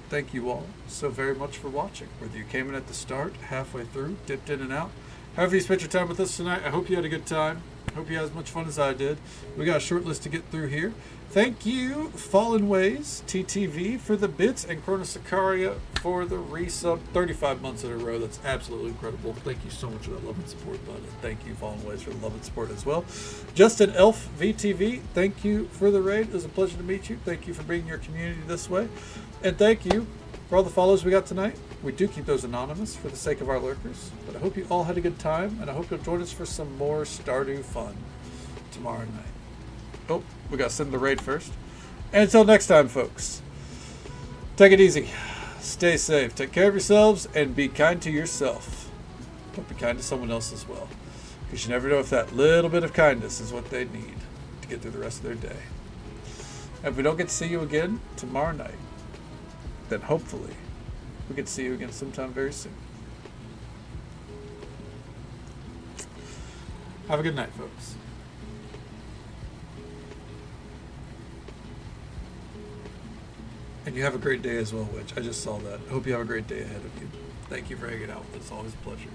thank you all so very much for watching. Whether you came in at the start, halfway through, dipped in and out, however you spent your time with us tonight, I hope you had a good time. I hope you had as much fun as I did. We got a short list to get through here. Thank you, Fallen Ways, TTV, for the bits, and Cronus Sicaria for the resub. 35 months in a row. That's absolutely incredible. Thank you so much for that love and support, bud. And thank you, Fallen Ways, for the love and support as well. Justin Elf, VTV, thank you for the raid. It was a pleasure to meet you. Thank you for bringing your community this way. And thank you for all the follows we got tonight. We do keep those anonymous for the sake of our lurkers. But I hope you all had a good time, and I hope you'll join us for some more Stardew fun tomorrow night. Oh, we got to send the raid first. And until next time, folks, take it easy. Stay safe. Take care of yourselves and be kind to yourself. But be kind to someone else as well. Because you never know if that little bit of kindness is what they need to get through the rest of their day. And if we don't get to see you again tomorrow night, then hopefully we get to see you again sometime very soon. Have a good night, folks. And you have a great day as well, Witch. I just saw that. I hope you have a great day ahead of you. Thank you for hanging out with us. Always a pleasure.